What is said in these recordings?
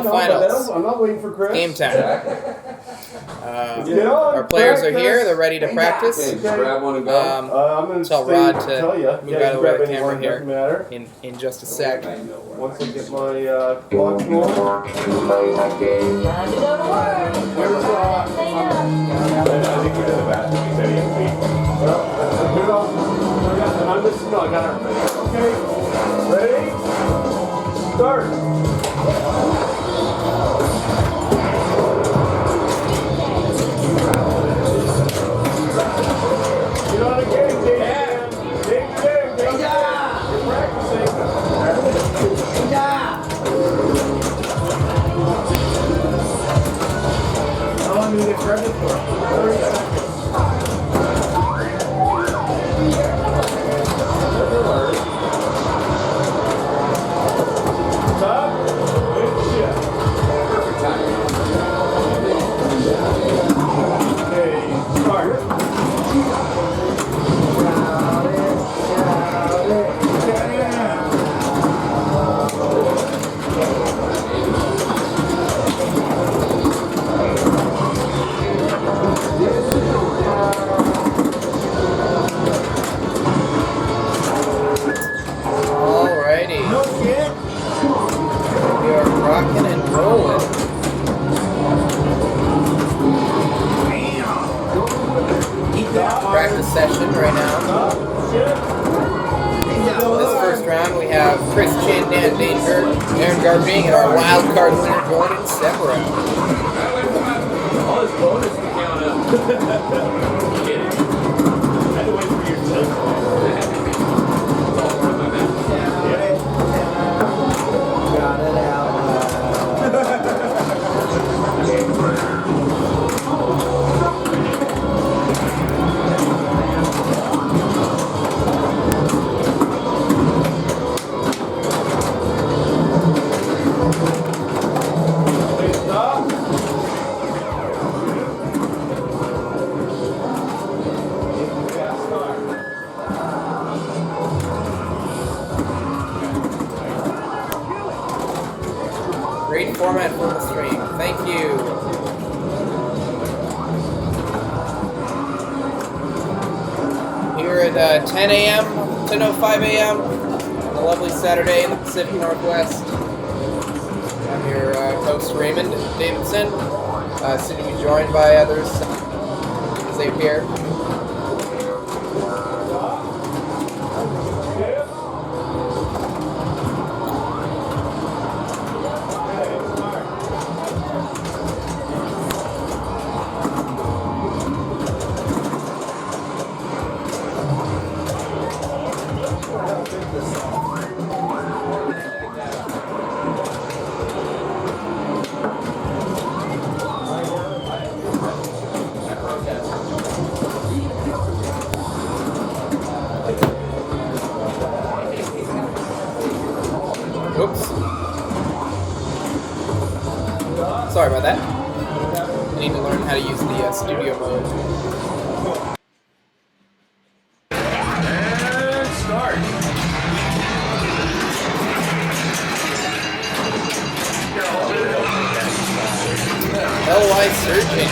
finals. I'm not waiting for Chris. Game time. Our players are here. They're ready to practice. Grab one and go. I'm going to Tell Rod to move out of the way of the camera doesn't here matter. in just a sec. Once I get my clock going. I think we did the best. He said he had to beat. Well, I got everybody. Okay, ready? Start. Get on the game, Dave. Dave. You're practicing. How long do you get credit for? 30 seconds. Stop. Good shit. Perfect time. Okay, start. Alrighty. We are rocking and rolling. Practice session right now. This first round we have Chris Chin, Dan Danger, Aaron Garbing, and our wild card winner Jordan Separa. All his bonus to count up. Kidding. I had to wait for your turn. Got it out. Please stop. Great format for the stream. Thank you. Here at 10 a.m., 10:05 a.m. on a lovely Saturday in the Pacific Northwest. I'm your host, Raymond Davidson, soon to be joined by others as they appear. Oops. Sorry about that. I need to learn how to use the studio mode. And start. LY Surgeon.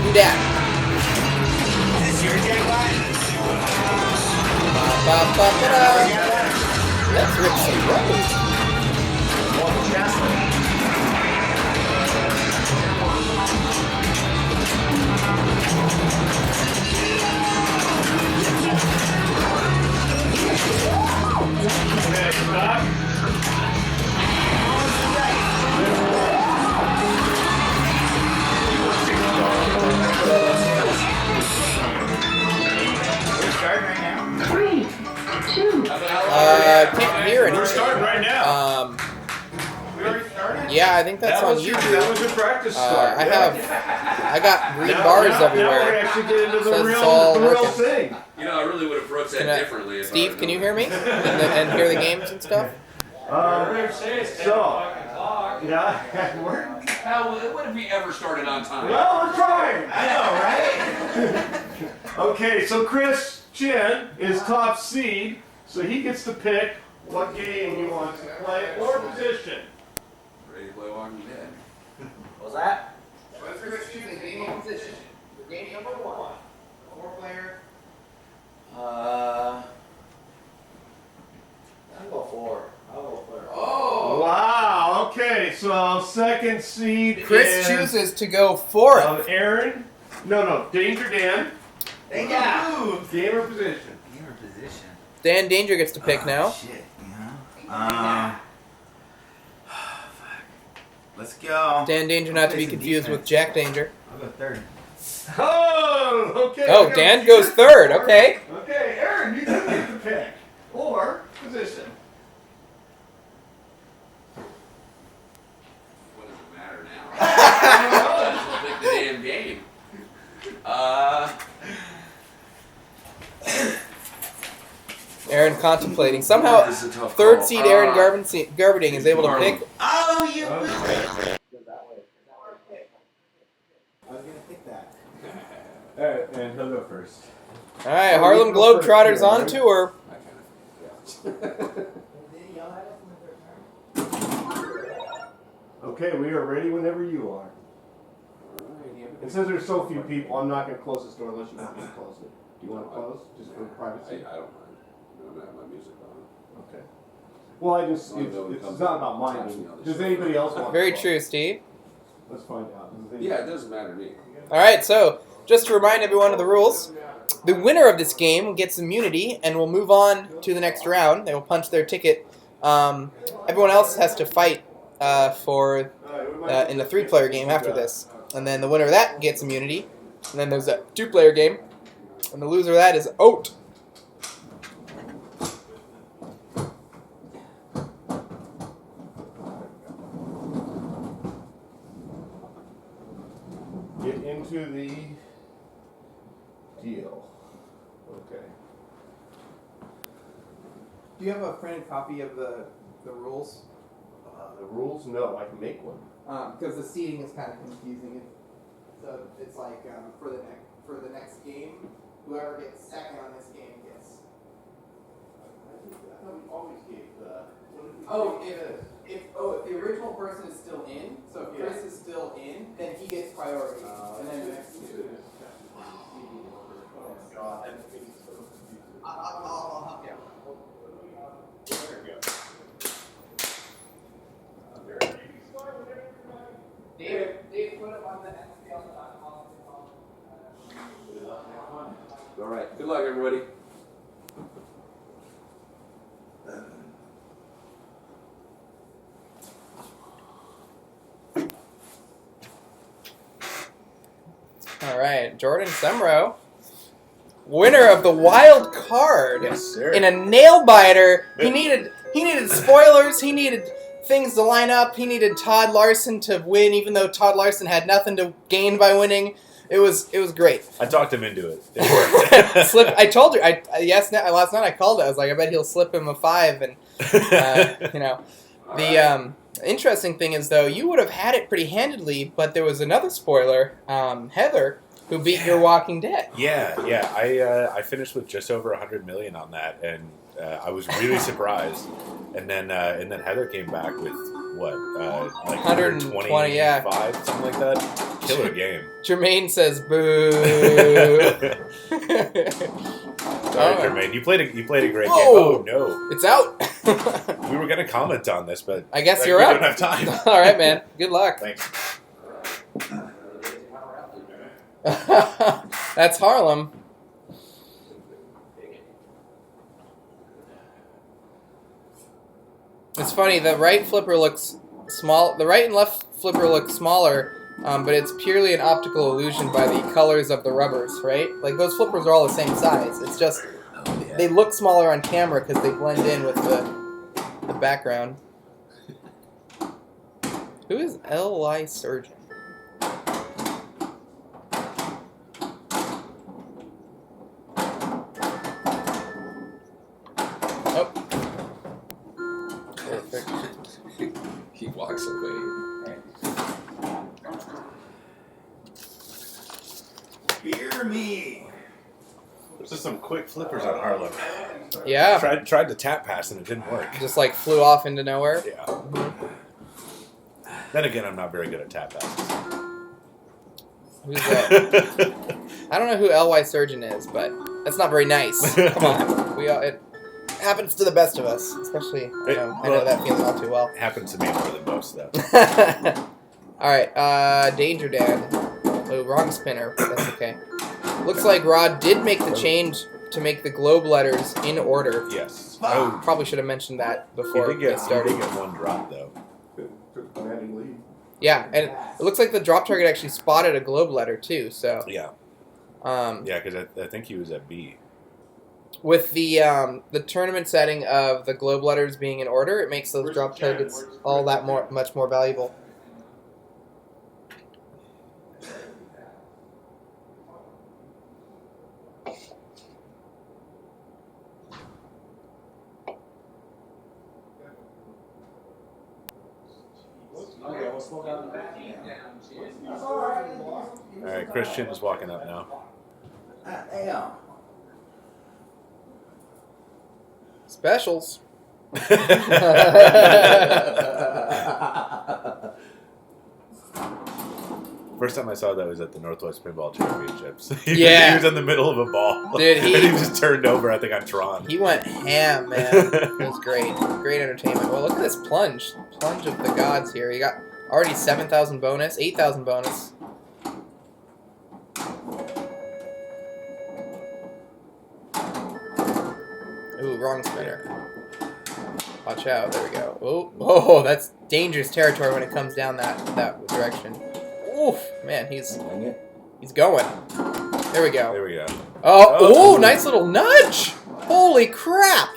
Do that. Is this your tagline? Ba-ba-ba-ba-da. Let's rip some road. Welcome, Chancellor. Okay, stop. We're starting right now. 3, 2, Can't hear We're anything. starting right now. We already started? Yeah, I think that's on That YouTube. was your practice start. I got green bars Now we everywhere. actually get into So the it's all real working. thing. You know, I really would have approached that differently. If I Steve, would've can you known. hear me and hear the games and stuff? So, yeah, How what if we ever started on time? well, we're trying. I know, right? Okay, so Chris Chin is top seed, so he gets to pick what game he wants to play or position. Ready to play Walking Dead. What's that? Let's choose a gaming position. Game number 1. 4-player. I'll go 4. I'll go 4. Oh! Wow. Okay, so second seed Chris is chooses to go 4th. Aaron. No, Danger Dan. Yeah. Gamer position. Gamer position. Dan Danger gets to pick now. Shit, fuck. Let's go. Dan Danger not to be confused with Jack Danger. I'll go 3rd. Oh, okay. Oh, Dan goes 3rd. Okay. Okay, Aaron, you do get to pick. Or position. What does it matter now? Let's pick the damn game. Aaron contemplating. Somehow, This is a tough 3rd call. seed Aaron Garberding is able to pick. Oh, you. I was gonna pick that. Alright, and he'll go first. All right, Harlem Globetrotters on tour. Okay, we are ready whenever you are. It says there's so few people, I'm not going to close this door unless you want me to close it. Do you want to close? Just for privacy? I don't mind. I'm gonna have my music on. Okay. Well, it's not about mine. Does anybody else want Very to close? true, Steve. Let's find out. Yeah, it doesn't matter to me. All right, so just to remind everyone of the rules, the winner of this game gets immunity and will move on to the next round. They will punch their ticket. Everyone else has to fight in the 3-player game after this. And then the winner of that gets immunity. And then there's a 2-player game. And the loser of that is out. Get into the deal. Okay. Do you have a printed copy of the rules? The rules? No, I can make one. Because the seating is kind of confusing. So it's like for the next game, whoever gets second on this game gets. I thought we always gave the. If the original person is still in, so if Chris is still in, then he gets priority, and then the next two. Oh God. I'll help you. There we go. Dave, put it on the SPL.com. All right. Good luck, everybody. All right, Jordan Semro, winner of the wild card. Yes, sir. In a nail biter. He needed spoilers. He needed things to line up. He needed Todd Larson to win, even though Todd Larson had nothing to gain by winning. It was great. I talked him into it. It worked. I told you. Last night I called it. I was like, I bet he'll slip him a 5, and The interesting thing is, though, you would have had it pretty handedly, but there was another spoiler, Heather, who beat your Walking Dead. Yeah. I finished with just over 100 million on that, and I was really surprised. And then Heather came back with what, like 120, yeah, 5, something like that. Killer game. Jermaine says boo. Sorry, Jermaine. You played a great Whoa. game. Oh no, It's out. we were gonna comment on this, but I guess we you're up. don't have time. All right, man. Good luck. Thanks. That's Harlem. It's funny. The right flipper looks small. The right and left flipper look smaller, but it's purely an optical illusion by the colors of the rubbers, right? Like those flippers are all the same size. It's just they look smaller on camera because they blend in with the background. Who is L.Y. Surgeon? Oh. Perfect. He walks away. Hear me. There's just some quick flippers on Harlem. Yeah. Tried to tap pass and it didn't work. Just like flew off into nowhere. Yeah. Then again, I'm not very good at tap passes. Who's that? I don't know who LY Surgeon is, but that's not very nice. Come on. It happens to the best of us, especially, I know that feeling all too well. Happens to me more than most, though. Alright, Danger Dan. Oh, wrong spinner. That's okay. Looks like Rod did make the change to make the globe letters in order. Yes. Oh, probably should have mentioned that before He did we started. get one drop, though. Took the commanding lead. Yeah, and it looks like the drop target actually spotted a globe letter too. So Yeah. Yeah, because I think he was at B. with the tournament setting of the globe letters being in order, it makes those drop targets all that much more valuable. Alright, Christian is walking up now. Damn. Specials. First time I saw that was at the Northwest Pinball Championships. Yeah. He was in the middle of a ball. Dude, and he just turned over, I think, on Tron. He went ham, man. It was great. Great entertainment. Well, look at this plunge. Plunge of the gods here. You got already 7,000 bonus, 8,000 bonus. Ooh, wrong spinner. Watch out. There we go. Oh, that's dangerous territory when it comes down that direction. Oof, man, he's going. There we go. There we go. Oh, nice little nudge! Holy crap!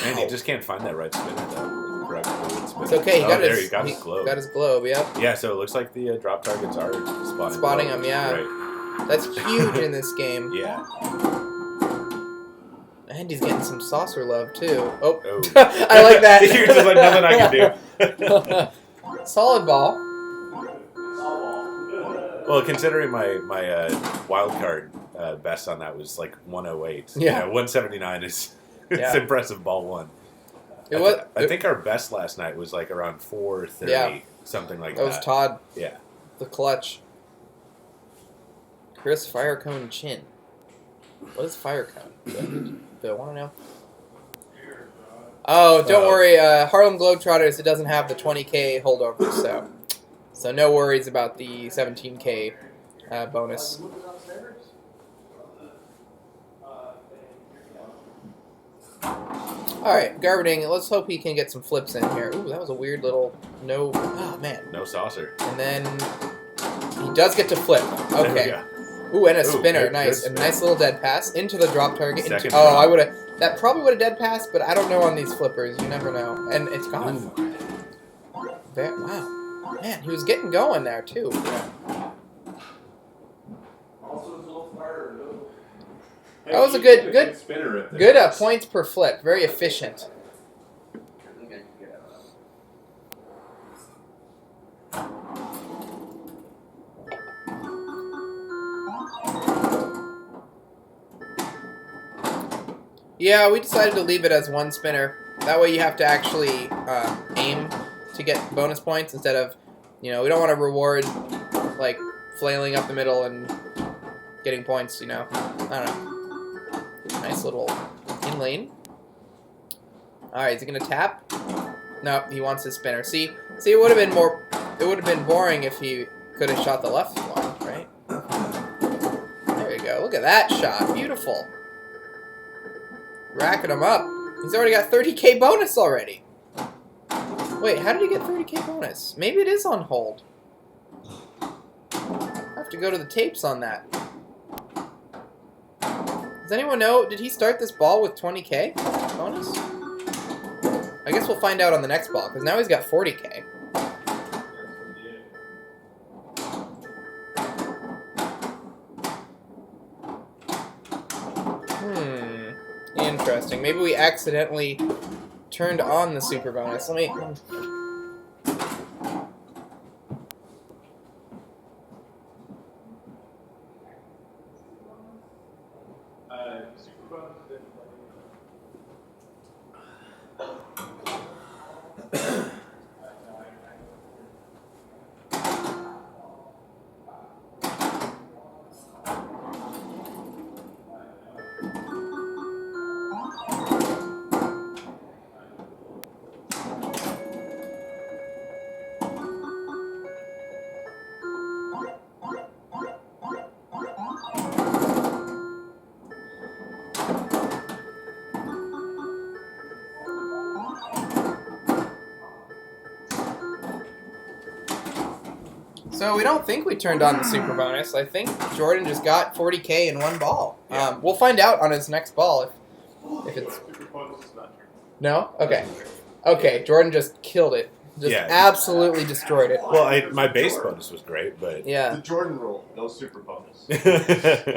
Man, he just can't find that right spinner, though. Correct spinner. It's okay. He got he got his globe. Got his globe. Yep. Yeah, so it looks like the drop targets are Spotting him. Yeah. Right. That's huge in this game. Yeah. And he's getting some saucer love too. Oh, Oh. I like that. You're just like nothing I can do. Solid ball. Well, considering my wild card best on that was like 108. Yeah. 179 is Yeah. impressive. Ball one. I think our best last night was like around 430, Yeah. something like That that. was Todd. Yeah. The clutch. Chris Firecone Chin. What is Firecone? Do I want to know? Oh, don't worry. Harlem Globetrotters, it doesn't have the 20K holdovers, so no worries about the 17K bonus. Alright, Garberding, let's hope he can get some flips in here. Ooh, that was a weird little oh man. No saucer. And then he does get to flip. There we Okay. go. Ooh, and a spinner. good nice. spin. A nice little dead pass into the drop target. Second Oh, drop. I would have. That probably would have dead passed, but I don't know on these flippers. You never know. And it's gone. Wow. Man, he was getting going there, too. That was a good spinner. points per flip. Very efficient. Yeah, we decided to leave it as one spinner. That way you have to actually aim to get bonus points instead of, we don't want to reward, like, flailing up the middle and getting points, I don't know. Nice little in lane. Alright, is he going to tap? No, he wants his spinner. See, it would have been boring if he could have shot the left one, right? There you go. Look at that shot. Beautiful. Racking him up. He's already got 30K bonus already. Wait, how did he get 30K bonus? Maybe it is on hold. I have to go to the tapes on that. Does anyone know, did he start this ball with 20K bonus? I guess we'll find out on the next ball, because now he's got 40K. Interesting. Maybe we accidentally turned on the super bonus. Let me... So we don't think we turned on the super bonus. I think Jordan just got 40K in one ball. Yeah. We'll find out on his next ball if it's... Super bonus is not true. No? Okay. Okay, Jordan just killed it. Just Yeah. absolutely destroyed it. Well, my base bonus was great, but Yeah. The Jordan rule, no super bonus.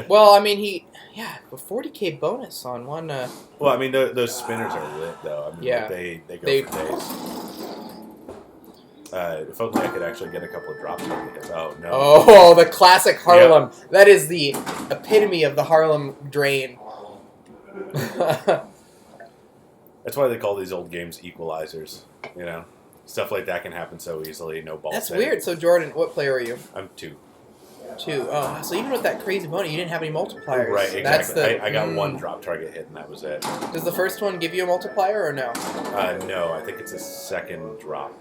Well, I mean, a 40K bonus on one. Well, I mean, those spinners are lit, though. I mean, Yeah. like, they go They- for days. If only I could actually get a couple of drops on hits. Oh, no. Oh, the classic Harlem. That is the epitome of the Harlem drain. That's why they call these old games equalizers, you know? Stuff like that can happen so easily, no ball That's saved. weird. So, Jordan, what player are you? I'm 2. 2. Oh, so even with that crazy bonus, you didn't have any multipliers. Right, exactly. That's the, I got one drop target hit, and that was it. Does the first one give you a multiplier or no? No, I think it's a second drop.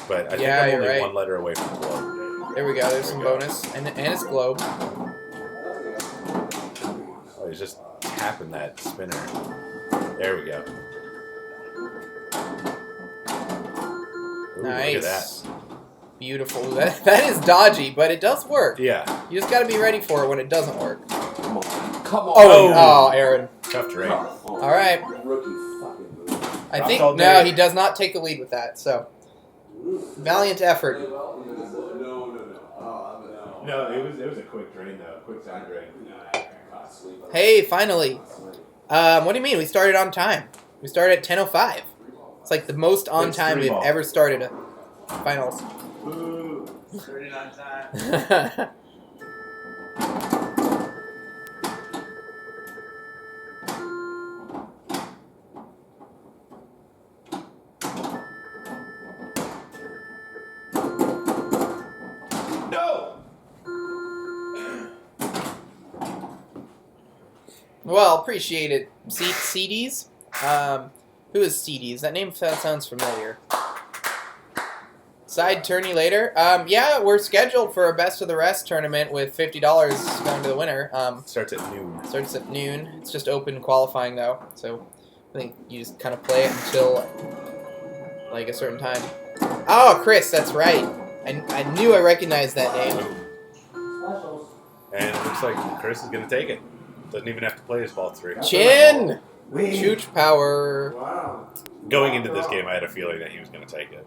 But I think Yeah, I'm you're only right. one letter away from globe. There we go. There's some bonus. And it's globe. Oh, he's just tapping that spinner. There we go. Ooh, Nice. Look at that. Beautiful. That is dodgy, but it does work. Yeah. You just got to be ready for it when it doesn't work. Come on. Come on. Oh, Aaron. Tough terrain. All right. Rookie fucking move. I Dropped think all no, day. he does not take the lead with that. So valiant effort. No, it was a quick drain though, quick sound drain. Hey, finally. What do you mean? We started on time. We started at 10:05. It's like the most on It's time three we've ball. ever started a finals. Ooh, started on time. No! Well, appreciate it. CDs? Who is CDs? That name sounds familiar. Side tourney later? Yeah, we're scheduled for a best of the rest tournament with $50 going to the winner. Starts at noon. Starts at noon. It's just open qualifying though, so I think you just kind of play it until like a certain time. Oh, Chris, that's right. I knew I recognized that name. And it looks like Chris is going to take it. Doesn't even have to play his ball 3. Chin! Chooch power. Wow. Going into this game, I had a feeling that he was going to take it.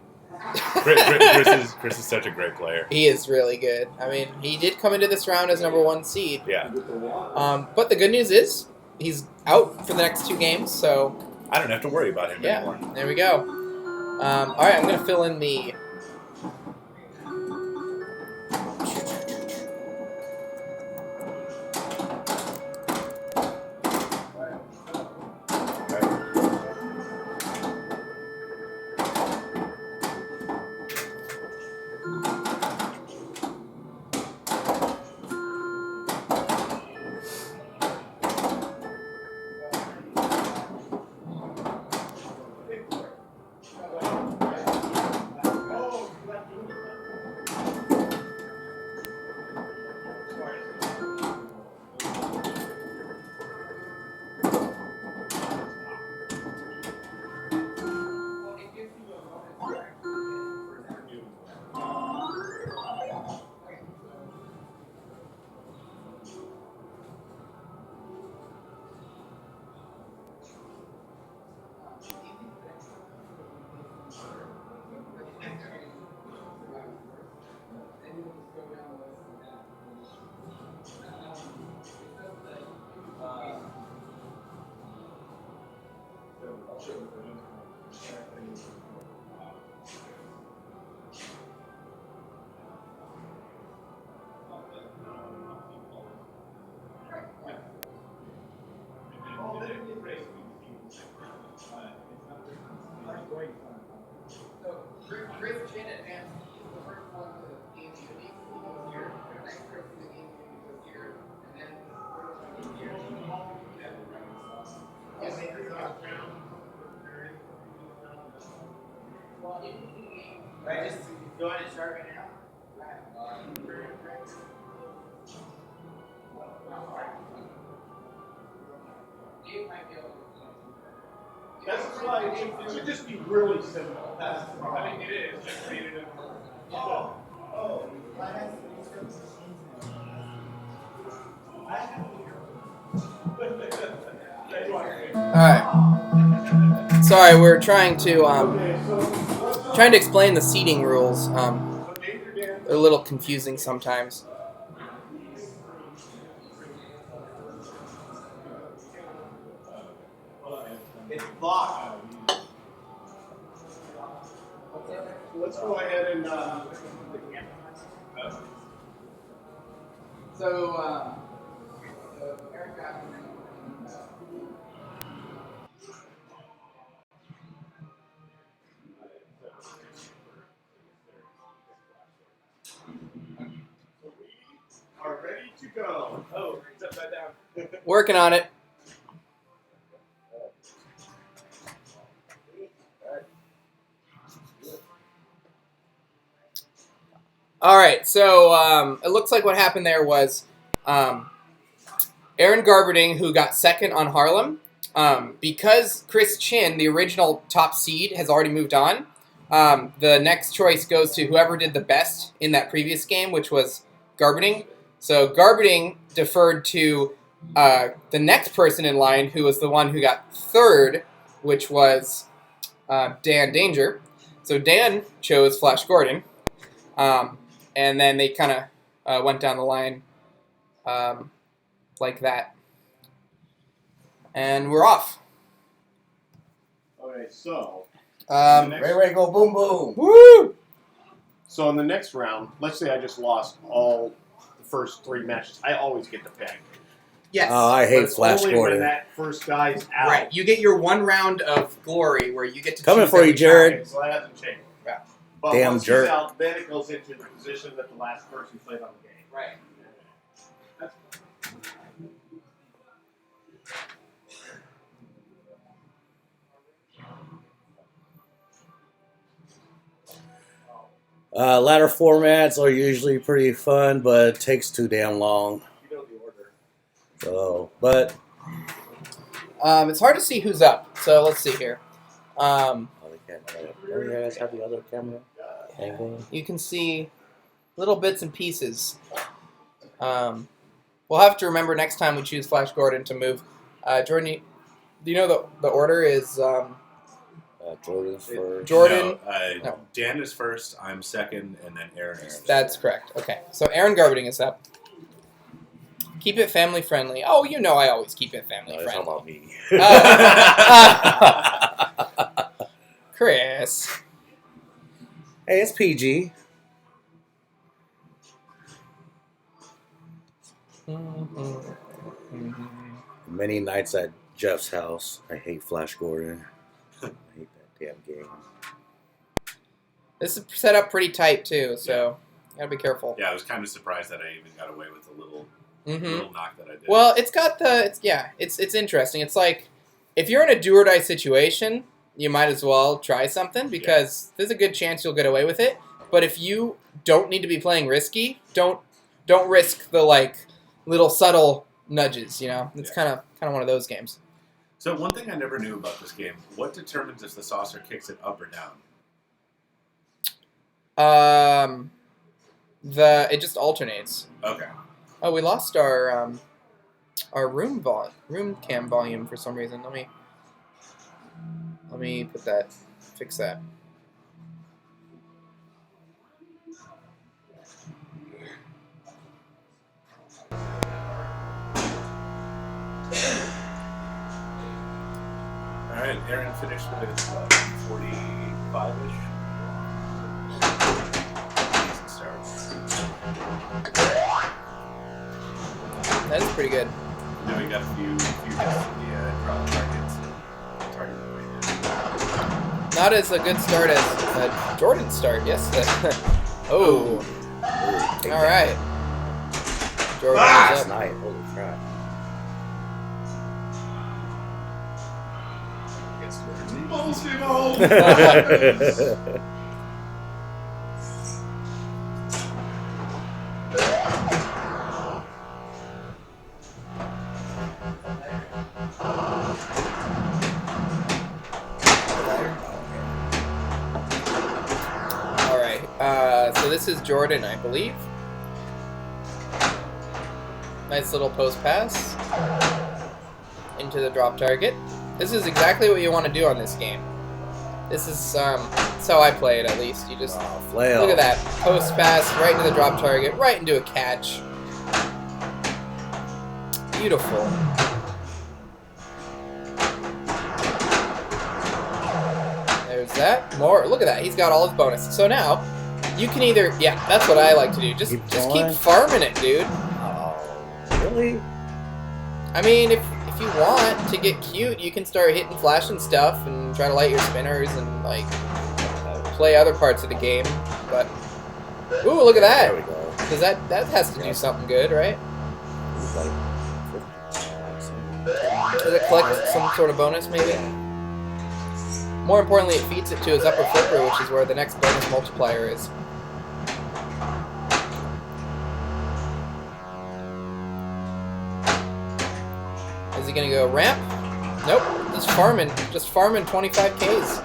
Chris is such a great player. He is really good. I mean, he did come into this round as #1 seed. Yeah. But the good news is he's out for the next 2 games, so I don't have to worry about him yeah, anymore. there we go. All right, I'm gonna fill in the. Right, just go ahead and start right now. That's why it should just be really simple. I mean, it is. Just read it. Oh. Alright. Sorry, we're trying to Okay, so what's explain the seating rules. so Danger Dan? They're a little confusing sometimes. It's blocked. Let's go ahead and So, are ready to go. Oh, it's upside down. working on it. All right, so it looks like what happened there was Aaron Garberding, who got second on Harlem, because Chris Chin, the original top seed, has already moved on. The next choice goes to whoever did the best in that previous game, which was Garberding. So Garberding deferred to the next person in line, who was the one who got third, which was Dan Danger. So Dan chose Flash Gordon. And then they kind of went down the line like that. And we're off. Okay, so Ready, go, boom, boom. Woo! in the next round, let's say I just lost all the first 3 matches. I always get to pick. Yes. Oh, I But hate it's Flash only when Gordon. that first guy's out. Right. You get your 1 round of glory where you get to Coming choose for you, every Jared. Okay, so that hasn't changed. Yeah. But Damn once jerk. he's out, then it goes into the position that the last person played on the game. Right. Ladder formats are usually pretty fun, but it takes too damn long. You know the order. So, but It's hard to see who's up. So let's see here. oh, they can't. Oh, you guys have the other camera angle. You can see little bits and pieces. We'll have to remember next time we choose Flash Gordon to move. Jordan, do you know the order is Jordan's first. Jordan? No, Dan is first, I'm second, and then Aaron is third. That's correct. Okay, so Aaron Garberding is up. Keep it family friendly. Oh, you know I always keep it family No, it's all friendly. about me. Chris. Hey, it's PG. Many nights at Jeff's house. I hate Flash Gordon. I hate that damn game. This is set up pretty tight too, so gotta be careful. Yeah, I was kind of surprised that I even got away with the little knock that I did. Well, it's got it's interesting. It's like if you're in a do or die situation, you might as well try something because there's a good chance you'll get away with it. But if you don't need to be playing risky, don't risk the like little subtle nudges. You know, it's kind of one of those games. So one thing I never knew about this game: what determines if the saucer kicks it up or down? It just alternates. Okay. Oh, we lost our room cam volume for some reason. Let me fix that. All right, Aaron finished with 45-ish. Decent start. That is pretty good. Now we got a few hits in the drop targets. Target weighted. Not as a good start as Jordan's start. Yes. Oh. All right. Jordan Last is up. night, holy crap. All right. So this is Jordan, I believe. Nice little post pass into the drop target. This is exactly what you want to do on this game. This is how I play it, at least. You just flail. look at that post pass right into the drop target, right into a catch. Beautiful. There's that. More. Look at that. He's got all his bonuses. So now you can either, yeah, that's what I like to do. Just keep farming it, dude. Oh, really? I mean, if you want to get cute, you can start hitting flashing stuff and try to light your spinners and like play other parts of the game. But ooh, look at that! There we go. Because that has to do something good, right? It's like Does it collect some sort of bonus, maybe? More importantly, it feeds it to his upper flipper, which is where the next bonus multiplier is. Is he gonna go ramp? Nope, just farming 25Ks.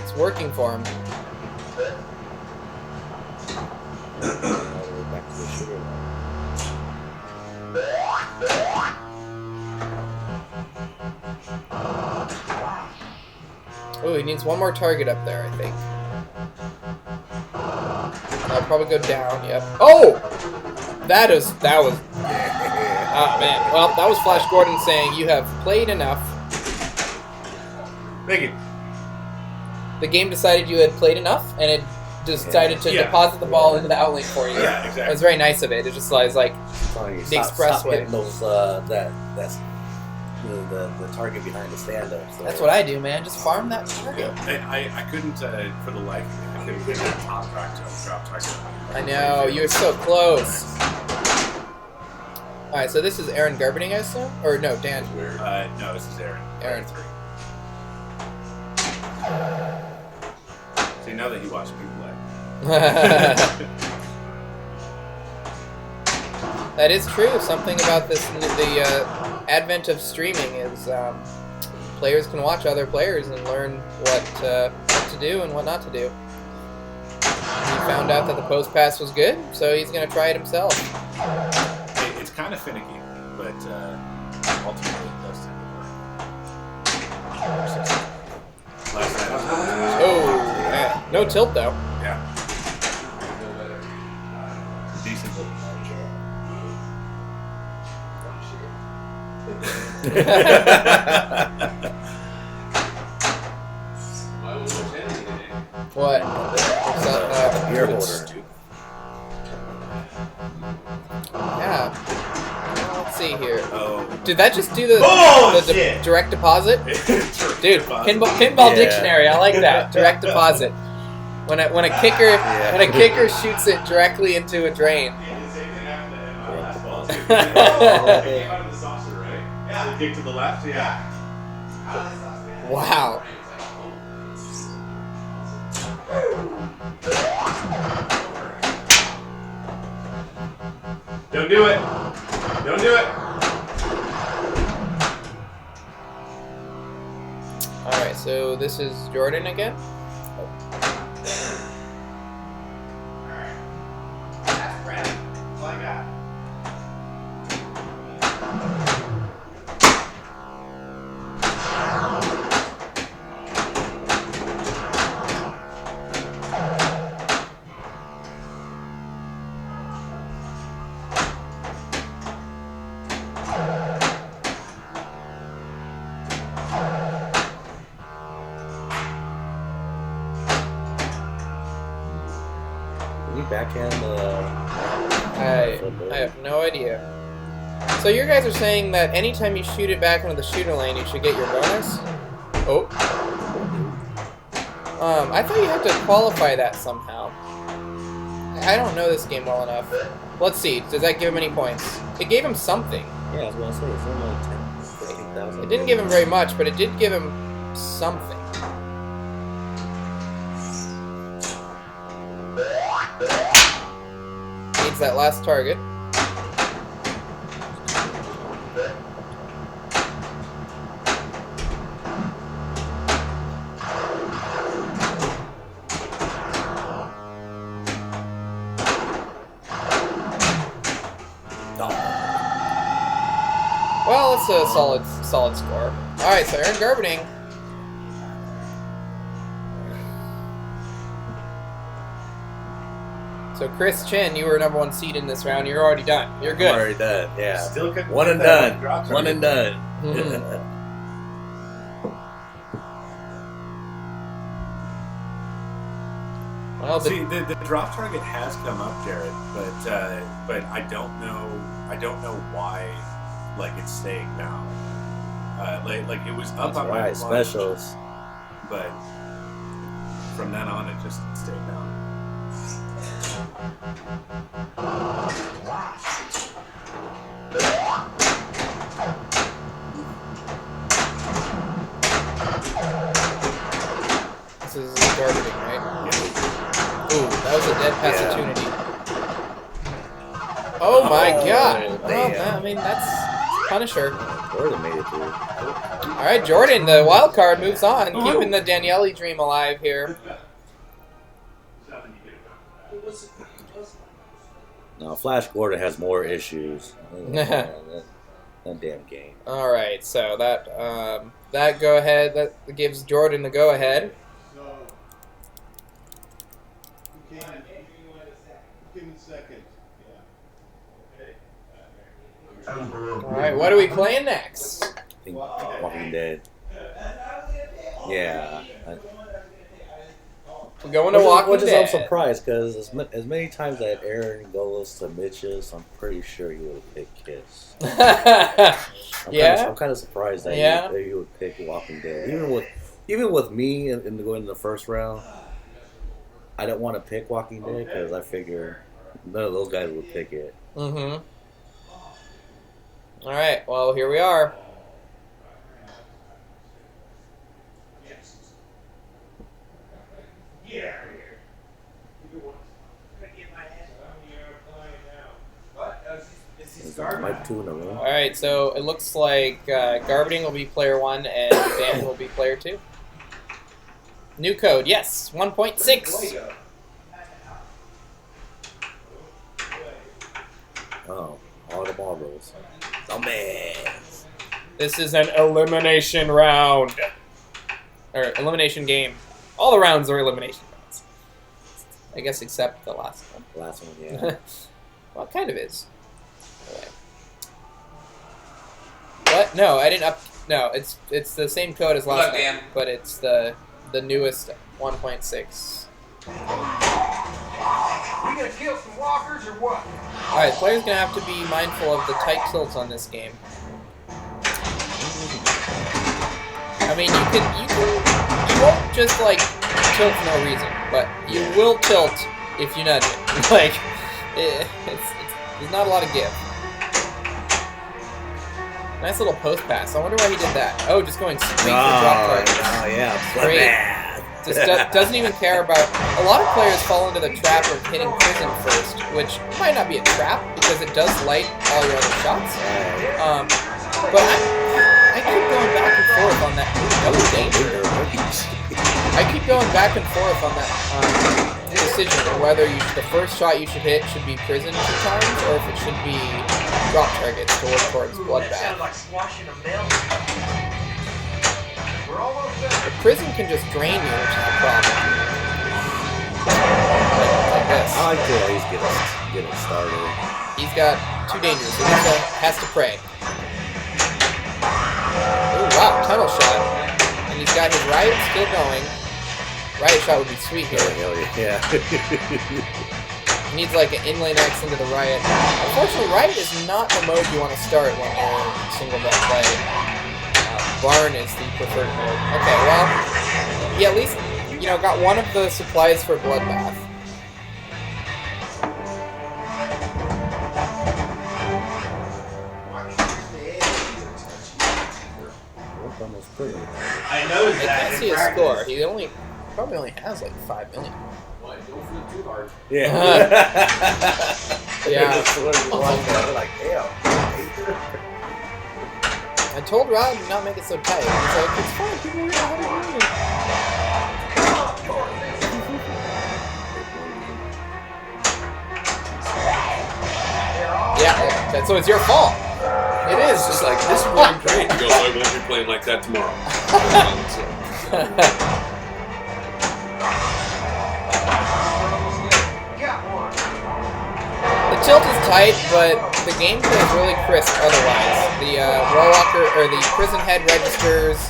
It's working for him. back to the sugar line. Oh, he needs one more target up there, I think. That'll probably go down, yep. Oh! That was... Ah, man. Well, that was Flash Gordon saying, you have played enough. Thank you. The game decided you had played enough, and it decided to deposit the ball into the outlane for you. Yeah, exactly. It was very nice of it. It just was like the expressway. Stop hitting those, that's the target behind the stand-up. So. That's what I do, man. Just farm that target. I couldn't, for the life of me, I couldn't get that top drop target. I know, you were so close. Alright, so this is Aaron Garbening, I assume? Or no, Dan. No, this is Aaron. Aaron. 3. So you know that he watched me play. That is true. Something about this, the advent of streaming is players can watch other players and learn what to do and what not to do. He found out that the post pass was good, so he's going to try it himself. It's kind of finicky, but ultimately it does tend to work. Last night, Oh, man. No tilt, though. yeah. Decent little Why was it ending today? What? What's that, Beer holder. yeah. Let's see here. Oh. Did that just do the Bullshit! direct deposit? Dude, Deposit. pinball Yeah. dictionary. I like that. Direct deposit. When a kicker shoots it directly into a drain. It came out of the saucer, right? Yeah. The kick to the left? Yeah. Wow. Don't do it. Don't do it. Alright, so this is Jordan again. That's Brad. That's all I got. Can you backhand I have no idea. So you guys are saying that anytime you shoot it back into the shooter lane, you should get your bonus? Oh. I thought you had to qualify that somehow. I don't know this game well enough. Let's see. Does that give him any points? It gave him something. Yeah, I was gonna say it's only like 10, 15,000. It didn't give him very much, but it did give him something. Needs that last target. That's a solid score. All right, so Aaron Gerberding. So Chris Chin, you were number 1 seed in this round. You're already done. You're good. I'm already done. Yeah. Still couldn't One get and that done. drop One and done. Well, See, the drop target has come up, Jared, but I don't know why, like, it's staying down. Like it was up That's on my right. plunge, Specials. but from then on it just stayed down. this is Gerberding, right? Ooh, that was a dead passatunity. Oh my god! Well, damn. I mean, that's Punisher. Jordan made it through. All right, Jordan, the wild card moves on, keeping the Daniele dream alive here. No, Flash Gordon has more issues. that damn game. All right, so that go ahead that gives Jordan the go ahead. Who came in second? All right, what are we playing next? I think Walking Dead. Yeah. We're going to Walking Which is Dead. I'm surprised because as many times that Aaron goes to Mitch's, I'm pretty sure he would have picked Kiss. I'm kind of surprised that he would pick Walking Dead. Even with me in going in the first round, I don't want to pick Walking Dead because I figure none of those guys would pick it. Mm-hmm. All right, well, here we are. Mike 2 in a row. All right, so it looks like Garberding will be player 1 and Van will be player 2. New code, yes, 1.6. Oh, all the Marlboros. Zombies. This is an elimination round. Or elimination game. All the rounds are elimination rounds. I guess except the last one. The last one, yeah. Well, it kind of is. What? No, I didn't up. No, it's the same code as last time, but it's the newest 1.6. We gonna kill some walkers or what? All right, players gonna have to be mindful of the tight tilts on this game. I mean, you won't just like tilt for no reason, but you will tilt if you nudge it. Like, there's not a lot of give. Nice little post pass. I wonder why he did that. Oh, just going straight for drop targets. Oh, yeah. Great. Just doesn't even care about... A lot of players fall into the trap of hitting prison first, which might not be a trap because it does light all your other shots. But I keep going back and forth on that. That was dangerous. I keep going back and forth on that decision of whether the first shot you should hit should be prison 2 times or if it should be drop targets to work towards bloodbath. Like squashing a mill. We're almost there. The prison can just drain you, which is the problem. Like this. I like to at least get it started. He's got 2 dangers, so he has to pray. Oh wow, tunnel shot. And he's got his riot still going. Riot shot would be sweet here. Hell yeah. He needs like an inlane X into the riot. Unfortunately, riot is not the mode you want to start when you're single bet play. Barn is the preferred mode. Okay, well, he at least, got one of the supplies for bloodbath. I know I can't see his score. He probably only has like 5 million. What? Don't feel too hard. Yeah. Yeah. Like, damn. I told Rod to not make it so tight. He's like, it's fine, people are gonna have it running. Yeah, so it's your fault. It is. It's just like, this is going great. He goes, I won't be playing like that tomorrow. The tilt is tight, but the gameplay is really crisp otherwise. The Warwalker, or the prison head registers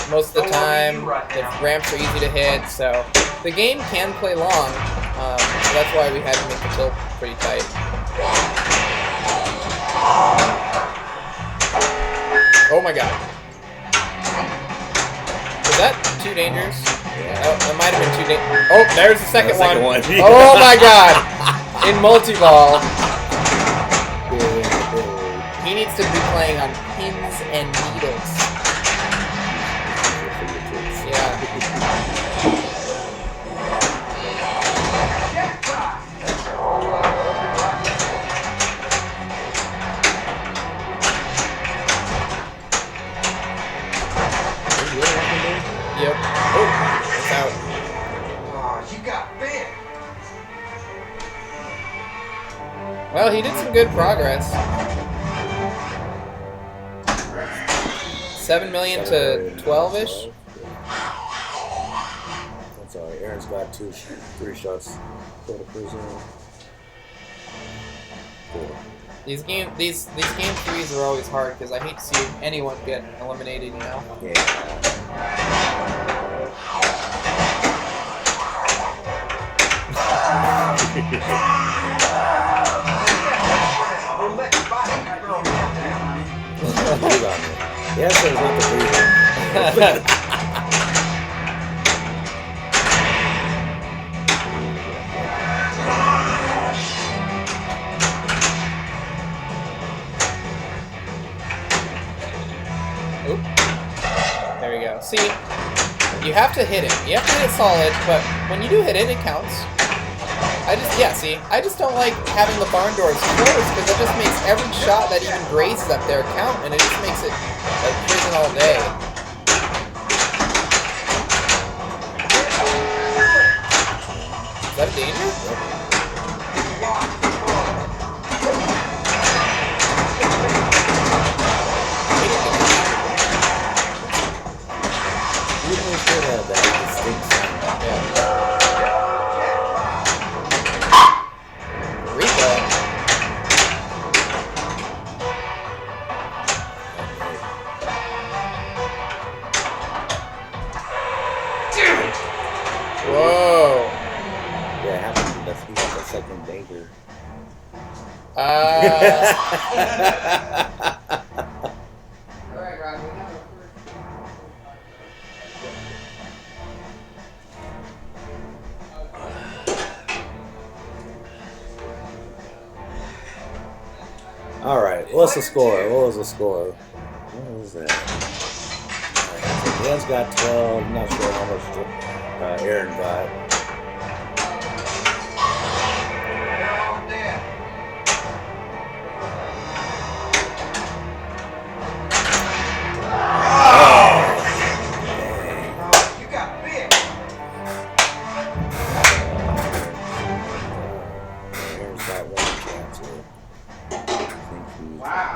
most of the time. The ramps are easy to hit, so the game can play long. So that's why we had to make the tilt pretty tight. Oh my god. Was that too dangerous? Yeah. Oh, that might have been too dangerous. Oh, there's the second one. Oh my god. In multi-ball. He needs to be playing on pins and needles. Yeah. Yep. Oh, it's out. Oh, you got bit. Well, he did some good progress. 7 million to 12-ish. That's alright. Aaron's got 3 shots. Go to prison. 4. These game 3s are always hard because I hate to see anyone get eliminated, you know? Yeah. Yes, there's not the breathing. Oop. There we go. See, you have to hit it. You have to hit it solid, but when you do hit it, it counts. I just don't like having the barn doors closed because it just makes every shot that even grazes up there count, and it just makes it like prison all day. Is that a danger? You really should have that distinct sound. Yeah. Whoa. Yeah, it happened. That's the second danger. Alright, Rob. Alright, what's the score? What was the score? What was that? Alright, so Dan's got 12. I'm not sure how much Aaron got. You got bit. Aaron's got 1 chance here. Wow.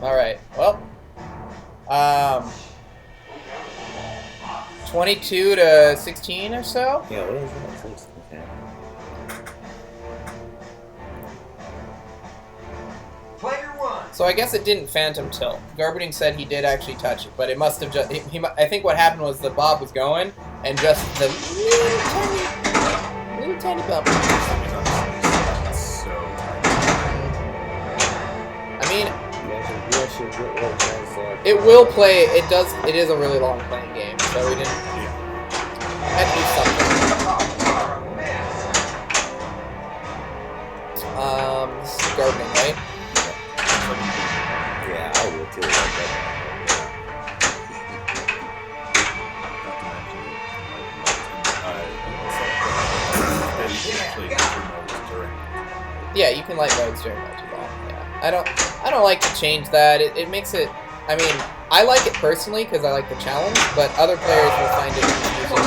Alright, well. 22 to 16 or so? Yeah, what is that? Okay. Player 1. So I guess it didn't phantom tilt. Garberding said he did actually touch it, but it must have just... I think what happened was the bob was going, and just the little tiny bump. So I mean, You actually get what guys it will play... It is a really long playing game, so we didn't... Had to do something. This is Garberding, right? Yeah, I would too. Yeah, you can light modes during multi-ball. Yeah, I don't like to change that. It makes it. I mean, I like it personally because I like the challenge, but other players will find it confusing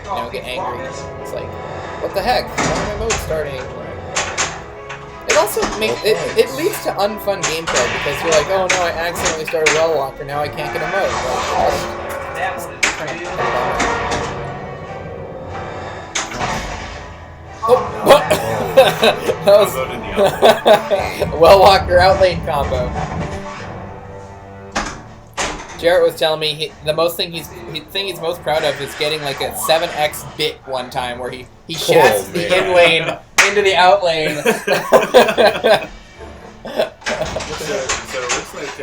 or get angry. It's like, what the heck? Why are my modes starting? It also makes it leads to unfun gameplay because you're like, oh no, I accidentally started Well Walker, now I can't get a mode. That one is That was Well Walker outlane combo. Jarrett was telling me the thing he's most proud of is getting like a 7x bit one time where he shats the in lane into the out lane. So it looks like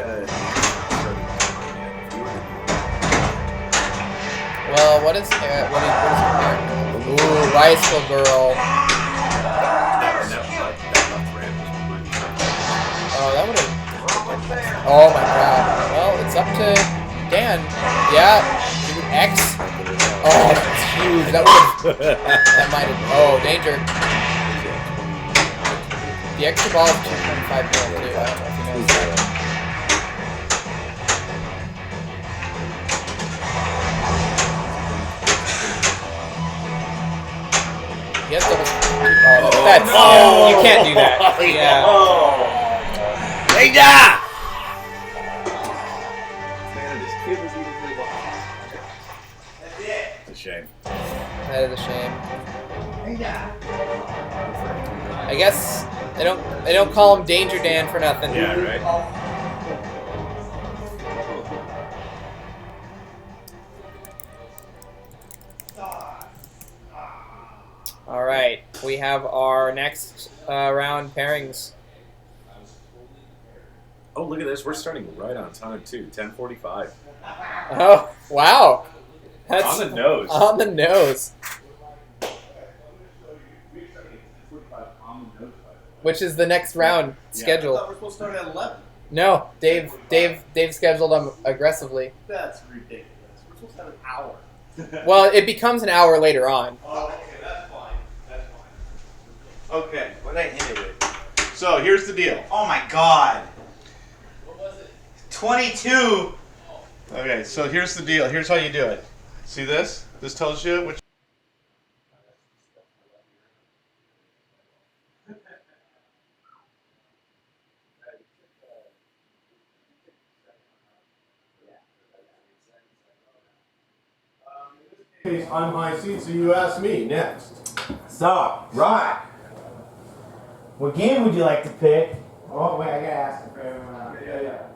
well, what is here? Ooh, Bicycle Girl. Oh, that would have. Oh my god. Well, it's up to Dan. Yeah. X. Oh, that's huge. That would have. That might have. Oh, danger. The extra ball is 2.5 mil too. I don't know if you know that. Yes, double. Oh, that's. Oh, you can't do that. Yeah. It's a shame. That is a shame. I guess they don't call him Danger Dan for nothing. Yeah, right. All right, we have our next round pairings. Oh, look at this. We're starting right on time, too. 10:45. Oh, wow. That's On the nose. On the nose. Which is the next round scheduled. I thought we're supposed to start at 11. No, Dave scheduled them aggressively. That's ridiculous. We're supposed to have an hour. Well, it becomes an hour later on. Oh, okay, that's fine. That's fine. Okay, what did I hit it with? So here's the deal. Oh my god. What was it? 22. Okay, so here's the deal. Here's how you do it. See this? This tells you which. I'm high seat, so you ask me next. So, Rod, what game would you like to pick? Oh, wait, I gotta ask for everyone else. Yeah.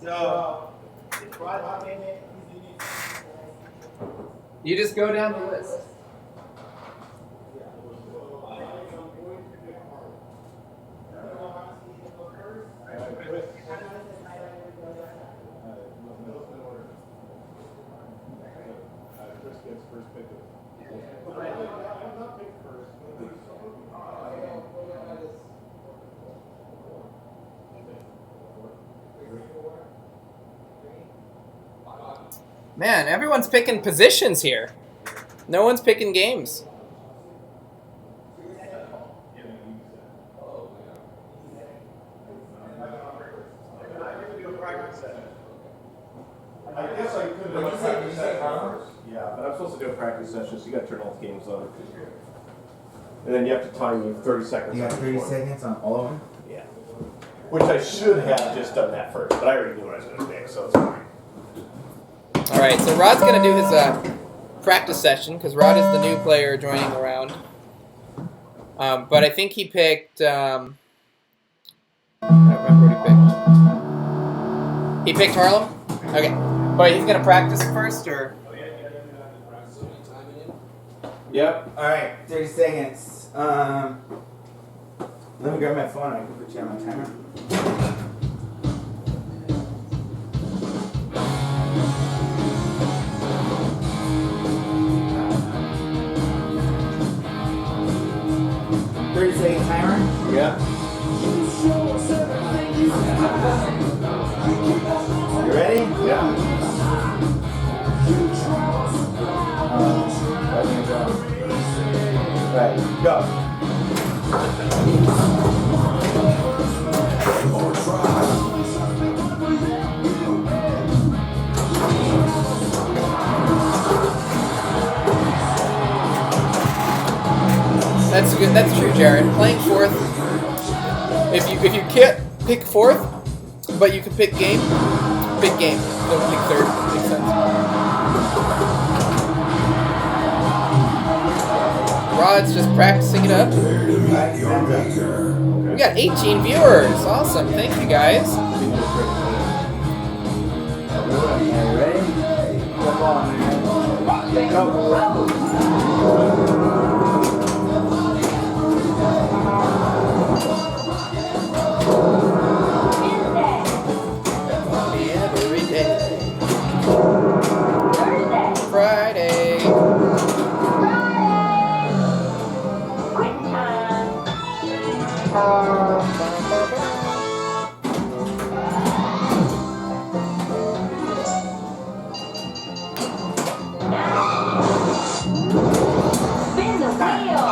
So, You just go down the list. Man, everyone's picking positions here. No one's picking games. I guess I could have done a practice session first. Yeah, but I'm supposed to do a practice session, so you gotta turn all the games on. And then you have to time you 30 seconds. you got on 30 each one. seconds on all of them? Yeah. Which I should have just done that first, but I already knew what I was gonna pick, so it's fine. All right, so Rod's gonna do his practice session because Rod is the new player joining the round. But I think he picked. I don't remember what he picked. He picked Harlem. Okay, but he's gonna practice first, or? Yep. Alright, 30 seconds. Let me grab my phone. I can put you on my timer. Second timer. Yeah. You ready? Yeah. Right, go. That's good. That's true, Jared. Playing fourth If you can't pick fourth, but you can pick game, pick game. Don't pick third. Makes sense. Rod's just practicing it up. We got 18 viewers. Awesome. Thank you guys. Ready? Come on, man. Go. Every day. Friday. Spin the wheel.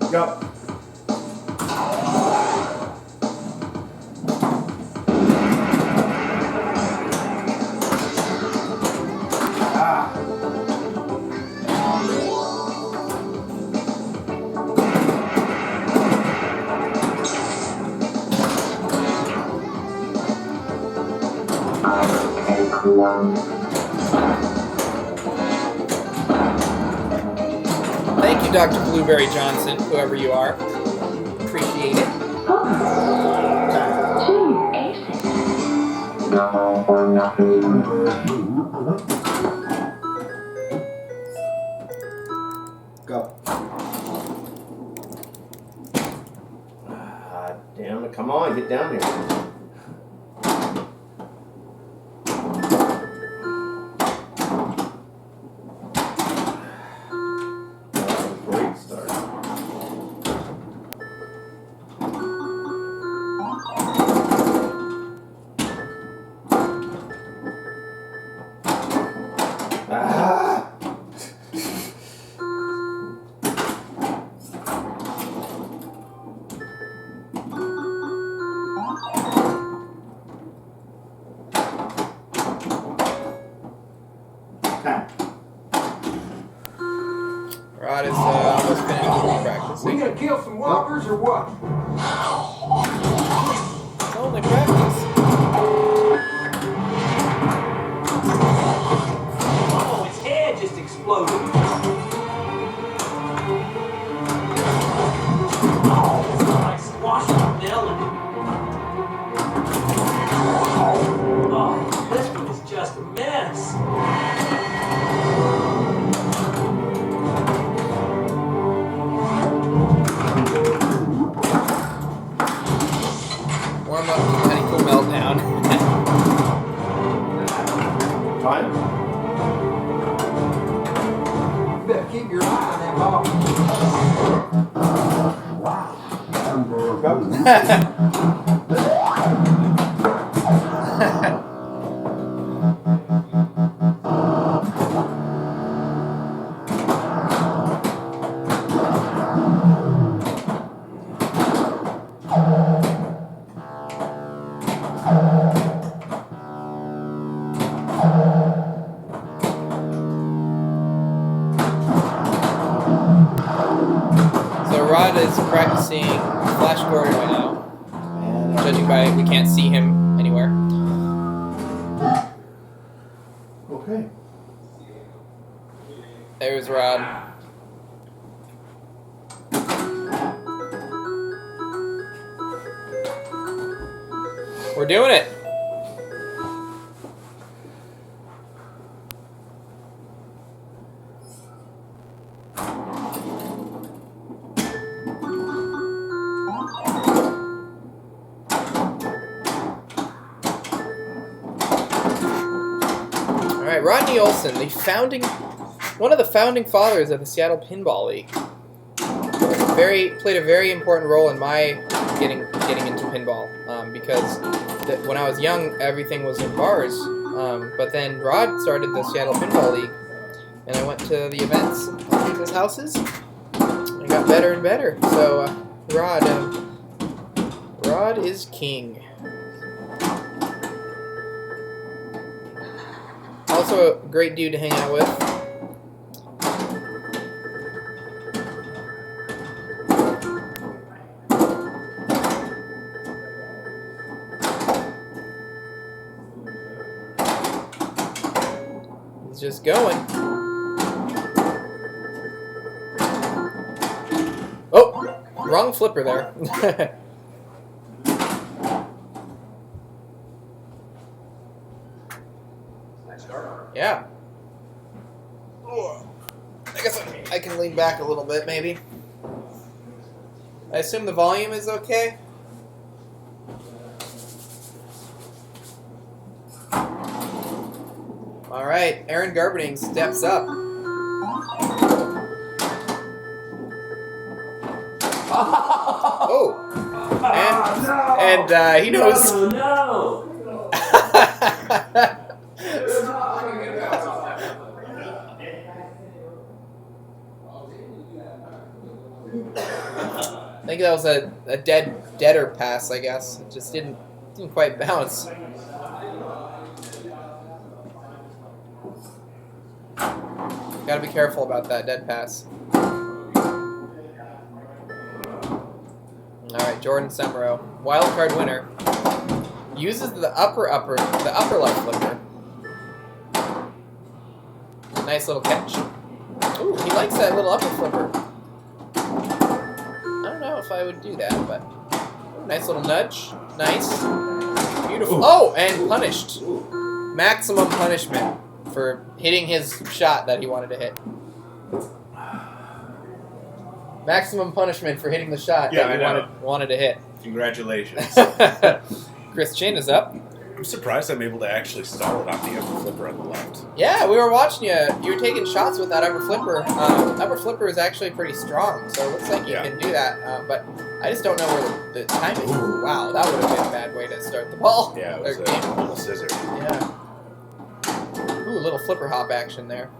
Look out. Go. Thank you, Dr. Blueberry Johnson, whoever you are. Appreciate it. Go. Damn it. Come on, get down here. Great start. Ah! Rod is almost finished practicing. We gonna kill some walkers or what? It's only practice. Oh, his head just exploded. Oh, it's like squashing a melon. Oh, this one is just a mess. Warm up to Medical Meltdown. Fine. You better keep your eye on that ball. So Rod is practicing Flash Gordon right now. Judging by we can't see him anywhere. Okay. There's Rod. We're doing it. All right, Rodney Olson, one of the founding fathers of the Seattle Pinball League. Played a very important role in my getting into pinball because when I was young, everything was in bars. But then Rod started the Seattle Pinball League, and I went to the events at people's houses. I got better and better. So Rod is king. Also a great dude to hang out with. He's just going. Oh, wrong flipper there. Yeah. I guess I can lean back a little bit, maybe. I assume the volume is okay? All right, Aaron Garberding steps up. Oh. And he knows. Oh, no. I think that was a deader pass, I guess. It just didn't quite bounce. Gotta be careful about that dead pass. Alright, Jordan Semero, wild card winner. Uses the upper left flipper. Nice little catch. Ooh, he likes that little upper flipper. I don't know if I would do that, but nice little nudge. Nice. Beautiful. Oh, and punished. Maximum punishment for hitting his shot that he wanted to hit. Maximum punishment for hitting the shot that he wanted to hit. Congratulations. Chris Chin is up. I'm surprised I'm able to actually stall it on the upper flipper on the left. Yeah, we were watching you. You were taking shots with that upper flipper. Upper flipper is actually pretty strong, so it looks like you can do that. But I just don't know where the time is. Wow, that would have been a bad way to start the ball. Yeah, it was a little scissor. Yeah. Ooh, little flipper hop action there.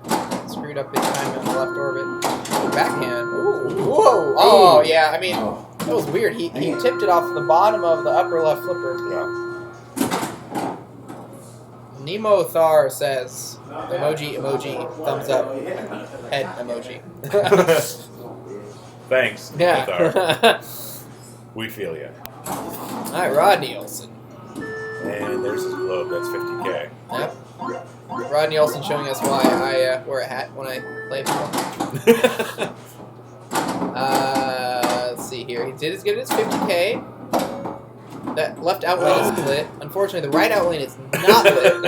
Screwed up his time on the left orbit. Ooh, backhand. Ooh. Whoa. Oh, yeah. I mean, that was weird. He tipped it off the bottom of the upper left flipper. Yeah. Nemo Thar says, emoji, thumbs up, head emoji. Thanks. Yeah. We feel you. All right, Rodney Olson. And there's his globe. That's 50K. Yep. Rodney Olson showing us why I wear a hat when I play pinball. Let's see here. He did as good as 50K. That left outlane is lit. Unfortunately, the right outlane is not lit.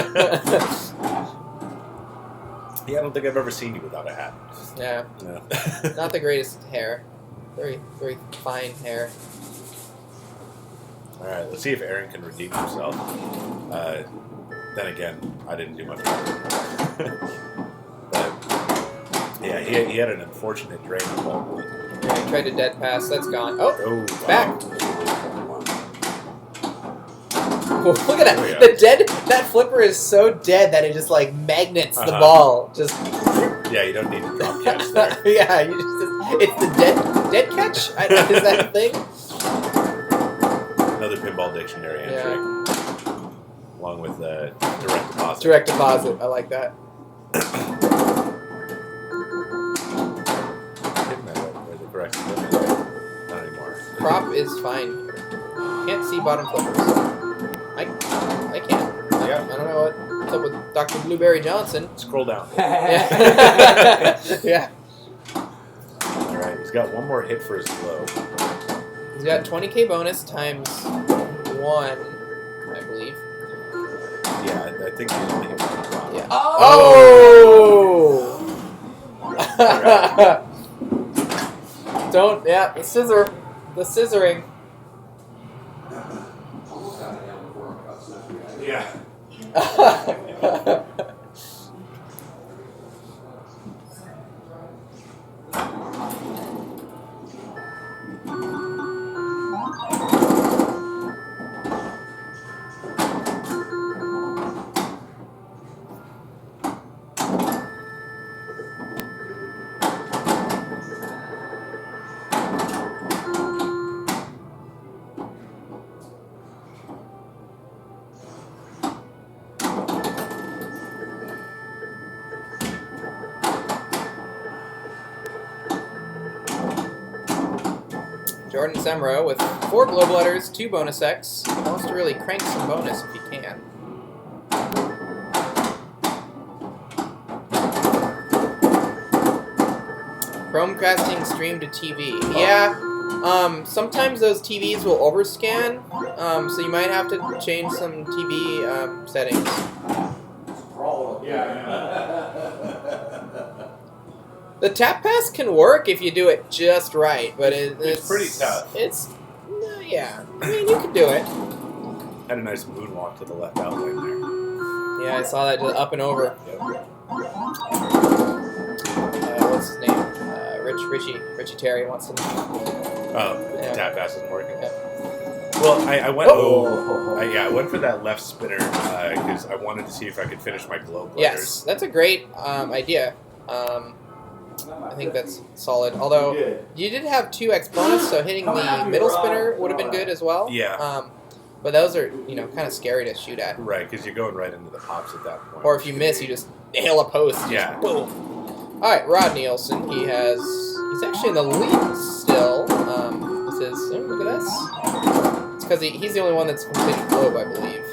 Yeah, I don't think I've ever seen you without a hat. Yeah. No. Not the greatest hair. Very, very fine hair. All right, let's see if Aaron can redeem himself. Then again, I didn't do much better. But yeah, he had an unfortunate drain on ball one. Yeah, he tried to dead pass. That's gone. Oh, it's wow. back. Oh, look at that. Oh, yeah. That flipper is so dead that it just like magnets the ball. Just yeah, you don't need to drop catch there. yeah, it's the dead catch. Is that a thing? Another pinball dictionary entry, along with direct deposit. Direct deposit. I like that. Where's the correct? Not anymore. Prop is fine. Can't see bottom flippers. I can't. Yeah. I don't know what's up with Dr. Blueberry Johnson. Scroll down. Yeah. Yeah. All right, he's got one more hit for his globe. He's got 20K bonus times 1, I believe. Yeah, I think he's only hit one drop. Yeah. Oh! Don't. Yeah. The scissor. The scissoring. Yeah. Jordan Semro with 4 globe letters, 2 bonus X. He wants to really crank some bonus if he can. Chromecasting stream to TV. Yeah, sometimes those TVs will overscan, so you might have to change some TV settings. The tap pass can work if you do it just right, but it's pretty tough. Yeah, I mean, you can do it. Had a nice moonwalk to the left out lane there. Yeah, I saw that just up and over. Yep. What's his name? Richie Terry wants to. Oh, the tap pass isn't working. Yeah. Well, I went. Oh. I went for that left spinner because I wanted to see if I could finish my globe letters. Yes, that's a great idea. I think that's solid. Although you did have 2 X bonus, so hitting the middle spinner would have been good as well. Yeah. But those are kind of scary to shoot at. Right, because you're going right into the pops at that point. Or if you miss, you just nail a post. Yeah. Just boom. All right, Rod Nielsen. He's actually in the lead still. This is look at this. It's because he's the only one that's completed globe, I believe.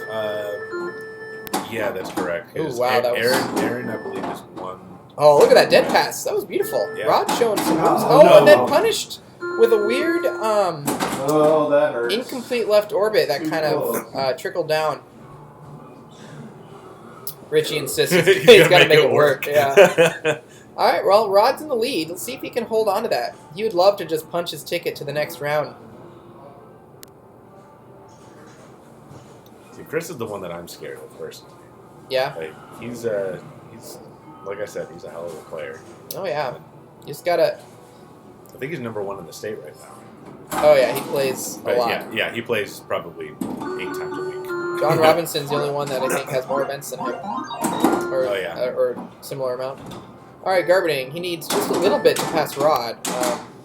Yeah, that's correct. Ooh, wow, that was... Aaron, I believe, is 1. Oh, look at that dead pass. That was beautiful. Yeah. Rod showing some moves. Oh, Oh, no. and then punished with a weird Oh, that hurts. incomplete left orbit that kind of trickled down. Richie insists he's got to make it work. Yeah. All right, well, Rod's in the lead. Let's see if he can hold on to that. He would love to just punch his ticket to the next round. See, Chris is the one that I'm scared of personally. Yeah? Like, he's like I said, he's a hell of a player. Oh, yeah. You just got to... I think he's #1 in the state right now. Oh, yeah, he plays a But lot. yeah, he plays probably 8 times a week. John Robinson's the only one that I think has more events than him. Or, Oh, yeah. Or similar amount. All right, Garberding. He needs just a little bit to pass Rod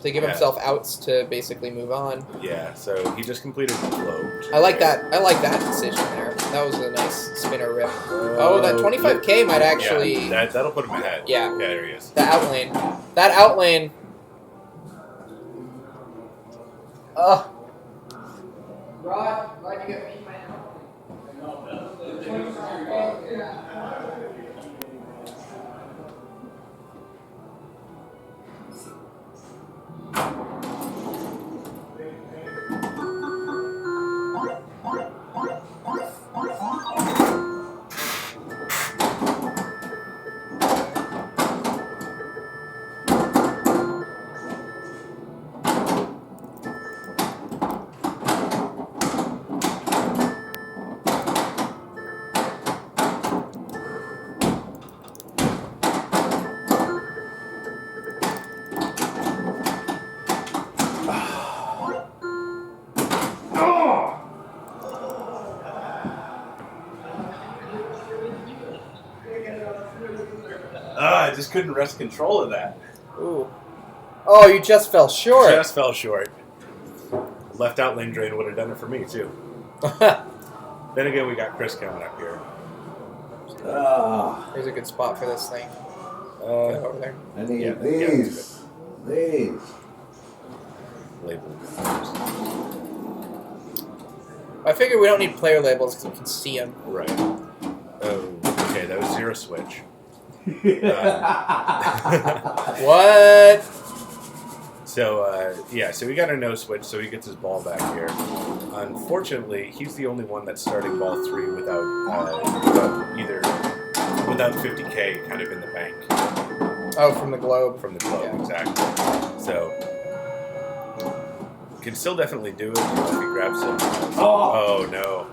to give himself outs to basically move on. Yeah, so he just completed the globe. I like that. I like that decision there. That was a nice spinner rip. Oh, that 25K might actually... Yeah, that'll put him ahead. Yeah. Yeah, there he is. The outlane. That outlane... Rod, you got me, man. I just couldn't wrest control of that. Ooh. Oh, you just fell short. Just fell short. Left out lane drain would have done it for me, too. Then again, we got Chris coming up here. Ah, Here's a good spot for this thing. Get over there. I need Yeah, these. These. Label. I figure we don't need player labels because we can see them. Right. Oh, okay, that was 0 switch. What? So, so we got a no switch, so he gets his ball back here. Unfortunately, he's the only one that's starting ball 3 without 50K kind of in the bank. Oh, from the globe. From the globe, Yeah. exactly. So, can still definitely do it if he grabs it. Oh, no.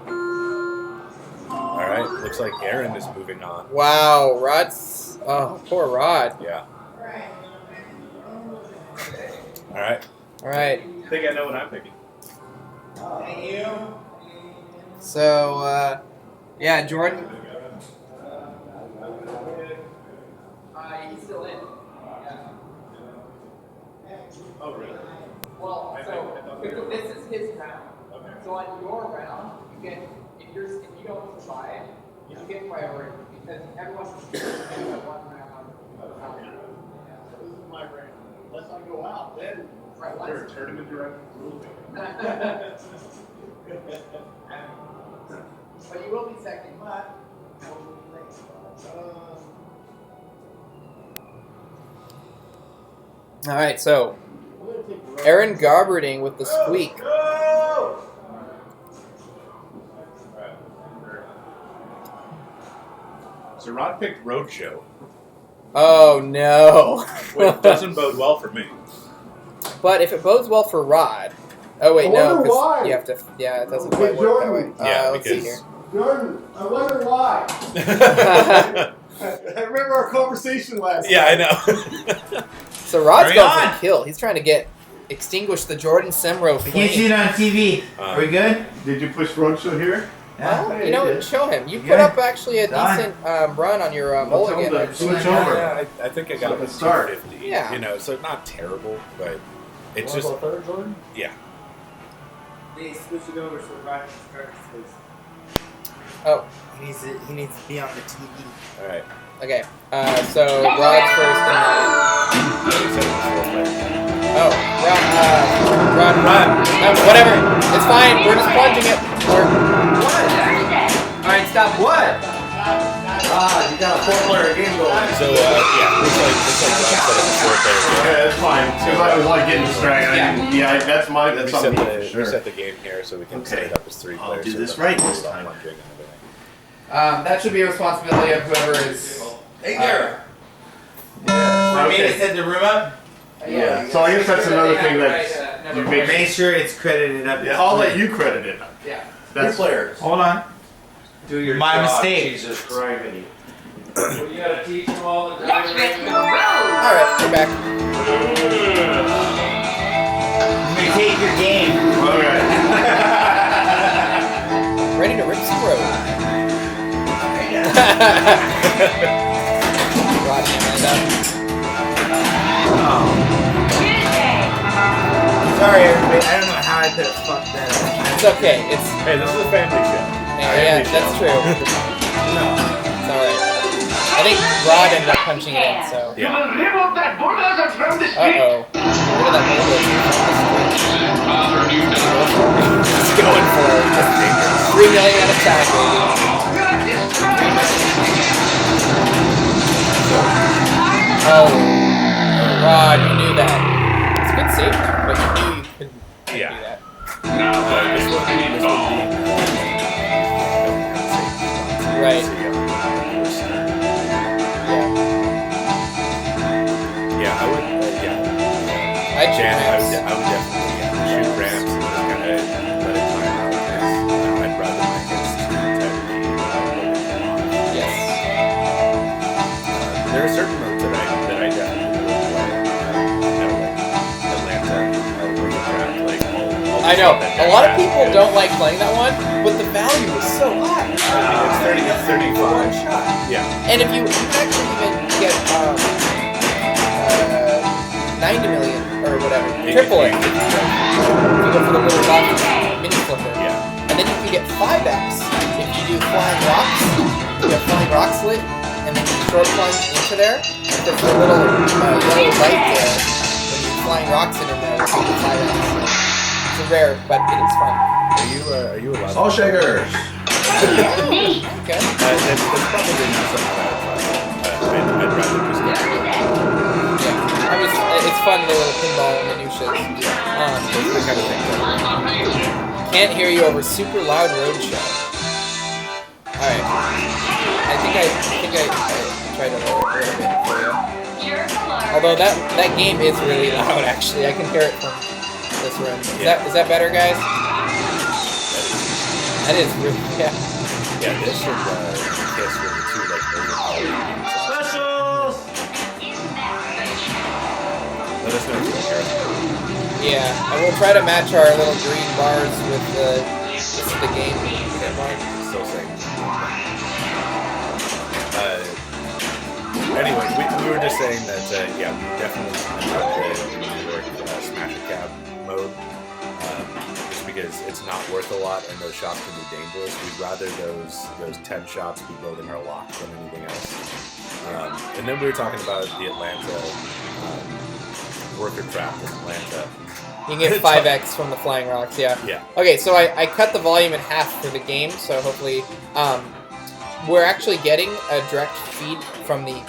Alright, looks like Aaron is moving on. Wow, Rod's... Oh, poor Rod. Yeah. Alright. All right. I think I know what I'm picking. So, yeah, Jordan. He's still in. Oh, really? Well, so this is his round. Okay. So on your round, you get if you don't survive, you get priority because everyone should get one round. So this is my round. Unless I go out, then You're a tournament director. But you will be second. All right, so Aaron Garberding with the squeak. So Rod picked Roadshow, Oh no! which doesn't bode well for me. But if it bodes well for Rod, oh wait, I no, wonder because why. you have to. Yeah, it doesn't Okay, quite work that way. Jordan. Yeah, Let's see because- here. Jordan, I wonder why. I remember our conversation last Yeah, I night. know. So Rod's Hurry going on. for the kill. He's trying to extinguish the Jordan Semro I can't see flame. it on TV. Are we good? Did you push Roadshow here? Yeah. Well, you know, show him. You put Yeah. up actually a Done. decent run on your mulligan. tell him to switch over. Yeah, I think I got So it let's start. 50. Yeah. You know, so not terrible, but it's just third, Jordan? yeah. They switch it over so Ryan can start his Oh, He needs to be on the TV. All right. okay. So Rod's first and oh, Rod. No, whatever. It's fine. We're just plunging it. All right, stop. What? You got a 4-player game going. So yeah, looks like Rod set up a 4-player game. Yeah, that's fine. Because I was like getting distracted. That's mine. That's We on set, me the, for sure. we set the game here so we can set it up as 3 I'll players. do so this that right we're this not time. plunging and everything. That should be a responsibility of whoever is. Hey there. Yeah. Want me to set the room up? Yeah. So I guess that's another thing that you make. Make sure it's credited up. Yeah, I'll let you credit it. Yeah. That's players. Hold on. Do your My job, mistake. Jesus Christ. Well, you gotta teach them all the Let's time. rip the road. All right, we're back. Take your game. Okay. Ready to rip some road. Rod hand up. Tuesday. Sorry, everybody. I don't know how I could have fucked that up. It's okay. It's Hey, this is a family show. yeah, that's true. It's all right. I think Rod ended up punching it in. So. Yeah. Uh-oh. Where did that bullet He's going for it. 3 million at a time, baby. Oh. Rod, you knew that. It's a good save though, but you knew you couldn't do Yeah. that. Right. Yeah, I would. Yeah. I'd Jan, I ramps. would definitely shoot ramps and just kind of let it time out. 'Cause I'd rather my hits to integrity. Yes. There are certain modes that I definitely would play. Atlanta, like all I know. A lot of people don't like playing that one, but the value is so high. It's 30, it's 35. One shot. Yeah. And if you can actually even get 90 million or whatever, triple it. You go for the little rock mini flipper. Yeah. And then you can get 5x if you do flying rocks. You have flying rocks lit, and then you short plunge into there. There's a little yellow light there. When you flying rocks in there, you get 5x. It's a rare, but it is fun. Are you allowed? All shakers. Neat. Okay. That's probably not something I'd rather just get. Yeah. It's fun, the little pinball minutiae. Those are the kind of things that Can't hear you over super loud roadshow. Alright. I think I tried to lower it a little bit for you. Jerk alert. Although that game is really loud actually. I can hear it from this room. Is that better, guys? That is really yeah. Yeah, this should kiss with the two like overpowered. Specials! Let us know if you care. Yeah. And we'll try to match our little green bars with the game. Still saying. Anyway, we were just saying that yeah, we definitely like the New York Smasher Cab mode. Just because it's not worth a lot and those shots can be dangerous. We'd rather those 10 shots be building our lock than anything else. And then we were talking about the Atlanta worker trapped in Atlanta. You can get 5x from the flying rocks, yeah. Yeah. Okay, so I cut the volume in half for the game, so hopefully we're actually getting a direct feed from the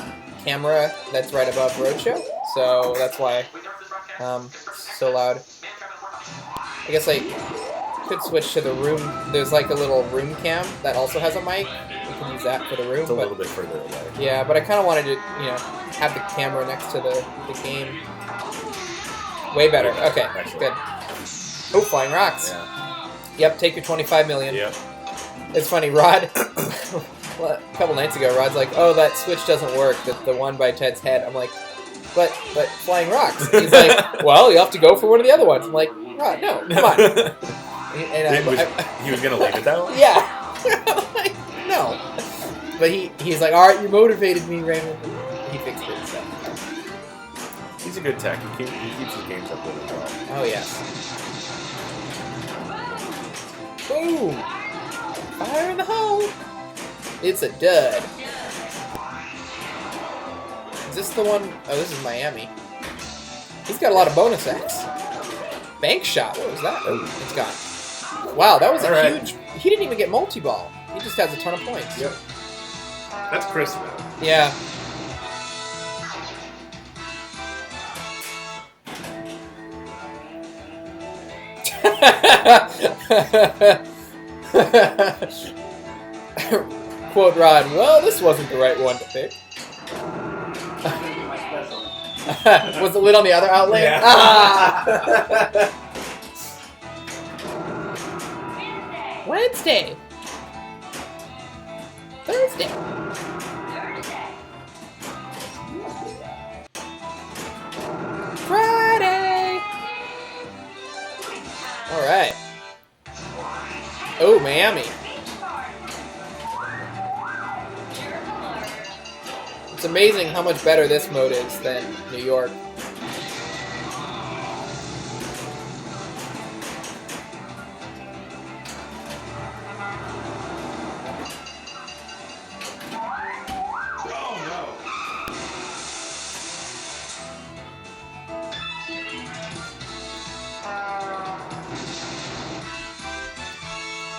camera that's right above Roadshow, so that's why so loud. I guess I could switch to the room. There's like a little room cam that also has a mic. We can use that for the room. It's a little bit further away. Yeah, but I kind of wanted to, have the camera next to the game. Way better. Okay, Excellent. good. Oh, flying rocks. Yeah. Yep, take your 25 million. Yep. It's funny, Rod. A couple nights ago, Rod's like, "Oh, that switch doesn't work. The one by Ted's head." I'm like, "But flying rocks." He's like, "Well, you have to go for one of the other ones." I'm like, "Rod, no, come on." And he was gonna leave it that way? Yeah. I'm like, no. But he's like, "All right, you motivated me, Raymond." He fixed it. So. He's a good tech. He keeps the games up really well. Oh yes. Boom! Fire in the hole! It's a dud. Is this the one? Oh, this is Miami. He's got a lot of bonus X. Bank shot. What was that? Oh, it's gone. Wow, that was a huge... He didn't even get multi-ball. He just has a ton of points. Yep. That's Chris, though. Yeah. Quote Rod, well, this wasn't the right one to pick. Was the lid on the other outlet? Yeah. Ah! Wednesday. Thursday. Friday. All right. Oh, Miami. It's amazing how much better this mode is than New York.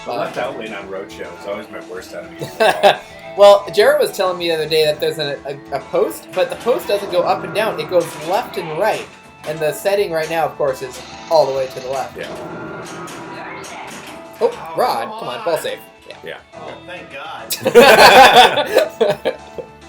The left out lane on Roadshow is always my worst enemy. Well, Jared was telling me the other day that there's a post, but the post doesn't go up and down. It goes left and right. And the setting right now, of course, is all the way to the left. Yeah. Oh, Rod, come on, ball save. Yeah. Oh, thank God.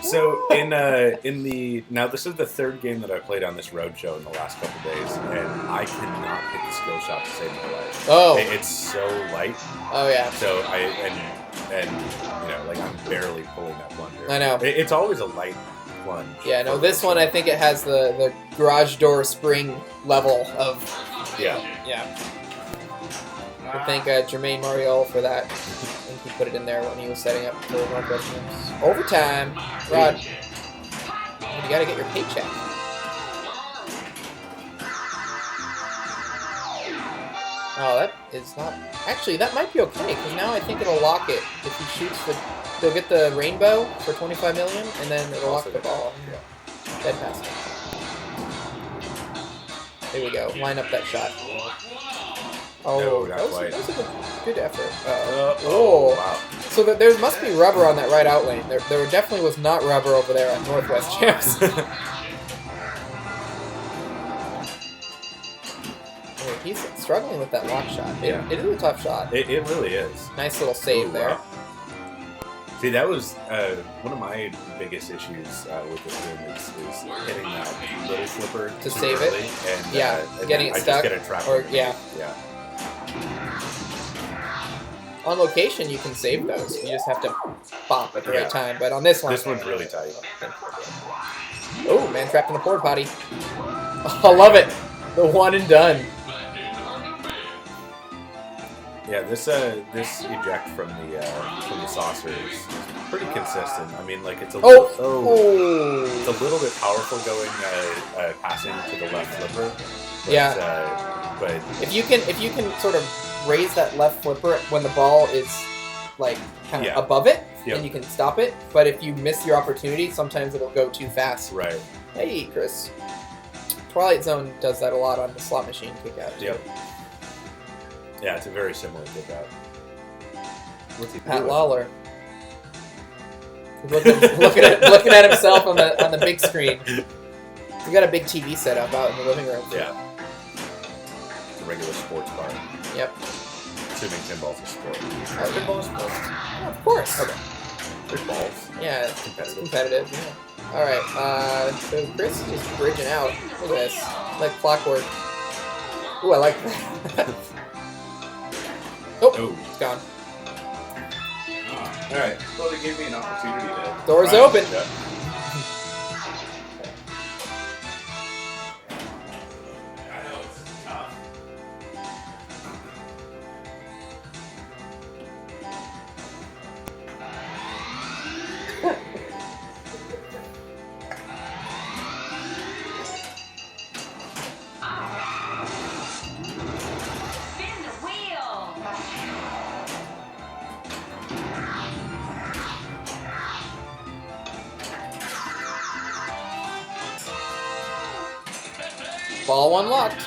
So in the now this is the third game that I played on this Roadshow in the last couple days, and I cannot hit the skill shot to save my life. Oh. It's so light. Oh yeah. So I'm barely pulling that plunger. I know. It's always a light plunge. Yeah, no, this one I think it has the garage door spring level of... Yeah. Yeah. I thank Jermaine Mariol for that. I think he put it in there when he was setting up for Northwest Games. Overtime! Rod, you gotta get your paycheck. Oh, that is not... Actually, that might be okay, because now I think it'll lock it. If he shoots the... They'll get the rainbow for 25 million, and then it'll lock the ball. Yeah. Dead pass. There we go. Line up that shot. Oh, No, not that quite. was a good effort. Oh, wow. So there must be rubber on that right out lane. There definitely was not rubber over there at Northwest Champs. He's struggling with that lock shot. It is a tough shot. It really is. Nice little save there. Wow. See, that was one of my biggest issues with this game is hitting that little flipper To too save it? early, and, Yeah, and getting then it stuck, I just get a trap. or- yeah. Yeah. On location, you can save those. You just have to bop at the Yeah. right time. But on this one... This one's really tight. Oh, man trapped in a porta potty. I love it. The one and done. Yeah, this eject from the saucer is pretty consistent. I mean, like it's a little, it's a little bit powerful going passing to the left flipper. But, Yeah. But If you can sort of raise that left flipper when the ball is like kind of Yeah. above it, Yep. then you can stop it. But if you miss your opportunity, sometimes it'll go too fast. right. Hey, Chris. Twilight Zone does that a lot on the slot machine kick-out. Yep. Yeah, it's a very similar kick-out. What's he Pat doing? Lawler. Looking at himself on the big screen. We got a big TV set up out in the living room. Yeah. It's a regular sports bar. Yep. Assuming pinball's a sport. Pinball sport. Yeah, of course. Okay. There's balls. Yeah, It's competitive. competitive. Yeah. All right. So Chris is just bridging out. Look at this, like clockwork. Ooh, I like that. Oh, it's gone. All right. Well, they gave me an opportunity to. Door's try open. it. Yeah. I know it's tough. Spin the wheel. Ball unlocked.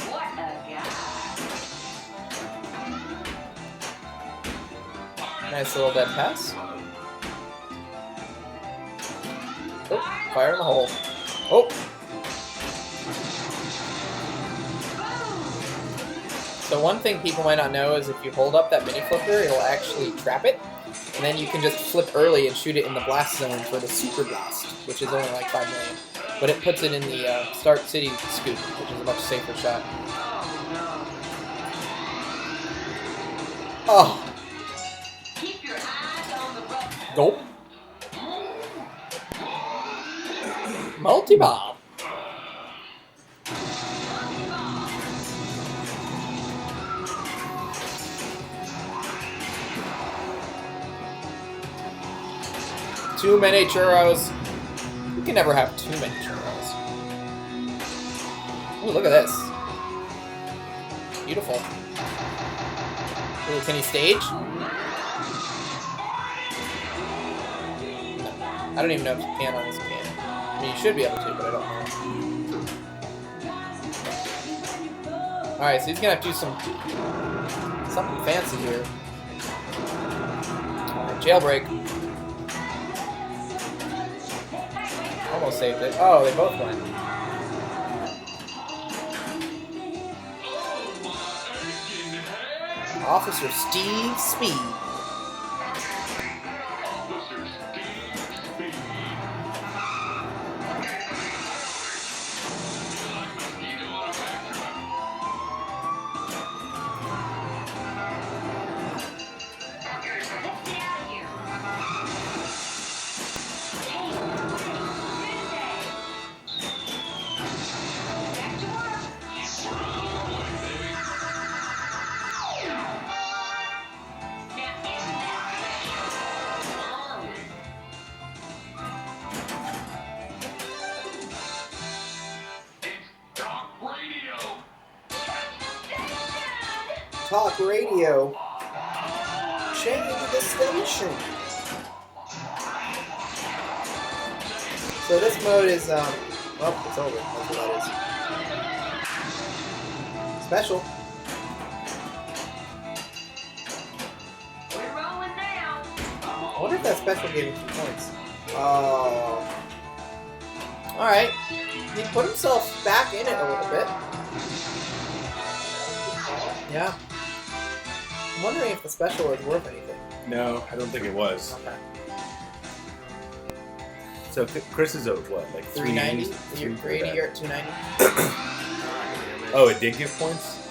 What a guy. Nice little dead pass. Oh, fire in the hole. Oh. So one thing people might not know is if you hold up that mini flipper, it'll actually trap it. And then you can just flip early and shoot it in the blast zone for the super blast, which is only like 5 million. But it puts it in the Start City scoop, which is a much safer shot. Oh. Keep your eyes on the rough. Gulp. Multi-ball. Too many churros. You can never have too many churros. Ooh, look at this. Beautiful. Ooh, can he stage? No. I don't even know if you can on this game. I mean, you should be able to, but I don't know. Alright, so he's gonna have to do something fancy here. Alright, jailbreak. Almost saved it. Oh, they both went. Officer Steve Speed. Talk radio. Change the station. So this mode is, well, it's over. That's what that is. Special. We're rolling now. I wonder if that special gave him 2 points. Oh. Alright. He put himself back in it a little bit. Yeah. I'm wondering if the special is worth anything. No, I don't think it was. Okay. So Chris is at what, like 390? 380? You're 380, you're at 290. Oh, it did give points?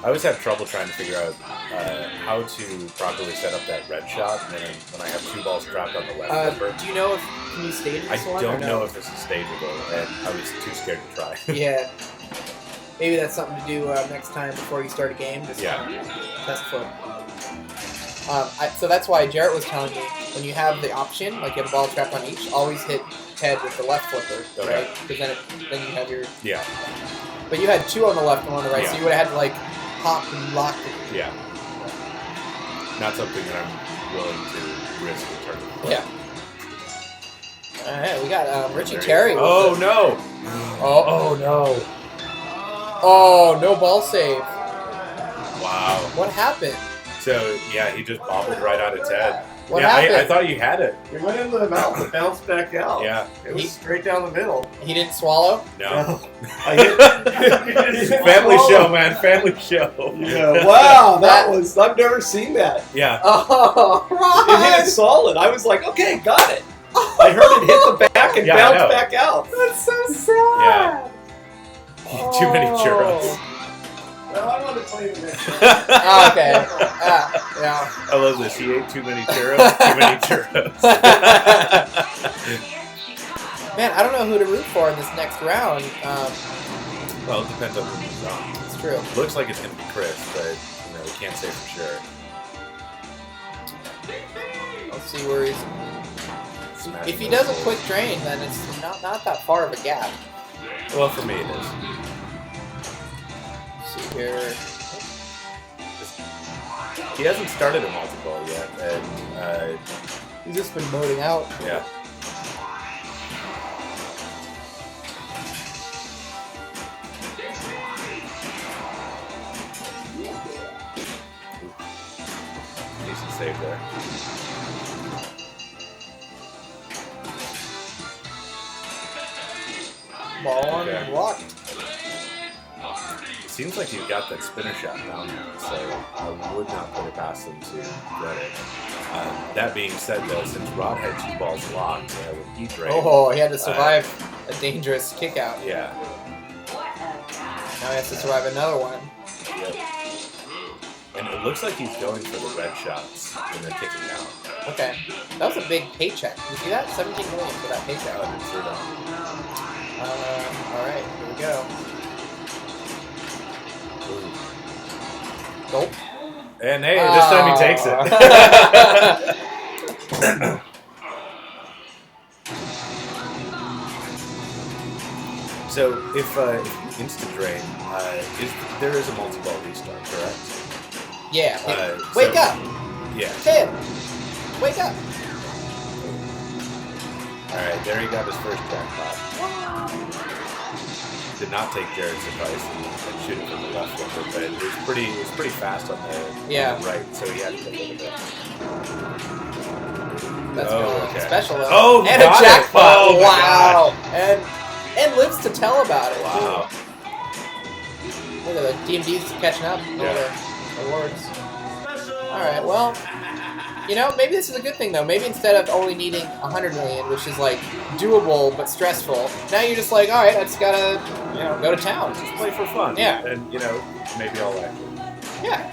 I always have trouble trying to figure out how to properly set up that red shot when I have 2 balls trapped on the left flipper. Do you know if can you stage I this one? don't or no? know if this is stageable, and I was too scared to try. Yeah. Maybe that's something to do next time before you start a game. Just Yeah. test flip. So that's why Jarrett was telling me, when you have the option, like you have a ball trap on each, always hit Ted with the left flipper, Okay. right? Because then you have your... Yeah. But you had 2 on the left and 1 on the right, so Yeah. you would have had to, like, hop and lock it. Yeah. Not something that I'm willing to risk in terms of play. Yeah. Alright, we got Richie Terry. Oh, no! Oh no. Oh, no ball save. Wow. What happened? So, yeah, he just bobbled right out of Ted. What yeah, happened? I thought you had it. It went into the mouth and bounced back out. Yeah. It was straight down the middle. He didn't swallow? No. I hit. Family show, man. Family show. Yeah. Wow, I've never seen that. Yeah. Oh, It right. hit it solid. I was like, okay, got it. I heard it hit the back and Yeah, I bounce know. back out. That's so sad. Too many churros. Well, I want to play the next one. Oh, okay. Yeah. I love this. He ate too many churros. Too many churros. Man, I don't know who to root for in this next round. Well, it depends on who he's on. It's true. Looks like it's going to be Chris, but, we can't say for sure. Let's see where he's... Smash If he those does a goals. quick drain, then it's not that far of a gap. Well, for me it is. Let's see here. He hasn't started a multi-ball yet, and, He's just been moding out. yeah. Decent save there. Ball on Okay. blocked. It seems like you've got that spinner shot down now, so I would not put it past them to get it. That being said, though, since Rod had 2 balls locked with he drained, Oh, he had to survive a dangerous kick out. yeah. Now he has to survive another one. Yep. And it looks like he's going for the red shots when they're kicking out. Okay. That was a big paycheck. You see that? 17 million for that paycheck. I didn't see that. Alright, here we go. Gulp. And hey, this time he takes it. So if instant drain, there is a multi-ball restart, correct? Yeah. So- Wake up! Yeah. Tim! Wake up! All right, there he got his first jackpot. Did not take Jared's advice and shoot it from the left flipper, but it was pretty fast on the right, so he had to take it a bit. That's Oh, really okay. special though. Oh, and a got it. jackpot! Oh, my Wow! And lives to tell about it. Wow. Look at the DMD's catching up on Yeah. the awards. Alright, well, maybe this is a good thing though. Maybe instead of only needing 100 million, which is like doable but stressful, now you're just like, alright, I just gotta, go to town. Just play for fun. Yeah. And, maybe I'll actually. Yeah.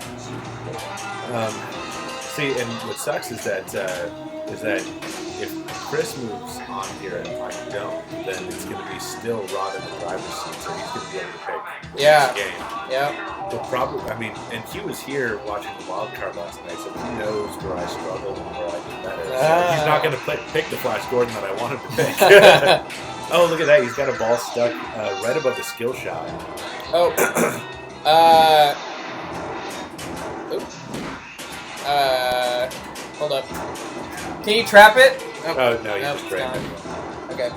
See, and what sucks is that if Chris moves on here and I don't, then it's going to be still Rod in the driver's seat, so he's going to be able to pick the Yeah. next game. Yep. But probably, and he was here watching the wild card last night, so he knows where I struggled and where I did better. So he's not going to pick the Flash Gordon that I wanted to pick. Oh, look at that. He's got a ball stuck right above the skill shot. Oh. Hold up. Can you trap it? Oh, no, he just it's drained gone. it. Okay.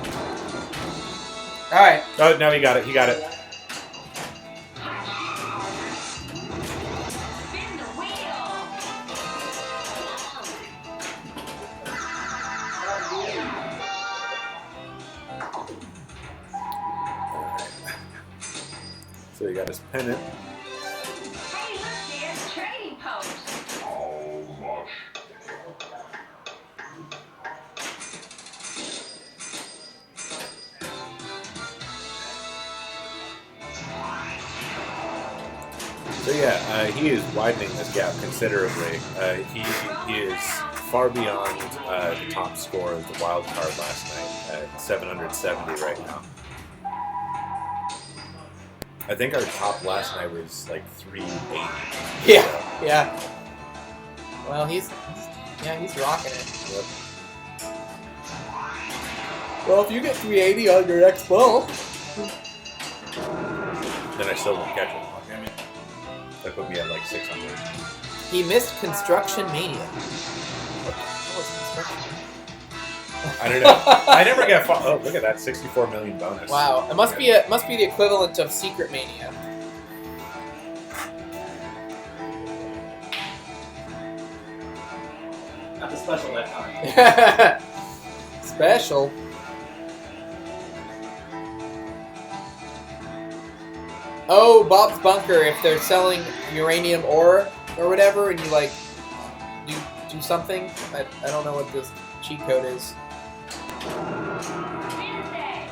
Alright. Oh, no, he got it. He got it. Spin the wheel. So he got his pennant. Hey, look, there's a trading post. So yeah, he is widening this gap considerably. He is far beyond the top score of the wild card last night at 770 right now. I think our top last night was like 380. Yeah. Yeah. Well, he's rocking it. Yep. Well, if you get 380 on your next ball, Then I still won't catch it. Damn it. That put me at like 600. he missed Construction Mania. What was Construction Mania? I don't know. I never get. Oh, look at that! 64 million bonus. Wow, it must be the equivalent of Secret Mania. Not the special that time. Special. Oh, Bob's Bunker. If they're selling uranium ore or whatever, and you like do something, I don't know what this cheat code is. Wednesday.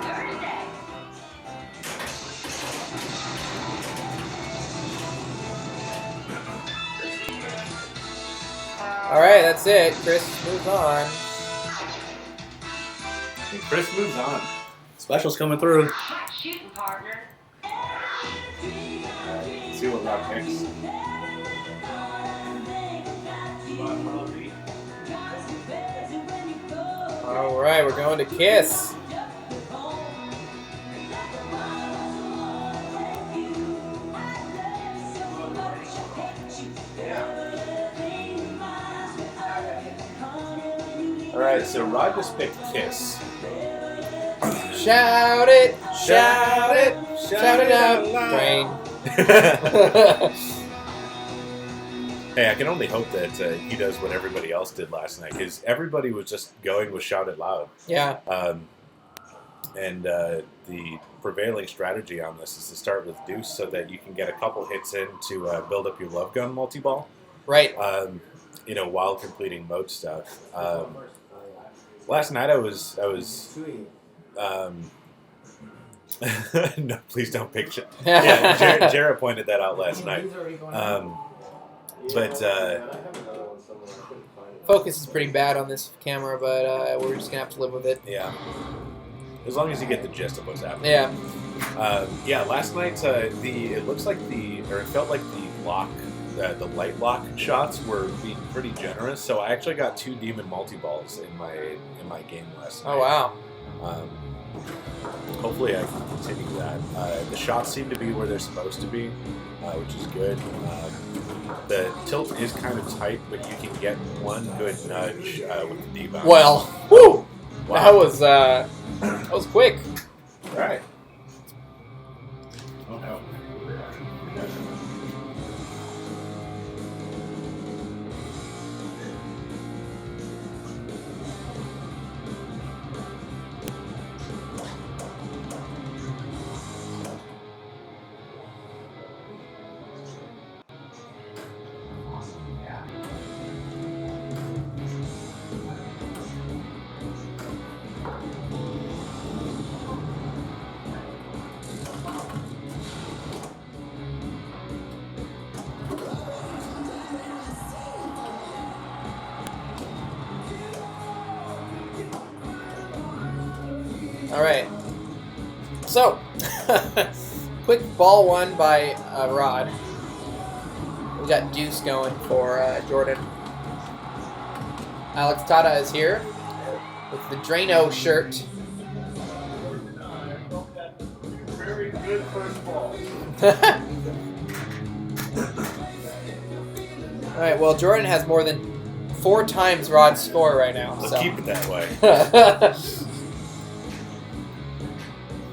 Thursday. All right, that's it. Chris moves on. And Chris moves on. Special's coming through. Hot shooting, partner. Let's see what Rob picks. All right, we're going to Kiss. All right, so Rod just picked Kiss. Shout it, shout it, shout it out, Train. Hey, I can only hope that he does what everybody else did last night, because everybody was just going with Shout It Loud. Yeah. And the prevailing strategy on this is to start with Deuce so that you can get a couple hits in to build up your Love Gun multi-ball. Right. While completing mode stuff. Last night I was no, please don't pick it. Yeah, Jared pointed that out last night. Focus is pretty bad on this camera, but we're just gonna have to live with it. Yeah. As long as you get the gist of what's happening. Yeah. Last night it felt like the light lock shots were being pretty generous. So I actually got 2 demon multi-balls in my game last night. Oh wow. Hopefully I can continue that. The shots seem to be where they're supposed to be, which is good. The tilt is kind of tight, but you can get one good nudge with the D-bounce. Well, whew! Wow. That was quick. All right. Oh no. All right. So, quick ball one by Rod. We got Deuce going for Jordan. Alex Tata is here with the Drano shirt. Very good first ball. All right. Well, Jordan has more than 4 times Rod's score right now. Let's so. keep it that way.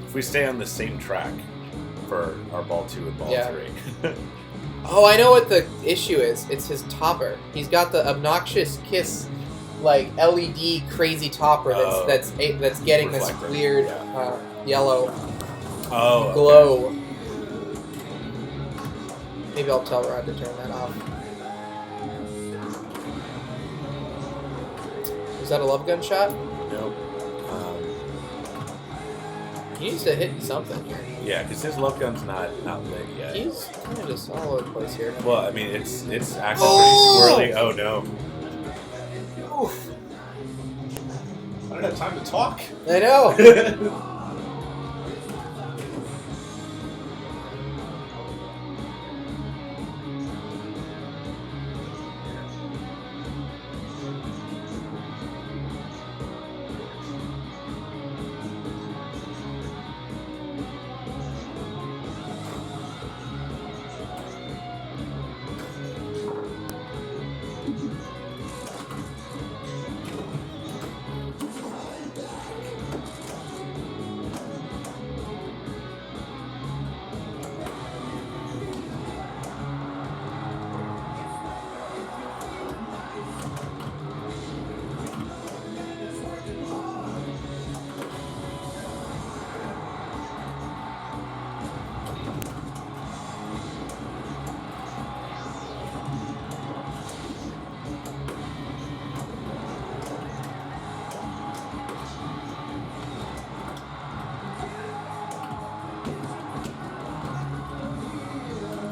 If we stay on the same track for our ball 2 and ball 3. Oh, I know what the issue is. It's his topper. He's got the obnoxious Kiss, like LED crazy topper that's getting this reflector. weird yellow glow. glow. Maybe I'll tell Rod to turn that off. Was that a love gun shot? Nope. He needs to hit something here. Yeah, because his love gun's not lit yet. He's kind of just all over the place here. Well, I mean, it's actually pretty squirrely. Oh no. Oof. I don't have time to talk. I know.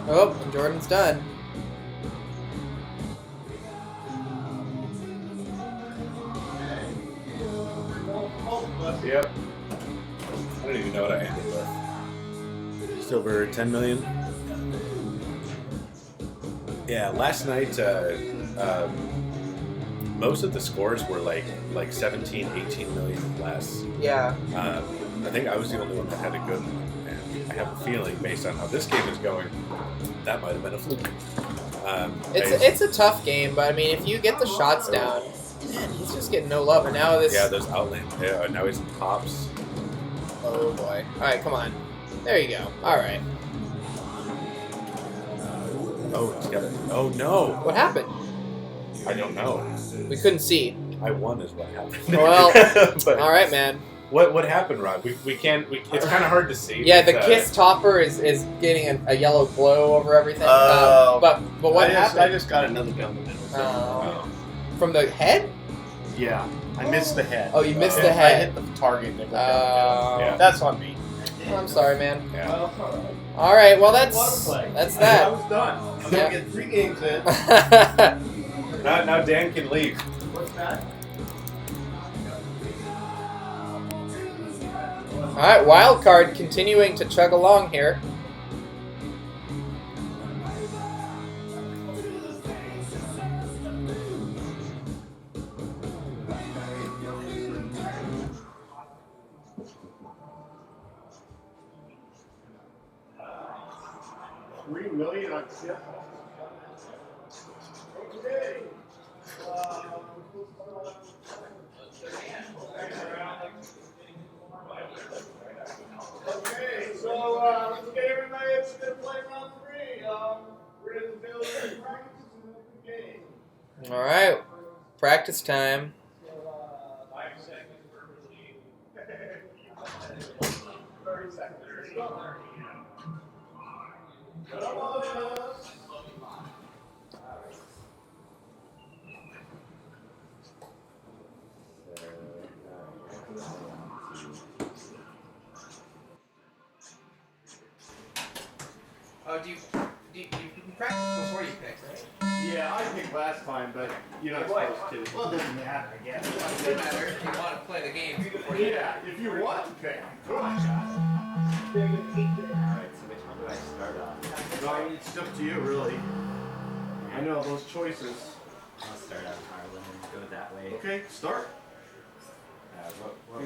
Oh, and Jordan's done. Yep. I don't even know what I ended with. Just over 10 million. Yeah, last night, most of the scores were like 17, 18 million and less. Yeah. I think I was the only one that had a good one. And I have a feeling, based on how this game is going, that might have been a fluke. It's a tough game, but I mean, if you get the shots down, man, he's just getting no love. And now this. Yeah, those outland. Yeah, now he's in pops. Oh boy! All right, come on. There you go. All right. Oh, he's got it. Oh no! What happened? I don't know. We couldn't see. I won is what happened. Well, but all right, man. What happened, Rod? We can't. It's kind of hard to see. Yeah, the Kiss topper is getting a yellow glow over everything. But what happened? I just got another down the middle. From the head? Yeah, I missed the head. Oh, you missed the head. I hit the target and it went down the middle. Yeah. That's on me. Oh, I'm sorry, man. Yeah. All right, well that's I that. was done. I'm Yeah. gonna get 3 games in. Now Dan can leave. What's that? All right, wild card continuing to chug along here. $3 million on tip. Okay. Okay, so let's get everybody that's going to play round 3. We're going to build a practice and a game. All right, practice time. 5 seconds per lead. 30 seconds. Come on. Oh, do you practice before you pick, right? Yeah, I picked last time, but you're not supposed to. Well, it doesn't matter, I guess. It doesn't matter if you want to play the game before you Yeah, if you want to pick. Good. Alright, so which one do I start off? No, it's up to you, really. I know those choices. I'll start out Harlan and go that way. Okay, start. What? Oh,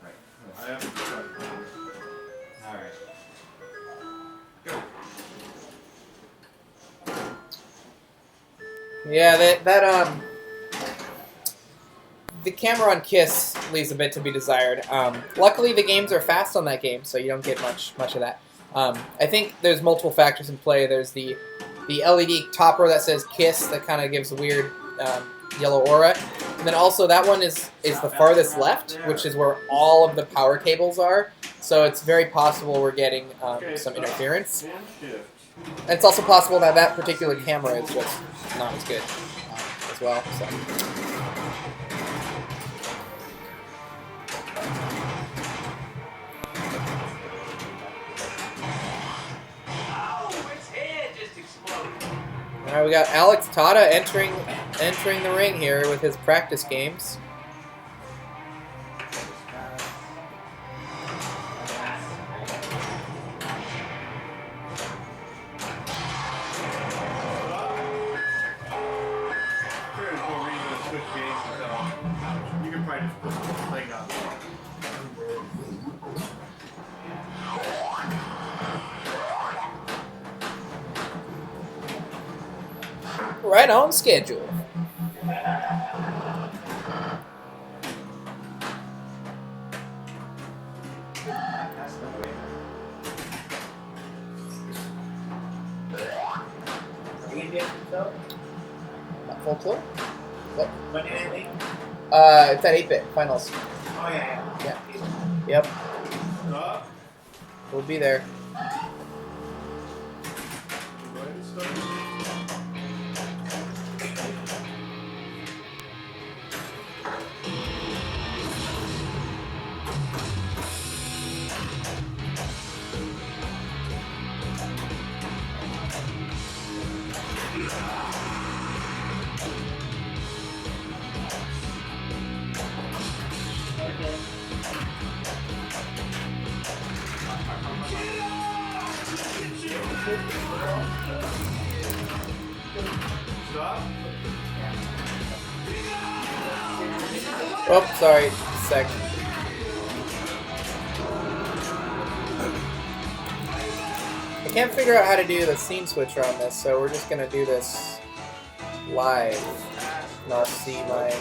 right. I have to start. Alright. Yeah, the camera on Kiss leaves a bit to be desired. Luckily, the games are fast on that game, so you don't get much of that. I think there's multiple factors in play. There's the LED topper that says Kiss that kind of gives a weird yellow aura. And then also that one is the farthest left, which is where all of the power cables are. So it's very possible we're getting some interference. And it's also possible that that particular camera is just not as good as well. So. Oh, its head just exploded. All right, we got Alex Tata entering the ring here with his practice games. There's no reason to switch games, so you can probably just put the whole thing up. Right on schedule. Full floor? What? It's at 8-bit finals. Oh, yeah. Yeah. Yep. Up. We'll be there. Right and start. Oh, sorry. Sec. I can't figure out how to do the scene switcher on this, so we're just gonna do this live. And I'll see my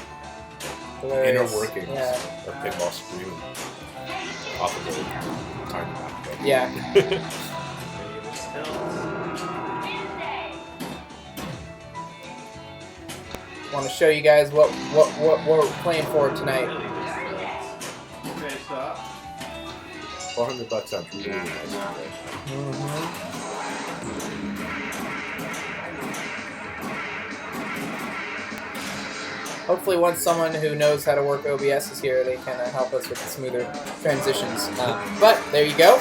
Inner workings Yeah. of Pinball Scream off of the time. Yeah. Want to show you guys what we're playing for tonight. Okay, stop. $400 sounds really nice. Hopefully once someone who knows how to work OBS is here, they can help us with the smoother transitions. But there you go.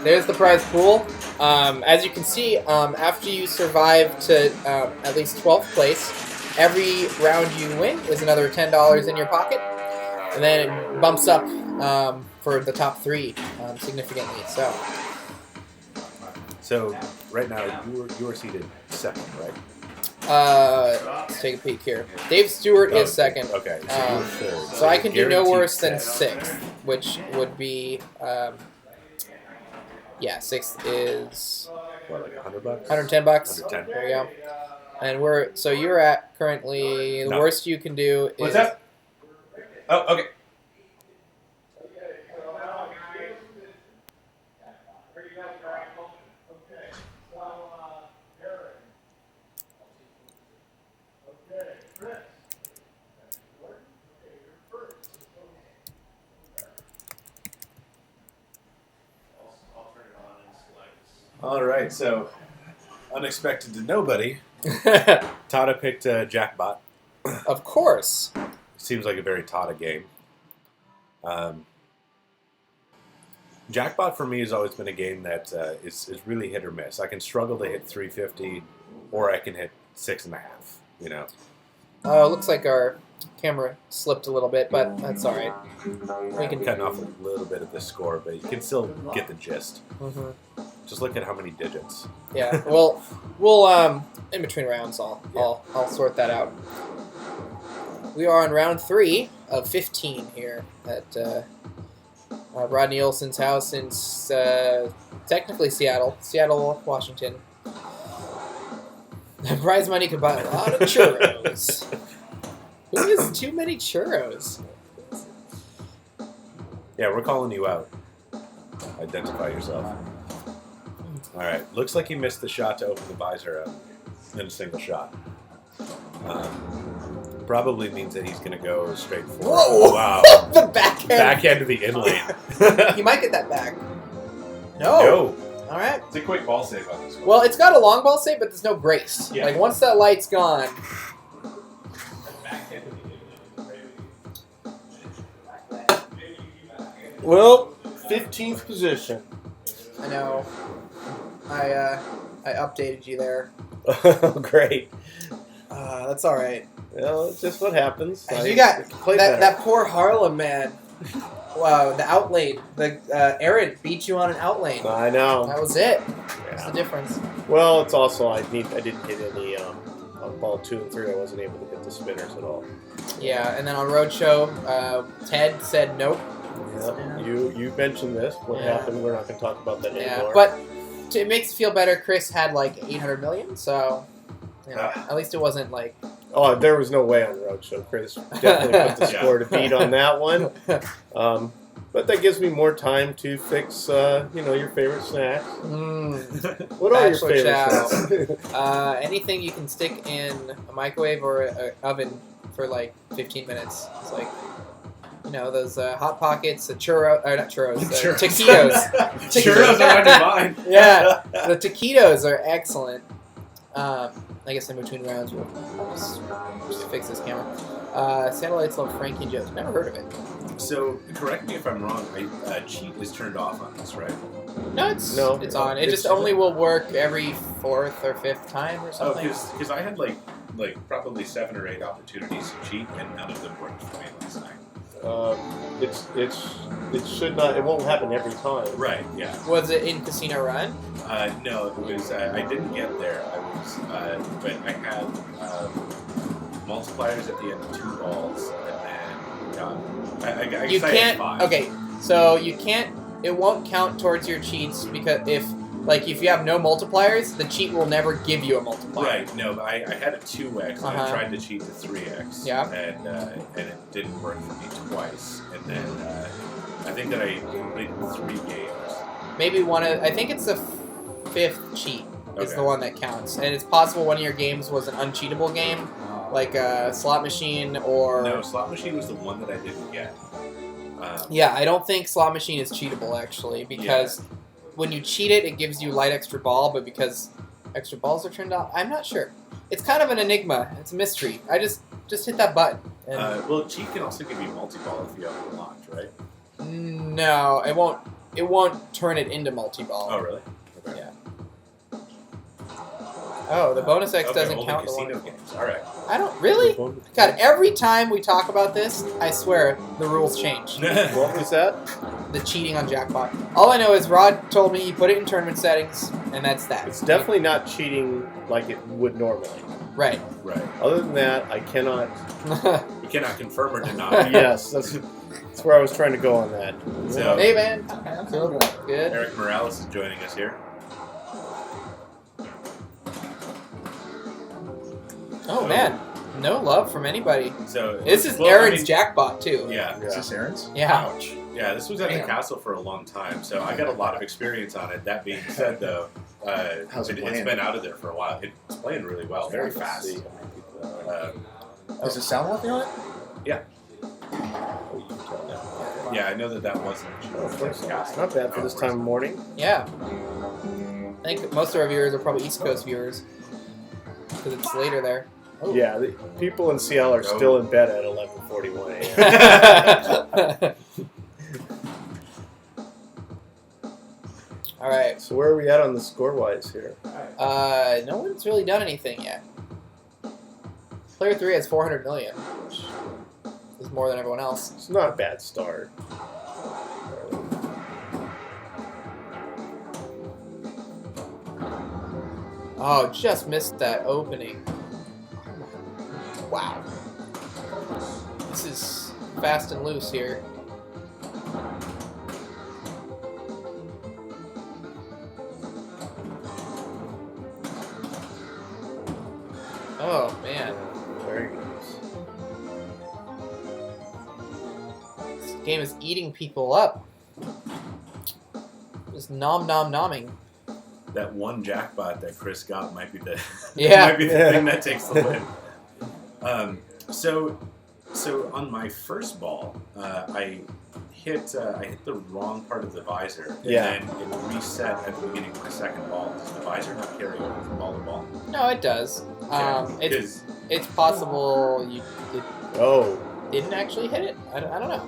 There's the prize pool. As you can see, after you survive to at least 12th place, every round you win is another $10 in your pocket. And then it bumps up for the top 3 significantly. So right now you are seated second, right? Let's take a peek here. Dave Stewart is second. Okay, so you're third. So I can do no Guaranteed worse than sixth. 6th, which would be, yeah, 6th is What, like $100? $110. 110. There you go. And so you're at currently, the No. worst you can do is... What's that? Oh, okay. All right, so unexpected to nobody, Tada picked Jackbot. Of course. Seems like a very Tada game. Jackbot for me has always been a game that is really hit or miss. I can struggle to hit 350, or I can hit 6.5. You know. Looks like our camera slipped a little bit, but that's all right. We can Cutting off a little bit of the score, but you can still get the gist. Mm-hmm. Just look at how many digits. Yeah. Well, we'll in between rounds, I'll sort that out. We are on round 3 of 15 here at Rodney Olson's house in technically Seattle, Washington. The prize money could buy a lot of churros. Who has too many churros? Yeah, we're calling you out. Identify yourself. All right. Looks like he missed the shot to open the visor up in a single shot. Probably means that he's going to go straight for. Whoa! Wow. The backhand. Backhand to the in lane. You might get that back. No. No. All right. It's a quick ball save on this one. Well, it's got a long ball save, but there's no brace. Yeah. Like once that light's gone. Well, 15th position. I know. I updated you there. Great. That's all right. Well, it's just what happens. You got that poor Harlem man. Wow, the outlane. Aaron beat you on an outlane. I know. That was it. That's the difference. Well, it's also I didn't hit any on ball 2 and 3. I wasn't able to hit the spinners at all. Yeah, and then on Roadshow, Ted said nope. Yeah. You mentioned this. What happened? We're not going to talk about that anymore. But it makes you feel better. Chris had like 800 million, so at least it wasn't like. Oh, there was no way on Roadshow. Chris definitely put the score to beat on that one. But that gives me more time to fix, your favorite snacks. What are your favorite snacks? Anything you can stick in a microwave or an oven for like 15 minutes. It's like, those Hot Pockets, the not churros, taquitos. Churros are on your mind. Yeah, the taquitos are excellent. I guess in between rounds we'll just fix this camera. Satellites love Frankie jokes. Never heard of it. So, correct me if I'm wrong. Cheat is turned off on this, right? No, it's on. It just only will work every 4th or 5th time or something. Oh, because I had like probably 7 or 8 opportunities to cheat, and none of them worked for me last night. It should not. It won't happen every time. Right. Yeah. Was it in Casino Run? No, it was. I didn't get there. I was, but I had multipliers at the end of 2 balls, and then I you guess I had can't. 5. Okay, so you can't. It won't count towards your cheats because if you have no multipliers, the cheat will never give you a multiplier. Right. No, but I had a 2x, and I tried to cheat to 3x. Yeah. And it didn't work for me twice, and then I think that I completed 3 games. Maybe I think it's the 5th cheat is Okay. the one that counts, and it's possible one of your games was an uncheatable game, like a slot machine or. No, slot machine was the one that I didn't get. Yeah, I don't think slot machine is cheatable actually because when you cheat it, it gives you light extra ball, but because extra balls are turned off, I'm not sure. It's kind of an enigma. It's a mystery. I just hit that button. And Well, cheat can also give you multi-ball if you have it locked, right? no, it won't. It won't turn it into multi-ball. Oh, really? Okay. Yeah. Oh, the bonus X Okay, doesn't only count. casino games. All right. I don't really. God, every time we talk about this, I swear the rules change. What was that? The cheating on Jackpot. All I know is Rod told me he put it in tournament settings, and that's that. It's definitely not cheating like it would normally. Right. Right. Other than that, I cannot. You cannot confirm or deny. Yes, that's where I was trying to go on that. So, Hey, man. Good. Eric Morales is joining us here. Oh, man. No love from anybody. So This is well, Aaron's I mean, jackpot, too. Yeah. Is this Aaron's? Yeah. Ouch. Yeah, this was at the castle for a long time, so I got a lot of experience on it. That being said, though, How's it it's playing? been out of there for a while. It's playing really well, very fast. Is the sound working on it? Yeah, I know that wasn't. Not bad for this time of morning. Yeah. I think most of our viewers are probably East Coast viewers. Because it's later there. Oh. Yeah, the people in Seattle are still in bed at 11:41 a.m. All right. So where are we at on the score-wise here? No one's really done anything yet. Player 3 has 400 million, which is more than everyone else. It's not a bad start. Oh, just missed that opening. Wow. This is fast and loose here. Oh, man. Very good. This game is eating people up. Just nomming. That one jackpot that Chris got might be the Yeah. might be the thing that takes the win. So on my first ball, I hit the wrong part of the visor, and then it reset at the beginning of my second ball. Does the visor not carry over from ball to ball? No, it does. It's possible you didn't actually hit it. I don't know.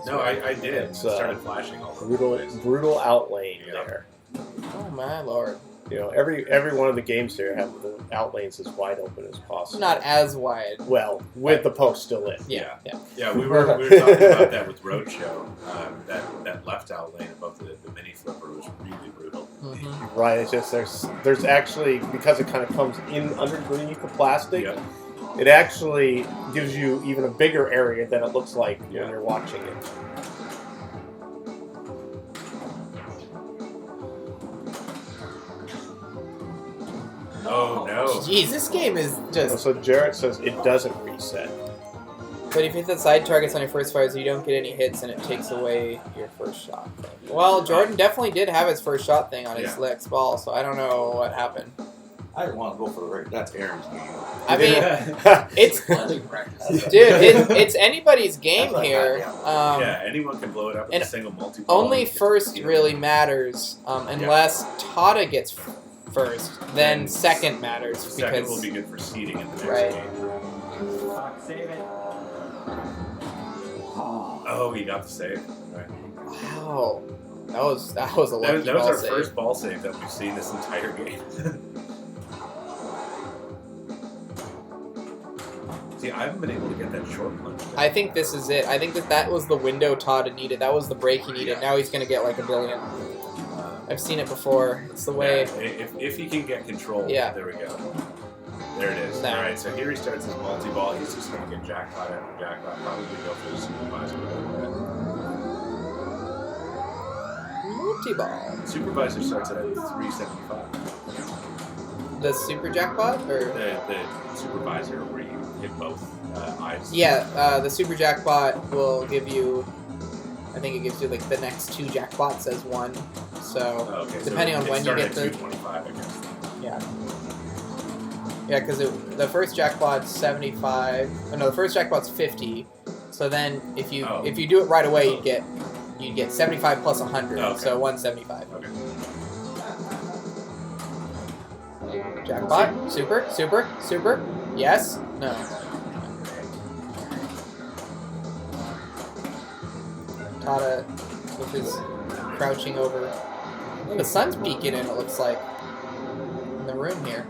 No, I did. It started flashing all over the place. Brutal outlane there. Oh my lord. You know, every one of the games here have the outlanes as wide open as possible. Not as wide. Well, with the post still in. Yeah. We were talking about that with Roadshow. That left out lane above the mini flipper was really brutal. Mm-hmm. Right. It's just there's actually, because it kind of comes in underneath the plastic. Yep. It actually gives you even a bigger area than it looks like when you're watching it. Oh no! Jeez, this game is just. So Jarrett says it doesn't reset. But if you hit the side targets on your first fires, you don't get any hits, and it takes away your first shot. Well, Jordan definitely did have his first shot thing on his next ball, so I don't know what happened. I didn't want to go for the right. That's Aaron's game. I mean, it's it's anybody's game here. Anyone can blow it up with a single multi. Only first really matters, unless Tada gets first. Then second matters Second because will be good for seeding in the next Right. game. Fuck, save it. Oh, he got the save. Right. wow, that was a lucky That was ball our save. first ball save that we've seen this entire game. See, I haven't been able to get that short plunge. I think this is it. I think that was the window Todd needed. That was the break he needed. Now he's gonna get like a billion. I've seen it before. It's the way. Yeah, if he can get control, Yeah. there we go. There it is. No. All right, so here he starts his multi-ball. He's just going to get jackpot after jackpot. Probably go for the supervisor. Multi-ball. Supervisor starts at 375. The super jackpot or The supervisor where you hit both eyes. yeah, the super jackpot will give you. I think it gives you like the next 2 jackpots as one. So Okay, so depending on it when you started get at the 225, I guess. yeah. Yeah, because the first jackpot's 75. Oh, no, the first jackpot's 50. So then, if you do it right away, you'd get 75 plus 100. Okay. So 175. Okay. Jackpot, super. Yes, no. Tada with his crouching over. Oh, the sun's peeking in. It looks like in the room here.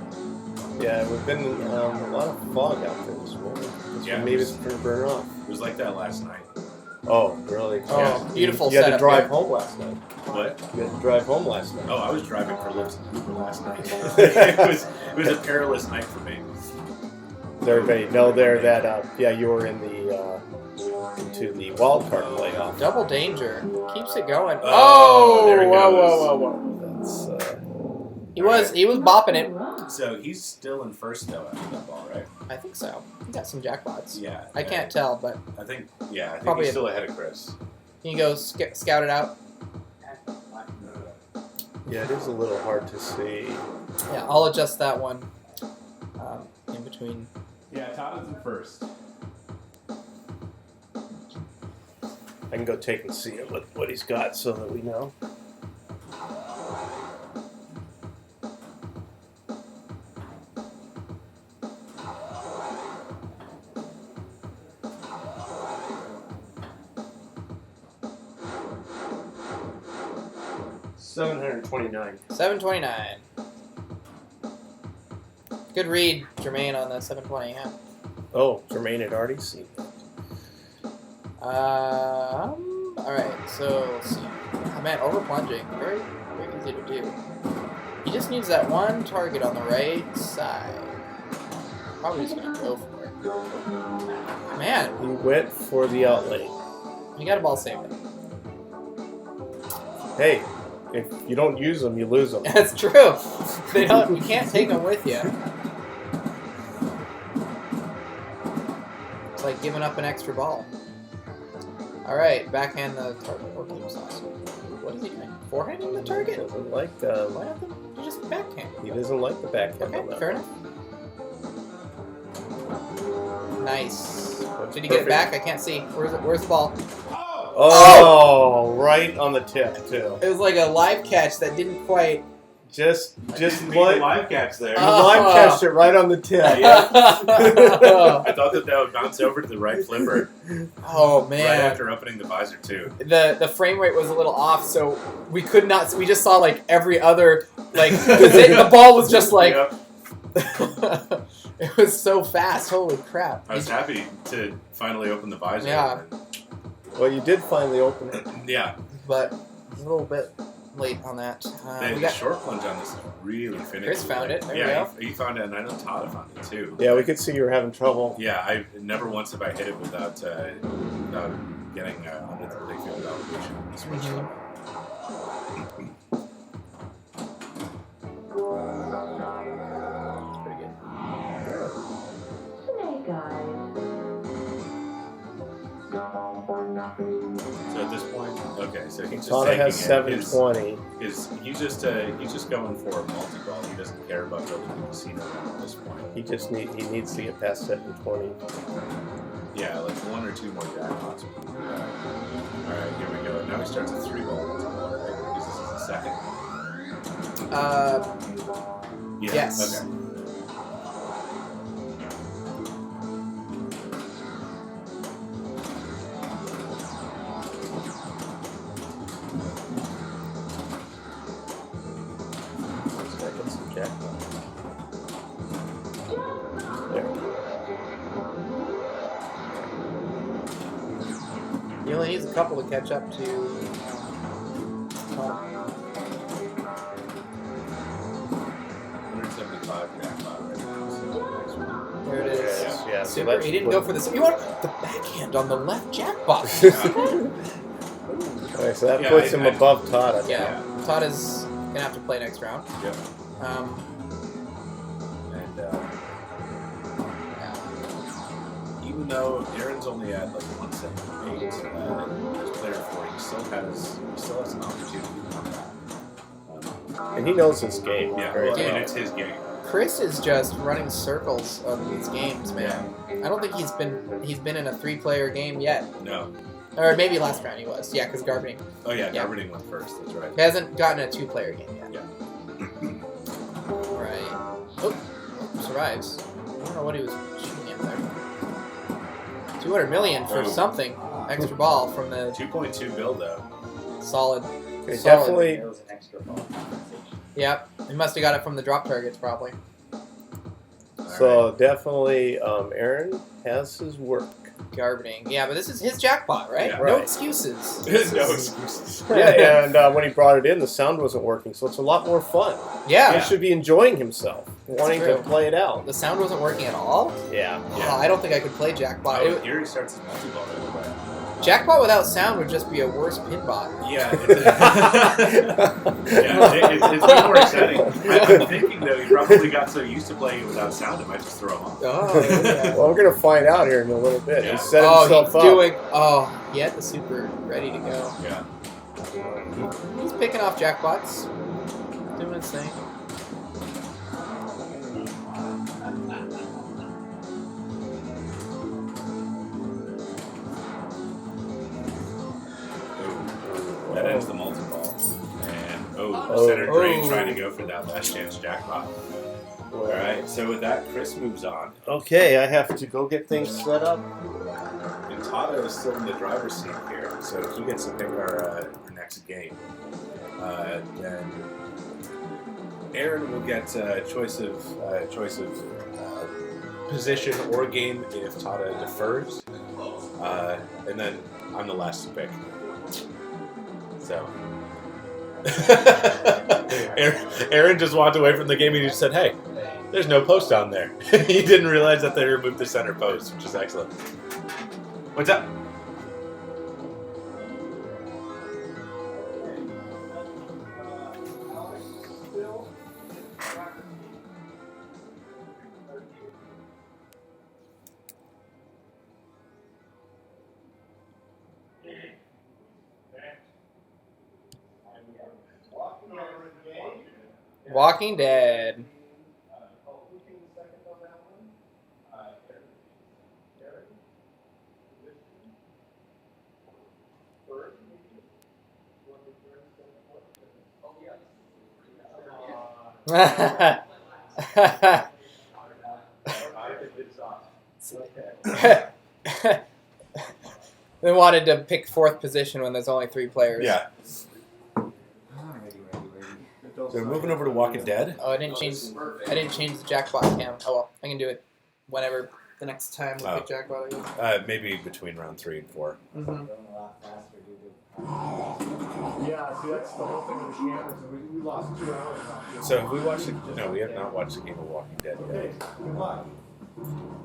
Yeah, we've been a lot of fog out there this morning. Yeah, Maybe it's going to burn off. It was like that last night. Oh, really? Oh, Yeah. beautiful You had to setup drive there. home last night. What? You had to drive home last night. Oh, I was driving for Lips and Hoover last night. it was a perilous night for me. Does everybody know there that you were in the into the wild card playoff? Double danger. Keeps it going. Oh, there he whoa, goes. whoa. That's He was bopping it. So he's still in first though after that ball, right? I think so. He got some jackpots. Yeah. I can't tell, but I think Probably he's still ahead of Chris. can you go scout it out? yeah, it is a little hard to see. Yeah, I'll adjust that one in between. Yeah, Todd is in first. I can go take and see what he's got so that we know. $729. 729. Good read, Jermaine, on the 720. Yeah. Oh, Jermaine had already seen it. Alright, so let's see. Oh man, over plunging. Very, very easy to do. He just needs that one target on the right side. Probably just gonna go for it. Man, He went for the outlane. you got a ball saver. Hey, if you don't use them, you lose them. That's true. They don't. You can't take them with you. It's like giving up an extra ball. All right, backhand the target. Okay, what is he doing? Forehanding the He target? doesn't like Why not? You just backhand. he doesn't like the backhand. on Okay, that fair one. enough. Nice. That's Did he get it perfect. back? I can't see. Where's the ball? Oh, right on the tip too. It was like a live catch that didn't quite. Just What? Live catch there. Oh. live catched it right on the tip. I thought that would bounce over to the right flipper Oh man. right after opening the visor too. The frame rate was a little off, so we could not. We just saw like every other like the ball was just like. Yep. It was so fast. Holy crap! I was happy to finally open the visor. Yeah. Well, you did finally open it. Yeah. But a little bit late on that. The We got short plunge on this is really finicky. Chris found it. There yeah, we he found it, and I know Tada found it too. Yeah, we could see you were having trouble. Yeah, I never once have I hit it without getting under the big field elevation. This much Mhm. pretty good. Snake eyes. So at this point, okay, so he's just Tada taking has it. 720. He's just going for a multi-ball. He doesn't care about building a casino at this point. He needs to get past 720. Yeah, like 1 or 2 more jackpots. Alright, here we go. Now he starts a 3-ball multi-ball, right? Because this is the second. Yeah. Yes. Okay. He only needs a couple to catch up to. 175 jackpot right now. So next one. There it is. Yeah, so Super. that's He didn't go for this. You want the backhand on the left jackpot. Alright, so that puts him above Todd. I think. Yeah. Todd is gonna have to play next round. Yep. And even though Aaron's only at like 178 as player 4, he still has an opportunity to come back. And he knows his game. Yeah, very I mean, well. it's his game. Chris is just running circles of these games, man. I don't think he's been in a 3-player game yet. No. Or maybe last round he was. Yeah, because Garbening. Oh yeah, Garbening went first. That's right. He hasn't gotten a 2-player game yet. Yeah. Right. Oh, survives. I don't know what he was shooting at there. 200 million for something. Extra ball from the 2.2 bill though. solid. Okay, solid. definitely. Yep. He must have got it from the drop targets probably. So definitely, Aaron has his work. Garbening. Yeah, but this is his jackpot, right? Yeah. No Right. excuses. No excuses. Yeah, and when he brought it in, the sound wasn't working, so it's a lot more fun. Yeah. He should be enjoying himself, wanting to true. play it out. The sound wasn't working at all? Yeah. Oh, I don't think I could play jackpot. Oh, here he starts his multi-ball right away. Jackpot without sound would just be a worse pinball. Yeah. It's way more exciting. I'm thinking though, he probably got so used to playing it without sound, it might just throw him off. Oh, yeah. Well, we're going to find out here in a little bit. Yeah. He set Oh, himself he's up. doing. Oh, he had the super ready to go. Yeah. He's picking off jackpots. Doing his thing. That ends the multi-ball. And, Oh. center drain Oh. trying to go for that last chance jackpot. Alright, so with that, Chris moves on. Okay, I have to go get things set up. And Tata is still in the driver's seat here, so he gets to pick our next game. Then Aaron will get choice of position or game if Tata defers, and then I'm the last to pick. So Aaron just walked away from the game and he just said, "Hey, there's no post down there." He didn't realize that they removed the center post, which is excellent. What's up? Walking Dead. They wanted to pick 4th position when there's only 3 players. Yeah. So we're moving over to Walking Dead. Oh, I didn't change the jackpot cam. Oh well, I can do it whenever the next time we pick jackpot. Maybe between round 3 and 4. Mm-hmm. Yeah, see, that's the whole thing with the cameras. We lost 2 hours. So have we watched? No, we have not watched the game of Walking Dead yet. Good luck.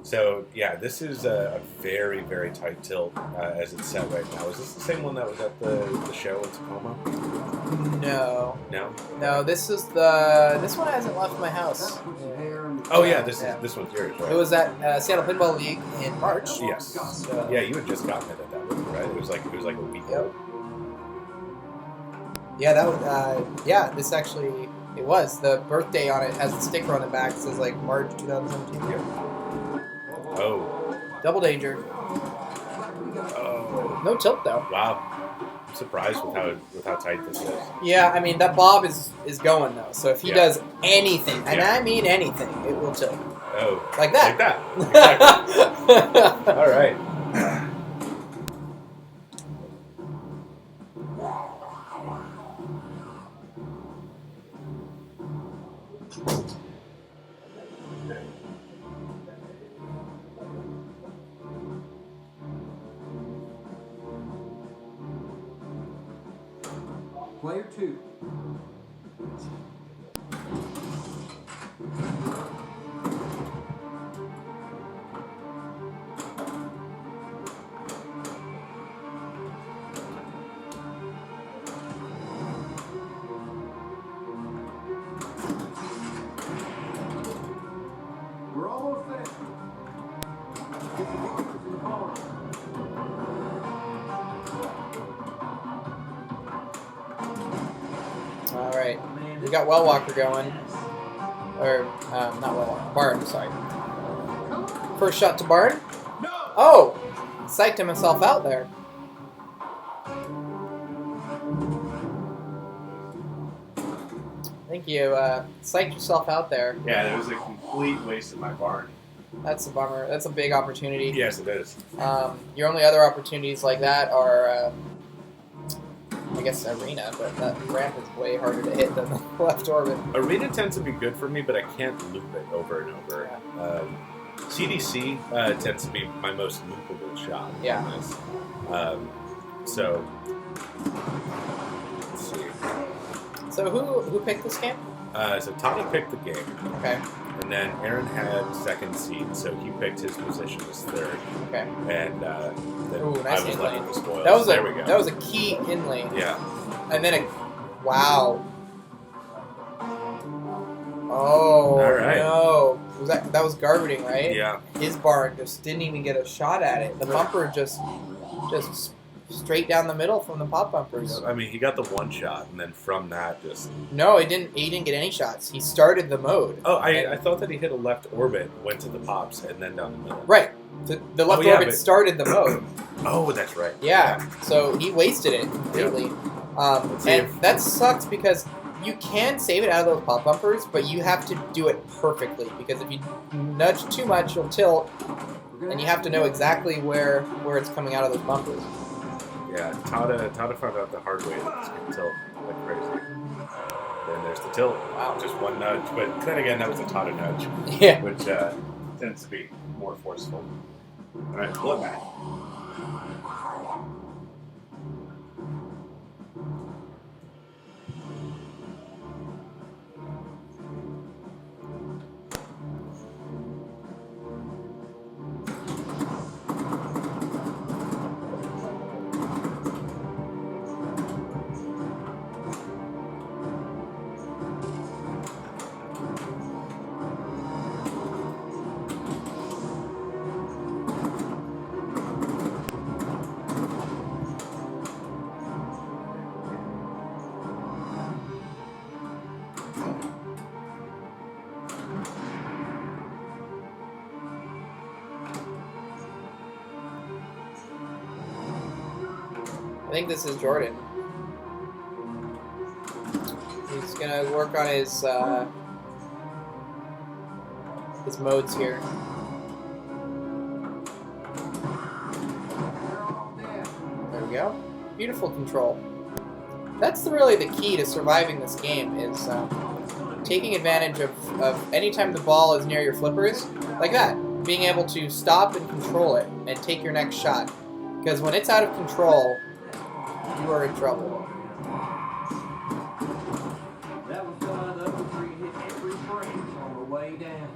So yeah, this is a very, very tight tilt as it's set right now. Is this the same one that was at the show in Tacoma? No. No. No, this one hasn't left my house. Oh yeah, this one's yours, right? It was at Seattle Pinball League in March. Yes. So, Yeah, you had just gotten it at that point, right? It was like a week old. Yeah, that was, this actually, it was. The birthday on it has a sticker on the back that says like March 2017. Yep. Oh. Double danger. Oh. No tilt though. Wow. surprised with how tight this is. Yeah, I mean, that bob is going, though. So if he does anything, and Yeah. I mean anything, it will tilt. Oh. Like that. Like that. Exactly. All right. Player 2. We're almost there. Get the bumpers in the corner. All right. We got Well Walker going. Or, not Well Walker. Barn, sorry. First shot to Barn. Oh! Psyched himself out there. I think you psyched yourself out there. Yeah, it was a complete waste of my barn. That's a bummer. That's a big opportunity. Yes, it is. Your only other opportunities like that are, I guess, Arena, but that ramp is way harder to hit than the left orbit. Arena tends to be good for me, but I can't loop it over and over. Yeah. CDC tends to be my most loopable shot. Yeah. On this. So, let's see. So who picked this game? So Tommy picked the game. Okay. And then Aaron had second seed, so he picked his position as third. Okay. And then Ooh, nice I was in left lane. with the spoils. That was there we go. That was a key in lane. Yeah. And then wow. Oh All right. no! That was Garberding, right? Yeah. His barn just didn't even get a shot at it. The bumper just straight down the middle from the pop bumpers. I mean, he got the one shot, and then from that, just... No, he didn't get any shots. He started the mode. Oh, I thought that he hit a left orbit, went to the pops, and then down the middle. Right. The left orbit started the mode. Oh, that's right. Yeah. So he wasted it completely. And that sucks because you can save it out of those pop bumpers, but you have to do it perfectly because if you nudge too much, you'll tilt, and you have to know exactly where it's coming out of those bumpers. Yeah, Tada found out the hard way that this can tilt like crazy. Then there's the tilt. Wow. Just one nudge. But then again, that was a Tada nudge. Yeah. Which tends to be more forceful. Alright, pull it back. I think this is Jordan. He's gonna work on his modes here. There we go. Beautiful control. That's really the key to surviving this game is taking advantage of any time the ball is near your flippers, like that. Being able to stop and control it and take your next shot. Because when it's out of control, you are in trouble. That was done. The other three hit every frame on the way down.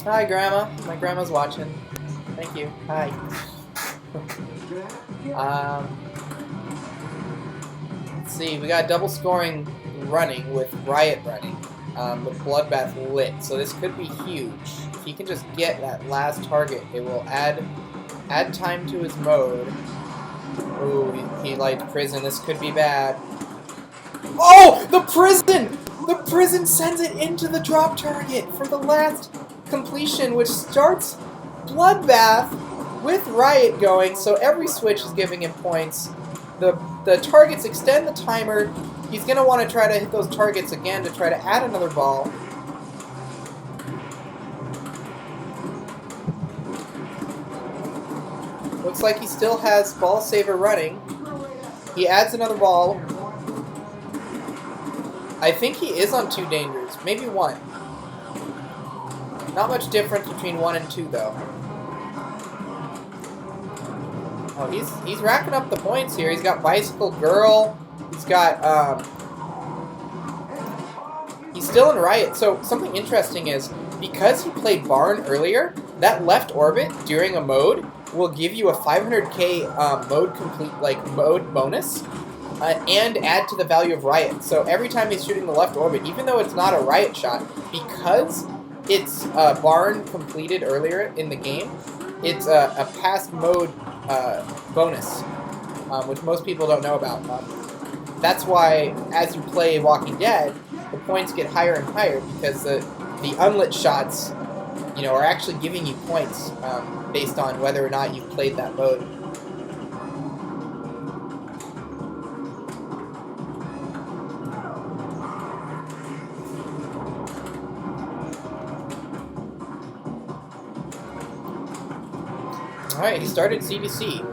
Hi, Grandma. My grandma's watching. Thank you. Hi. Let's see. We got double scoring running with Riot running. With Bloodbath lit, so this could be huge. If he can just get that last target, it will add time to his mode. Ooh, he liked prison. This could be bad. Oh, the prison! The prison sends it into the drop target for the last completion, which starts Bloodbath with Riot going, so every switch is giving him points. The targets extend the timer. He's going to want to try to hit those targets again to try to add another ball. Looks like he still has Ball Saver running. He adds another ball. I think he is on 2 dangers, maybe 1. Not much difference between 1 and 2 though. Oh, he's racking up the points here. He's got Bicycle Girl. He's got he's still in Riot. So something interesting is because he played Barn earlier, that left orbit during a mode will give you a 500k mode bonus and add to the value of Riot. So every time he's shooting the left orbit, even though it's not a Riot shot, because it's Barn completed earlier in the game, it's a past mode bonus, which most people don't know about. That's why, as you play Walking Dead, the points get higher and higher because the unlit shots, you know, are actually giving you points based on whether or not you've played that mode. Alright, he started CDC.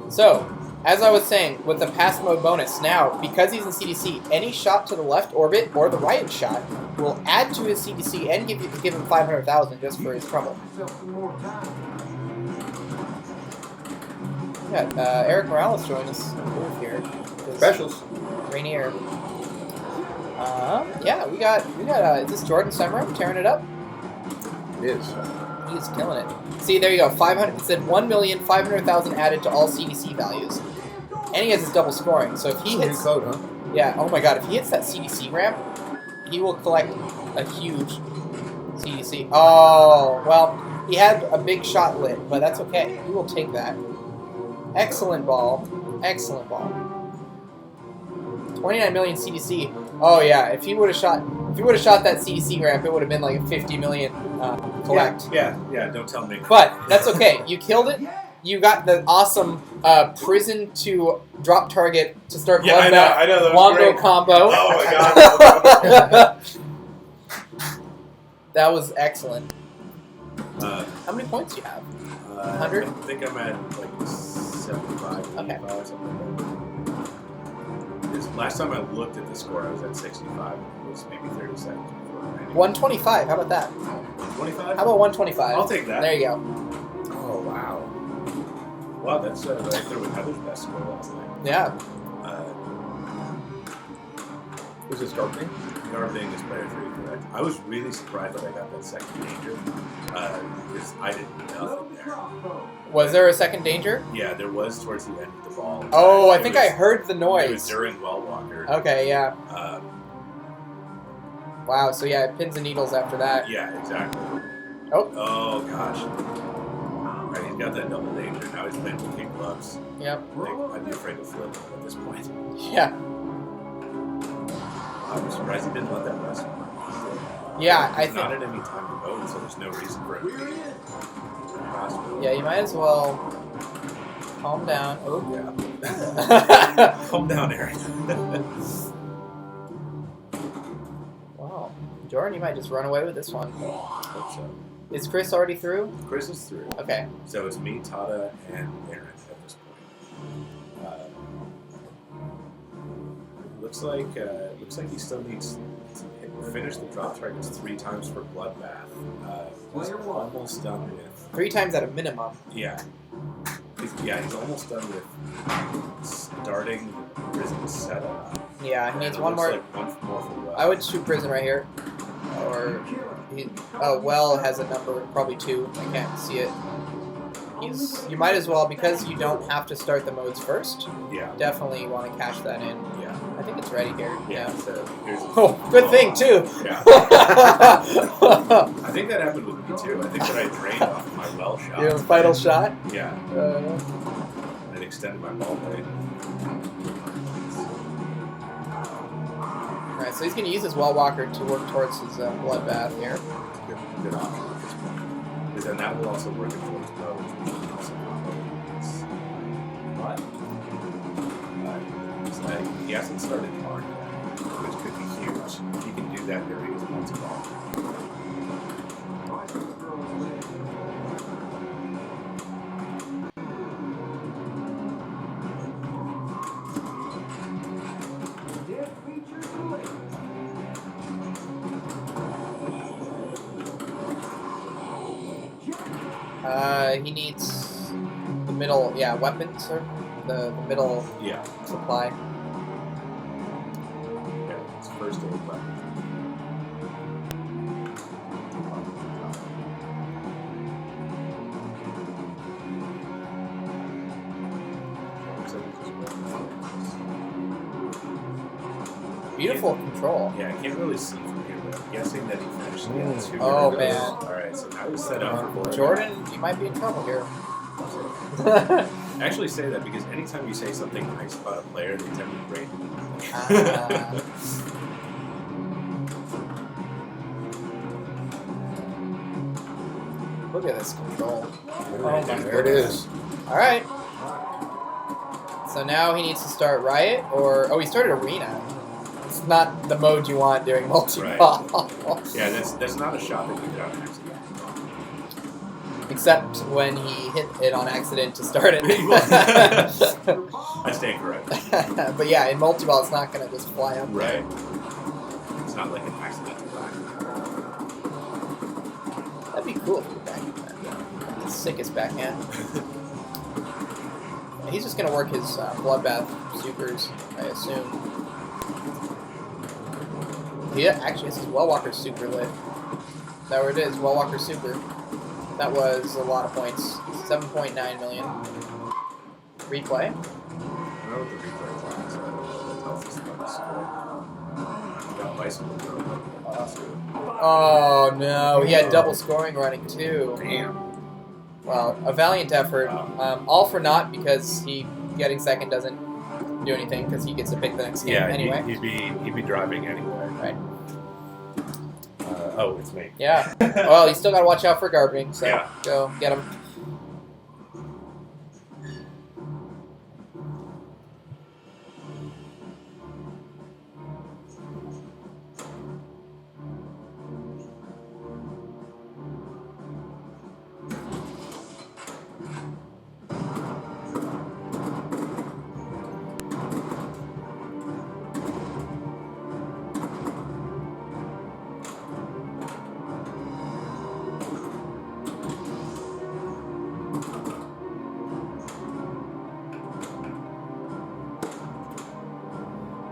So, as I was saying, with the pass mode bonus, now, because he's in CDC, any shot to the left orbit or the right shot will add to his CDC and give him 500,000 just for his trouble. Yeah, Eric Morales joined us in the booth here. Specials. Rainier. Yeah, we got is this Jordan Semrau tearing it up? It is. He is killing it. See, there you go. 500. It said 1,500,000 added to all CDC values, and he has his double scoring. So if he hits, new code, huh? Yeah. Oh my God! If he hits that CDC ramp, he will collect a huge CDC. Oh well, he had a big shot lit, but that's okay. He will take that. Excellent ball. Excellent ball. 29 million CDC. Oh yeah. If he would have shot that CDC ramp, it would have been like a 50 million collect. Yeah. Don't tell me. But that's okay. You killed it. You got the awesome prison to drop target to start Bloodbath I know. That was Wombo great. combo. Oh my God. That was excellent. How many points do you have? 100? I think I'm at like 75, Okay. 85, something like that. Last time I looked at the score, I was at 65. It was maybe 30 seconds before. 125. How about that? 125? How about 125? I'll take that. There you go. Oh, wow. Wow, that's right there with Heather's best score last night. Yeah. Was this Garbing? Garbing is player 3, correct. I was really surprised that I got that second danger because I didn't know there. Was there a second danger? Yeah, there was towards the end of the ball. Oh, I think I heard the noise. It was during Well Walker. Okay, yeah. Wow, so yeah, pins and needles after that. Yeah, exactly. Oh gosh. Right, he's got that double danger. Now he's playing with kick gloves. Yep. I'd be afraid to flip at this point. Yeah. I'm surprised he didn't let that rest. Yeah, I He's think. not at any time to vote, so there's no reason for it to be. Yeah, you might as well calm down. Oh yeah. Calm down, Aaron. Wow, Jordan, you might just run away with this one. Hope so. Is Chris already through? Chris is through. Okay. So it's me, Tata, and Aaron at this point. Looks like he still needs to finish the drop targets 3 times for Bloodbath. He's almost done with 3 times at a minimum. Yeah. He's almost done with starting the prison setup. Yeah, he needs one more. Like one more for I would shoot prison right here. Or Well has a number, probably 2. I can't see it. You might as well, because you don't have to start the modes first. Yeah. Definitely want to cash that in. Yeah. I think it's ready here. Yeah. So oh, good thing too. Yeah. I think that happened with me too. I think that I drained off my well shot. Your final shot? Yeah. And it extended my ball blade. Alright, so he's going to use his Well Walker to work towards his Bloodbath here. Good option at this point. Because then that will also work towards those, which can also What? it's like he hasn't started hard yet, which could be huge. He can do that during his multi-ball. He needs the middle, weapons, or the middle supply. Yeah, it's first aid weapon. Beautiful control. Yeah, I can't really see from here, but I'm guessing that he finished the two. Oh, man. Alright, so now he's set up for Jordan, you might be in trouble here. I actually say that because anytime you say something nice about a player, they tend to break. Look at this control. Oh, there it is. Alright. So now he needs to start Riot, or... Oh, he started Arena. It's not the mode you want during multi-ball. Right. Yeah, that's not a shot that you got on accident. Except when he hit it on accident to start it. I stand correct. But yeah, in multi-ball, it's not going to just fly up. Right. It's not like an accidental back. That'd be cool if he backhand that. The sickest backhand. He's just going to work his Bloodbath supers, I assume. Yeah, actually, this is Well Walker super lit. Is that where it is? Well Walker super. That was a lot of points. 7.9 million. Replay. I don't know what the replay is on, so I don't know what that tells us about the score. Got bicycle throw. Oh no, he had double scoring running too. Damn. Well, a valiant effort. All for naught because he getting second doesn't do anything because he gets to pick the next game anyway. He'd be driving anyway. Right. Oh, it's me. Yeah. Well, you still got to watch out for garbing, so Yeah. go get him.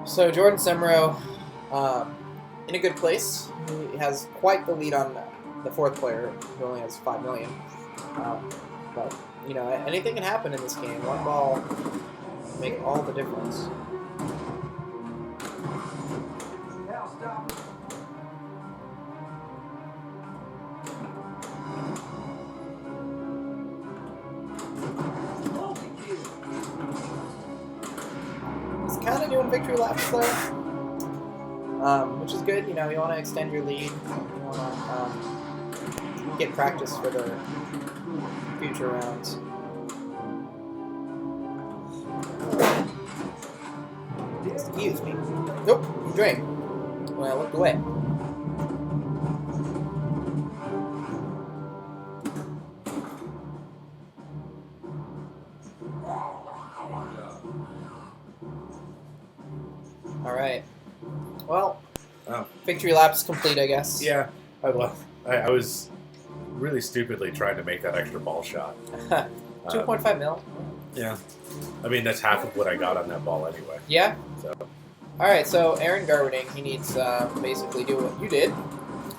So Jordan Semro, in a good place. He has quite the lead on the fourth player, who only has 5 million. But you know, anything can happen in this game. One ball can make all the difference. Kind of doing victory laps though, which is good. You know, you want to extend your lead. You want to get practice for the future rounds. Excuse me. Nope, you drank. Well, I looked away. Alright. Well, victory lap's complete, I guess. Yeah, I was really stupidly trying to make that extra ball shot. 2.5 mil. Yeah. I mean, that's half of what I got on that ball anyway. Yeah? So. Alright, so Aaron Garwooding, he needs basically do what you did.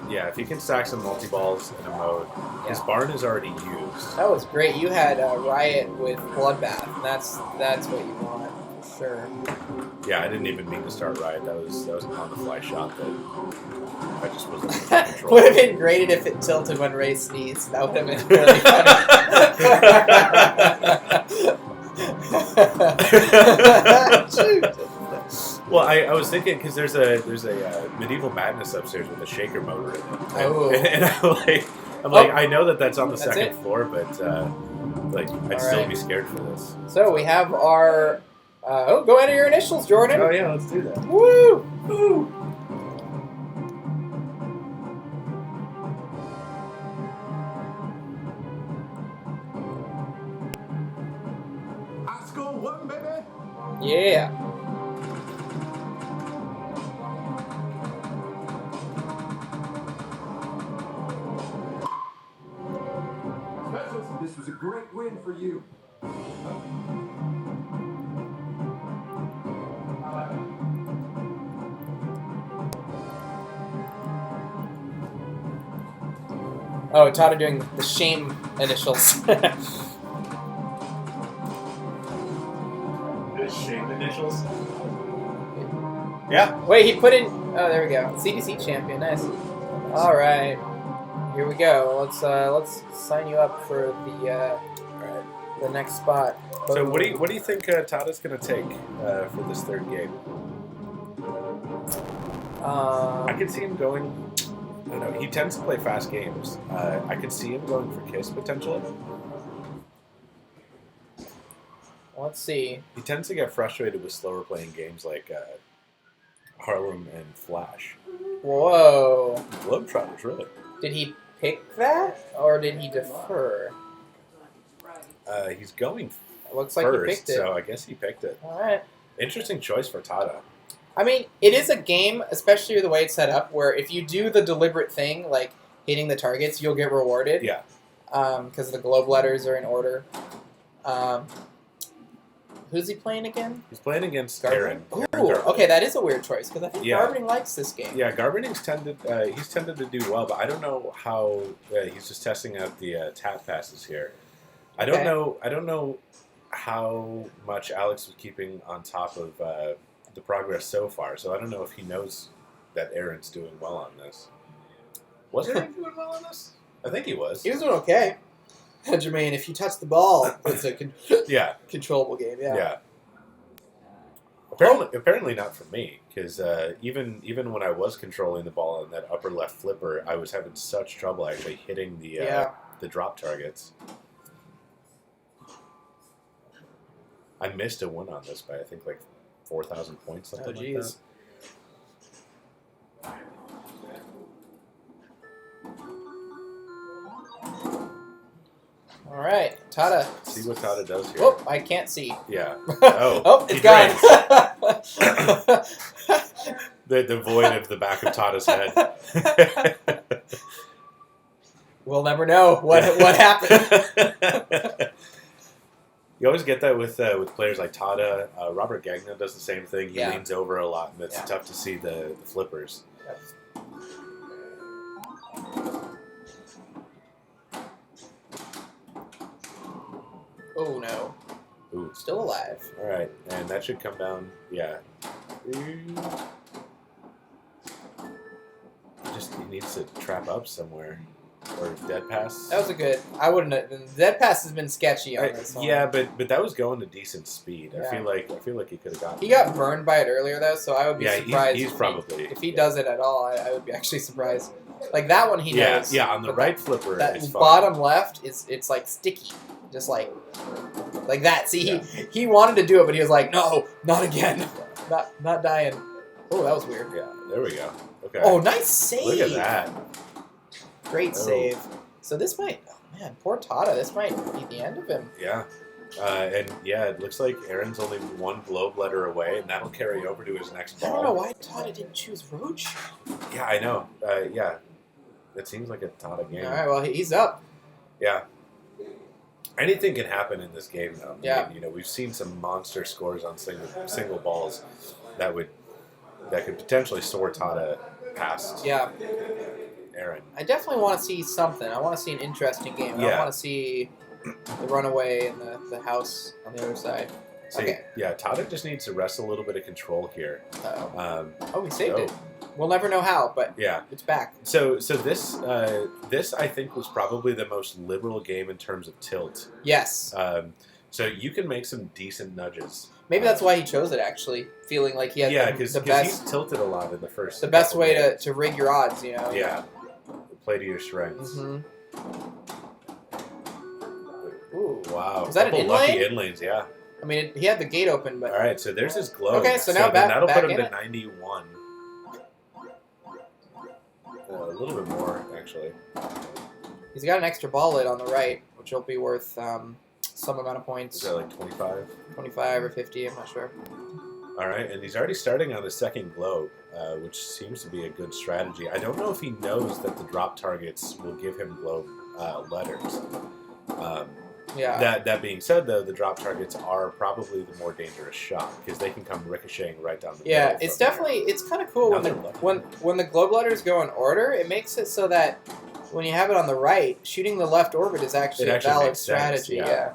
Yeah, if he can stack some multi-balls in a mode. His barn is already used. That was great. You had Riot with Bloodbath, and that's what you want, for sure. Yeah, I didn't even mean to start Riot. That was an on-the-fly shot that I just wasn't in control. Would have been great if it tilted when Ray sneezed. That would have been really funny. Well, I was thinking because there's a Medieval Madness upstairs with a shaker motor in it. Oh. And I'm like, I know that's on the second floor, but I'd still be scared for this. So we have our. Go enter your initials, Jordan. Oh yeah, let's do that. Woo! Woo! High school one, baby. Yeah. Specials, this was a great win for you. Oh, Tada doing the shame initials. The shame initials. Yeah. Wait, he put in. Oh, there we go. CDC champion, nice. All right, here we go. Let's sign you up for the next spot. So what do you think Tada's gonna take for this third game? I could see him going. I don't know. He tends to play fast games. I could see him going for Kiss potentially. Let's see. He tends to get frustrated with slower playing games like Harlem and Flash. Whoa. Globetrotters, really. Did he pick that, or did he defer? He's going Looks first, like he picked it. so I guess he picked it. All right. Interesting choice for Tada. I mean, it is a game, especially the way it's set up, where if you do the deliberate thing, like hitting the targets, you'll get rewarded. Yeah. Because the globe letters are in order. Who's he playing again? He's playing against Gardening? Aaron. Ooh, okay, that is a weird choice, because I think Yeah. Gardening likes this game. Yeah, Garbining's he's tended to do well, but I don't know how he's just testing out the tap passes here. I don't know how much Alex was keeping on top of the progress so far. So I don't know if he knows that Aaron's doing well on this. Was Aaron doing well on this? I think he was. He was doing okay. Jermaine, if you touch the ball, it's a controllable game. Yeah. Apparently not for me, because even when I was controlling the ball in that upper left flipper, I was having such trouble actually hitting the drop targets. I missed a win on this by I think like 4,000 points, something like that. All right, Tada. See what Tada does here. Oh, I can't see. Yeah. Oh, it's gone. the void of the back of Tada's head. We'll never know what happened. You always get that with players like Tada. Robert Gagnon does the same thing. He leans over a lot, and it's tough to see the flippers. Oh no. Ooh. Still alive. All right, and that should come down. Yeah. He needs to trap up somewhere. Or dead pass. That was a good. I wouldn't have. Dead pass has been sketchy on this one. Yeah, but that was going to decent speed. Yeah. I feel like he could have gotten. He got burned by it earlier though, so I would be surprised. He's probably if he does it at all. I would be actually surprised. Like that one, he knows. Yeah, on the right flipper, that it's fine. bottom left it's like sticky, just like that. See, he wanted to do it, but he was like, no, not again, not dying. Oh, that was weird. Yeah, there we go. Okay. Oh, nice save. Look at that. Great save. So this might, oh man, poor Tada. This might be the end of him. Yeah. And yeah, it looks like Aaron's only one globe letter away, and that'll carry over to his next ball. I don't know why Tada didn't choose Roach. Yeah, I know. Yeah. It seems like a Tada game. All right, well, he's up. Yeah. Anything can happen in this game, though. Yeah. I mean, we've seen some monster scores on single balls that could potentially soar Tada past Aaron. I definitely want to see something. I want to see an interesting game. I want to see the runaway and the house on the other side. Okay. Yeah, Tada just needs to wrest a little bit of control here. Oh, we saved it. We'll never know how, but it's back. So this I think was probably the most liberal game in terms of tilt. Yes. So you can make some decent nudges. Maybe that's why he chose it, actually, feeling like he had because the best. he's tilted a lot in the first. The best way games. to rig your odds, you know. Yeah. Play to your strengths. Mm-hmm. Ooh. Wow. Is that an lucky inlane? inlanes, yeah. I mean, he had the gate open, but... All right, so there's his globe. Okay, so now then that'll back put him in to it. 91. A little bit more, actually. He's got an extra ball lid on the right, which will be worth some amount of points. Is that like 25? 25 or 50, I'm not sure. All right, and he's already starting on the second globe, which seems to be a good strategy. I don't know if he knows that the drop targets will give him globe letters. Yeah. That being said, though, the drop targets are probably the more dangerous shot because they can come ricocheting right down the middle. Yeah, it's definitely it's kind of cool when the globe letters go in order. It makes it so that when you have it on the right, shooting the left orbit is actually a valid strategy. Yeah.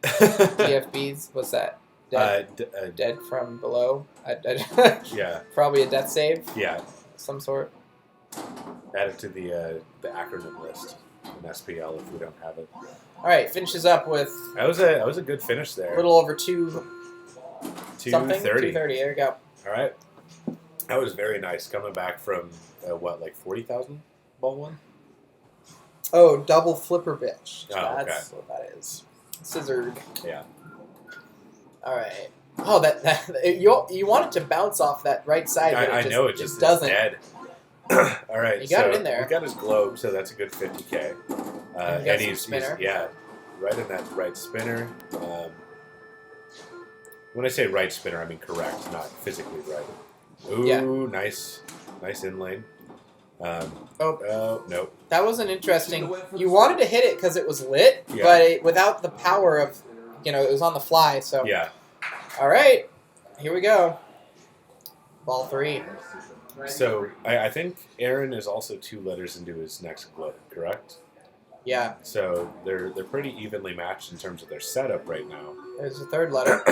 DFBs, what's that? Dead from below. Yeah. Probably a death save. Yeah. Some sort. Add it to the acronym list in SPL if we don't have it. All right, finishes up with. That was a good finish there. A little over 230. 230. There you go. All right. That was very nice coming back from like 40,000 ball one. Oh, double flipper bitch. Oh, That's what that is. Scissored. Yeah. All right. Oh, that you want it to bounce off that right side. But I know it just doesn't. Dead. All right. You got it in there. We got his globe, so that's a good 50K. And he's right in that right spinner. When I say right spinner, I mean correct, not physically right. Ooh, yeah. nice in lane. Oh, nope. That wasn't interesting. You wanted to hit it because it was lit, but without the power of, it was on the fly. So yeah. All right, here we go. Ball 3. So I think Aaron is also 2 letters into his next globe, correct? Yeah. So they're pretty evenly matched in terms of their setup right now. There's a 3rd letter.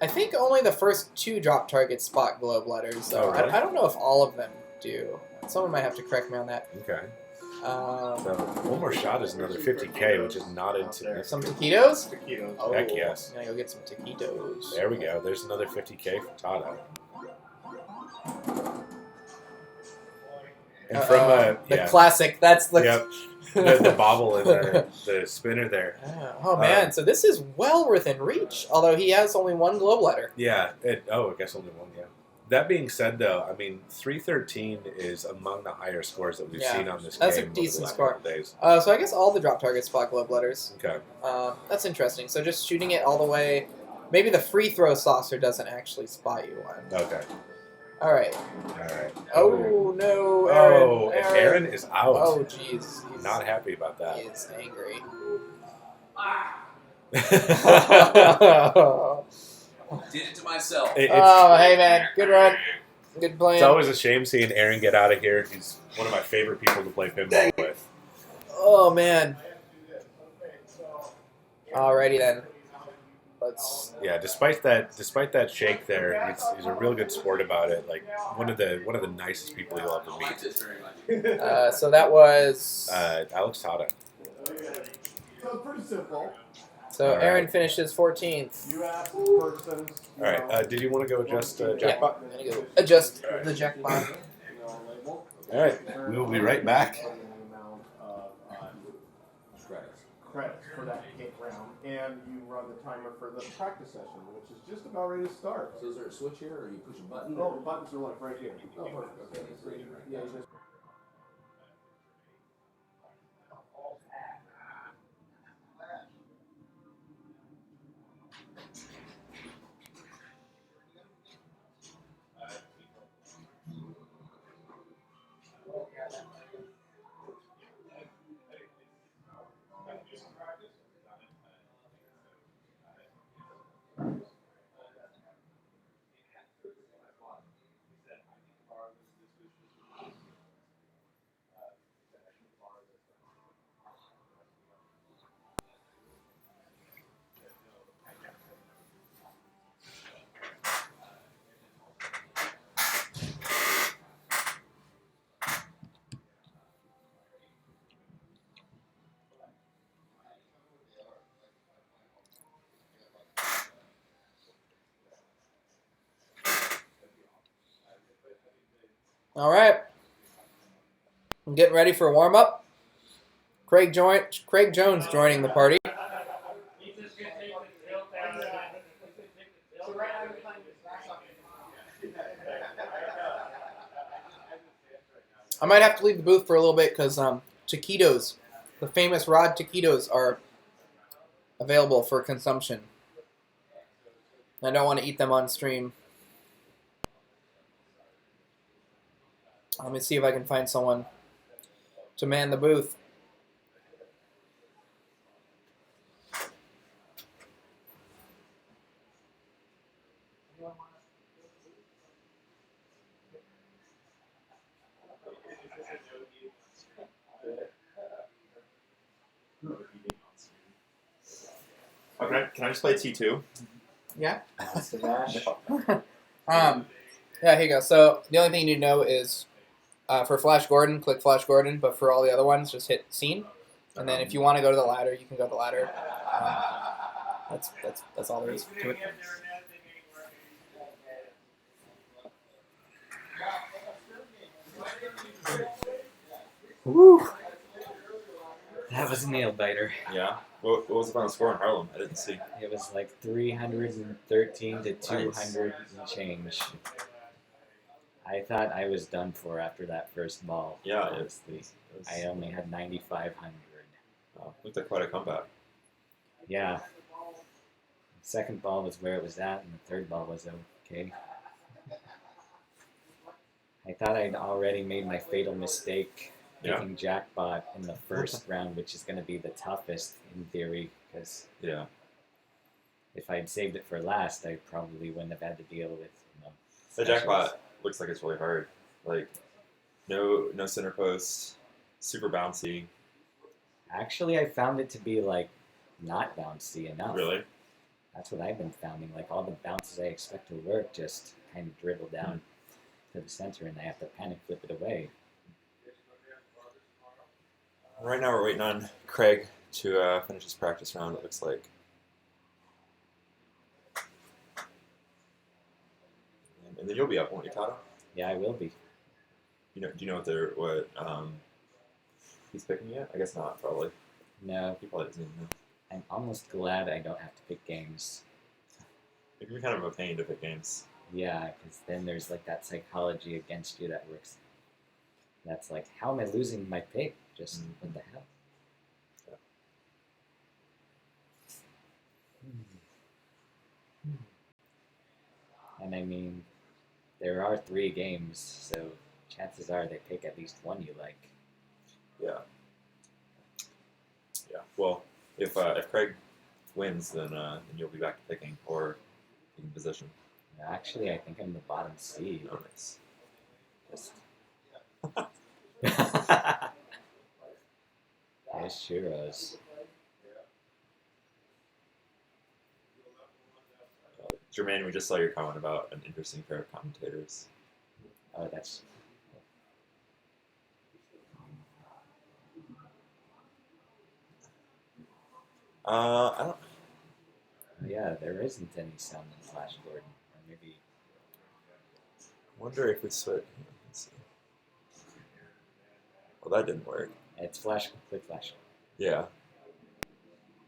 I think only the first 2 drop targets spot globe letters, though. Oh, really? I don't know if all of them do. Someone might have to correct me on that. Okay. So one more shot is another 50K, which is not insignificant. Some taquitos? Taquitos. Oh, heck yes. I'm gonna go get some taquitos. There we go. There's another 50K for Tata. And from the classic. That's the the bobble and the spinner there. Oh man, so this is well within reach. Although he has only 1 globe letter. Yeah. I guess only 1. Yeah. That being said, though, I mean, 313 is among the higher scores that we've seen on this game. That's a decent score. Days. So I guess all the drop targets spot globe letters. Okay. That's interesting. So just shooting it all the way. Maybe the free throw saucer doesn't actually spot you one. Okay. All right. Oh no, Aaron! Aaron is out. Oh jeez. He's not happy about that. He is angry. Did it to myself. Hey man, good run, good plan. It's always a shame seeing Aaron get out of here. He's one of my favorite people to play pinball with. Oh man. Alrighty then. Let's. Yeah, despite that shake there, he's a real good sport about it. Like one of the nicest people you'll ever meet. So that was Alex Tata. So pretty simple. So All right. Aaron finishes 14th. You ask the person. All right. Did you want to go adjust jackpot? I'm gonna go adjust the jackpot. All right. We will be right back. Credits for that hit round, and you run the timer for the practice session, which is just about ready to start. So is there a switch here, or you push a button? Oh, the buttons are like right here. Oh, perfect. Okay, it's right here. Yeah, you just. All right. I'm getting ready for a warm up. Craig Jones joining the party. I might have to leave the booth for a little bit because taquitos, the famous Rod taquitos, are available for consumption. I don't want to eat them on stream. Let me see if I can find someone to man the booth. Okay, can I just play T2? Yeah. Yeah, here you go. So the only thing you need to know is for Flash Gordon, click Flash Gordon, but for all the other ones, just hit Scene. And then if you want to go to the ladder, you can go to the ladder. That's all there is to it. Woo! That was a nail biter. Yeah. What was the final score in Harlem? I didn't see. It was like 313 to 200 and change. I thought I was done for after that first ball. Yeah, honestly. I only had 9,500. Oh, looked like quite a comeback. Yeah. The second ball was where it was at, and the third ball was okay. I thought I'd already made my fatal mistake picking jackpot in the first round, which is going to be the toughest in theory, because if I'd saved it for last, I probably wouldn't have had to deal with the jackpot looks like it's really hard. Like no center post, super bouncy. Actually, I found it to be like not bouncy enough. Really? That's what I've been finding. Like all the bounces I expect to work just kind of dribble down to the center, and I have to panic flip it away. Right now we're waiting on Craig to finish his practice round, it looks like. And then you'll be up, won't you, Tato? Yeah, I will be. Do you know what he's picking yet? I guess not, probably. No. He probably doesn't even know. I'm almost glad I don't have to pick games. It can be kind of a pain to pick games. Yeah, because then there's like that psychology against you that works. That's like, how am I losing my pick? Just what the hell? Yeah. And I mean, there are 3 games, so chances are they pick at least one you like. Yeah. Yeah. Well, if Craig wins, then you'll be back to picking or taking position. Actually, I think I'm the bottom seed. Oh, nice. Just. Nice churros. Jermaine, we just saw your comment about an interesting pair of commentators. Oh, that's. I don't. Yeah, there isn't any sound in Flash Gordon, or maybe. I wonder if we switch. Let's see. Well, that didn't work. It's Flash. Click Flash. Yeah.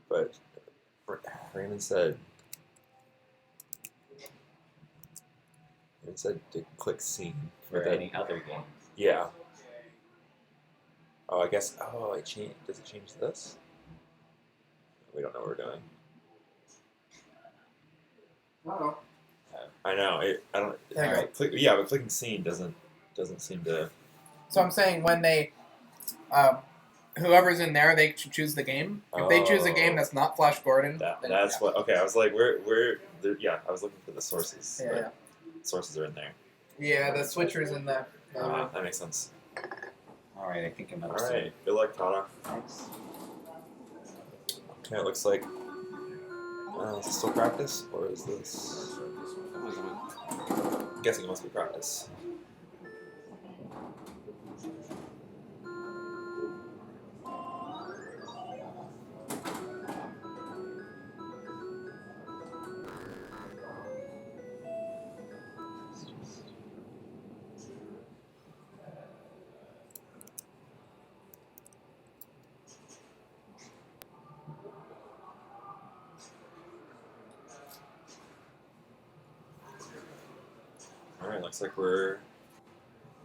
But Raymond said. It said to click scene for any other game. Yeah. Oh, I guess. Oh, it changed. Does it change this? We don't know what we're doing. Uh-oh. I know. I don't. Right. But clicking scene doesn't seem to. So I'm saying when they, whoever's in there, they choose the game. If they choose a game that's not Flash Gordon, that's what. Okay, I was like, where? Yeah, I was looking for the sources. Yeah. Sources are in there. Yeah, the switcher's in there. That makes sense. All right, I think I'm All right, good luck, Tata. Thanks. Okay, it looks like. Is this still practice or is this? I'm guessing it must be practice. looks like we're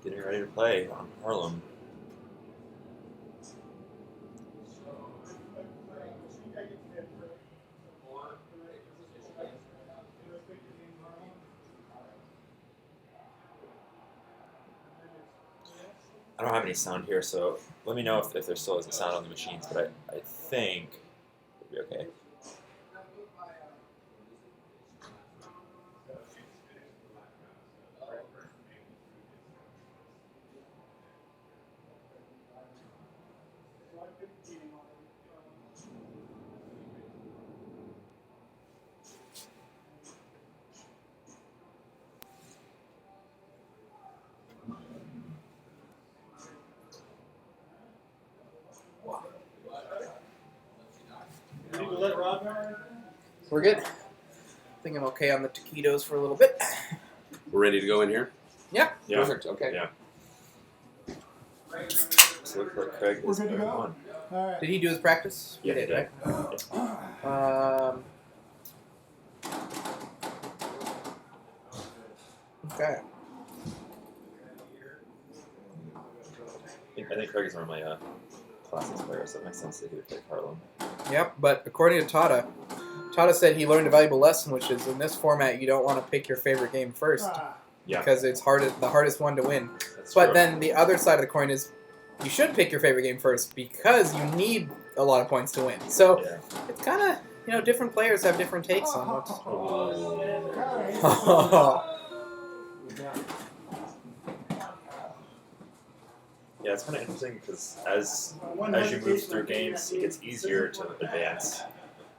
getting ready to play on Harlem. I don't have any sound here, so let me know if there still isn't sound on the machines, but I think it'll be okay. We're good. I think I'm okay on the taquitos for a little bit. We're ready to go in here? Yeah. Perfect. Okay. Yeah. So looks like Craig is going on. Did he do his practice? Yeah, he did. Okay. I think Craig is one of my classics players, so it makes sense that he would pick Harlem. Yep, but according to Tada said he learned a valuable lesson, which is in this format you don't want to pick your favorite game first. Yeah. Because it's the hardest one to win. That's but true. then the other side of the coin is you should pick your favorite game first because you need a lot of points to win. So it's kind of, different players have different takes on what's... Yeah, it's kind of interesting because as you move through games, it gets easier to advance.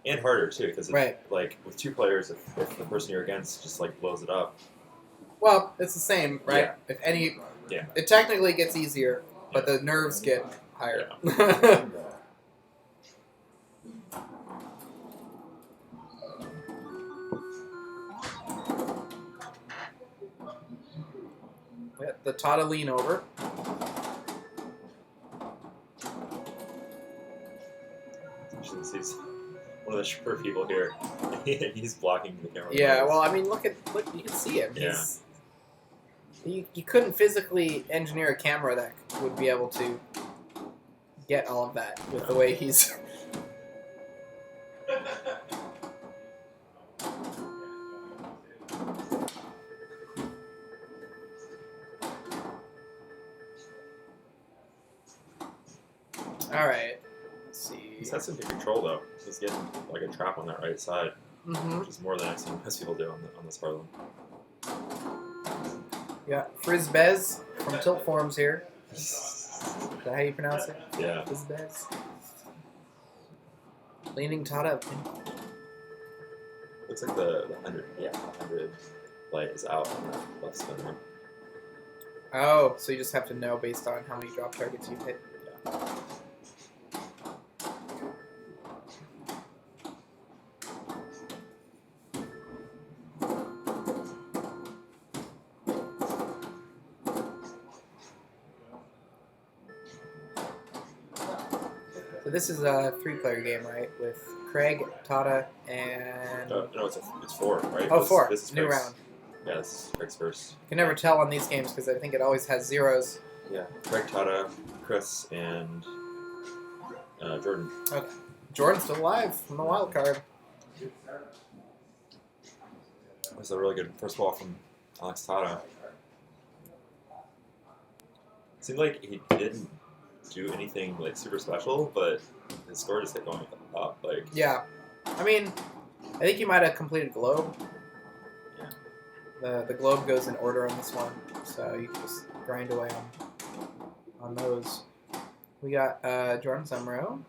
And harder, too, because like with two players, if the person you're against just like blows it up. Well, it's the same, right? Yeah. It technically gets easier, but the nerves get higher. Yeah. The Tada lean over. He's one of the shorter people here. He's blocking the camera. Yeah, well, I mean, look, you can see him. Yeah. You couldn't physically engineer a camera that would be able to get all of that with the way he's... All right. Let's see. He's had some good control, though. He's getting like a trap on that right side, which is more than I've seen most people do on this Harlem. Yeah, Frizbez from Tilt Forums here. Is that how you pronounce it? Yeah. Frizbez. Leaning Tada. Looks like the 100 light is out on that left spinner. Oh, so you just have to know based on how many drop targets you've hit. Yeah. So this is a 3-player game, right? With Craig, Tada, and... No, it's 4, right? Oh, 4. This is New Craig's, round. Yeah, this is Craig's first. You can never tell on these games because I think it always has zeros. Yeah, Craig, Tada, Chris, and Jordan. Okay. Jordan's still alive from the wild card. That was a really good first ball from Alex Tada. It seemed like he didn't do anything like super special, but his score just kept going up. Like, yeah, I mean, I think you might have completed Globe. Yeah. The Globe goes in order on this one, so you can just grind away on those. We got Jordan Sumro.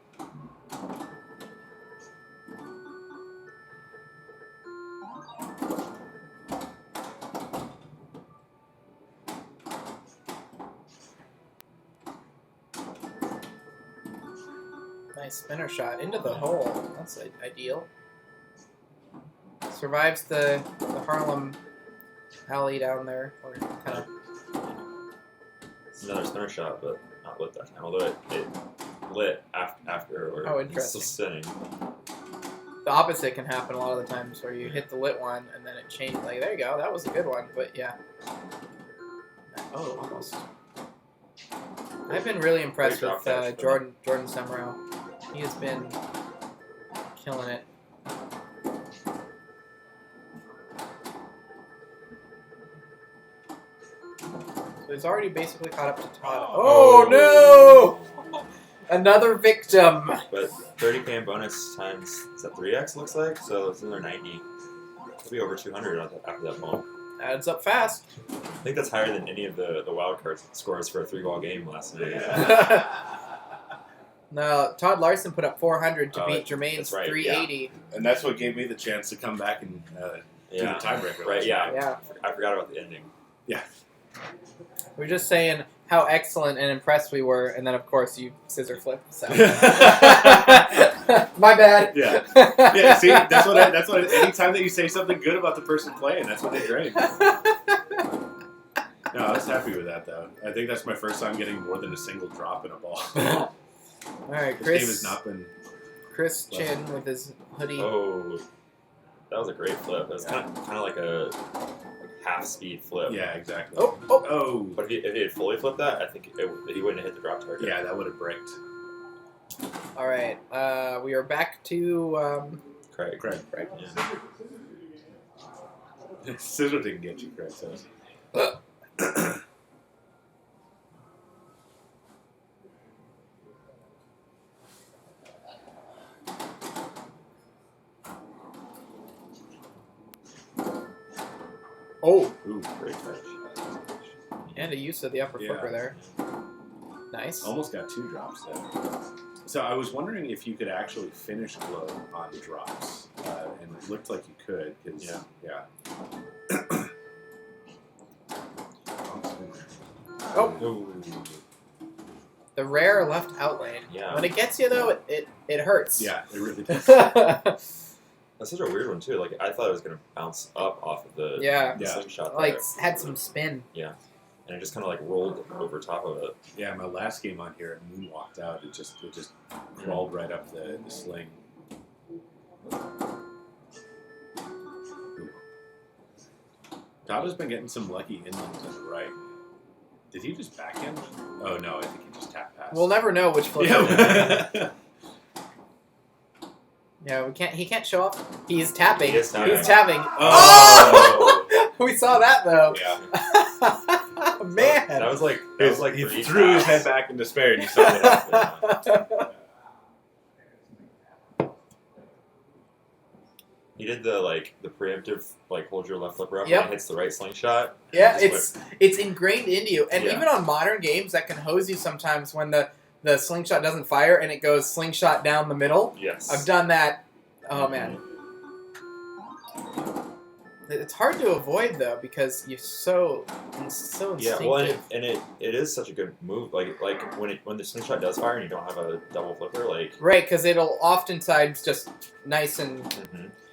Nice spinner shot into the hole. That's ideal. Survives the Harlem alley down there. Or kind of. Another spinner shot, but not lit that time. Although it lit after or Oh, it's still interesting. spinning. The opposite can happen a lot of the times where you hit the lit one and then it changes. Like, there you go. That was a good one. But yeah. Oh, almost. I've been really impressed Great with drop catch, Jordan Summerall. He has been killing it. So he's already basically caught up to Todd. Oh no! Another victim. But 30k bonus times, is that 3x looks like? So it's another 90. It'll be over 200 after that bump. Adds up fast. I think that's higher than any of the wild card scores for a 3-ball game last night. No, Todd Larson put up 400 to beat Jermaine's right, 380. Yeah. And that's what gave me the chance to come back and do the tiebreaker. Right, Yeah. I forgot about the ending. Yeah. We were just saying how excellent and impressed we were, and then of course you scissor flipped. So. My bad. Yeah. Yeah. See, that's what. Anytime that you say something good about the person playing, that's what they drain. No, I was happy with that though. I think that's my first time getting more than a single drop in a ball. All right, This Chris. game has not been. Chris Chin with his hoodie. Oh, that was a great flip. It was kind of like a half-speed flip. Yeah, exactly. Oh. But if he had fully flipped that, I think he wouldn't have hit the drop target. Yeah, that would have bricked. All right, we are back to Craig. Craig. Yeah. Scissor didn't get you, Craig says. Oh, Ooh, great catch. and a use of the upper flipper there. Nice. Almost got 2 drops there. So I was wondering if you could actually finish glow on drops, and it looked like you could. Cause, yeah. Oh. Ooh. The rare left out lane. Yeah. When it gets you though, it hurts. Yeah, it really does. That's such a weird one too. Like I thought it was gonna bounce up off of the slingshot. Like there. had some spin. Yeah, and it just kind of like rolled over top of it. Yeah, my last game on here, it moonwalked out. It just crawled right up the sling. Todd has been getting some lucky inlands on the right. Did he just backhand? Oh no, I think he just tap passed. We'll never know which flip. Yeah. Yeah, we can't. He can't show off. He's tapping. He is tapping. He's tapping. Oh! We saw that though. Yeah. Man. That was like He threw his head back in despair, and you saw it. He did the preemptive hold your left flipper up Yep. and it hits the right slingshot. Yeah, it's ingrained into you, and Yeah. even on modern games, that can hose you sometimes when the slingshot doesn't fire and it goes slingshot down the middle. Yes. I've done that. Oh man. It's hard to avoid though because you're so instinctive. Yeah, well, and it is such a good move. Like when the slingshot does fire and you don't have a double flipper, right, because it'll oftentimes just nice and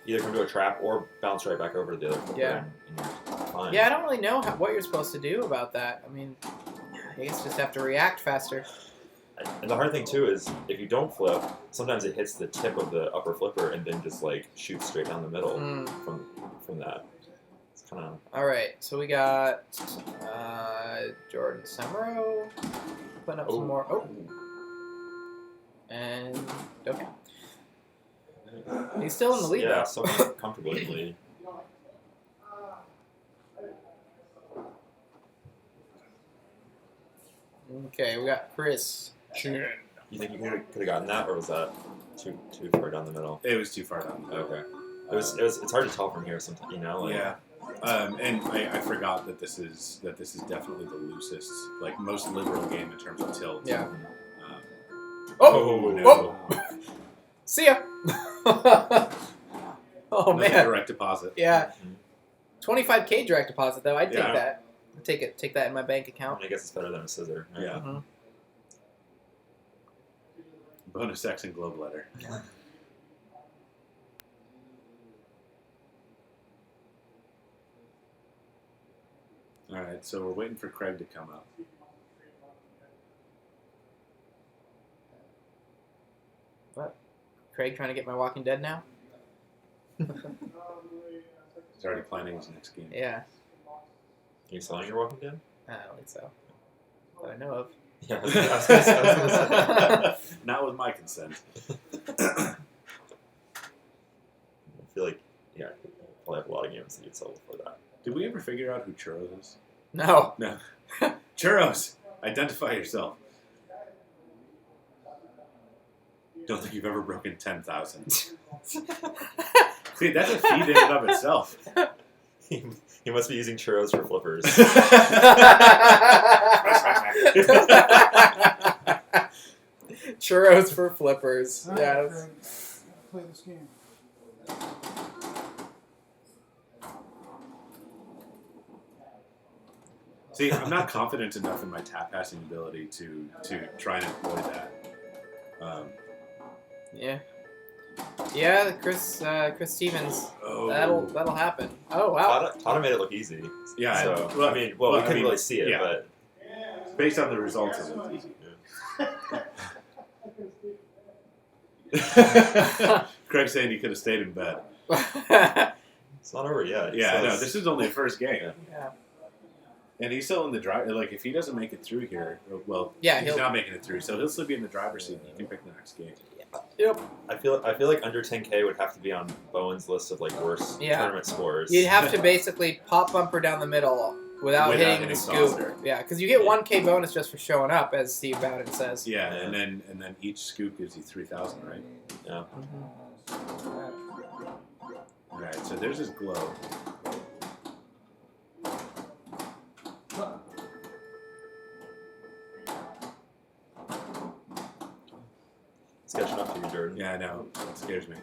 either come to a trap or bounce right back over to the other flipper. Yeah. And you're fine. yeah. I don't really know what you're supposed to do about that. I mean, I guess just have to react faster. And the hard thing too is if you don't flip, sometimes it hits the tip of the upper flipper and then just shoots straight down the middle from that. It's kind of All right, so we got Jordan Summerall putting up some more. Oh, and okay, he's still in the lead yeah, though. so comfortably in the lead. Okay, we got Chris. You think you could have gotten that, or was that too far down the middle? It was too far down the middle. Okay. It's hard to tell from here sometimes, Yeah. And I forgot that this is definitely the loosest, most liberal game in terms of tilt. Yeah. Oh no! Oh. See ya. Oh Another man. direct deposit. Yeah. 25K direct deposit though. I'd take Yeah. that. Take that in my bank account. I guess it's better than a scissor. Right? Yeah. Mm-hmm. Bonus X and globe letter. All right, so we're waiting for Craig to come up. What? Craig trying to get my Walking Dead now? He's already planning his next game. Yeah. Are you selling your Walking Dead? I don't think so. That I know of. Yeah, I was gonna say. Not with my consent. I feel like, yeah, probably have a lot of games that you'd sell before that. Did we ever figure out who Churros is? No. No. Churros! Identify yourself. Don't think you've ever broken 10,000. See, that's a feat in and of itself. He must be using churros for flippers. Churros for flippers. All right, Yes. Greg, play this game. See, I'm not confident enough in my tap passing ability to try and employ that. Yeah. Yeah, Chris Stevens. Oh. That'll happen. Oh wow. Tata made it look easy. Yeah. So, Well, I mean, we couldn't really see it, yeah. but Based on the results, it was easy. Craig saying he could have stayed in bed. it's not over yet. Yeah, I So know. This is only the first game. Yeah. And he's still in the drive. Like, if he doesn't make it through here, well, Yeah, he's he'll- not making it through, so he'll still be in the driver's seat. You can pick the next game. Yep. I feel like under 10K would have to be on Bowen's list of like worst Yeah. tournament scores. You'd have to basically pop bumper down the middle without hitting the scoop. saucer. Yeah, because you get 1K bonus just for showing up, as Steve Bowden says. Yeah, and then each scoop gives you 3,000, right? Yeah. All right, so there's his glow. It's catching up to you, Jordan. Yeah, I know. That scares me.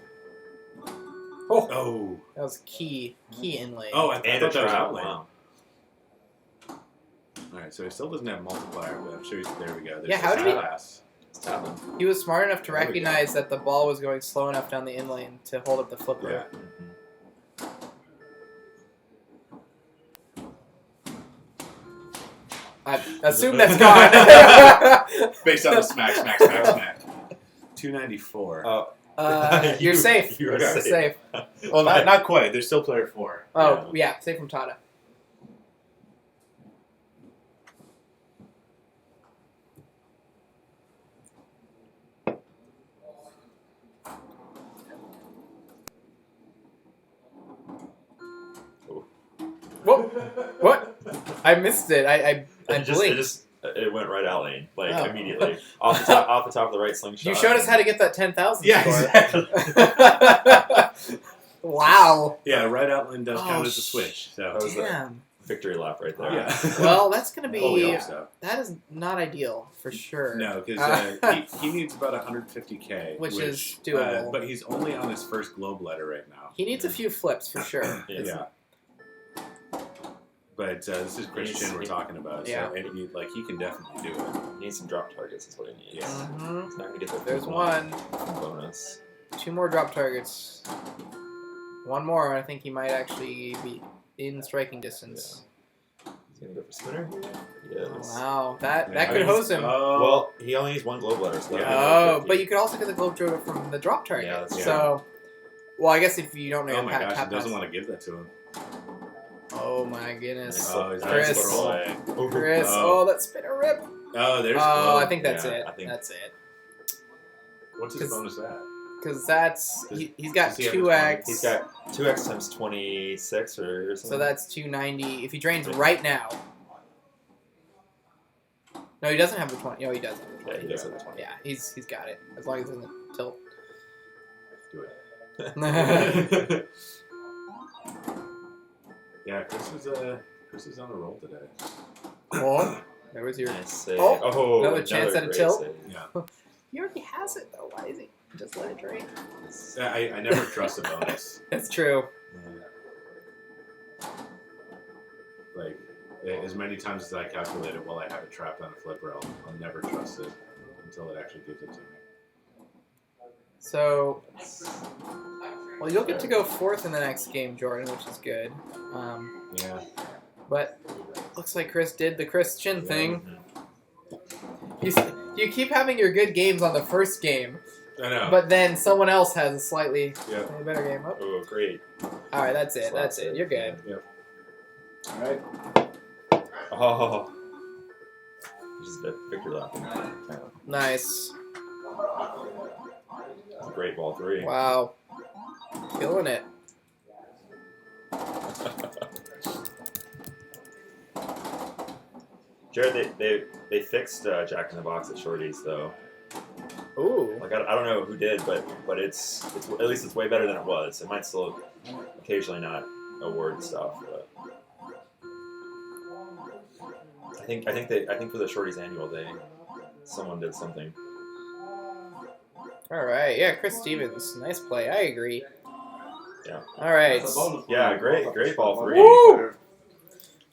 Oh, that was key inlay. Oh, I And thought a that was trap, outlane. wow. All right, so he still doesn't have multiplier, but I'm sure he's there. We go. There's Yeah, how his did he- pass. It's tapping. He was smart enough to There we go. recognize that the ball was going slow enough down the inlane to hold up the flipper. Yeah. I assume that's gone. Based on the smack. 294. You're safe. You're You're safe. Well, not quite. There's still player 4. Oh, yeah, safe from Tata. Whoa! What? I missed it. I blinked. It went right out lane, like Oh. immediately off the top of the right slingshot. You showed us how to get that 10,000 Yeah, score. exactly. Wow. Yeah, right outline does Oh, count as a switch. So That was the Damn. victory lap right there. Yeah. Well, that's going to Well, we be... hope so. That is not ideal, for sure. No, because he needs about 150K, Which is doable. But he's only on his first globe letter right now. He needs a few flips, for sure. Yeah. But this is Christian we're talking about, Yeah. so and he can definitely do it. He needs some drop targets, is what he needs. Yeah. Mhm. He's not gonna get the There's full one. bonus. 2 more drop targets. 1 more, I think he might actually be in striking distance. He's gonna go for spinner. Yes. Wow, that Yeah. could hose him. Well, he only needs 1 globe letter. So that'd be Oh, 50. but you could also get the globe trotter from the drop target. Yeah, that's true. So, well, I guess if you don't know Oh my how gosh, tap he doesn't pass- want to give that to him. Oh my goodness. Oh, he's Chris. nice little away. Chris, Oh. oh, that spinner rip. Oh, there's. Oh, I think that's Yeah, it. I think- That's it. What's his bonus at? Because that's he's got does he have 2x. He's got 2x times 26 or something. So that's 290. If he drains right now. No, he doesn't have the 20. Oh, he does have the 20. Yeah, he does have the 20. Yeah, he's got it. As long as it doesn't tilt. Do it. Yeah, Chris is on a roll today. Oh, there was your. Nice save. Oh, another chance at a great tilt. save. Yeah. He already has it though. Why is he just let it drain? I never trust a bonus. That's true. Like, as many times as I calculate it while I have it trapped on a flipper, I'll never trust it until it actually gives it to me. So, well, you'll get to go 4th in the next game, Jordan, which is good. Yeah. But looks like Chris did the Christian thing. You keep having your good games on the first game, I know. but then someone else has a slightly better game. Oh. Oh, great. All right, that's it. That's it. You're good. Yep. All right. Oh. Which is the victory lap. Yeah. Nice. That's a great ball 3. Wow. Killing it. Jared, they fixed Jack in the Box at Shorty's though. Ooh. Like I don't know who did, but it's at least it's way better than it was. It might still occasionally not award stuff, but I think for the Shorty's annual day, someone did something. All right. Yeah, Chris Stevens. Nice play. I agree. Yeah. All right. Yeah, great ball 3. Woo!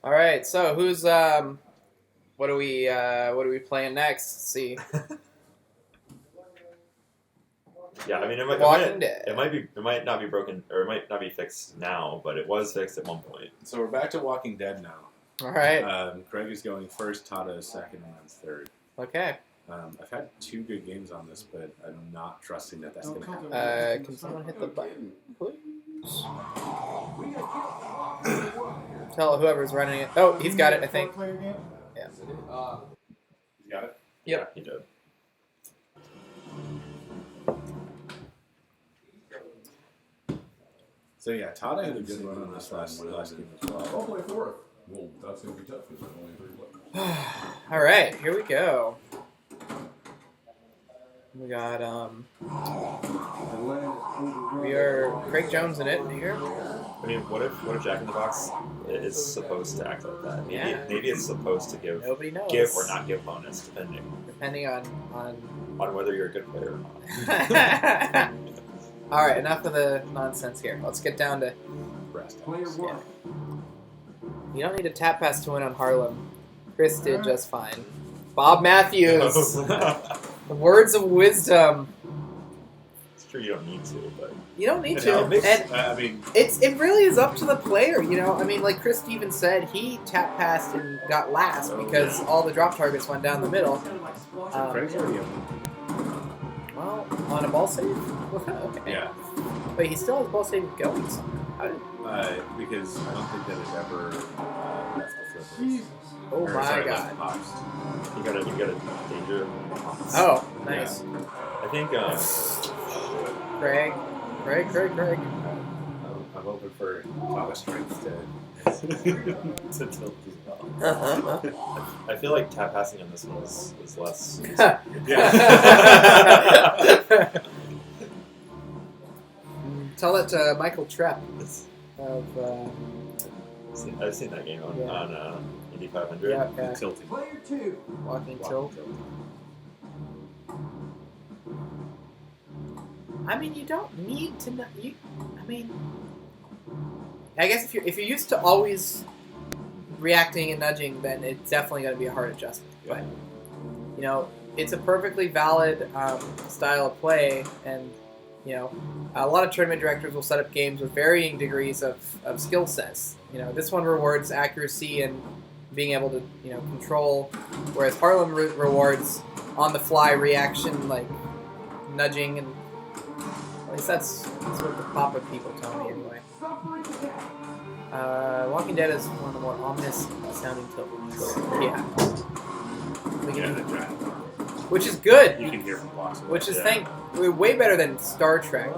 All right. So who's what are we playing next? Let's see. Yeah, I mean it might not be broken or it might not be fixed now, but it was fixed at one point. So we're back to Walking Dead now. All right. Greg is going first, Tata is second, and I'm third. Okay. I've had 2 good games on this, but I'm not trusting that that's going to happen. Can someone hit the button, please? Tell whoever's running it. Oh, he's got it, I think. Yeah. You got it? Yep. Yeah, he did. So yeah, Tata had a good run on this last game as well. I'll play fourth. Well, that's going to be tough because there's only 3 left. All right, here we go. We got we are Craig Jones in it here. I mean, what if Jack in the Box is supposed to act like that? Maybe it's supposed to give Nobody knows. Give or not give bonus depending on whether you're a good player or not. All right, enough of the nonsense here. Let's get down to Player 1. You don't need a tap pass to win on Harlem. Chris did just fine. Bob Matthews. The words of wisdom. It's true, you don't need to, but you don't need to. I mean, it really is up to the player. You know, I mean, like Chris Stevens said, he tap passed and got last because all the drop targets went down the middle. Well, on a ball save. Okay. Yeah. But he still has ball save going somehow. Because I don't think that it ever left the flippers. Oh my god. You got a danger. Oh, nice. Yeah. I think Craig. I'm hoping for Tata strength to tilt as well. I feel like tap passing on this one is less. Tell it to Michael Trepp of. I've seen that game on Indy 500. Yeah. Tilting. Player 2. Walking tilt. I mean, you don't need to know. I guess if you're used to always reacting and nudging, then it's definitely going to be a hard adjustment. Yeah. But you know, it's a perfectly valid style of play, and you know, a lot of tournament directors will set up games with varying degrees of skill sets. You know, this one rewards accuracy and being able to control, whereas Harlem rewards on the fly reaction, like nudging, and at least that's what the pop of people tell me anyway. Walking Dead is one of the more ominous sounding tilts. Yeah. Which is good. You can hear from blocks away. Which is way better than Star Trek.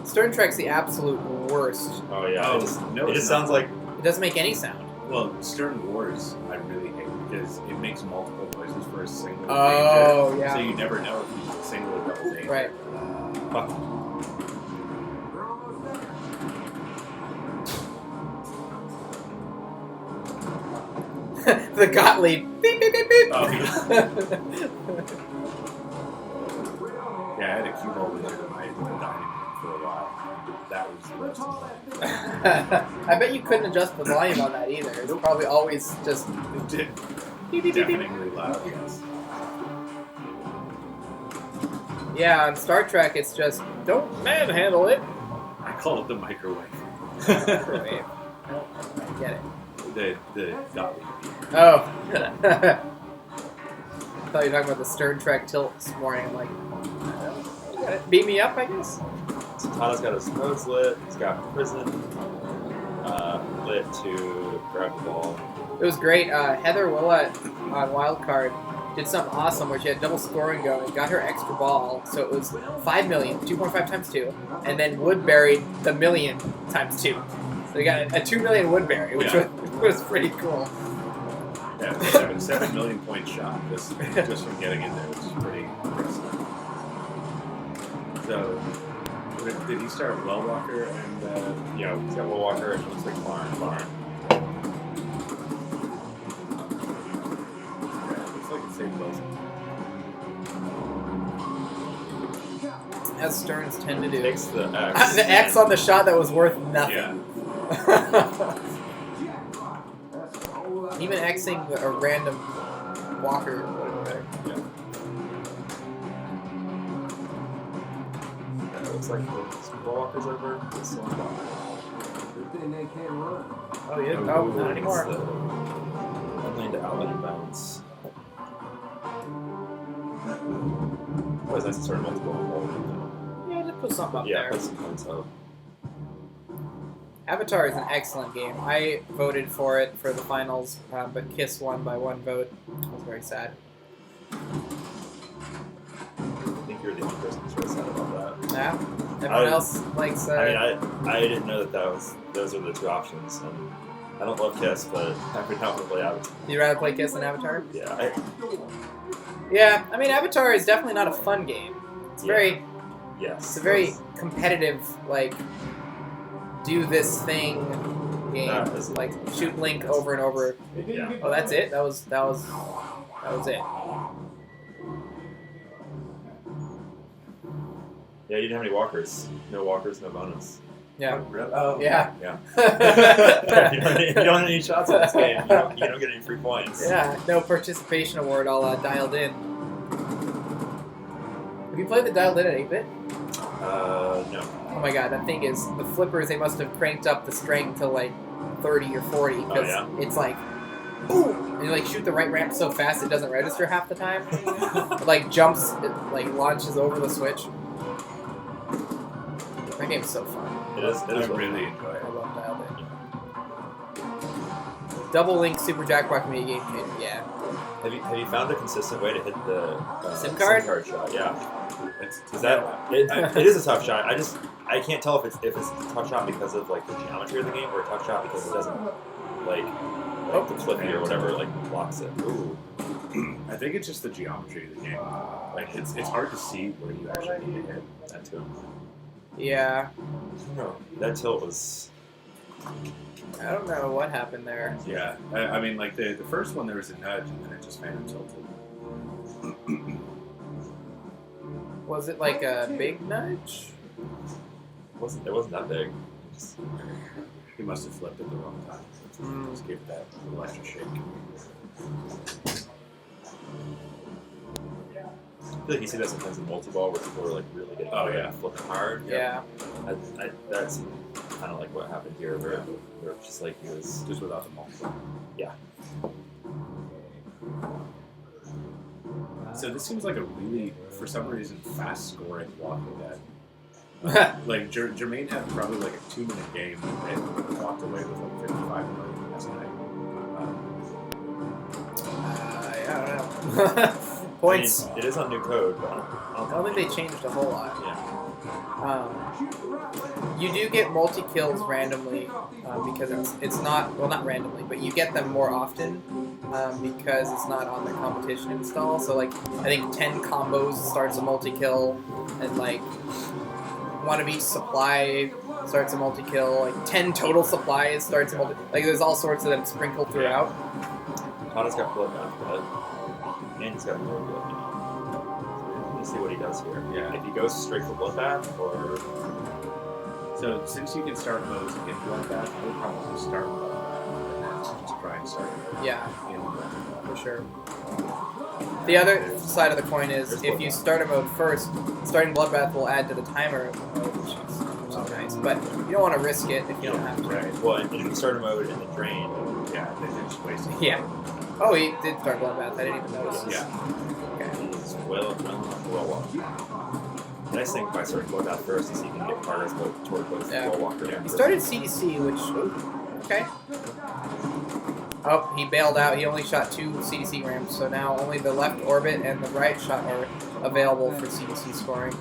Star Trek's the absolute worst. Oh yeah. It just sounds like it doesn't make any sound. Well, Stern Wars I really hate because it makes multiple noises for a single danger. Yeah. So you never know if he's a single or double danger. Right. Fuck. The Gottlieb. Beep, beep, beep, beep. Oh, yeah, I had a cue ball wizard in my dining room for a while. That was the rest of the I bet you couldn't adjust the volume on that either. It's probably always just deafeningly loud, yes. Yeah, on Star Trek it's just don't manhandle it. I call it the microwave. Microwave. I get it. The Gottlieb. Oh. I thought you were talking about the Stern Trek tilt this morning. I'm like, beat me up, I guess. So Tata's got his nose lit. He's got prison lit to grab the ball. It was great. Heather Willett on Wildcard did something awesome where she had double scoring going, got her extra ball, so it was 5 million, 2.5 times 2, and then Woodbury the million times 2. So we got a 2 million Woodbury, which was pretty cool. Yeah, 7 million point shot just from getting in there, which is pretty impressive. So, did he start Wellwalker and yeah, he's got Wellwalker and it looks like Barn. Looks like it's same close. As Stearns tend to do. Takes the X. The X on the shot that was worth nothing. Yeah. Even Xing a random walker or whatever. Yeah. It looks like the Wellwalker's over this one. Good thing they can't run. Oh, yeah. Oh, not anymore. Inline to outlet inbounds. Oh, is that sort of multiple? Yeah, just put something up Yeah, there. put some points up. Avatar is an excellent game. I voted for it for the finals, but Kiss won by 1 vote. I was very sad. I think you're the only person who's really sad about that. Yeah? Everyone else likes... I didn't know that those are the two options. And I don't love Kiss, but every now and then play Avatar. You'd rather play Kiss than Avatar? Yeah. Yeah, I mean, Avatar is definitely not a fun game. It's very... Yes. It's a very competitive, like, do this thing game. Like, shoot Link over and over. Yeah. Oh, that's it? That was it. Yeah, you didn't have any walkers. No walkers, no bonus. Yeah. Oh, yeah. Yeah. you don't have any shots in this game. You don't get any free points. Yeah, no participation award all dialed in. Have you played the dialed in at 8-bit? No. Oh my god, that thing is, the flippers, they must have cranked up the strength to like 30 or 40, because it's like, boom! And you like shoot the right ramp so fast it doesn't register half the time. It like jumps, it like launches over the switch. That game's so fun. It is I really enjoy it. I love dialed in. Double Link Super Jackpot mini game, yeah. Have you found a consistent way to hit the SIM card shot? Yeah. It is a tough shot. I can't tell if it's a tough shot because of like the geometry of the game or a tough shot because it doesn't like the flippy or whatever like blocks it. Ooh. I think it's just the geometry of the game. Like it's hard to see where you actually need to hit that too. Yeah. I don't know. That tilt was. I don't know what happened there. Yeah, I mean, like the first one there was a nudge and then it just phantom tilted. Was it like a big nudge? It wasn't that big. He must have flipped it the wrong time. Just gave it that little extra shake. I feel like you see that sometimes in multi-ball where people are like really getting flipping hard. Yeah. That's kind of like what happened here, where it's just like he was just without the multi-ball. Yeah. So this seems like a really, for some reason, fast-scoring Walking Dead. Like Jermaine had probably like a 2-minute game and walked away with like 55 million last night. I don't know. Points. I mean, it is on new code, but I don't think they changed a whole lot. Yeah. You do get multi-kills randomly because it's not randomly, but you get them more often because it's not on the competition install. So like I think 10 combos starts a multi-kill, and like one of each supply starts a multi-kill. Like 10 total supplies starts a multi. Like there's all sorts of them sprinkled throughout. Todd's got bloodbath, but and he's got more blood. Let's see what he does here. Yeah. If he goes straight for bloodbath, or so since you can start modes in bloodbath, I would probably start bloodbath and then just try and start. Yeah, in for sure. The other side of the coin is if you start a mode first, starting bloodbath will add to the timer mode, which is nice. But you don't want to risk it if you don't have to. Right. Well, and if you start a mode in the drain, yeah, then you're just wasting. Yeah. Oh, he did start bloodbath. I didn't even notice. Yeah. Okay. He's well. The nice thing by starting bloodbath first is you can get progress toward both Wellwalker. He started CDC, which okay. Oh, he bailed out. He only shot 2 CDC ramps, so now only the left orbit and the right shot are available for CDC scoring.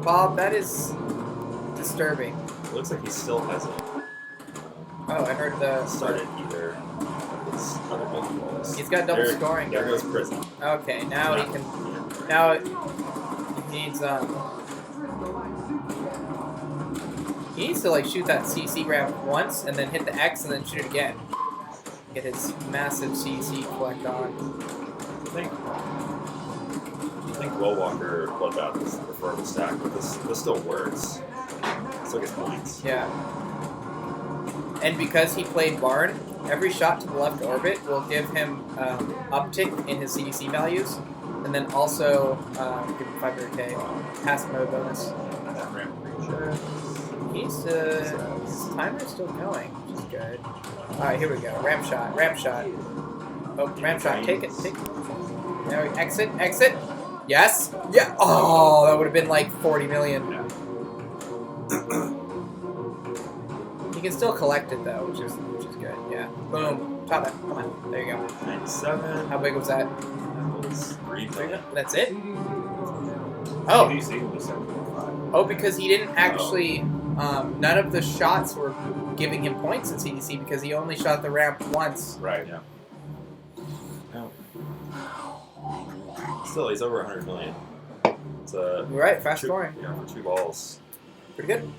Bob, that is disturbing. It looks like he still hasn't. Oh, I heard the started either of his other multiples. He's got double scoring. There goes prison. Okay, now he can. Now he needs He needs to like shoot that CC round once and then hit the X and then shoot it again. Get his massive CC collect on. I think Glowwalker Bloodbath is the preferable stack, but this still works. Still gets points. Yeah. And because he played Barn, every shot to the left orbit will give him uptick in his CDC values, and then also give him 500k pass mode bonus. His timer's still going, which is good. Alright, here we go. Ramp shot, ramp shot. Oh, ramp shot. Take it, take it. Now we exit, exit. Yes. Yeah. Oh, that would have been like 40 million. You can still collect it though, which is good. Yeah. Boom. Top it. Come on. There you go. 97. How big was that? That was 3 million. That's it. Oh. CDC was 7.5. Oh, because he didn't actually. None of the shots were giving him points in CDC because he only shot the ramp once. Right. Yeah. Still, he's over 100 million. It's You're right, fast scoring. Yeah, for 2 balls. Pretty good.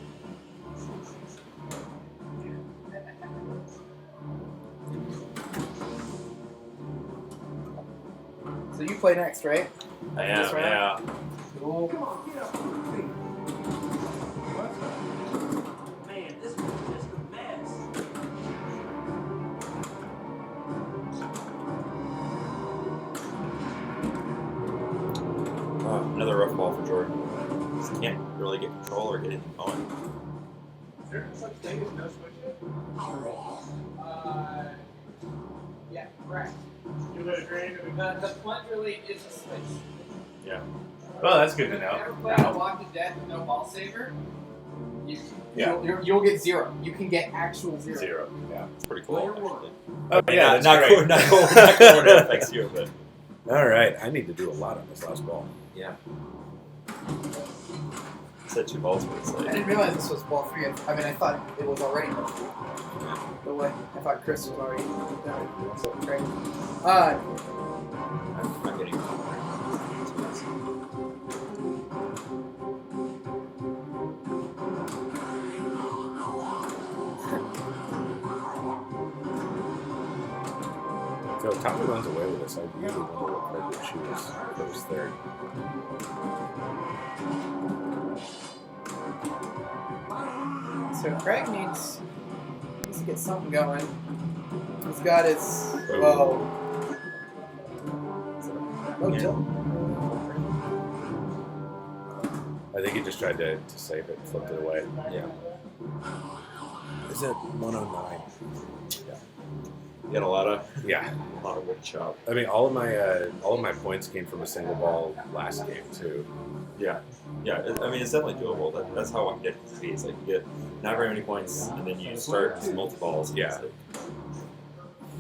So you play next, right? I am, yeah. Cool. Man, this was just a mess. Another rough ball for Jordan. Just can't really get control or get anything going. Is there such thing as no switch? Yeah, correct. You would agree? The punt really is a switch. Yeah. Well, that's good to know. If you ever play a Walking Dead with no ball saver, you'll get 0. You can get actual 0. 0. Yeah, it's pretty cool. Actually. Oh, yeah, that's not great. cool. Not cool. Not cool when it affects 0, but. All right, I need to do a lot on this last ball. Yeah. Said 2 balls, but it's like. I didn't realize this was ball 3. I mean, I thought it was already ball 3. But what? I thought Chris was already done. So great. I'm getting. So Tommy runs away with this. I really wonder what card would shoot us first third. So Craig needs to get something going. He's got his low tilt. I think he just tried to save it, flipped it away. Yeah. Is it 109? Yeah. You had a lot of wood chop. I mean, all of my points came from a single ball last game too. Yeah, yeah. I mean, it's definitely doable. That's how I get to be. It's like you get not very many points, and then you start with multi balls. Yeah. Like,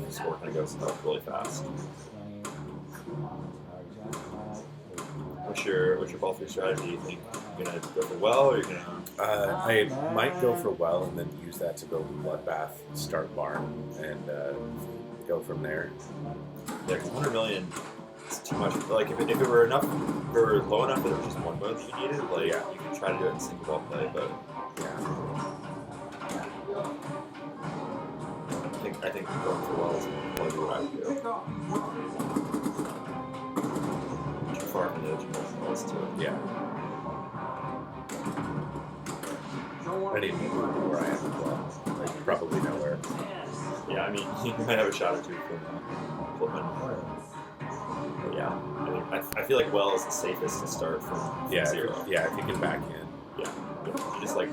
the score kind of goes up really fast. What's your ball 3 strategy? You think you're gonna go for well, or you're gonna? I might go for well and then use that to go Bloodbath, start Barn, and go from there. Yeah, because 100 million is too much. Like if it were enough, if it were low enough that it was just 1 mode that you needed, like you could try to do it in single ball play, but I think going for well is probably what I would do. Too far from the edge of both balls too. Yeah. I need to move where I am as well. Like, probably nowhere. Yeah, I mean, you might have a shot or 2 from Flipman. But yeah, I feel like well is the safest to start from 0. Yeah, if you can back in. Yeah, you just like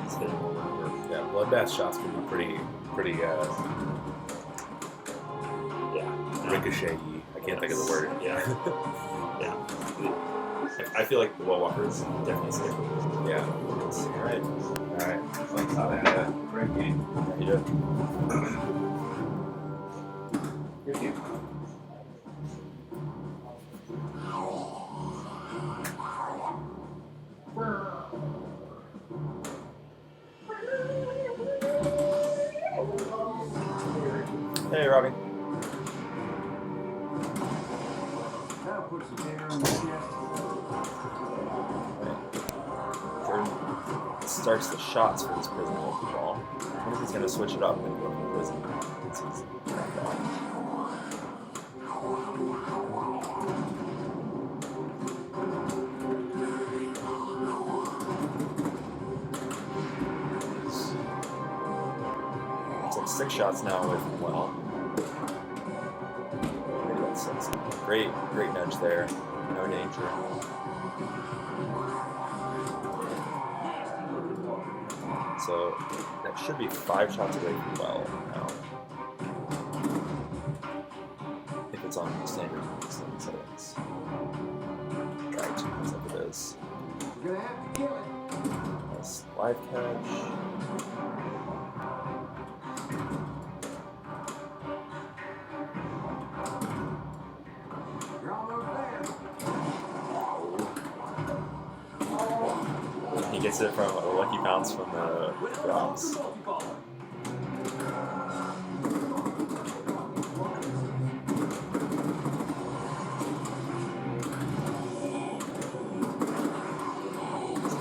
spin over. Yeah, Bloodbath shots can be pretty. Yeah, ricochet. I can't think of the word. Yeah. Yeah. I feel like the Well Walker is definitely safe. Yeah. All right. All right. Thanks, I had a great game. You do. Good game. Hey, Robbie. That'll put some hair on the chest. Jordan starts the shots for this prison multi-ball. I wonder if he's going to switch it up and go for prison. Since he's knocked out. Looks like 6 shots now away from well. Maybe that's 6. Great nudge there. No danger. So that should be 5 shots away from well now. If it's on standard settings. Try to, as if it is. You're gonna have to kill it. Nice live catch. You're almost there. He gets it from a lucky bounce from the drops.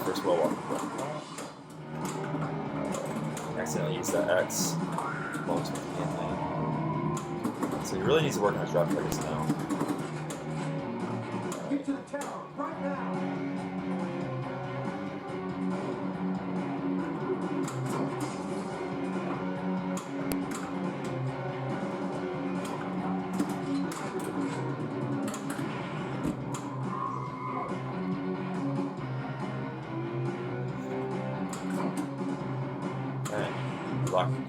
First well walk. Accidentally used that X. Mulch with the hand lane. So he really needs to work on his drop targets now. Get to the tower right now.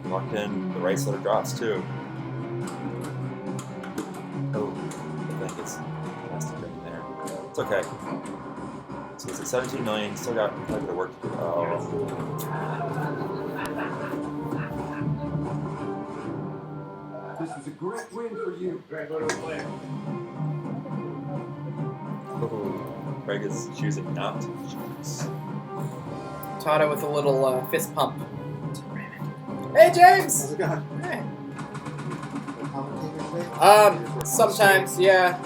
Locked in the right set of drops too. Oh, I think it's has to bring there. It's okay. So he's at 17 million. Still got quite a bit of work to do. Oh. This is a great win for you. Oh, Craig is choosing not to choose. Tata with a little fist pump. Hey, James! How's it going? Hey. Commentator today? Sometimes, yeah.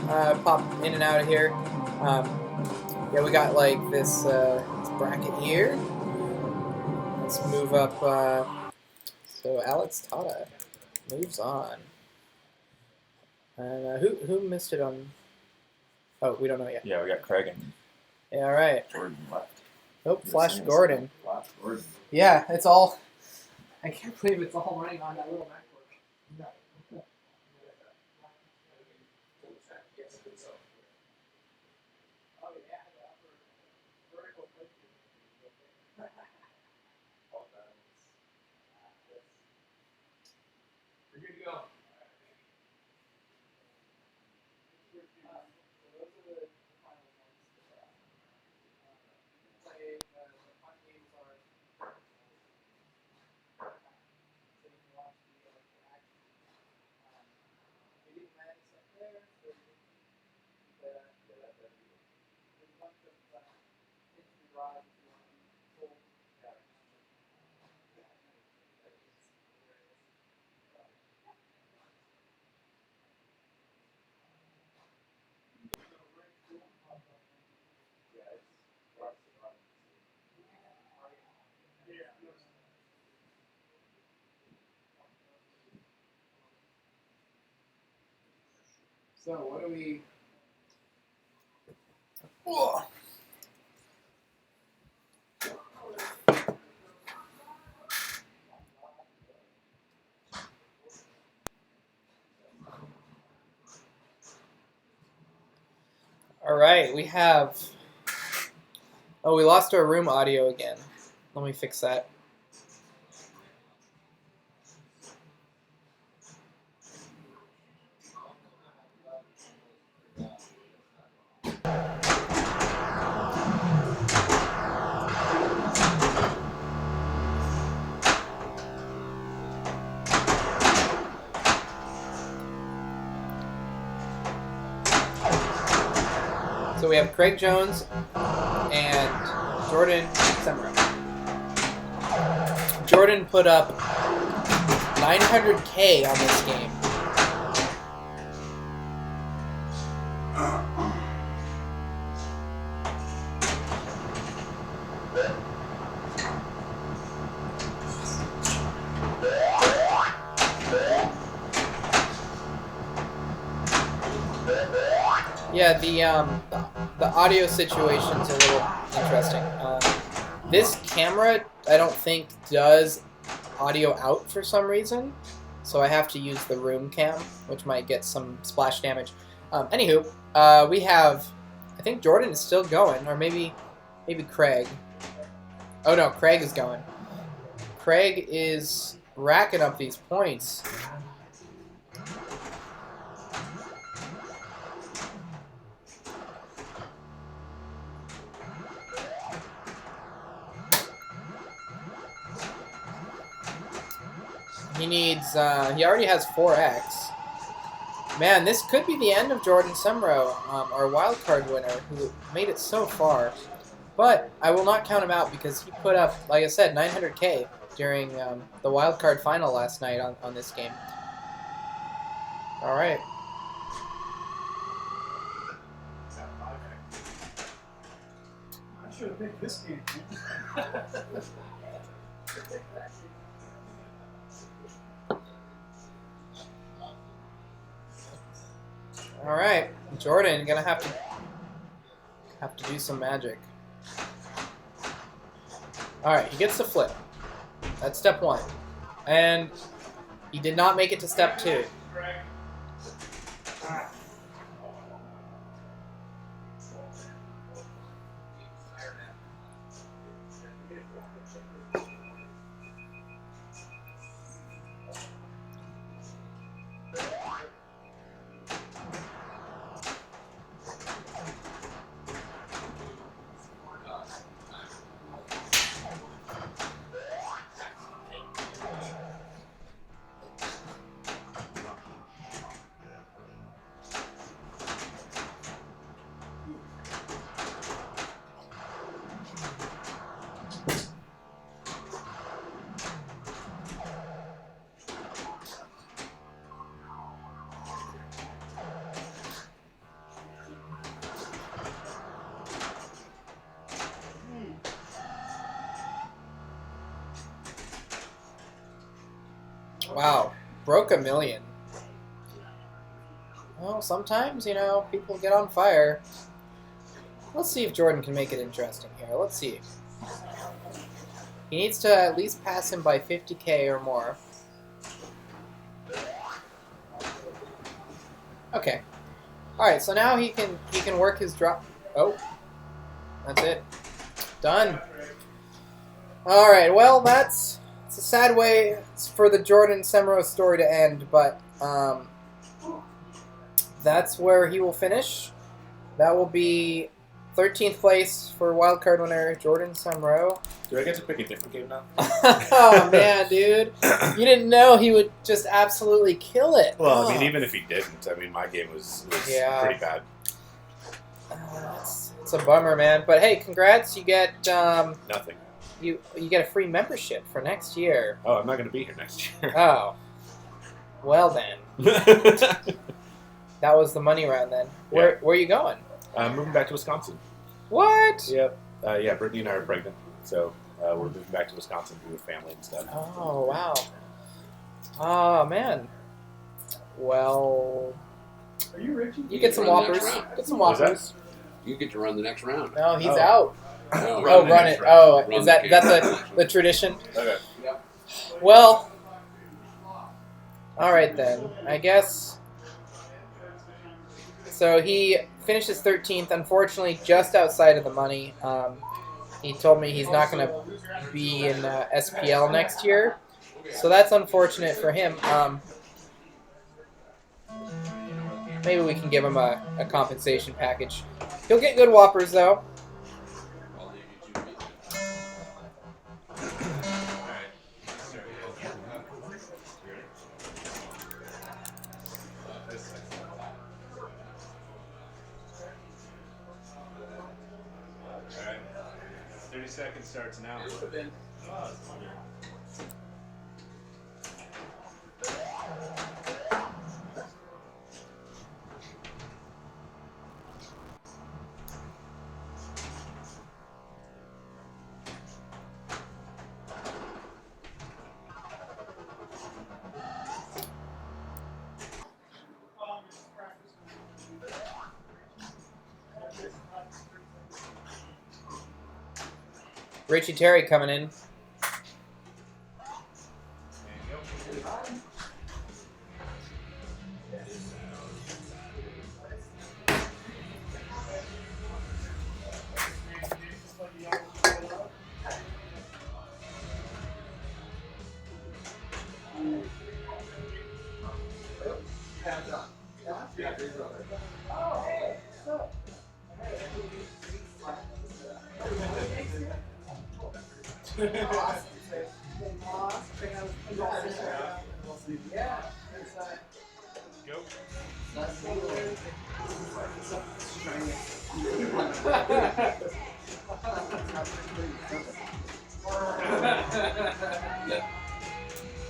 Pop in and out of here. Yeah, we got like this bracket here. Let's move up. So Alex Tata moves on. And who missed it on? Oh, we don't know yet. Yeah, we got Craig and Yeah, all right. Jordan left. Oh, Flash Gordon. Flash Gordon. Yeah, it's all. I can't believe it's all running on that little MacBook. We're good to go. So what do we? All right, we have. Oh, we lost our room audio again. Let me fix that. So we have Craig Jones and Jordan Semro. Jordan put up 900K on this game. Yeah, the audio situation's a little interesting. This camera, I don't think, does audio out for some reason, so I have to use the room cam, which might get some splash damage. Anywho, we have, I think Jordan is still going, or maybe Craig. Oh no, Craig is going. Craig is racking up these points. He needs, he already has 4x. Man, this could be the end of Jordan Semro, our wildcard winner, who made it so far. But I will not count him out because he put up, like I said, 900K during the wildcard final last night on this game. All right. I should have picked this game. All right, Jordan, gonna have to do some magic. All right, he gets the flip. That's step 1, and he did not make it to step 2. Wow, broke $1 million. Well, sometimes, you know, people get on fire. Let's see if Jordan can make it interesting here. Let's see. He needs to at least pass him by 50K or more. Okay. All right, so now he can work his drop. Oh, that's it. Done. All right. Well, it's a sad way for the Jordan Semro story to end, but that's where he will finish. That will be 13th place for wildcard winner Jordan Semro. Do I get to pick a different game now? Oh, man, dude. You didn't know he would just absolutely kill it. Well, I mean, even if he didn't, I mean, my game was pretty bad. It's a bummer, man. But hey, congrats. You get... Nothing. You get a free membership for next year. Oh, I'm not going to be here next year. Oh. Well, then. That was the money round, then. Where are you going? I'm moving back to Wisconsin. What? Yep. Yeah, Brittany and I are pregnant, so we're moving back to Wisconsin to be with family and stuff. Oh, wow. Oh, man. Well... Are you Richie? You get some Whoppers. Get some Whoppers. You get to run the next round. No, he's out. Oh, run it. Oh, is that the tradition? Okay. Yep. Well, all right then. I guess. So he finishes 13th, unfortunately, just outside of the money. He told me he's not going to be in SPL next year, so that's unfortunate for him. Maybe we can give him a compensation package. He'll get good Whoppers, though. seconds starts now. Richie Terry coming in.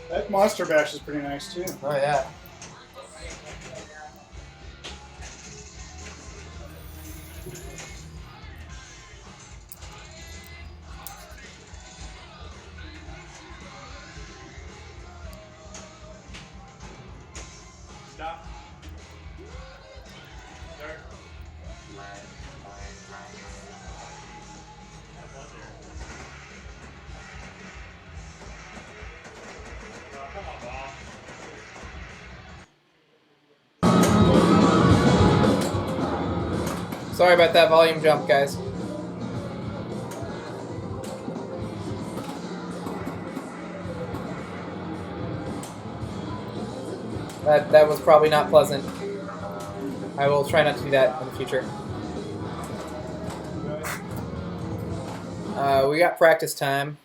That Monster Bash is pretty nice too. Oh yeah. Stop. Start. Sorry about that volume jump, guys. That was probably not pleasant. I will try not to do that in the future. We got practice time.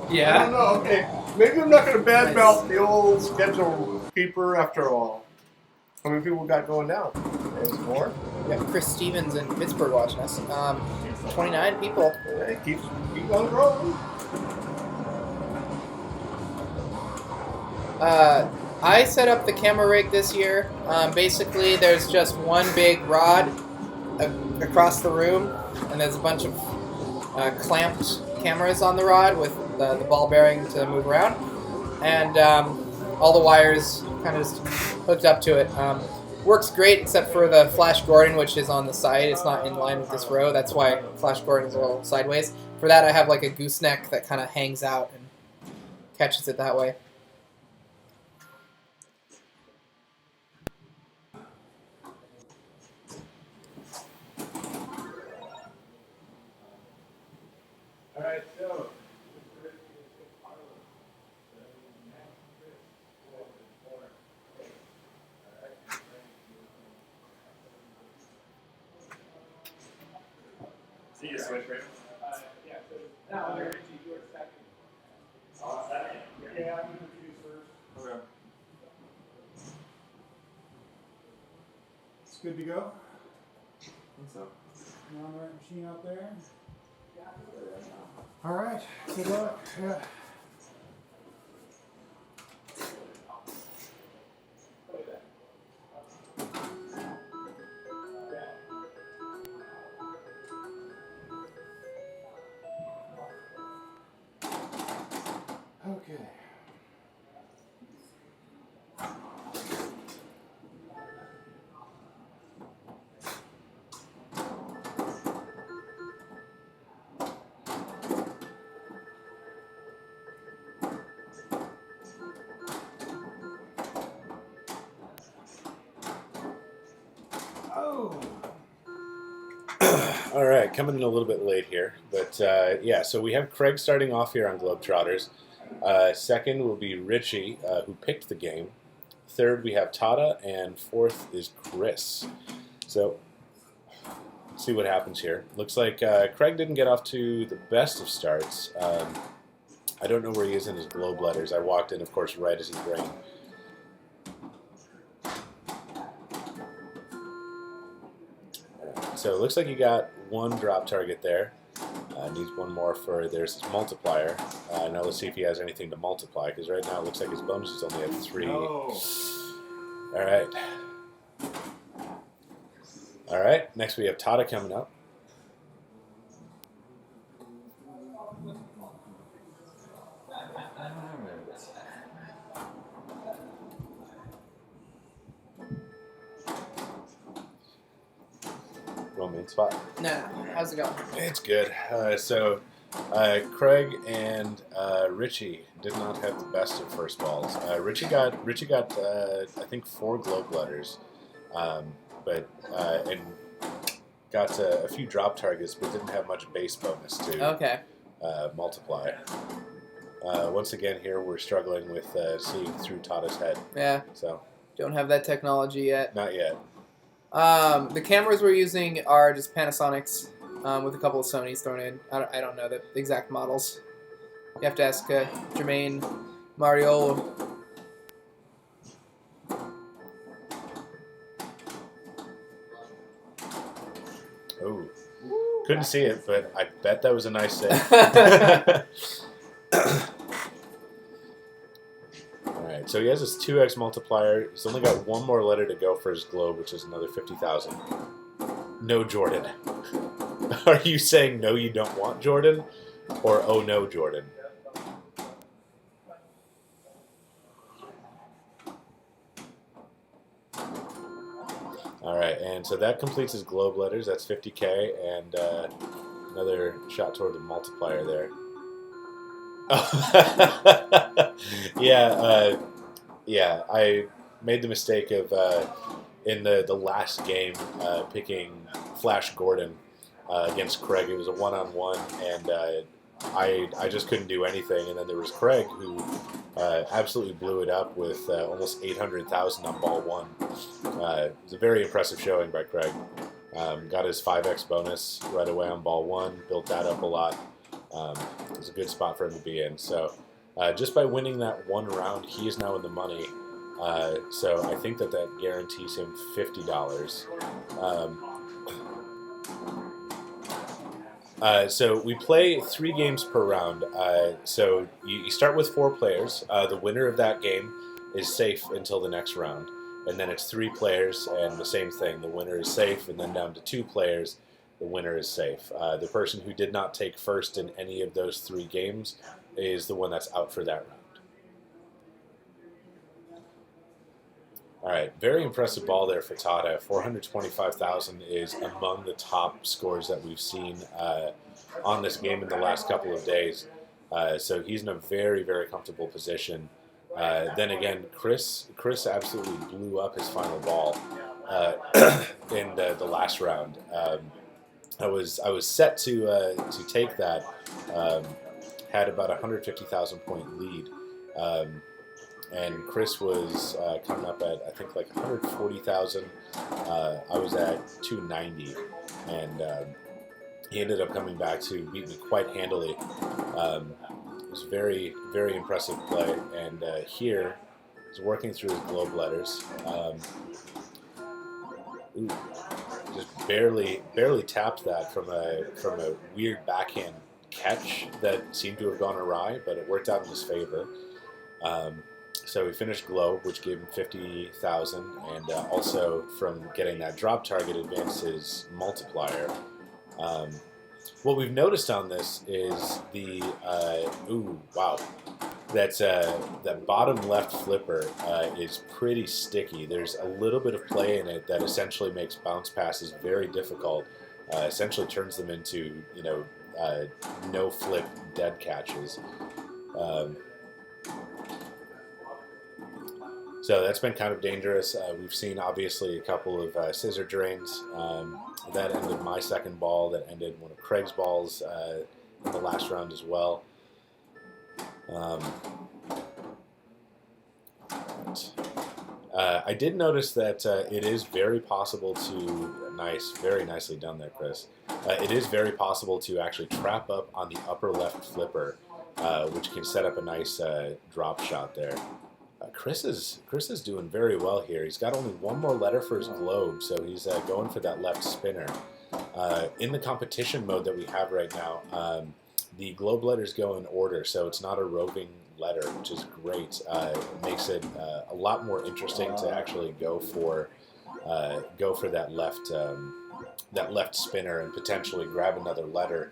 Yeah. I don't know. Okay, maybe I'm not going to badmouth the old schedule keeper after all. How many people got going now? There's more. We got Chris Stevens in Pittsburgh watching us. 29 people. Hey, keep on growing. I set up the camera rig this year. Basically, there's just one big rod across the room, and there's a bunch of clamped cameras on the rod with the ball bearing to move around, and all the wires kind of just hooked up to it. Works great except for the Flash Gordon, which is on the side. It's not in line with this row. That's why Flash Gordon is a little sideways. For that, I have like a gooseneck that kind of hangs out and catches it that way. All right, so. See you switch, right? Yeah. Now, Richie, you're second. Second? Yeah, I'm going to choose first. Okay. It's good to go. I think so. You on the right machine out there? All right, good luck. Yeah. Okay. All right, coming in a little bit late here, but yeah, so we have Craig starting off here on Globetrotters. Second will be Richie, who picked the game. Third, we have Tata, and fourth is Chris. So, let's see what happens here. Looks like Craig didn't get off to the best of starts. I don't know where he is in his globe letters. I walked in, of course, right as his brain. So it looks like he got one drop target there. Needs one more for there's his multiplier. Now let's see if he has anything to multiply, because right now it looks like his bonus is only at 3. No. All right. Next we have Tata coming up. Main spot. Nah, how's it going? It's good. Craig and Richie did not have the best of first balls. Richie got I think 4 globe letters, but and got a few drop targets, but didn't have much base bonus to multiply. Once again, here we're struggling with seeing through Tata's head. Yeah. So don't have that technology yet. Not yet. The cameras we're using are just Panasonics with a couple of Sonys thrown in. I don't know the exact models. You have to ask Jermaine Mariolo. Oh, couldn't see it, but I bet that was a nice save. Alright, so he has his 2x multiplier. He's only got one more letter to go for his globe, which is another 50,000. No Jordan. Are you saying no, you don't want Jordan? Or oh no, Jordan? Alright, and so that completes his globe letters. That's 50K, and another shot toward the multiplier there. Yeah, I made the mistake of in the last game picking Flash Gordon against Craig. It was a one-on-one, and I just couldn't do anything. And then there was Craig who absolutely blew it up with almost 800,000 on ball 1. It was a very impressive showing by Craig. Got his 5x bonus right away on ball 1, built that up a lot. It was a good spot for him to be in. So just by winning that one round, he is now in the money. So I think that guarantees him $50. So we play 3 games per round. So you start with 4 players. The winner of that game is safe until the next round. And then it's 3 players, and the same thing. The winner is safe, and then down to 2 players. The winner is safe. The person who did not take first in any of those 3 games is the one that's out for that round. All right, very impressive ball there for Tata. 425,000 is among the top scores that we've seen on this game in the last couple of days. So he's in a very, very comfortable position. Then again, Chris absolutely blew up his final ball in the last round. I was set to take that. Had about a 150,000 point lead, and Chris was coming up at I think like 140,000. I was at 290, and he ended up coming back to beat me quite handily. It was very, very impressive play, and here he's working through his globe letters. Just barely tapped that from a weird backhand catch that seemed to have gone awry, but it worked out in his favor. So he finished globe, which gave him 50,000, and also from getting that drop target advanced his multiplier. What we've noticed on this is the that bottom left flipper is pretty sticky. There's a little bit of play in it that essentially makes bounce passes very difficult. Essentially turns them into no flip dead catches. So that's been kind of dangerous. We've seen obviously a couple of scissor drains. That ended my second ball. That ended one of Craig's balls in the last round as well. right. I did notice that it is very possible to... Nice. Very nicely done there, Chris. It is very possible to actually trap up on the upper left flipper, which can set up a nice drop shot there. Chris is doing very well here. He's got only one more letter for his globe, so he's going for that left spinner. In the competition mode that we have right now, the globe letters go in order, so it's not a roving letter, which is great. It makes it a lot more interesting to actually go for that left spinner and potentially grab another letter,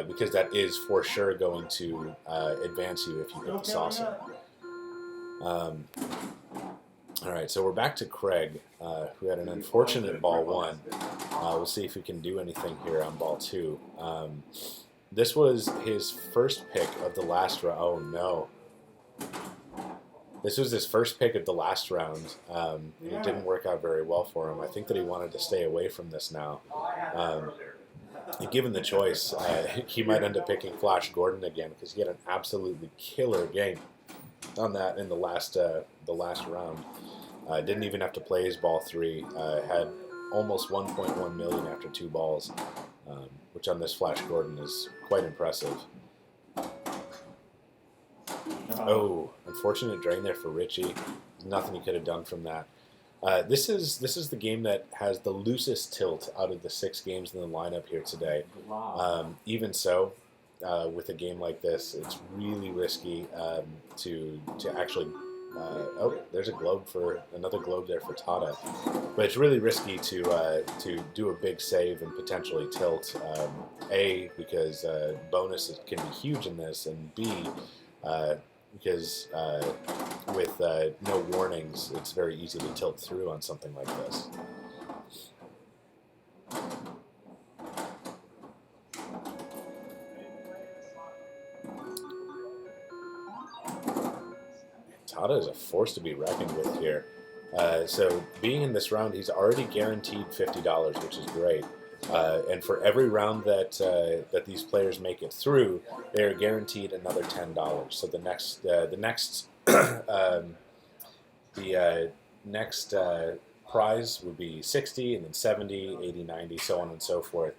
because that is for sure going to advance you if you hit the saucer. All right, so we're back to Craig, who had an unfortunate ball 1. We'll see if we can do anything here on ball 2. This was his first pick of the last round. Oh, no. This was his first pick of the last round, and it didn't work out very well for him. I think that he wanted to stay away from this now. Given the choice, he might end up picking Flash Gordon again, because he had an absolutely killer game on that in the last round. Didn't even have to play his ball 3. Had almost 1.1 million after 2 balls, which on this Flash Gordon is quite impressive. Oh, unfortunate drain there for Richie. There's nothing he could have done from that. This is the game that has the loosest tilt out of the 6 games in the lineup here today. Even so, with a game like this, it's really risky to actually. Oh, there's a globe for another globe there for Tada, but it's really risky to do a big save and potentially tilt. A, because bonus can be huge in this, and B, because with no warnings, it's very easy to tilt through on something like this. Tada is a force to be reckoned with here. So being in this round, he's already guaranteed $50, which is great. And for every round that these players make it through, they are guaranteed another $10. So the next prize would be 60, and then 70, 80, 90, so on and so forth,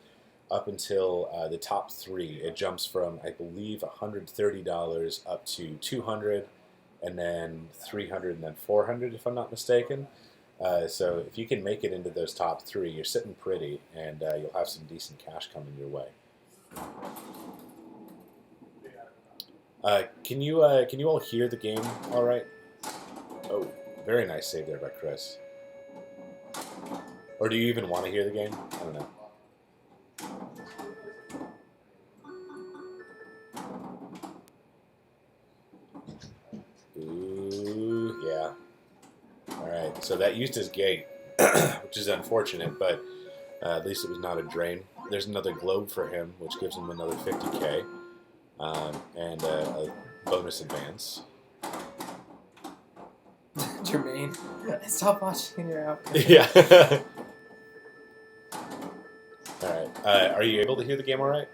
up until the top 3. It jumps from, I believe, $130 up to $200. And then 300, and then 400, if I'm not mistaken. So if you can make it into those top 3, you're sitting pretty, and you'll have some decent cash coming your way. Can you all hear the game all right? Oh, very nice save there by Chris. Or do you even want to hear the game? I don't know. Ooh, yeah. Alright, so that used his gate, which is unfortunate, but at least it was not a drain. There's another globe for him, which gives him another 50k, and a bonus advance. Jermaine, stop watching your outfit. Yeah. Alright, are you able to hear the game alright?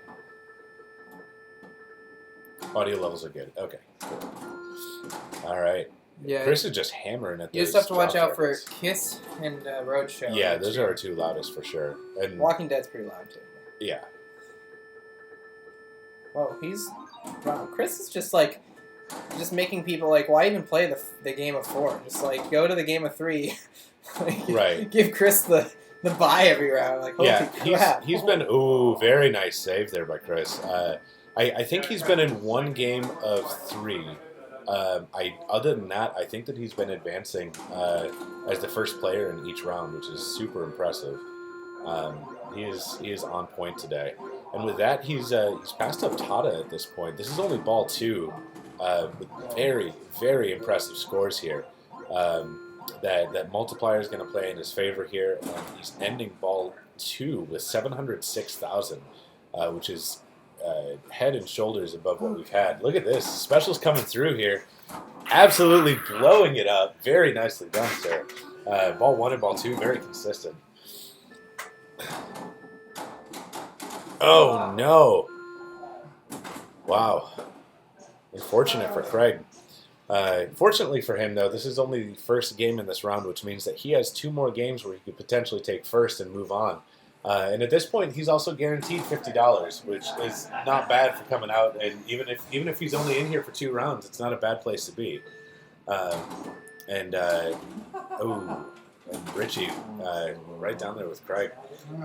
Audio levels are good. Okay, cool. All right. Yeah. Chris is just hammering at those. You just have to watch out targets. for Kiss and Roadshow. Yeah, those are our 2 loudest for sure. And Walking Dead's pretty loud too. Yeah. Whoa, wow, Chris is just making people like, why even play the game of 4? Just like go to the game of 3. Right. Give Chris the bye every round. Like, holy crap. He's been very nice save there by Chris. I think he's been in 1 game of 3. Other than that, I think that he's been advancing as the first player in each round, which is super impressive. He is on point today, and with that, he's passed up Tada at this point. This is only ball 2, with very, very impressive scores here. That multiplier is going to play in his favor here, and he's ending ball 2 with 706,000, which is head and shoulders above what we've had. Look at this. Specials coming through here. Absolutely blowing it up. Very nicely done, sir. Ball 1 and ball 2, very consistent. Oh, no. Wow. Unfortunate for Craig. Fortunately for him, though, this is only the first game in this round, which means that he has 2 more games where he could potentially take first and move on. And at this point, he's also guaranteed $50, which is not bad for coming out. And even if he's only in here for 2 rounds, it's not a bad place to be. And Richie, right down there with Craig.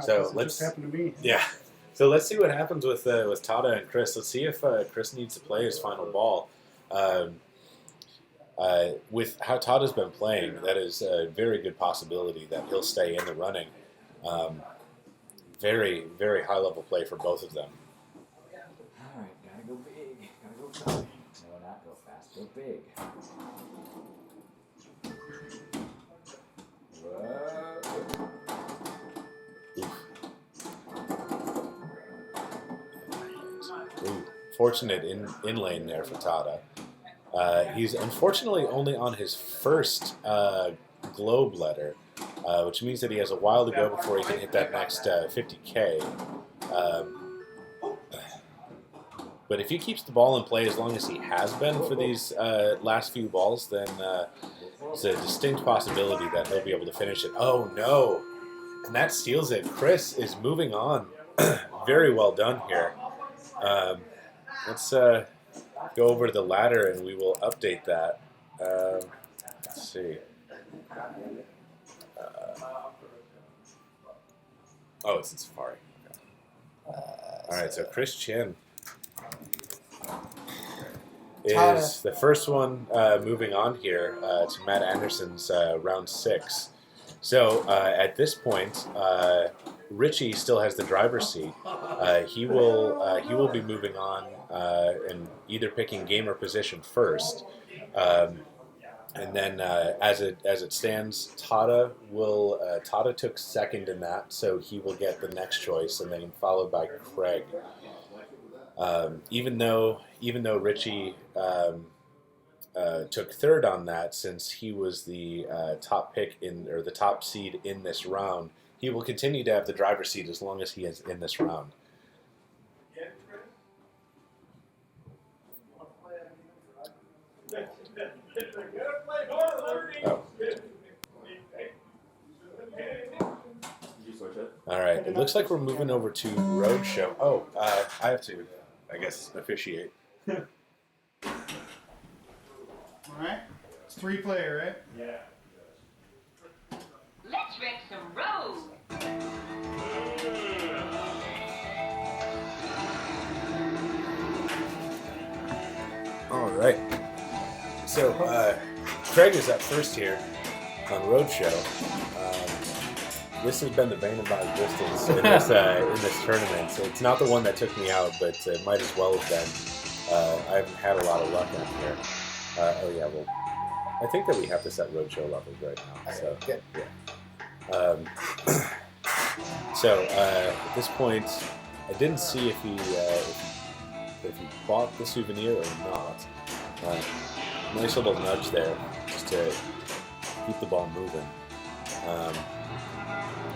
So let's. Just happened to me. Yeah. So let's see what happens with Tada and Chris. Let's see if Chris needs to play his final ball. With how Tada's been playing, that is a very good possibility that he'll stay in the running. Very, very high level play for both of them. All right, gotta go big. Gotta go fast. No, not go fast. Go big. Ooh, fortunate in lane there for Tada. He's unfortunately only on his first globe letter, which means that he has a while to go before he can hit that next 50K. But if he keeps the ball in play as long as he has been for these last few balls, then it's a distinct possibility that he'll be able to finish it. Oh, no. And that steals it. Chris is moving on. Very well done here. Let's go over to the ladder and we will update that. Let's see. Oh, it's in Safari. Okay. All right, so Chris Chin is the first one moving on here to Matt Anderson's round 6. So at this point, Richie still has the driver's seat. He will be moving on and either picking game or position first. And then, as it stands, Tada took second in that, so he will get the next choice, and then followed by Craig. Even though Richie took third on that, since he was the top pick or the top seed in this round, he will continue to have the driver's seat as long as he is in this round. Oh. All right. It looks like we're moving over to Roadshow. Oh, I have to, I guess, officiate. All right. It's 3-player, right? Yeah. Let's wreck some roads. All right. So, Craig is up first here on Roadshow. This has been the bane of my existence in this tournament. So it's not the one that took me out, but it might as well have been. I haven't had a lot of luck out here. Oh yeah, well, I think that we have to set Roadshow levels right now. So good. Yeah. So at this point, I didn't see if he bought the souvenir or not. Nice little nudge there, just to keep the ball moving.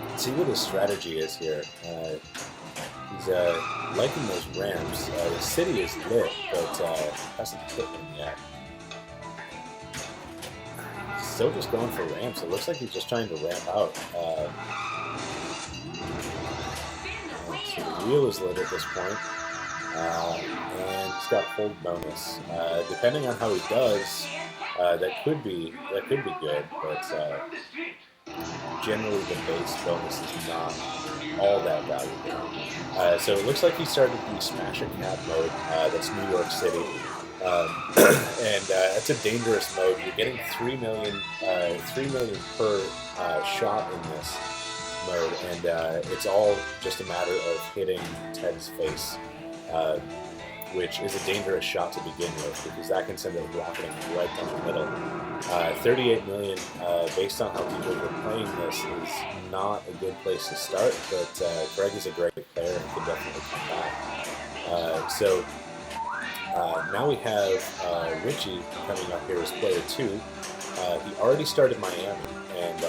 Let's see what his strategy is here. He's liking those ramps. The city is lit, but hasn't hit them yet. He's still just going for ramps. It looks like he's just trying to ramp out. So the wheel is lit at this point. And he's got hold bonus. Depending on how he does, that could be good, but generally the base bonus is not all that valuable. So it looks like he started the Smash a Cat mode. That's New York City, and it's a dangerous mode. You're getting 3 million per shot in this mode, and it's all just a matter of hitting Ted's face. Which is a dangerous shot to begin with, because that can send it rocketing right down the middle. 38 million, based on how people were playing this, is not a good place to start, but Greg is a great player and can definitely come back. So now we have Richie coming up here as player 2. He already started Miami, and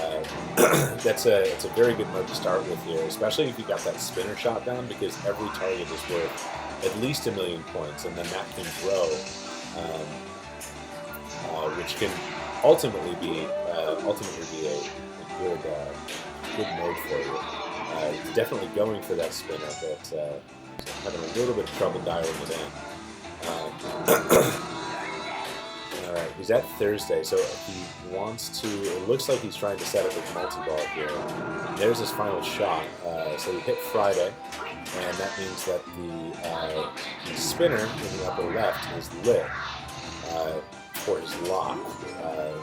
it's a very good mode to start with here, especially if you got that spinner shot down, because every target is worth at least 1 million points, and then that can grow which can ultimately be a good mode for you. He's definitely going for that spinner, but having a little bit of trouble dialing it in. All right, he's at Thursday, so he wants to. It looks like he's trying to set up his multi-ball here. There's his final shot. So he hit Friday, and that means that the spinner in the upper left is lit for his lock.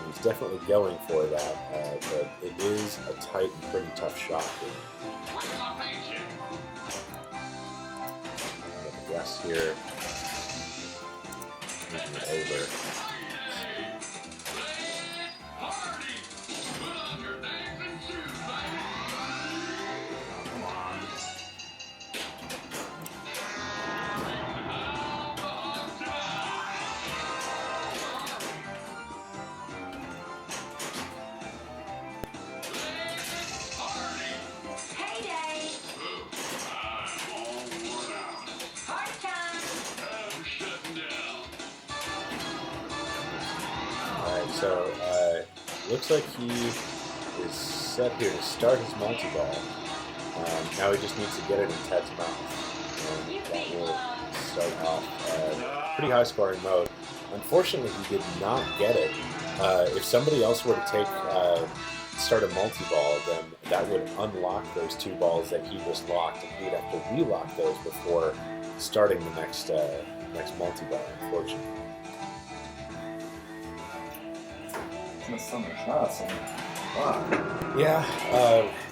He's definitely going for that, but it is a tight and pretty tough shot here. Get the rest here. Moving it over. So, looks like he is set here to start his multi-ball. Now he just needs to get it in Ted's mouth. And that will start off pretty high-scoring mode. Unfortunately, he did not get it. If somebody else were to start a multi-ball, then that would unlock those two balls that he just locked, and he'd have to relock those before starting the next multi-ball, unfortunately. Some shots. Wow. Yeah,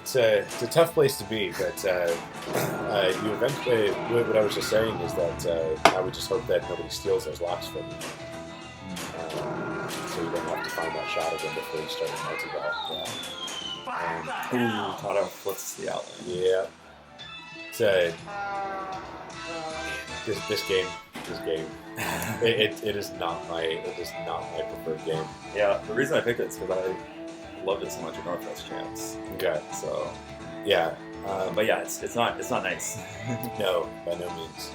it's a tough place to be, but you eventually. What I was just saying is that I would just hope that nobody steals those locks from you, so you don't have to find that shot again before you start a multi-ball. Ooh, Tato flips the outlet. Yeah. It's this game. It is not my preferred game. Yeah, the reason I picked it is because I loved it so much at Northwest Champs. Okay. So yeah, but yeah, it's not nice. No, by no means.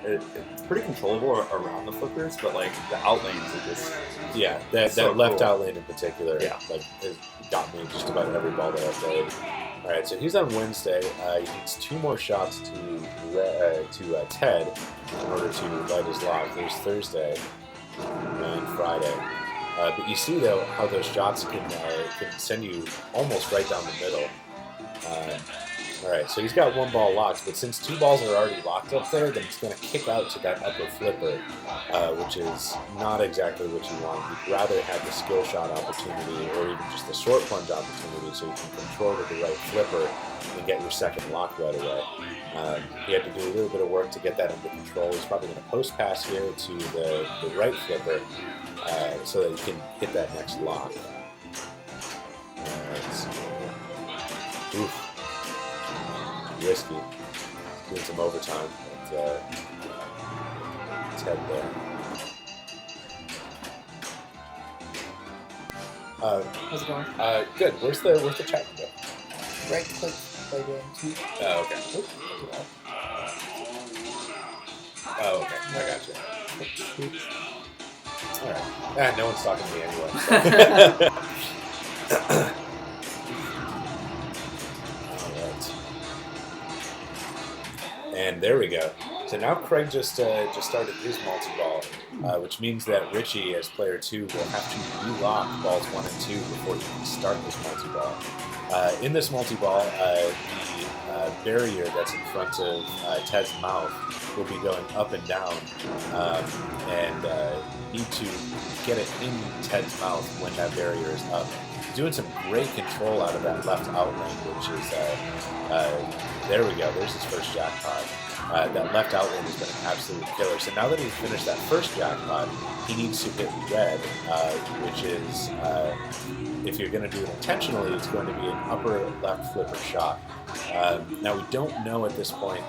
It's pretty controllable around the flippers, but like the outlanes are just that left cool. outlane in particular, like has got me just about every ball that I've played. All right, so he's on Wednesday. He needs 2 more shots to Ted in order to light his lock. There's Thursday and Friday. But you see, though, how those shots can send you almost right down the middle. All right, so he's got 1 ball locked, but since 2 balls are already locked up there, then it's going to kick out to that upper flipper, which is not exactly what you want. You'd rather have the skill shot opportunity or even just the short plunge opportunity so you can control with the right flipper and get your second lock right away. He had to do a little bit of work to get that under control. He's probably going to post pass here to the right flipper so that he can hit that next lock. Oof. Risky. Doing some overtime. But, Ted there. How's it going? Good. Where's the chat window? Right click, play game 2. Oh, okay. Oh, okay. I got you. Alright. No one's talking to me anyway. So. And there we go. So now Craig just started his multi-ball, which means that Richie, as player 2, will have to relock balls 1 and 2 before he can start this multi-ball. In this multi-ball, the barrier that's in front of Ted's mouth will be going up and down, and need to get it in Ted's mouth when that barrier is up. Doing some great control out of that left outlane, which is there we go. There's his first jackpot. That left outlane has been an absolute killer. So now that he's finished that first jackpot, he needs to hit red, which is, if you're going to do it intentionally, it's going to be an upper left flipper shot. Now we don't know at this point.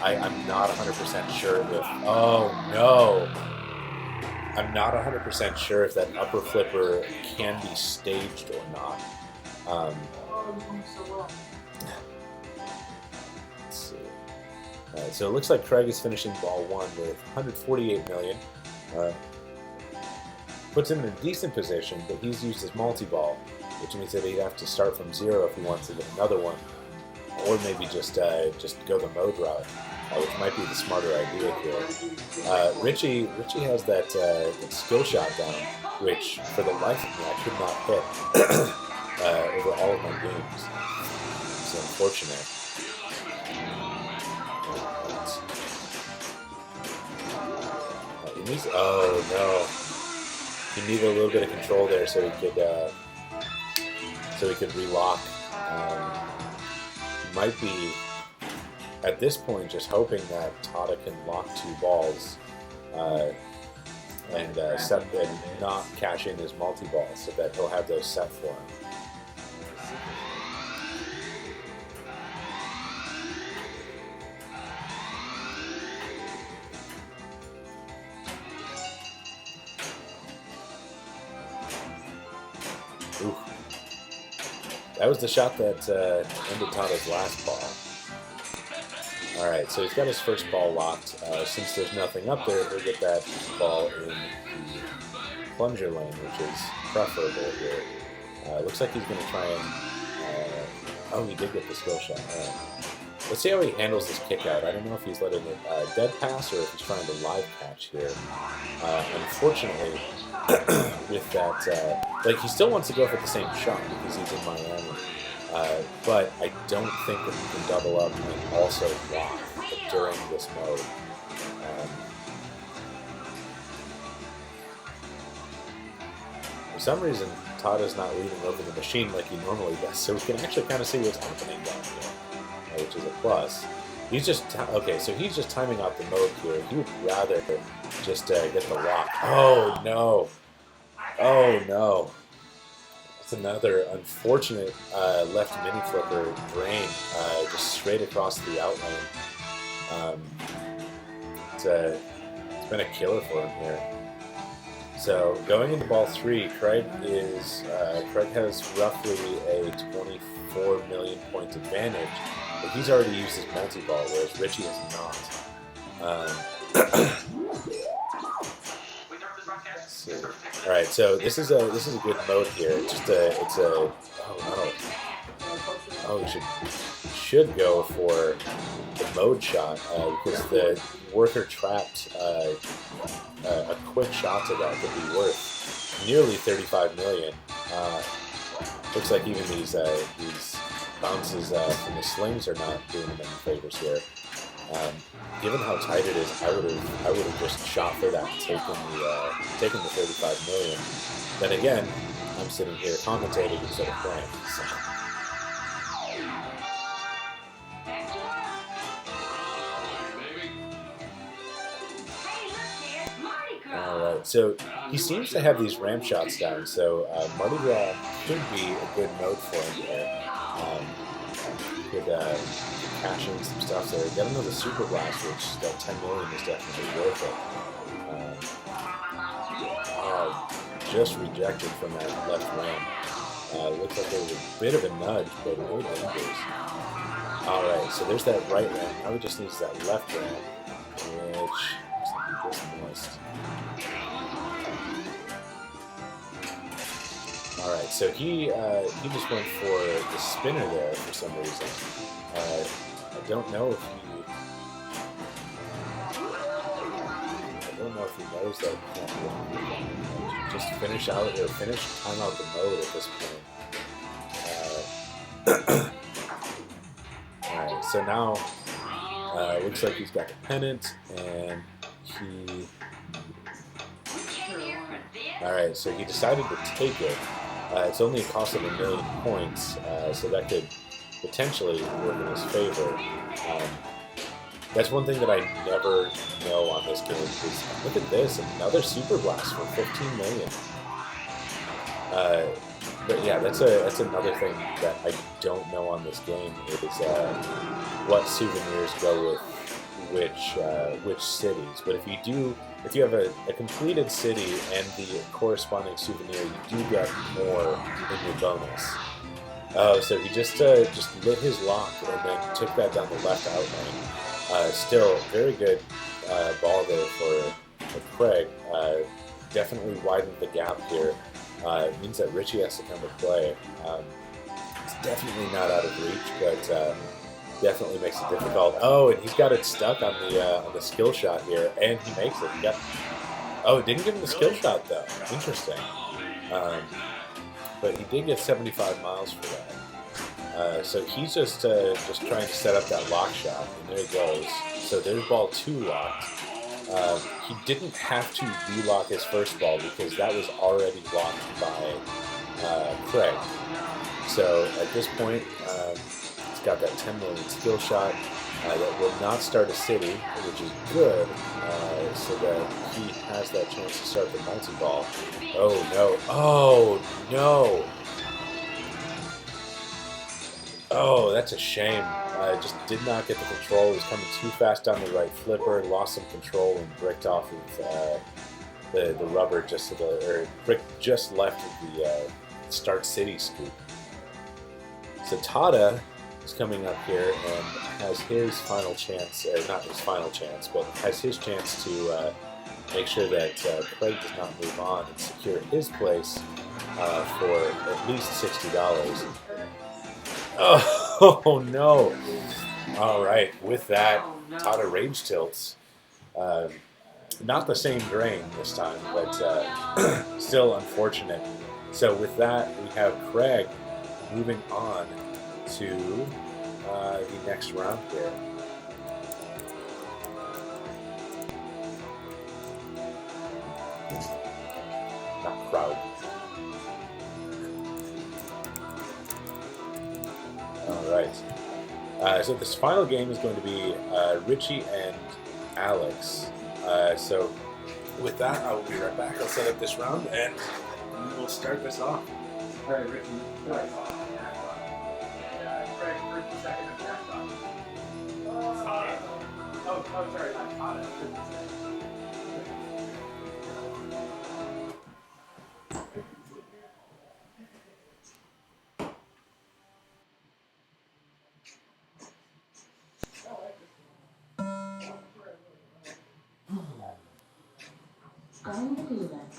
I'm not 100% sure if. Oh no! I'm not 100% sure if that upper flipper can be staged or not. Let's see. So it looks like Craig is finishing ball 1 with 148 million. puts him in a decent position, but he's used his multi-ball, which means that he'd have to start from 0 if he wants to get another one, or maybe just go the mode route, which might be the smarter idea here. Richie has that skill shot down, which for the life of me I could not hit over all of my games. It's unfortunate. Oh no! He needed a little bit of control there so he could relock. He might be at this point just hoping that Tada can lock 2 balls and not cash in his multi-ball so that he'll have those set for him. Ooh. That was the shot that ended Tada's last ball. Alright, so he's got his first ball locked. Since there's nothing up there, he'll get that ball in the plunger lane, which is preferable here. Looks like he's going to try and... oh, he did get the skill shot. Alright. Let's see how he handles this kick out. I don't know if he's letting it dead pass or if he's trying to live catch here. Unfortunately, with that, like, he still wants to go for the same shot because he's in Miami. But I don't think that he can double up and also lock during this mode. For some reason, Tada's not leaving over the machine like he normally does, so we can actually kind of see what's happening down here, which is a plus. He's just okay, so he's just timing out the mode here. He would rather just get the lock. Oh no! Oh no! That's another unfortunate left mini flipper drain, just straight across the outlane. It's been a killer for him here. So going into ball 3, Craig has roughly a 24 million point advantage, but he's already used his multi-ball, whereas Richie has not. All right, so this is a good mode here. Oh, you should go for the mode shot because the worker trapped a quick shot to that could be worth nearly 35 million. Looks like even these bounces from the slings are not doing him any favors here. Given how tight it is, I would have just shot for that and taken the 35 million. Then again, I'm sitting here commentating instead of playing. So. Alright, so he seems to have these ramp shots down, so Mardi Gras could be a good mode for him here. Could cash in some stuff there. Get another Super Blast, which that 10 million is definitely worth it. Just rejected from that left ramp. Looks like there was a bit of a nudge, but no dangers. Alright, so there's that right ramp. Now he just needs that left ramp, which looks like he just missed. Alright, so he just went for the spinner there for some reason. I don't know if he knows that he can't block. Just finish time out the mode at this point. Alright, so now looks like he's got the pennant and he. Alright, so he decided to take it. It's only a cost of 1 million points, so that could potentially work in his favor. That's one thing that I never know on this game. Is look at this, another Super Blast for 15 million. But yeah, that's another thing that I don't know on this game is what souvenirs go with which cities. But if you have a completed city and the corresponding souvenir, you do get more in your bonus. Oh, so he just lit his lock and then took that down the left outlane. Still, very good ball there for Craig. definitely widened the gap here. It means that Richie has to come to play. It's definitely not out of reach, but definitely makes it difficult. Oh, and he's got it stuck on the skill shot here, and he makes it. Oh, it didn't give him the skill shot though. Interesting. But he did get 75 miles for that. So he's just trying to set up that lock shot, and there he goes. So there's ball 2 locked. He didn't have to relock his first ball because that was already locked by Craig. So at this point, he's got that 10 million skill shot that will not start a city, which is good, so that he has that chance to start the multi-ball. Oh no! Oh no! Oh, that's a shame. Just did not get the control. He was coming too fast down the right flipper, lost some control, and bricked off of the rubber just bricked just left of the start city scoop. So Tada is coming up here and has his final chance, not his final chance, but has his chance to make sure that Craig does not move on and secure his place for at least $60. Oh no! All right, with that, Tada rage tilts. Not the same drain this time, but still unfortunate. So with that, we have Craig moving on to the next round here. Not crowd. All right. So this final game is going to be Richie and Alex. So with that, I will be right back. I'll set up this round and we will start this off. All right, Richie. Craig, first and second of jackpot. Oh, sorry, not Tada. Going to do that.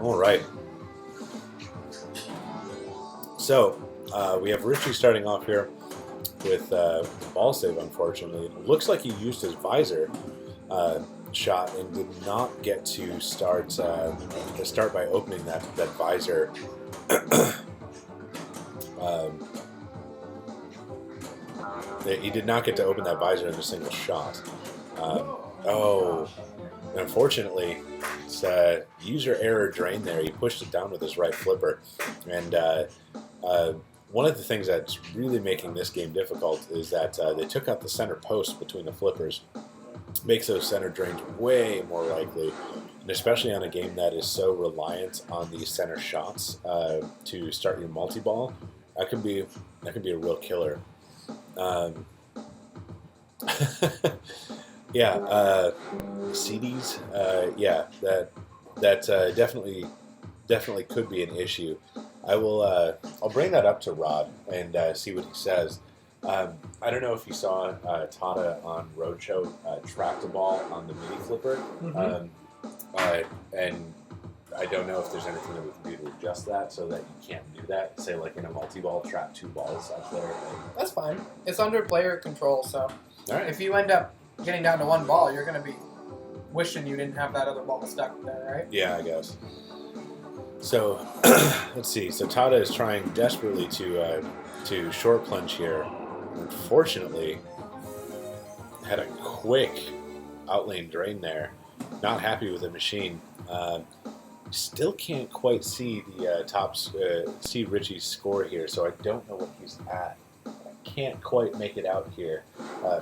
All right. So we have Richie starting off here with ball save. Unfortunately, it looks like he used his visor shot and did not get to start by opening that visor. He did not get to open that visor in a single shot. Oh, and unfortunately, it's user error drain there. He pushed it down with his right flipper, and one of the things that's really making this game difficult is that they took out the center post between the flippers. Makes those center drains way more likely, and especially on a game that is so reliant on these center shots to start your multi-ball, that can be a real killer. Yeah, CDs. Yeah, that definitely could be an issue. I'll bring that up to Rod and see what he says. I don't know if you saw Tada on Roadshow track the ball on the mini flipper, and I don't know if there's anything that we can do to adjust that so that you can't do that. Say like in a multi-ball, trap 2 balls up there. That's fine. It's under player control, so right. If you end up getting down to 1 ball, you're going to be wishing you didn't have that other ball stuck there, right? Yeah, I guess. So let's see. So Tada is trying desperately to short plunge here. Unfortunately, had a quick outlane drain there. Not happy with the machine. Still can't quite see the see Richie's score here, so I don't know what he's at. I can't quite make it out here. I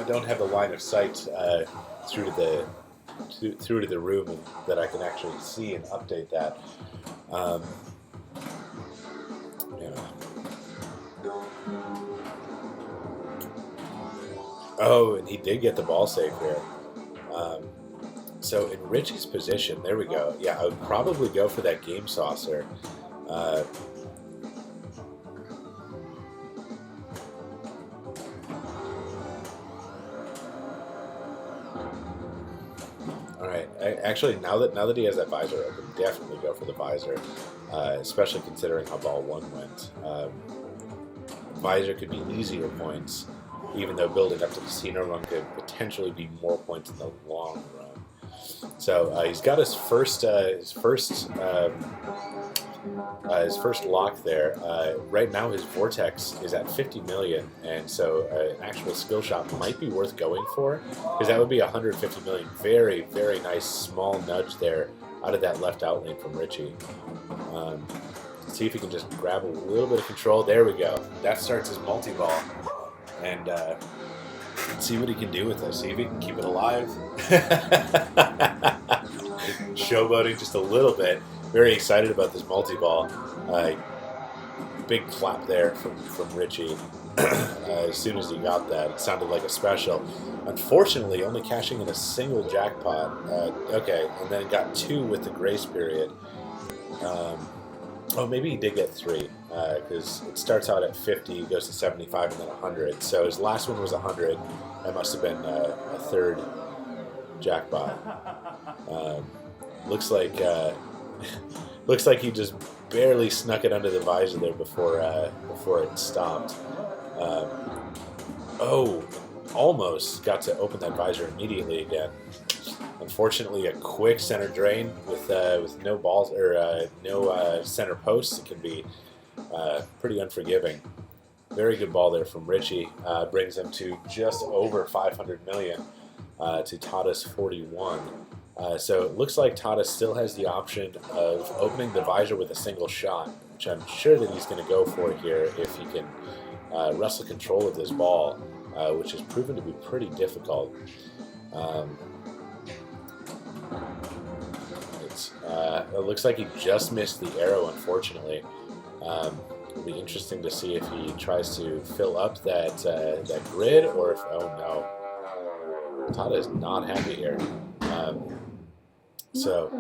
don't have a line of sight through to the room and that I can actually see and update that. Oh, and he did get the ball save here. So in Richie's position, there we go. Yeah, I would probably go for that game saucer. All right. Actually, now that he has that visor, I would definitely go for the visor, especially considering how ball 1 went. Visor could be easier points, even though building up to casino run could potentially be more points in the long run. So he's got his first lock there. Right now, his vortex is at 50 million, and so an actual skill shot might be worth going for, because that would be 150 million. Very, very nice small nudge there out of that left out lane from Richie. See if he can just grab a little bit of control. There we go. That starts his multi-ball, and see what he can do with this. See if he can keep it alive. Showboating just a little bit. Very excited about this multi-ball. Big clap there from Richie. As soon as he got that, it sounded like a special. Unfortunately, only cashing in a single jackpot. Okay, and then got 2 with the grace period. Oh, maybe he did get 3, because it starts out at 50, goes to 75, and then 100. So his last one was 100. That must have been a third jackpot. Looks like he just barely snuck it under the visor there before it stopped. Almost got to open that visor immediately again. Unfortunately, a quick center drain with no balls or no center posts. It can be pretty unforgiving. Very good ball there from Richie. Brings him to just over 500 million to Tada's 41. So it looks like Tada still has the option of opening the visor with a single shot, which I'm sure that he's going to go for here if he can wrestle control of this ball, which has proven to be pretty difficult. It looks like he just missed the arrow, unfortunately. It'll be interesting to see if he tries to fill up that grid, or if, oh no, Tada is not happy here. So,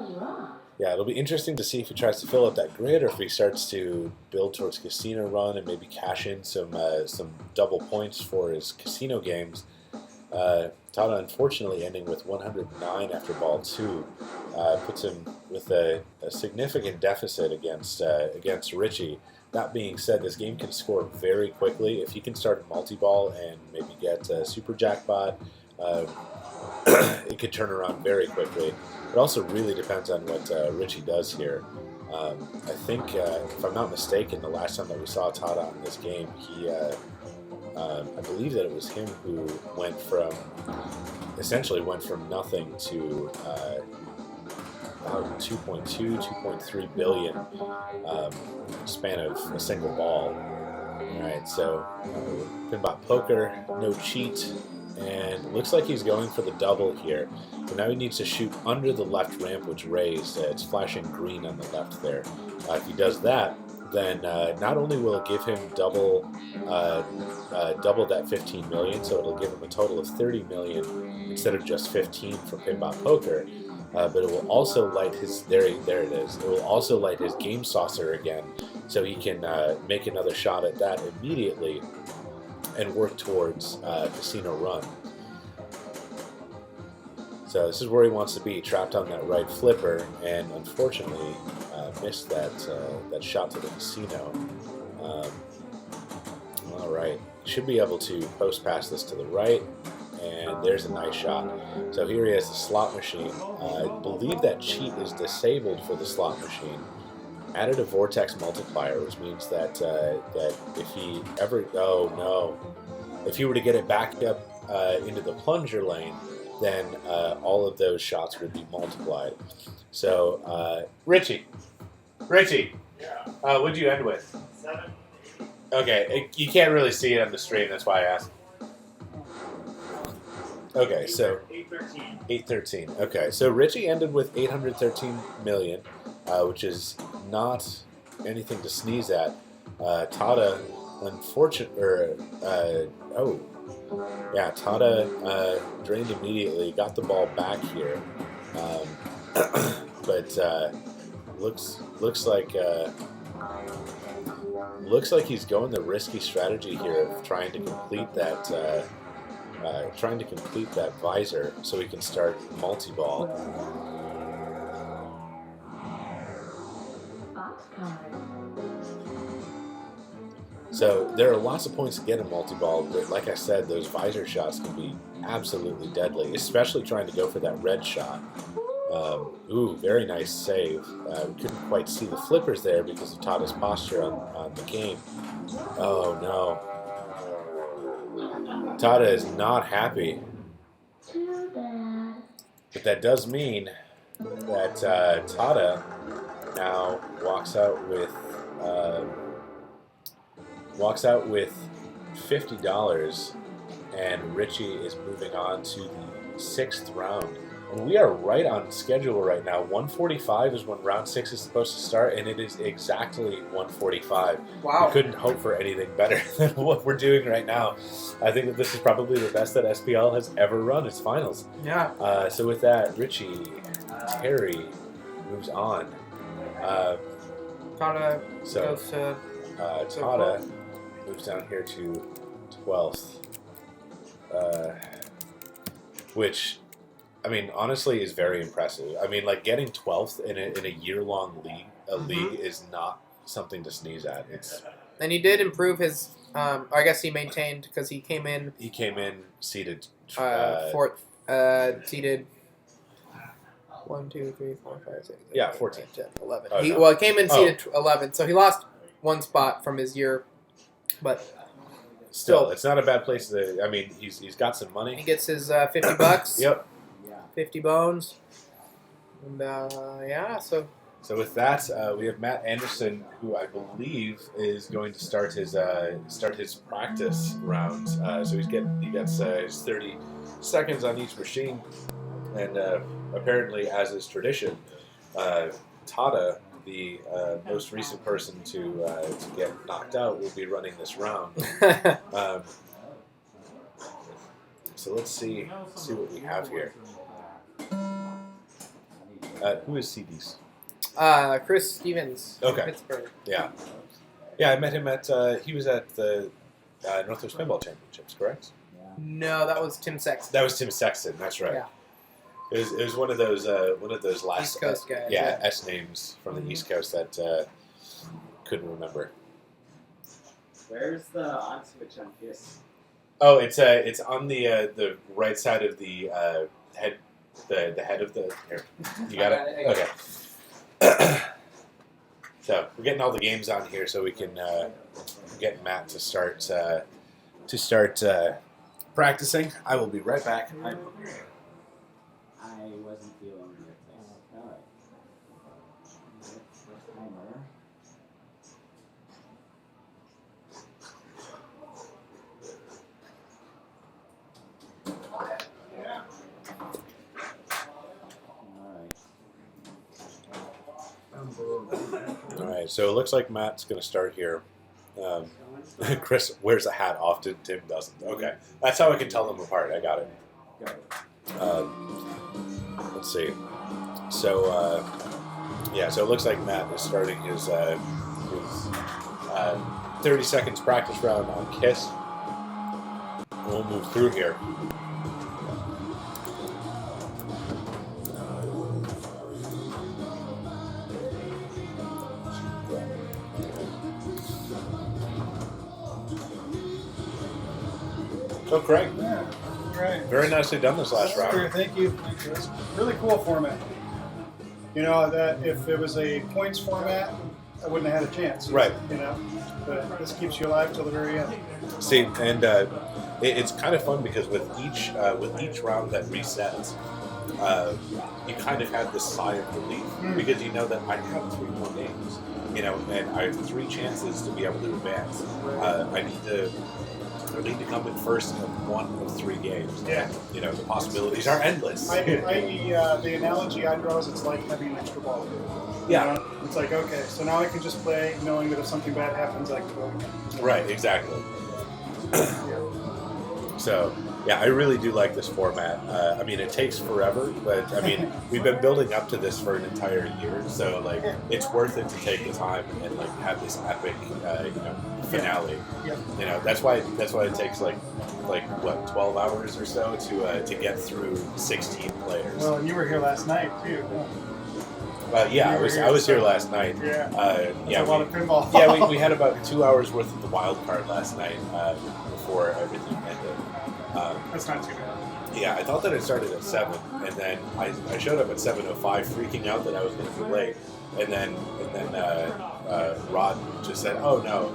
yeah, it'll be interesting to see if he tries to fill up that grid, or if he starts to build towards casino run and maybe cash in some double points for his casino games. Tada, unfortunately, ending with 109 after ball 2, puts him with a significant deficit against Richie. That being said, this game can score very quickly. If he can start a multi-ball and maybe get a super jackpot, it could turn around very quickly. It also really depends on what Richie does here. I think, if I'm not mistaken, the last time that we saw Tada in this game, he, I believe that it was him who essentially went from nothing to about 2.3 billion span of a single ball. Alright, so Pinball Poker, no cheat. And looks like he's going for the double here. So now he needs to shoot under the left ramp, which raised. It's flashing green on the left there. If he does that, then not only will it give him double that 15 million, so it'll give him a total of 30 million instead of just 15 for Pinball Poker, but it will also light his, there it is, it will also light his game saucer again, so he can make another shot at that immediately and work towards casino run. So this is where he wants to be, trapped on that right flipper, and unfortunately missed that shot to the casino. All right, should be able to post pass this to the right, and there's a nice shot. So here he has the slot machine. I believe that cheat is disabled for the slot machine. Added a vortex multiplier, which means that that if he ever, oh no, if he were to get it back up into the plunger lane, then all of those shots would be multiplied. So Richie, yeah. What'd you end with? 7. Okay, you can't really see it on the stream. That's why I asked. Okay, so 813. 813. Okay, so Richie ended with 813 million, which is not anything to sneeze at. Tada, Tada drained immediately, got the ball back here, But looks like he's going the risky strategy here of trying to complete that visor so he can start multi-ball. So there are lots of points to get in multi-ball, but like I said, those visor shots can be absolutely deadly, especially trying to go for that red shot. Ooh, very nice save. We couldn't quite see the flippers there because of Tada's posture on the game. Oh no. Tada is not happy. But that does mean that Tada now walks out with $50, and Richie is moving on to the 6th round. And we are right on schedule right now. 1:45 is when round 6 is supposed to start, and it is exactly 1:45. Wow. We couldn't hope for anything better than what we're doing right now. I think that this is probably the best that SPL has ever run its finals. Yeah. So with that, Richie, Terry moves on. Tada goes to... Tada moves down here to 12th. Which... I mean, honestly, is very impressive. I mean, like, getting 12th in a year-long league is not something to sneeze at. And he did improve his. I guess he maintained because he came in. He came in seated. Fourth. Seated. 1, 2, 3, 4, 5, 6. 14. 10, 11. Oh, He came in seated 11, so he lost one spot from his year, but. Still, it's not a bad place to. I mean, he's got some money. He gets his $50. Yep. 50 bones. And so with that, we have Matt Anderson, who I believe is going to start his practice round. So he gets his 30 seconds on each machine, and apparently, as is tradition, Tada, the most recent person to get knocked out, will be running this round. So let's see what we have here. Who is CDs? Chris Stevens. Okay. Pittsburgh. Yeah, I met him at. He was at the Northwest Pinball Championships, correct? No, that was Tim Sexton. That was Tim Sexton. That's right. Yeah. It was one of those last East Coast guys. Yeah, S names from the East Coast that couldn't remember. Where's the on switch on Kiss? Oh, it's on the right side of the head. The head of the... Here. You got it? Okay. So, we're getting all the games on here so we can get Matt to start practicing. I will be right back. I wasn't feeling it. Alright. All right, so it looks like Matt's going to start here. Chris wears a hat often, Tim doesn't. Okay, that's how I can tell them apart. I got it. Let's see. So, so it looks like Matt is starting his 30 seconds practice round on Kiss. We'll move through here. So, Craig, Right. very nicely done this last round. Thank you. It's a really cool format. You know, that if it was a points format, I wouldn't have had a chance. Right. You know, but this keeps you alive till the very end. See, and it's kind of fun because with each round that resets, you kind of have this sigh of relief because you know that I have 3 more games, you know, and I have 3 chances to be able to advance. I need to come in first in 1 of 3 games. Yeah. You know, the possibilities are endless. The analogy I draw is it's like having an extra ball. Yeah. You know? It's like, okay, so now I can just play knowing that if something bad happens, I can go again. Right, exactly. So, yeah, I really do like this format. I mean, it takes forever, but I mean, we've been building up to this for an entire year, so like, it's worth it to take the time and like have this epic, finale. Yeah. You know, that's why it takes like what 12 hours or so to get through 16 players. Well, you were here last night too. Yeah, I was here last night. Yeah. Yeah, a lot of pinball. Yeah, we had about 2 hours worth of the wild card last night before everything ended. That's not too bad. Yeah, I thought that it started at 7, and then I showed up at 7:05, freaking out that I was going to be late, and then Rod just said, "Oh no,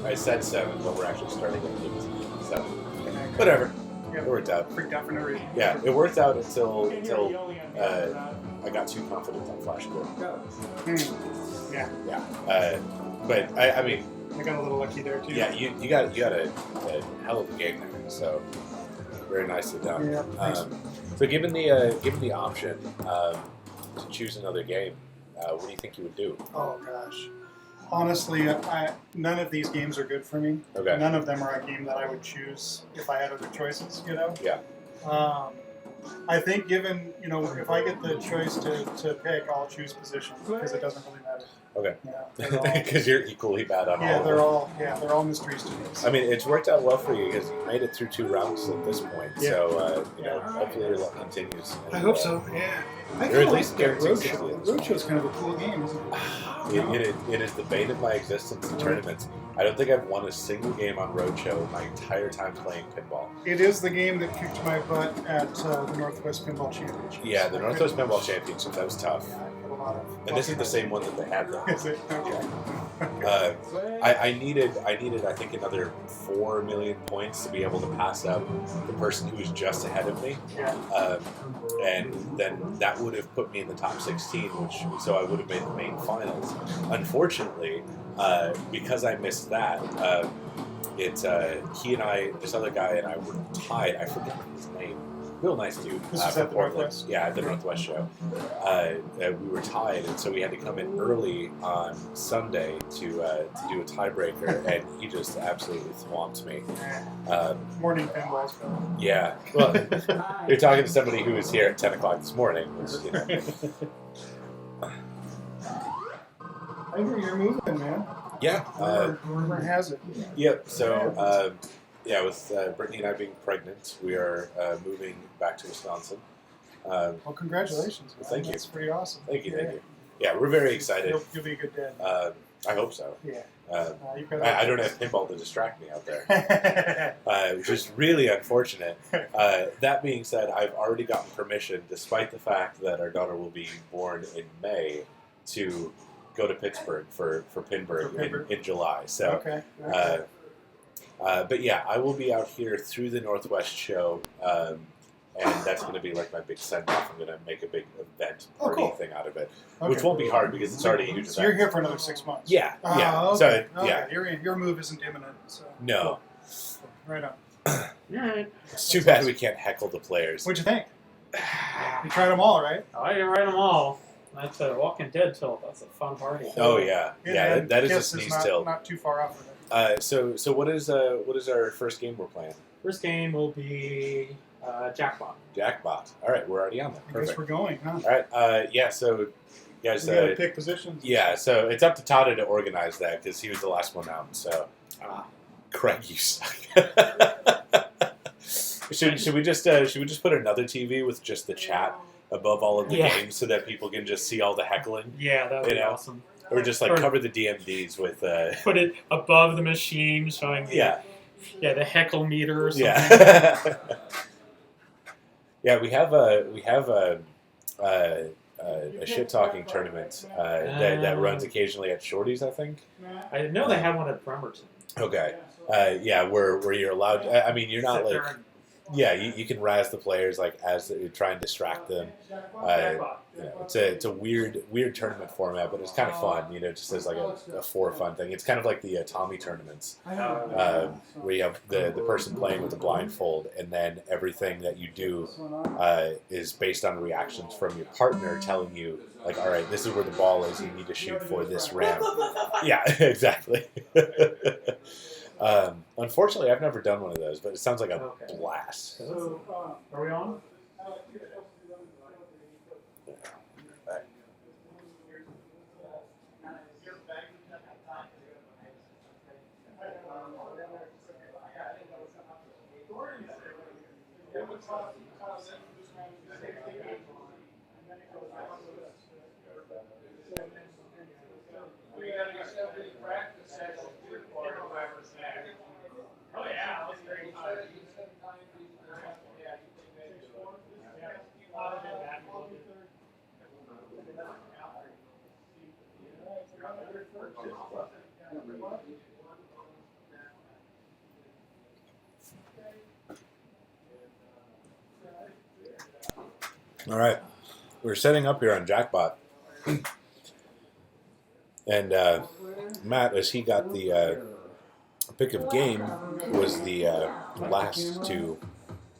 I said 7, but we're actually starting at 7." Whatever. It worked out. Freaked out for no reason. Yeah, it worked out until I got too confident on Flash Grid. Yeah. Yeah. But I mean, I got a little lucky there too. yeah, you got a hell of a game there. So very nicely done. Yeah. So given the option to choose another game, what do you think you would do? Oh gosh. Honestly, none of these games are good for me. Okay. None of them are a game that I would choose if I had other choices, you know? Yeah. I think given, if I get the choice to pick, I'll choose position because it doesn't really matter. Okay. Yeah, Because you're equally bad on all of them. they're all mysteries to me. So. I mean, it's worked out well for you because you made it through 2 rounds at this point. Yeah. So, hopefully your luck continues. I hope so, yeah. I Or at like least guaranteed Roadshow. Roadshow's kind of a cool game, isn't it? It is the bane of my existence in tournaments. I don't think I've won a single game on Roadshow my entire time playing pinball. It is the game that kicked my butt at the Northwest Pinball Championships. Yeah, the Northwest Pinball Championships, that was tough. And this is the same one that they had though. Is it? Okay. I needed I think another 4 million points to be able to pass up the person who was just ahead of me. Yeah. And then that would have put me in the top 16, so I would have made the main finals. Unfortunately, because I missed that, he and I, this other guy and I were tied. I forget his name. Real nice dude. This is at the Northwest? Yeah, at the Northwest show. We were tied, and so we had to come in early on Sunday to do a tiebreaker, and he just absolutely swamped me. Morning pinballs. Yeah. Well, you're talking to somebody who was here at 10 o'clock this morning. Which, I hear you're moving, man. Yeah. Rumor has it. Yep. So, with Brittany and I being pregnant, we are moving back to Wisconsin. Well, congratulations. Man. Thank you. That's pretty awesome. Thank you. Yeah, we're very excited. You'll be a good dad. I hope so. Yeah. I don't have pinball to distract me out there, which is really unfortunate. That being said, I've already gotten permission, despite the fact that our daughter will be born in May, to go to Pittsburgh for Pinburgh in July. So, okay. but yeah, I will be out here through the Northwest show, and that's going to be like my big send-off. I'm going to make a big event party thing out of it, which won't be hard because it's already a huge event. So you're here for another 6 months? Yeah, yeah. Okay. So, yeah. Your move isn't imminent. So. No. Right on. Alright. It's too bad we can't heckle the players. What'd you think? You tried them all, right? I didn't write them all. That's a Walking Dead tilt. That's a fun party. Oh yeah, that is a sneeze tilt. Not too far off of it. So what is our first game we're playing? First game will be Jackpot. Jackpot. All right, we're already on that. I guess we're going, huh? All right. Yeah. So guys, we gotta pick positions. Yeah. So it's up to Tada to organize that because he was the last one out. So, Craig, you suck. Should we just put another TV with just the chat above all of the games so that people can just see all the heckling? Yeah, that would be awesome. Or just like cover the DMDs with. Put it above the machine, showing the heckle meter or something. Yeah. Yeah, we have a shit talking tournament that runs occasionally at Shorty's, I think. I know they have one at Bremerton. Okay. Where you're allowed. I mean, you're not like. Yeah, you can razz the players like as you try and distract them. It's a weird tournament format, but it's kind of fun. Just as like a for fun thing. It's kind of like the Tommy tournaments, where you have the person playing with the blindfold, and then everything that you do is based on reactions from your partner telling you, like, all right, this is where the ball is. You need to shoot for this ramp. Yeah, exactly. Unfortunately, I've never done one of those, but it sounds like a blast. So, are we on? Oh yeah, let's bring All right, we're setting up here on Jackpot, and Matt, as he got the pick of game, was the last to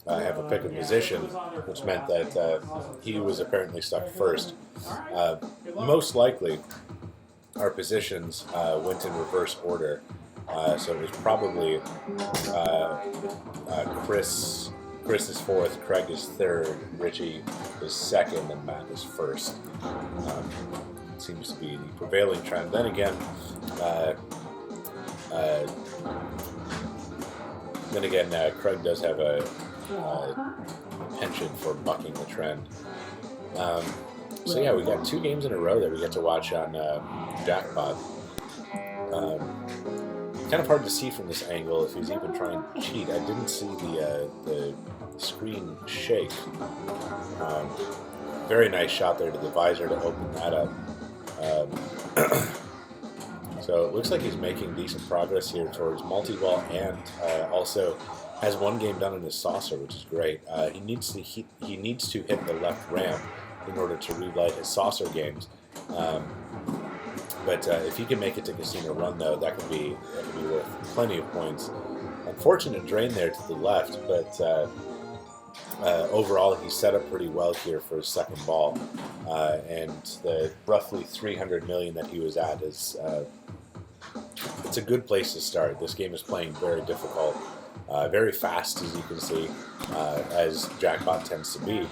have a pick of position, which meant that he was apparently stuck first. Most likely, our positions went in reverse order, so it was probably Chris is fourth, Craig is third, Richie is second, and Matt is first. Seems to be the prevailing trend. Then again, Craig does have a penchant for bucking the trend. So yeah, we got 2 games in a row that we get to watch on Jackpot. Kind of hard to see from this angle if he's even trying to cheat. I didn't see the screen shake. Very nice shot there to the visor to open that up. So it looks like he's making decent progress here towards multi-ball, and also has one game done in his saucer, which is great. He needs to hit the left ramp in order to relight his saucer games. But if he can make it to Casino Run, though, that could be worth plenty of points. Unfortunate drain there to the left, but overall he's set up pretty well here for his second ball. And the roughly 300 million that he was at is it's a good place to start. This game is playing very difficult, very fast, as you can see, as Jackpot tends to be.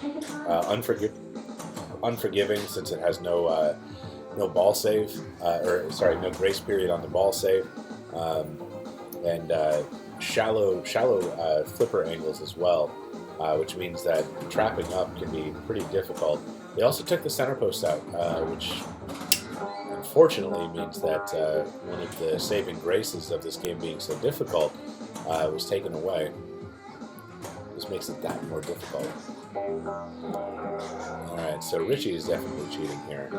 Unforgiving, since it has no ball save, no grace period on the ball save, and shallow flipper angles as well, which means that trapping up can be pretty difficult. They also took the center post out, which unfortunately means that one of the saving graces of this game being so difficult was taken away. This makes it that more difficult. Alright, so Richie is definitely cheating here.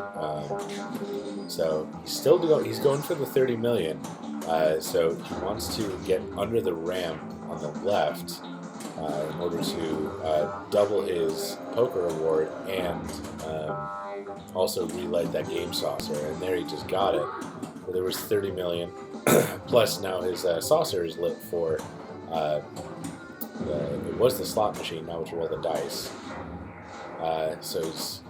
So he's going for the 30 million. So he wants to get under the ramp on the left in order to double his poker award and also relight that game saucer. And there he just got it. So there was 30 million. Plus now his saucer is lit for it was the slot machine, now which roll the dice. So his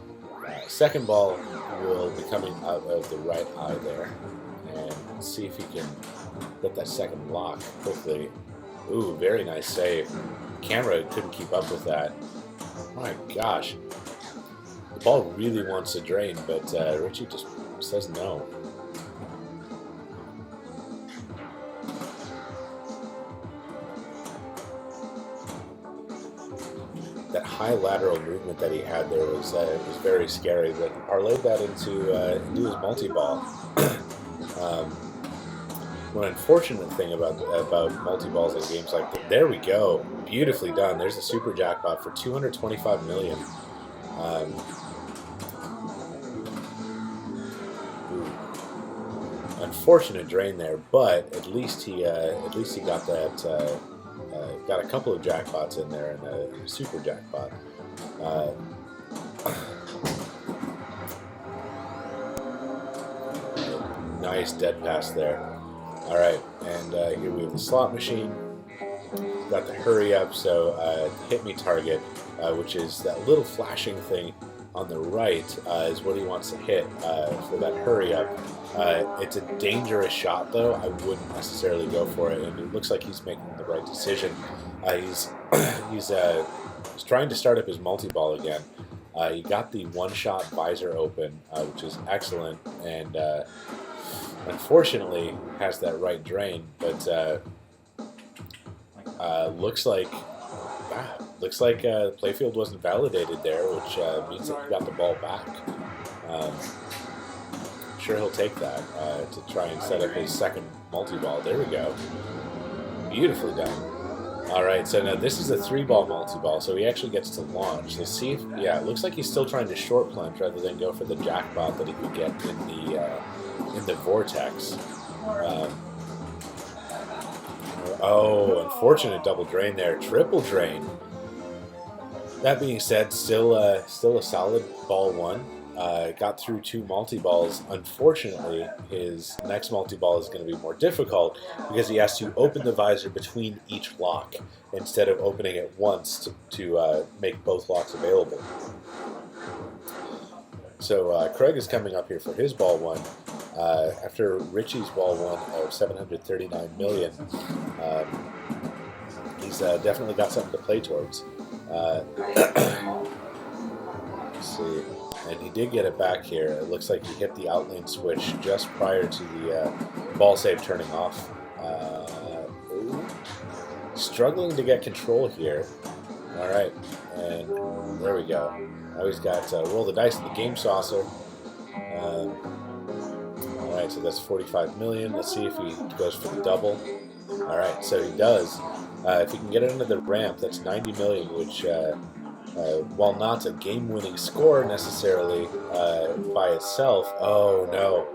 second ball will be coming out of the right eye there. And see if he can get that second block quickly. Ooh, very nice save. Camera couldn't keep up with that. My gosh. The ball really wants to drain, but Richie just says no. That high lateral movement that he had there was very scary, but he parlayed that into his multi-ball. One unfortunate thing about multi-balls in games like that, there we go, beautifully done. There's a super jackpot for 225 million. Unfortunate drain there, but at least he got that. Got a couple of jackpots in there and a super jackpot. Nice dead pass there. All right, and here we have the slot machine. Got the hurry up, so hit me target, which is that little flashing thing on the right is what he wants to hit for that hurry up. It's a dangerous shot, though. I wouldn't necessarily go for it, and it looks like he's making the right decision. He's trying to start up his multi-ball again. He got the one-shot visor open, which is excellent, and unfortunately has that right drain, but looks like playfield wasn't validated there, which means that he got the ball back. Sure, he'll take that to try and set up his second multi-ball. There we go. Beautifully done. All right, so now this is a 3-ball multi-ball, so he actually gets to launch. Let's see if, yeah, it looks like he's still trying to short plunge rather than go for the jackpot that he could get in the vortex. Oh, unfortunate double drain there. Triple drain. That being said, still a solid ball one. Got through 2 multi-balls. Unfortunately, his next multi-ball is going to be more difficult because he has to open the visor between each lock instead of opening it once to make both locks available. So Craig is coming up here for his ball one. After Richie's ball one of 739 million, he's definitely got something to play towards. Let's see. And he did get it back here. It looks like he hit the outlane switch just prior to the ball save turning off. Struggling to get control here. All right, and there we go. Now he's got roll the dice in the game saucer. All right, so that's 45 million. Let's see if he goes for the double. All right, so he does. If he can get it into the ramp, that's 90 million, which, while not a game-winning score necessarily by itself, oh no,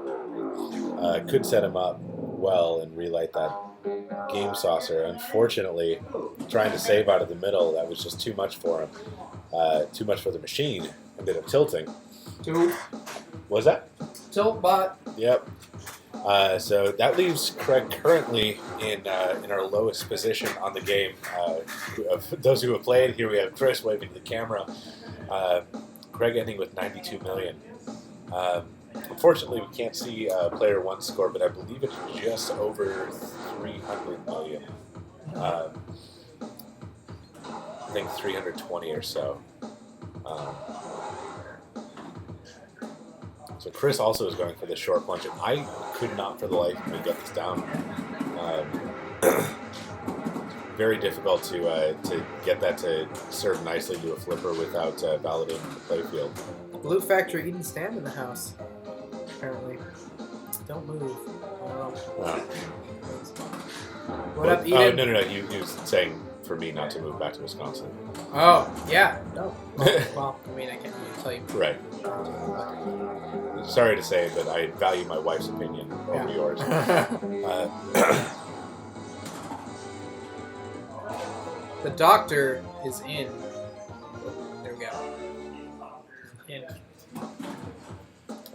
could set him up well and relight that game saucer. Unfortunately, trying to save out of the middle, that was just too much for him. Too much for the machine. Ended up tilting. Tilt. What was that? Tilt bot. Yep. So that leaves Craig currently in our lowest position on the game. Of those who have played, here we have Chris waving to the camera. Craig ending with 92 million. Unfortunately, we can't see player one's score, but I believe it's just over 300 million. I think 320 or so. So Chris also is going for the short plunge, and I could not for the life of me get this down. Very difficult to get that to serve nicely to a flipper without validating the playfield. Blue Factory Eden stand in the house, apparently. Don't move. What up, Eden? Oh, no. He was saying for me not to move back to Wisconsin. Oh, yeah. No. Well, I mean, I can't really tell you. Right. Sorry to say, but I value my wife's opinion over yours. The doctor is in. There we go. In.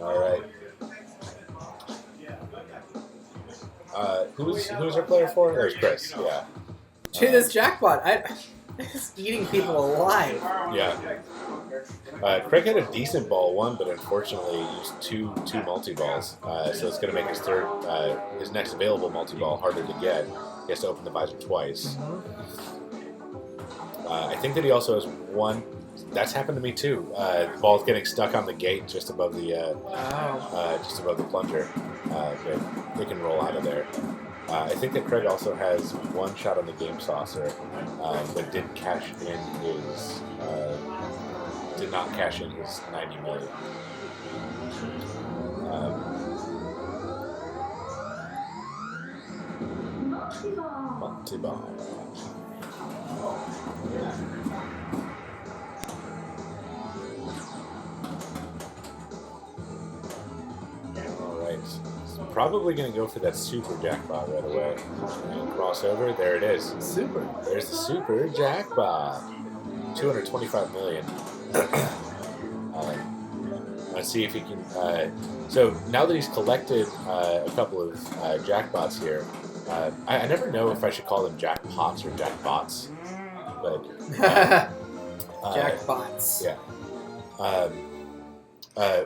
All right. Who's our player for? There's Chris. Yeah. Dude, this jackpot. It's eating people alive. Yeah. Craig had a decent ball one, but unfortunately used two multi-balls. So it's going to make his next available multi-ball harder to get. He has to open the visor twice. I think that he also has one. That's happened to me too. The ball's getting stuck on the gate just above the plunger. But it can roll out of there. I think that Craig also has one shot on the game saucer, but did not cash in his 90 million. Multi-ball. Alright. Probably going to go for that super jackpot right away. And crossover. There it is. Super. There's the super jackpot. 225 million. Let's see if he can. So now that he's collected a couple of jackpots here, I never know if I should call them jackpots or jackbots, but jackpots. Yeah.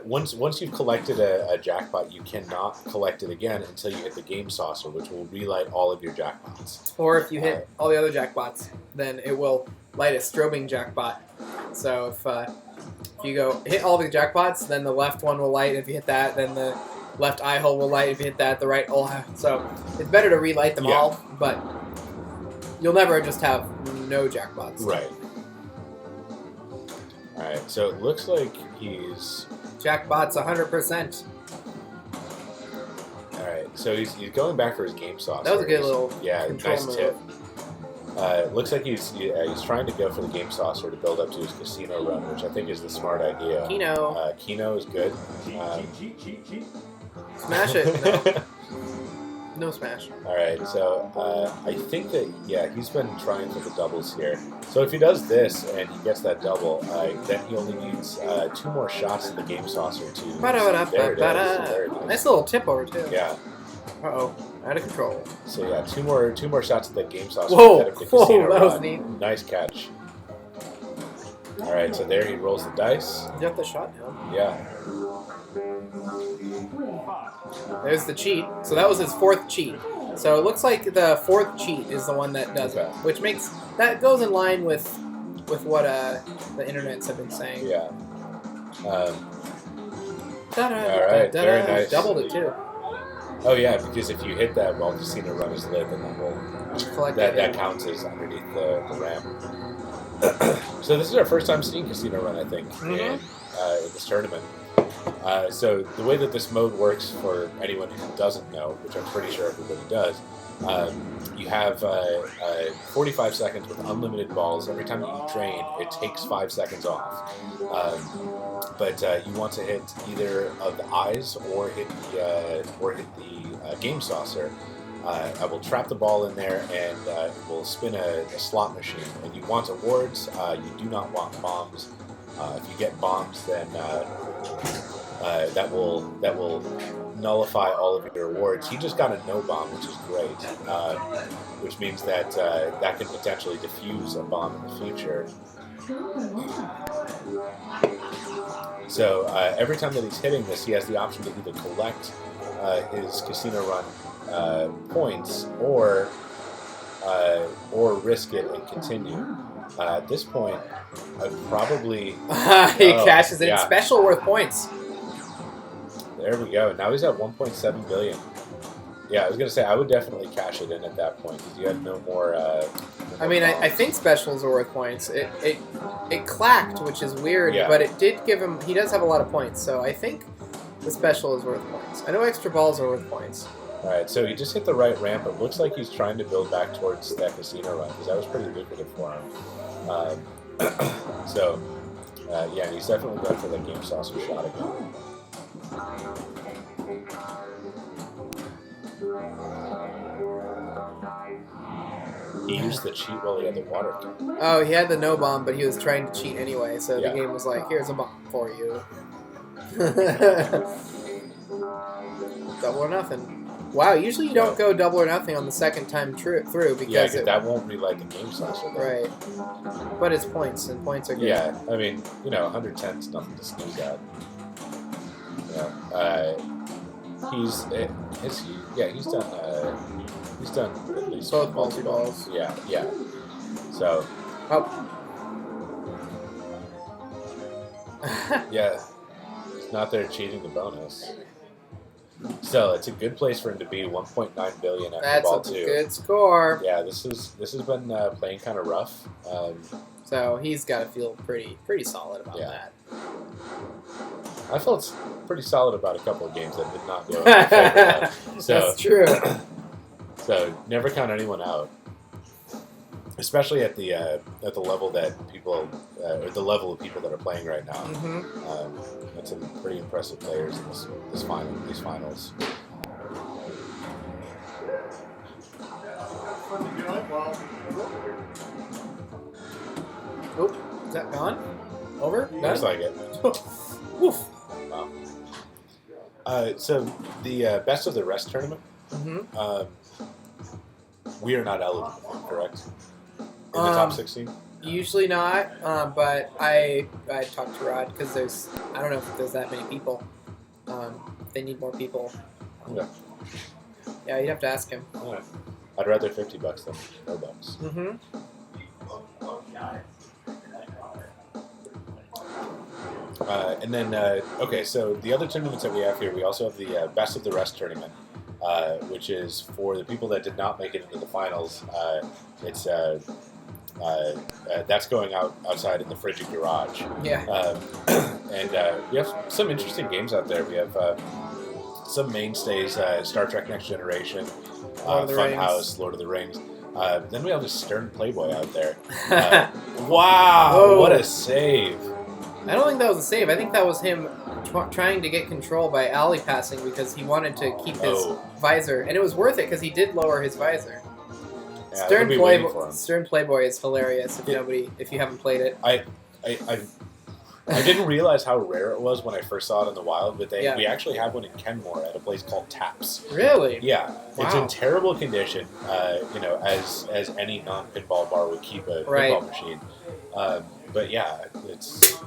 Once you've collected a jackpot, you cannot collect it again until you hit the game saucer, which will relight all of your jackpots. Or if you hit all the other jackpots, then it will light a strobing jackpot. So if you go hit all the jackpots, then the left one will light. If you hit that, then the left eye hole will light. If you hit that, the right hole. So it's better to relight them all, but you'll never just have no jackpots. Right. All right. So it looks like he's jackpots 100%. All right. So he's going back for his game saucer. That was a good little nice move. tip. Looks like he's trying to go for the game saucer to build up to his casino run, which I think is the smart idea. Keno. Keno is good. Smash it. No smash. All right, so I think that, he's been trying for the doubles here. So if he does this and he gets that double, then he only needs 2 more shots at the game saucer to... There it is. Nice little tip over, too. Yeah. Uh-oh. Out of control. So yeah, two more shots at the game saucer. Whoa! Instead of the casino That was run. neat. Nice catch. All right, so there he rolls the dice. You got the shot down. Yeah. There's the cheat. So that was his 4th cheat. So it looks like the 4th cheat is the one that does it, which makes that goes in line with what the internets have been saying. Yeah. All right. Very nice. Doubled it too. Oh yeah, because if you hit that while casino run is lit, then that will that counts as underneath the ramp. So this is our first time seeing casino run, I think, in this tournament. So the way that this mode works, for anyone who doesn't know, which I'm pretty sure everybody does, you have 45 seconds with unlimited balls. Every time that you drain, it takes 5 seconds off. But you want to hit either of the eyes or hit the game saucer. I will trap the ball in there and we'll spin a slot machine. And you want awards. You do not want bombs. If you get bombs, then that will nullify all of your awards. He just got a no bomb, which is great, which means that that can potentially defuse a bomb in the future. So every time that he's hitting this, he has the option to either collect his casino run points or risk it and continue. At this point, I'd probably he cashes in special worth points. There we go. Now he's at 1.7 billion. Yeah, I was gonna say I would definitely cash it in at that point because you had no more. I mean, I think specials are worth points. It clacked, which is weird, but it did give him. He does have a lot of points, so I think the special is worth points. I know extra balls are worth points. All right, so he just hit the right ramp. It looks like he's trying to build back towards that casino run because that was pretty lucrative for him. Yeah, he's definitely going for that game saucer shot again. He used the cheat while he had the water gun. Oh, he had the no bomb, but he was trying to cheat anyway, so the game was like, here's a bomb for you. Double or nothing. Wow, usually you don't go double or nothing on the second time through because that won't relight the game saucer. Right. But it's points, and points are good. Yeah, I mean, 110 is nothing to snooze at. He's done at least both multi-balls. Yeah. So. Yeah, he's not there cheating the bonus. So it's a good place for him to be. 1.9 billion after ball 2. That's a good score. Yeah, this has been playing kind of rough. So he's got to feel pretty solid about that. I felt pretty solid about a couple of games that did not go in my favor. So, that's true. So never count anyone out, especially at the level that people, or the level of people that are playing right now. Mm-hmm. That's some pretty impressive players in these finals. Oh, is that gone? Over? Looks like it. Woof. Wow. So the best of the rest tournament. Mm-hmm. We are not eligible, correct? In the top 16? Usually not, but I talked to Rod because I don't know if there's that many people. They need more people. Yeah. Yeah, you'd have to ask him. Yeah. I'd rather $50 than $4. Mm-hmm. And then, okay, so the other tournaments that we have here, we also have the Best of the Rest tournament, which is for the people that did not make it into the finals. It's that's going outside in the frigid garage. Yeah. And we have some interesting games out there. We have some mainstays: Star Trek: Next Generation, Funhouse, Lord of the Rings. Then we have a Stern Playboy out there. Wow! Whoa. What a save! I don't think that was a save. I think that was him trying to get control by alley passing because he wanted to keep his visor, and it was worth it because he did lower his visor. Yeah, Stern Playboy is hilarious. If you haven't played it, I didn't realize how rare it was when I first saw it in the wild, but we actually have one in Kenmore at a place called Taps. Really? Yeah, wow. It's in terrible condition. As any non-pinball bar would keep a pinball machine. But yeah, it's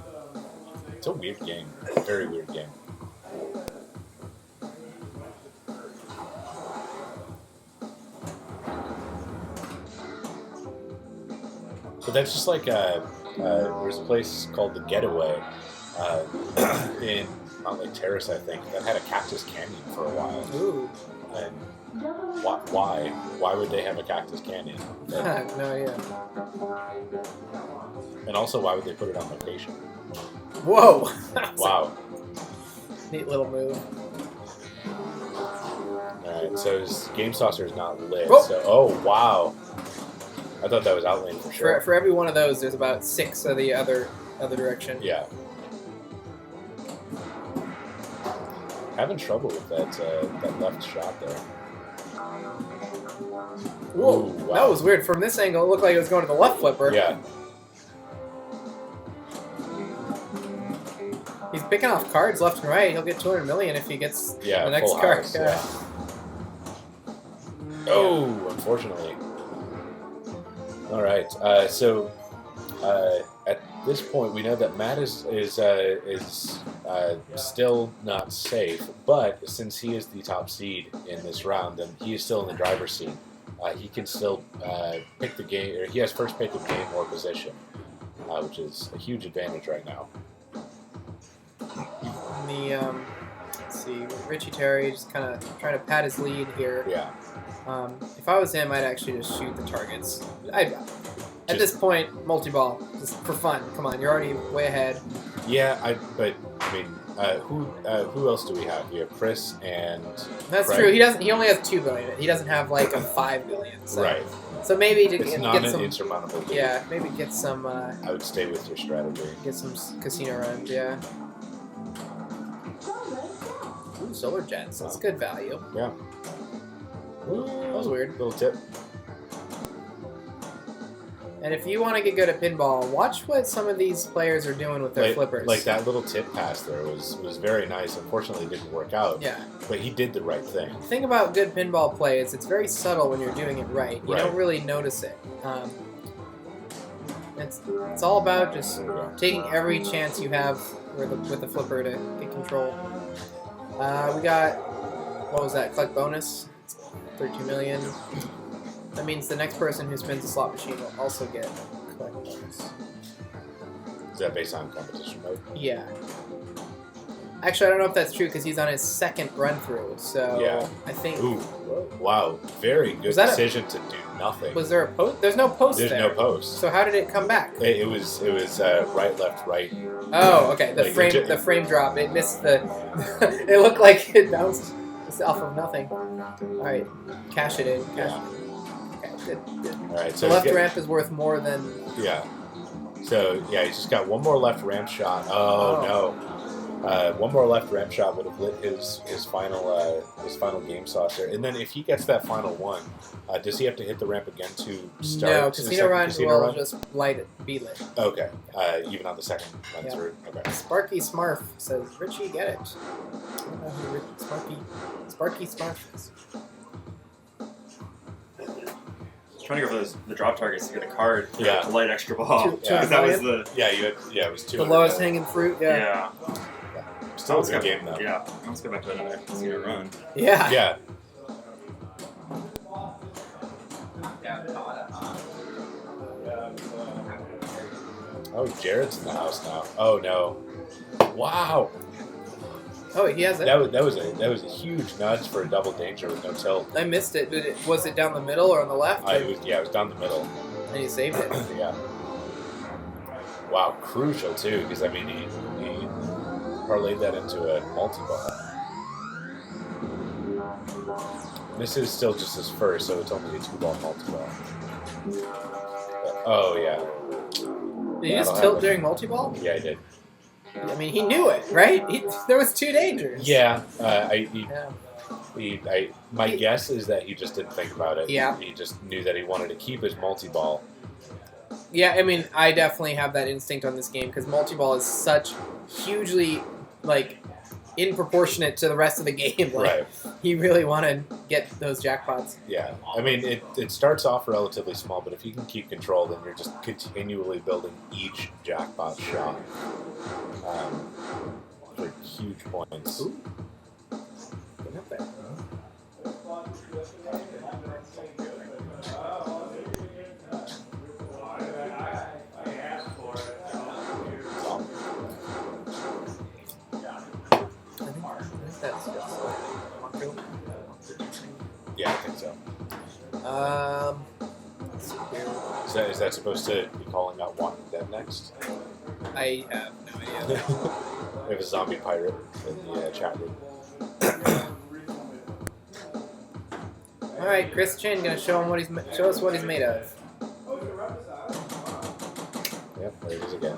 a weird game, a very weird game. So that's just like there's a place called the Getaway in Mount Lake Terrace, I think, that had a Cactus Canyon for a while. Ooh. And why? Why would they have a Cactus Canyon? I have no idea. And also, why would they put it on location? Whoa! Wow. Neat little move. Alright, so his Game Saucer is not lit. Oh. So, wow. I thought that was outlane for sure. For every one of those, there's about 6 of the other direction. Yeah. Having trouble with that left shot there. Whoa, Ooh, wow. That was weird. From this angle, it looked like it was going to the left flipper. Yeah. He's picking off cards left and right. He'll get 200 million if he gets the next full card. house, yeah. Oh, unfortunately. All right. So at this point, we know that Matt is still not safe. But since he is the top seed in this round, and he is still in the driver's seat, he can still pick the game. Or he has first pick of game or position, which is a huge advantage right now. Let's see, Richie Terry just kind of trying to pad his lead here. Yeah. If I was him, I'd actually just shoot the targets. At this point, multi-ball, just for fun. Come on, you're already way ahead. Yeah, but I mean, who else do we have? We have Chris and That's Craig. true. He only has 2 billion. He doesn't have like a 5 billion. So. Right. So maybe to it's get not an some insurmountable lead. Yeah, maybe get some. I would stay with your strategy. Get some casino runs. Yeah. Ooh, solar jets. That's good value. Yeah. That was weird. Little tip. And if you want to get good at pinball, watch what some of these players are doing with their flippers. Like that little tip pass there was very nice. Unfortunately, it didn't work out. Yeah. But he did the right thing. The thing about good pinball play is it's very subtle when you're doing it right. You don't really notice it. It's all about just taking every chance you have with the flipper to get control. We got, what was that, collect bonus? 13 million. That means the next person who spins a slot machine will also get collect bonus. Is that based on competition mode? Yeah. Actually, I don't know if that's true because he's on his 2nd run through. So yeah. I think. Ooh. Wow. Very good decision to do nothing. Was there a post? There's no post there. There's no post. So how did it come back? It was right, left, right. Oh, okay. The frame drop. It missed the. It looked like it bounced off of nothing. All right, cash it in. Cash it in. Okay, good. All right. So the left ramp is worth more than. Yeah. So yeah, he's just got one more left ramp shot. Oh no. One more left ramp shot would have lit his final game saucer, and then if he gets that final one, does he have to hit the ramp again to start? No, Casino Run will just be lit. Okay, even on the second run through. Okay. Sparky Smurf says, "Richie, get it." I don't know who Sparky Smurf is. trying to go for the drop targets to get a card. Yeah. To light extra ball. Yeah. That was the. It was 200. The lowest hanging fruit. Yeah. Yeah. Still a good game though. Yeah. Let's go back to another casino run. Yeah. Yeah. Oh, Jared's in the house now. Oh no! Wow. Oh, he has it. That was a huge nudge for a double danger with no tilt. I missed it. Was it down the middle or on the left? It was down the middle. And he saved it. Yeah. Wow, crucial too, because I mean he parlayed that into a multi-ball. This is still just his first, so it's only a 2-ball multi-ball. Oh yeah. Did you just tilt during multi-ball? Yeah, I did. I mean, he knew it, right? There was 2 dangers. Yeah, my guess is that he just didn't think about it. Yeah. He just knew that he wanted to keep his multi-ball. Yeah, I mean, I definitely have that instinct on this game because multi-ball is such hugely, like, in-proportionate to the rest of the game. Like, Right. You really want to get those jackpots. Yeah, I mean, it starts off relatively small, but if you can keep control, then you're just continually building each jackpot shot for huge points. Ooh. Get up there. Yeah, I think so. Is that supposed to be calling out Walking Dead next? I have no idea. We have a zombie pirate in the chat room. All right, Chris Chin gonna show us what he's made of. Yep, there it is again.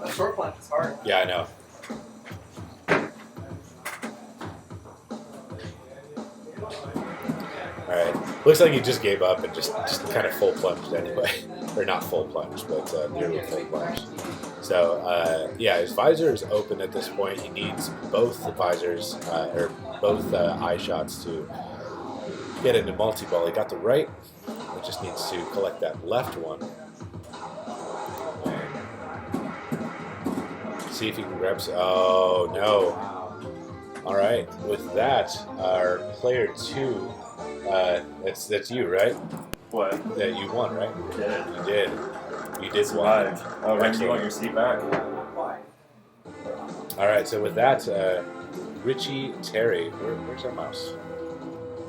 The short punch is hard. Yeah, I know. Alright. Looks like he just gave up and just kind of full plunged anyway. Or not full plunge, but nearly full plunge. So, yeah, his visor is open at this point. He needs both the visors, or both eye shots to get into multi-ball. He got the right. He just needs to collect that left one. See if he can grab. Oh no! All right, with that, our player 2. That's you, right? What? That you won, right? You did. You did. You did survive. Oh, right. Excellent. You want your seat back? All right. So with that, Richie Terry, where's our mouse?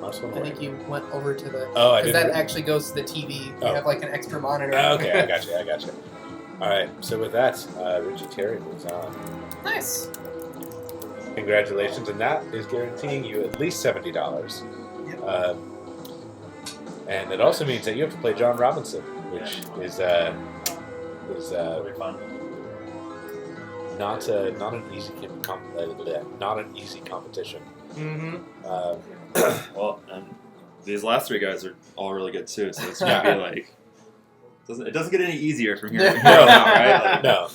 Mouse went I away. think you went over to the. Oh, I because didn't. that actually goes to the TV. You Oh. have like an extra monitor. Okay, I got you. All right. So with that, Richie Terry moves on. Nice. Congratulations, and that is guaranteeing you at least $70. Yep. And it also means that you have to play John Robinson, which is fun. Not an easy competition. Mm-hmm. Well, and these last 3 guys are all really good too, so it's gonna be like it doesn't get any easier from here on out, right? Like, No.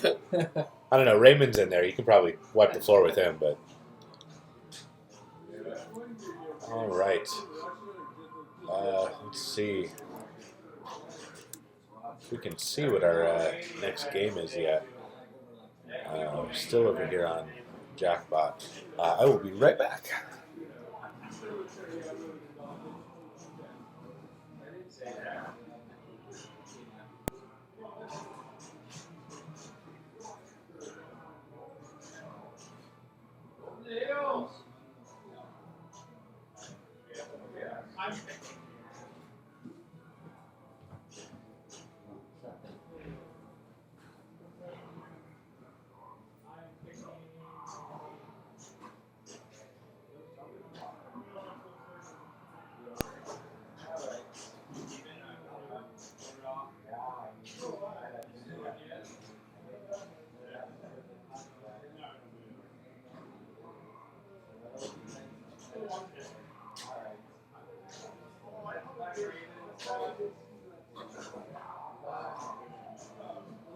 I don't know. Raymond's in there. You can probably wipe the floor with him, but all right. Let's see if we can see what our next game is yet. We're still over here on Jackpot. I will be right back.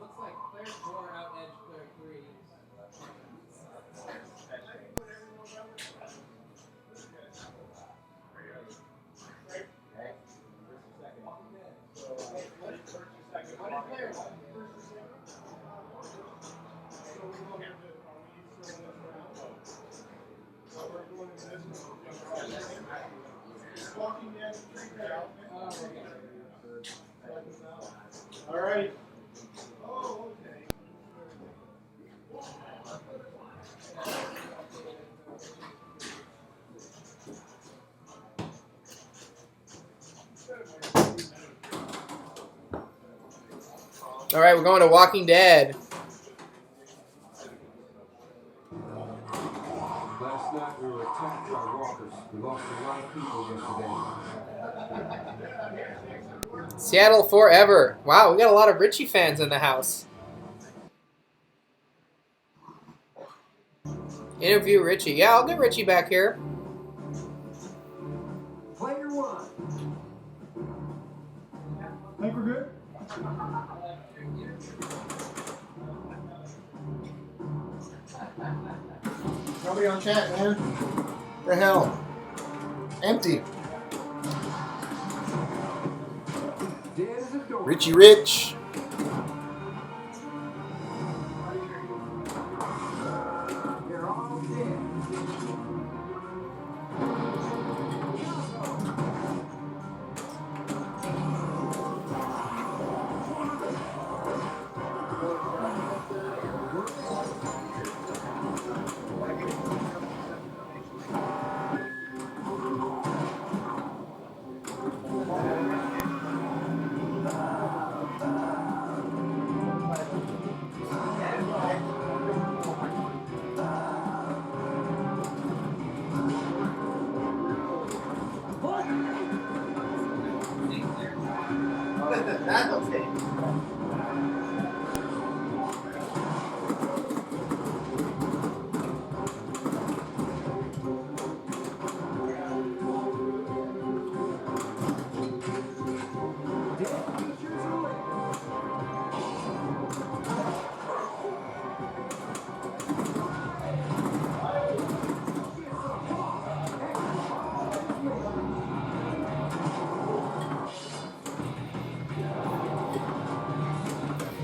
Looks like player 4 out edge player 3. All right, we're going to Walking Dead. Last night we were attacked by walkers. We lost a lot of people yesterday. Seattle forever. Wow, we got a lot of Richie fans in the house. Interview Richie. Yeah, I'll get Richie back here. Player one. Think we're good? Nobody on chat, man. The hell? Empty. Richie Rich. That'll take.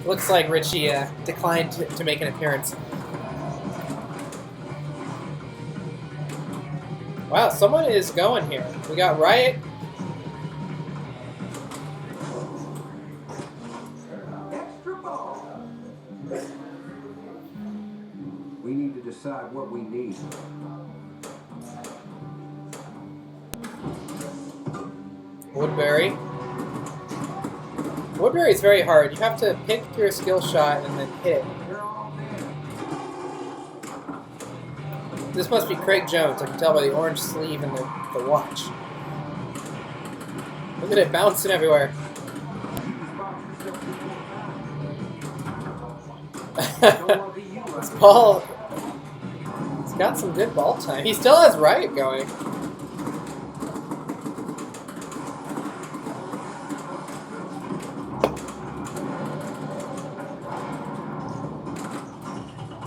Looks like Richie declined to make an appearance. Wow, someone is going here. We got Riot. Extra ball. We need to decide what we need. Woodbury. Woodbury is very hard. You have to pick your skill shot and then hit it. This must be Craig Jones. I can tell by the orange sleeve and the watch. Look at it bouncing everywhere. This ball, he's got some good ball time. He still has Riot going.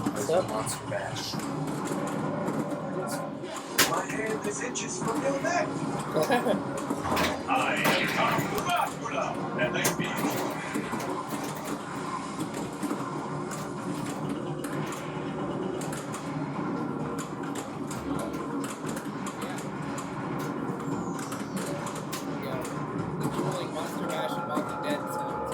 What's up, Monster Bash? My hand is inches from your neck. I am Tom and they beat Monster Bash and Walking Dead sounds.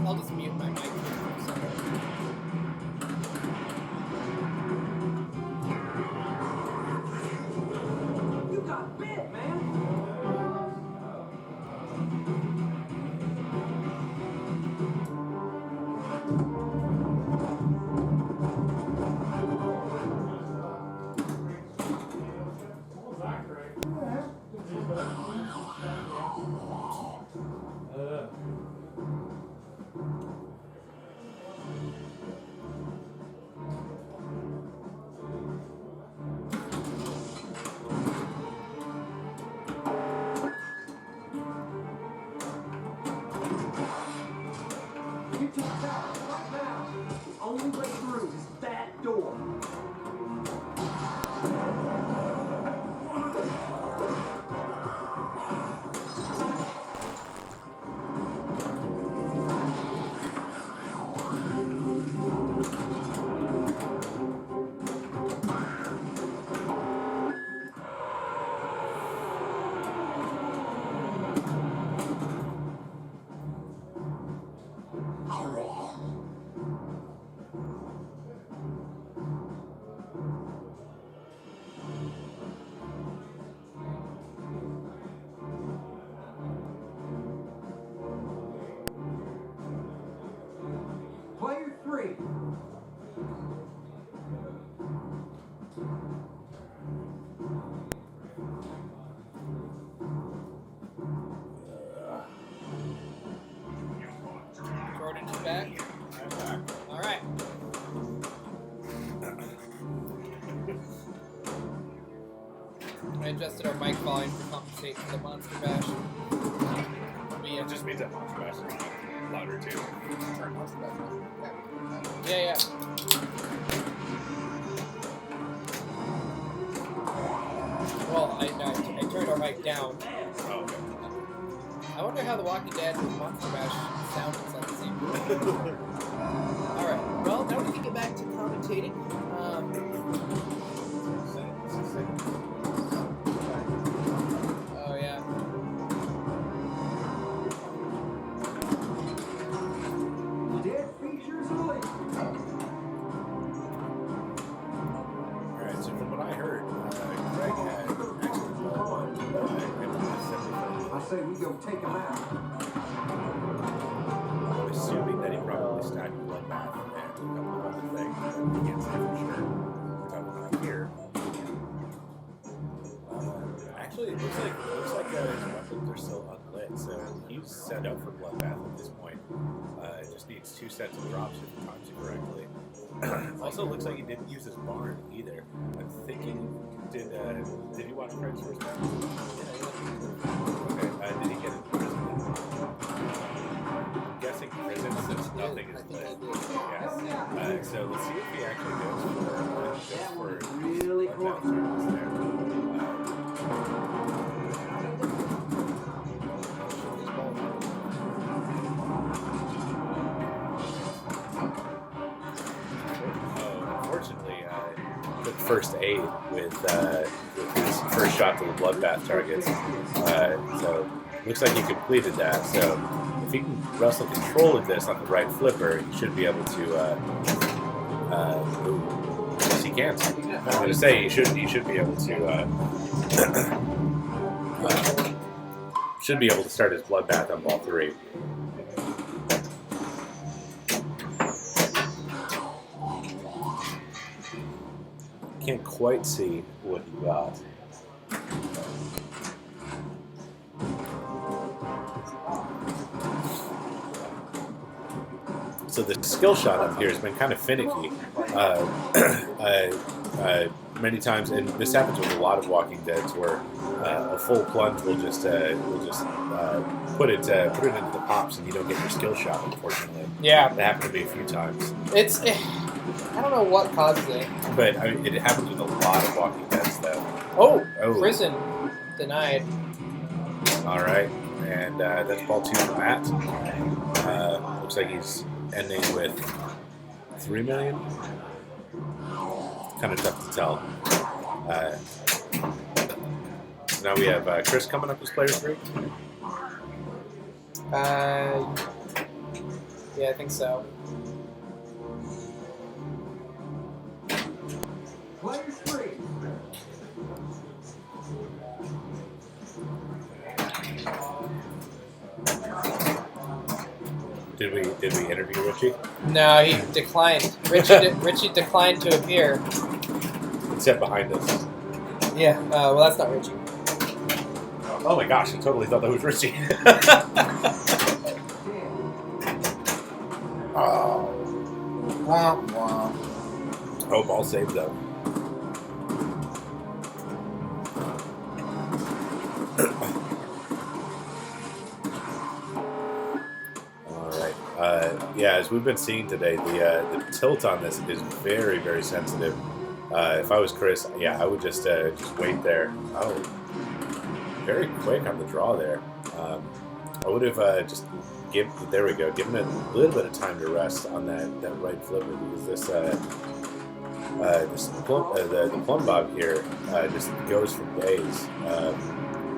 I'll just mute my mic for a second. You got bit, man. You take that right now. The only way through is that door. 3. Jordan, you back? I'm back. All right. I adjusted our mic volume to compensate for the Monster Bash. It just means that Monster Bash is louder too. Turn Monster Bash on. Yeah. Well, I turned our mic down. Oh, okay. I wonder how The Walking Dead and Monster Bash sound inside the same room. Alright, well, now we can get back to commentating. Oh, yeah. Dead features only. Alright, so from what I heard, Greg had actually won I say we go take him out. I'm assuming that he probably stacked Bloodbath and a couple of other things, but we can't say for sure. So I'm not here. Actually, it looks like his weapons are still unlit, so he's set up for Bloodbath at this point. It just needs 2 sets of drops if he times it correctly. Also, looks like he didn't use his barn either. I'm thinking, did he watch Craig's first match? Okay, did he get in prison? I'm guessing prison since nothing is lit. Yeah. So let's see if he actually goes for really cool. Unfortunately, took first aid with his first shot to the bloodbath targets. So looks like he completed that. So if he can wrestle control of this on the right flipper, he should be able to. Yes, he can. I'm going to say he should be able to. Should be able to start his bloodbath on ball 3. Can't quite see what he got. So the skill shot up here has been kind of finicky. Many times, and this happens with a lot of Walking Deads, where a full plunge will just put it into the pops, and you don't get your skill shot. Unfortunately, yeah, that happened to me a few times. I don't know what causes it. But I mean, it happens with a lot of Walking Deads, though. Oh, prison denied. All right, and that's ball 2 for Matt. Looks like he's ending with 3 million. Kind of tough to tell. Now we have Chris coming up as player 3. Yeah, I think so. Player 3. Did we interview Richie? No, he declined. Richie declined to appear. Except behind us. Yeah. Well, that's not Richie. Oh my gosh! I totally thought that was Richie. Oh. Womp womp. Oh, ball saved though. Yeah, as we've been seeing today, the tilt on this is very, very sensitive. If I was Chris, yeah, I would just wait there. Oh, very quick on the draw there. I would have given it a little bit of time to rest on that right flipper, because the plumb bob here just goes for days.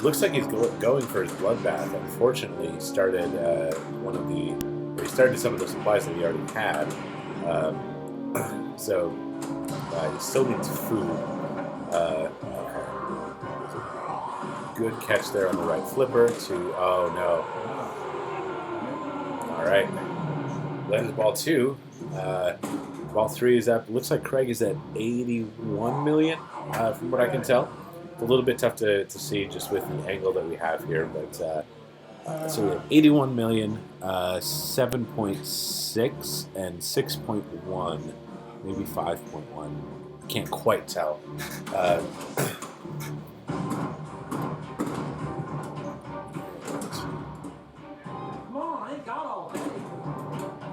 Looks like he's going for his bloodbath. Unfortunately, he started he started some of the supplies that he already had, so he still needs food. Good catch there on the right flipper to, oh no. All right, landed ball 2. Ball 3 is up. Looks like Craig is at 81 million, from what I can tell. It's a little bit tough to see just with the angle that we have here, but so we have 81 million, 7.6, and 6.1, maybe 5.1. Can't quite tell.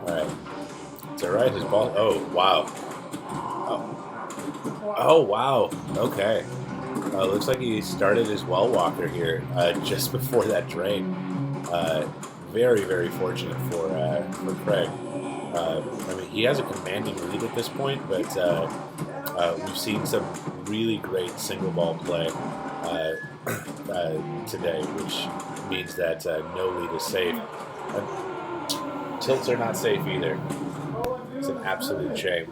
Alright. It's alright, his ball. Oh, wow. Oh, wow. Okay. Looks like he started his well walker here just before that drain. Very, very fortunate for Craig. I mean, he has a commanding lead at this point, but we've seen some really great single ball play today, which means that no lead is safe. Tilts are not safe either. It's an absolute shame.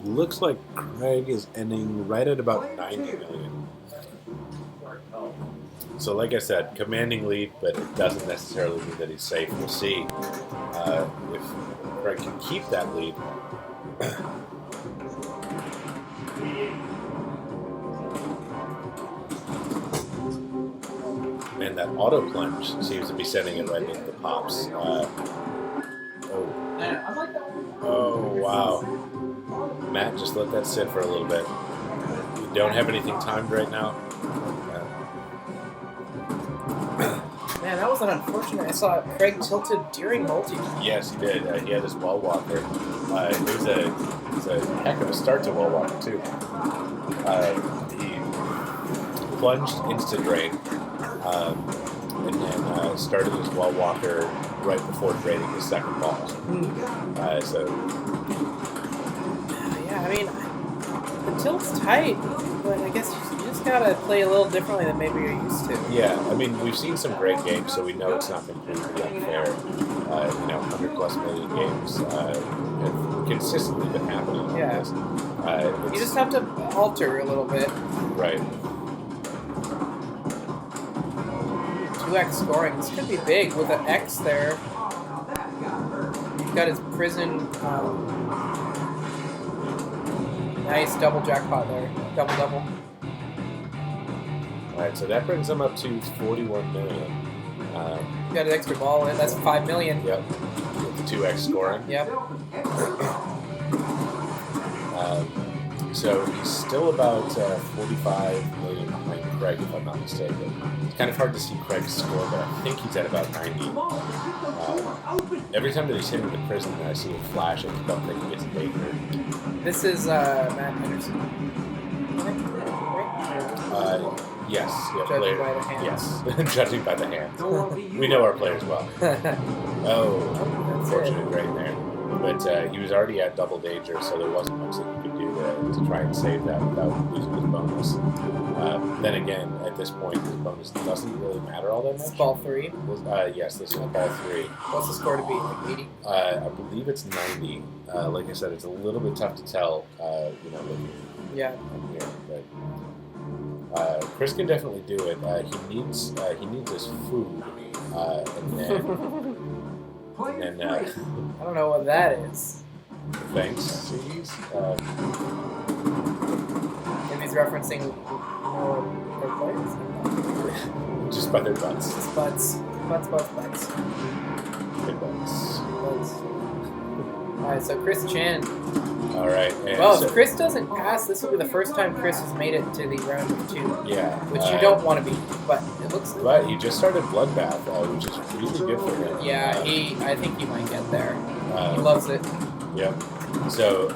Looks like Craig is ending right at about 90 million. So like I said, commanding lead, but it doesn't necessarily mean that he's safe. We'll see if Craig can keep that lead. And that auto plunge seems to be sending it right into the pops. Oh, wow. Matt, just let that sit for a little bit. We don't have anything timed right now. Man, that was an unfortunate. I saw Craig tilted during multi. Yes, he did. He had his wall walker. It was a heck of a start to wall walker, too. He plunged into drain and then started his wall walker right before draining his second ball. Yeah, I mean, the tilt's tight, but I guess you just gotta play a little differently than maybe you're used to. Yeah, I mean, we've seen some great games, so we know it's not completely unfair. 100+ million games have consistently been happening. Yeah. You just have to alter a little bit. Right. 2x scoring. This could be big with an X there. You've got his prison. Nice double jackpot there. Double. Alright, so that brings him up to 41 million. You got an extra ball in. That's 5 million. Yep. With the 2x scoring. Yep. So he's still about 45 million behind Craig, if I'm not mistaken. It's kind of hard to see Craig score, but I think he's at about 90. Every time that he's hitting the prison, I see it flash, I don't think he gets bigger. This is Matt Henderson. Yes. Yeah, Judging by the hands. Yes, judging by the hands. We know our players well. Unfortunate drain there. But he was already at double danger, so there wasn't much that he could do to try and save that without losing his bonus. Then again, at this point, his bonus doesn't really matter all that much. This is ball 3? Yes, this is ball 3. What's the score to be? Like 80? I believe it's 90. Like I said, it's a little bit tough to tell, looking yeah. from here. But Chris can definitely do it. He needs his food, and then I don't know what that is. Thanks, C's. Maybe he's referencing their players. Just by their butts. Just butts. Butts. Good butts. Alright, so Chris Chan. Alright. Well, if Chris doesn't pass, this will be the first time Chris has made it to the round of 2. Yeah. Which you don't want to be, but it looks like. But he just started Bloodbath, which is really good for him. Yeah, I think he might get there. He loves it. Yep. So,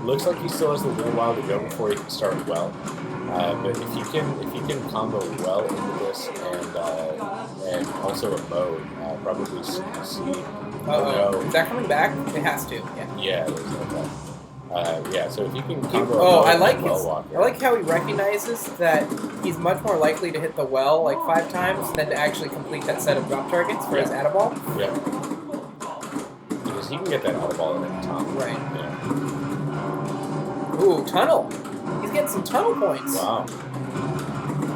looks like he still has a little while to go before he can start well. But if you can combo well into this and also a mode, probably see. No. Is that coming back? It has to. Yeah. Yeah. Yeah. So if you can combo. I like how he recognizes that he's much more likely to hit the well like 5 times than to actually complete that set of drop targets for his add-a-ball. Yeah. Because he can get that out of ball at any time. Right. Yeah. Ooh, tunnel. He's getting some tunnel points. Wow.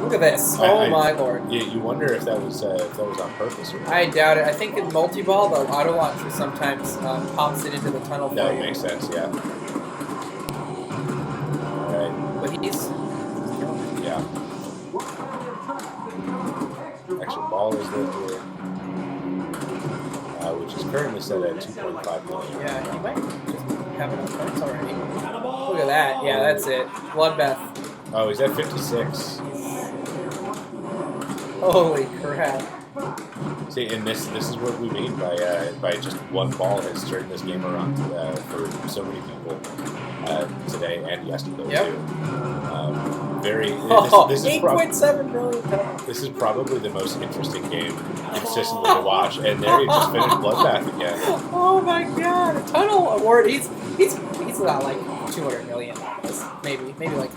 Look at this. Oh my lord. You wonder if that was on purpose or not. I doubt it. I think in multi-ball, the auto launcher sometimes pops it into the tunnel. That would make sense, yeah. Alright. But he's... Yeah. Extra ball is there here. Which is currently set at 2.5 million. Yeah, he might just have enough points already. Look at that. Yeah, that's it. Bloodbath. Oh, he's at 56. Holy crap. See, and this is what we mean by just one ball has turned this game around for so many people today and yesterday too. This is 8.7 million. This is probably the most interesting game consistently to watch, and there he just finished Bloodbath again. Oh my god! A tunnel award. He's got like 200 million. Maybe like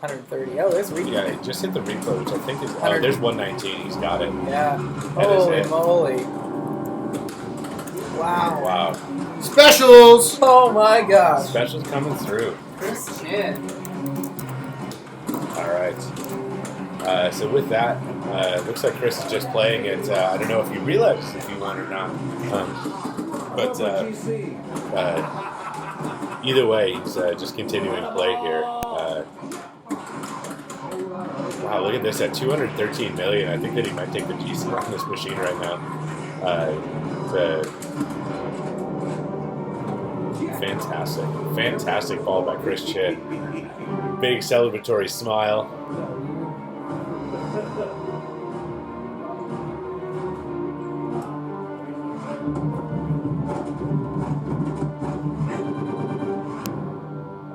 130. Oh, there's replay. Yeah, just hit the replay, which I think is... Oh, there's 119. He's got it. Yeah. Holy moly. Wow. Wow. Specials! Oh my god. Specials coming through. Chris Chin. All right. So with that, looks like Chris is just playing it. I don't know if you realize if you won or not. Either way, he's just continuing to play here. Wow, look at this at 213 million. I think that he might take the GC on this machine right now. Fantastic ball by Chris Chin. Big celebratory smile.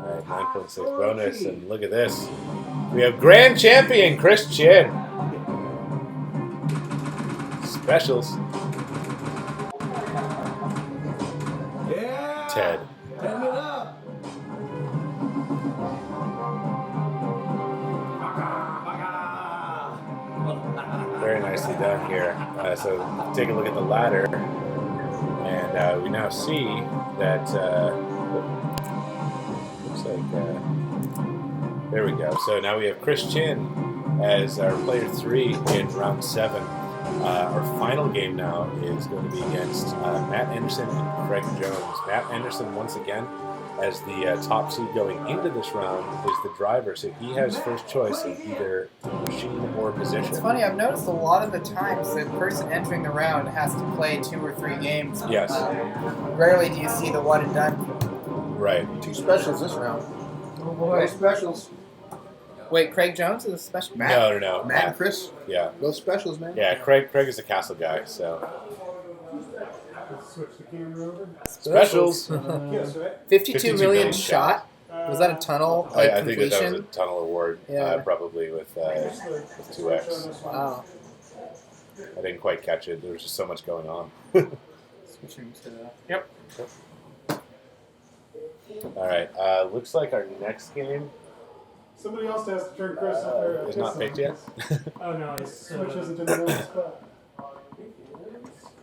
Alright, 9.6 bonus, and look at this. We have Grand Champion Chris Chin. Specials. Yeah. Ted. Turn it up. Very nicely done here. So take a look at the ladder, and we now see that looks like there we go. So now we have Chris Chin as our player 3 in round 7. Our final game now is going to be against Matt Anderson and Craig Jones. Matt Anderson, once again, as the top seed going into this round, is the driver, so he has first choice of either machine or position. It's funny, I've noticed a lot of the times the person entering the round has to play 2 or 3 games. Yes. Rarely do you see the one and done. Right. 2 specials this round. Oh boy. No specials. Wait, Craig Jones is a special? No. Matt and Chris? Yeah. Both specials, man. Yeah, Craig is a castle guy, so. Switch the camera over. Specials. 52 million shot. Was that a tunnel? I think completion? that was a tunnel award, Yeah. Probably with 2x. Wow. I didn't quite catch it. There was just so much going on. Switching to... Yep. All right. Looks like our next game Somebody else has to turn Chris up there. is not picked yet. Oh no, his switch isn't in the middle spot.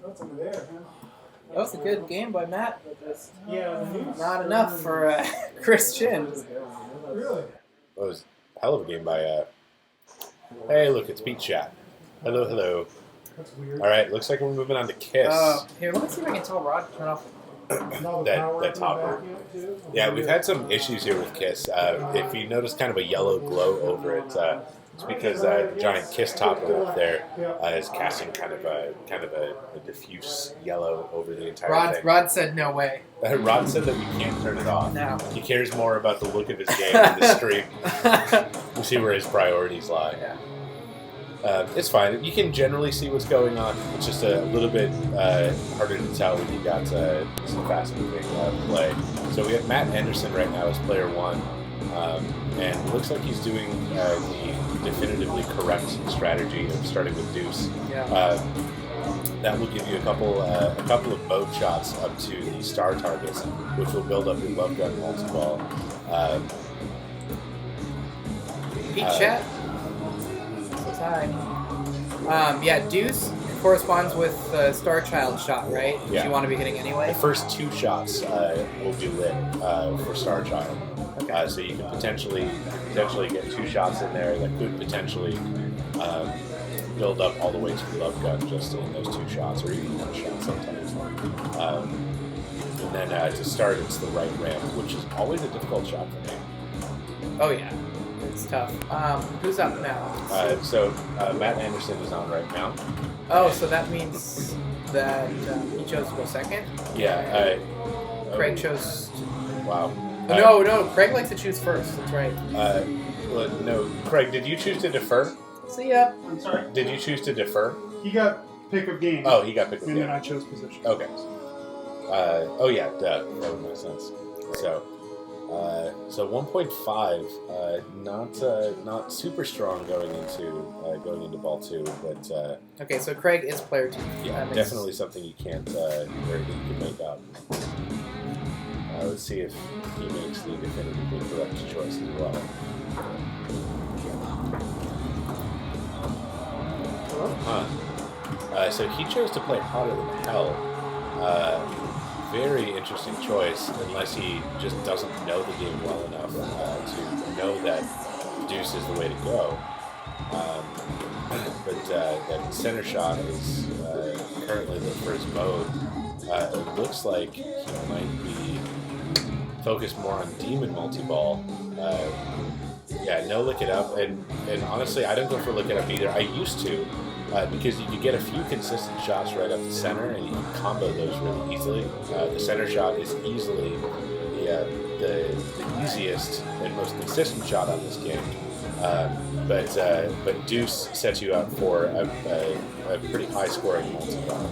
That's over there, man. That was a good game by Matt. Yeah, Not enough for Chris Chin. Really? That was a hell of a game by. Hey, look, it's Beat Chat. Hello. That's weird. All right, looks like we're moving on to Kiss. Here, let me see if I can tell Rod to turn off. that topper. Yeah, we've had some issues here with Kiss. If you notice kind of a yellow glow over it, it's because the giant Kiss topper up there is casting kind of a diffuse yellow over the entire thing. Rod said no way. Rod said that we can't turn it off. No. He cares more about the look of his game than the stream. We'll see where his priorities lie. Yeah. It's fine. You can generally see what's going on. It's just a little bit harder to tell when you got some fast-moving play. So we have Matt Anderson right now as player 1, and it looks like he's doing the definitively correct strategy of starting with deuce. Yeah. That will give you a couple of boat shots up to the star targets, which will build up your love gun multi-ball. Beat Chat. Hi. Yeah, deuce. corresponds with Star Child shot, right? Which Yeah. you want to be hitting anyway. The first 2 shots will be lit for Star Child. Okay. So you can potentially get 2 shots in there that could potentially build up all the way to Love Gun just in those 2 shots, or even 1 shot sometimes. And then to start, it's the right ramp, which is always a difficult shot for me. Oh yeah, it's tough. Who's up now? So Matt Anderson is on right now. Oh, so that means that he chose to go second? Yeah. Craig chose... Wow. No, Craig likes to choose first. That's right. Well, no, Craig, did you choose to defer? See ya. I'm sorry? Did you choose to defer? He got pick of game. Oh, he got pick of game. And then I chose position. Okay. Oh yeah, duh. That would make sense. So 1.5, not super strong going into ball 2, but Okay, so Craig is player 2. yeah, definitely something you can't you can make up. Let's see if he makes the definitively correct choice as well. So he chose to play Hotter Than Hell. Very interesting choice, unless he just doesn't know the game well enough to know that Deuce is the way to go. But that center shot is currently the first mode. It looks like he might be focused more on Demon Multi-Ball. Yeah, no Lick It Up, and honestly, I don't go for Lick It Up either. I used to, because you could get a few consistent shots right up the center, and you can combo those really easily. The center shot is easily the easiest and most consistent shot on this game. But Deuce sets you up for a pretty high-scoring multi-ball.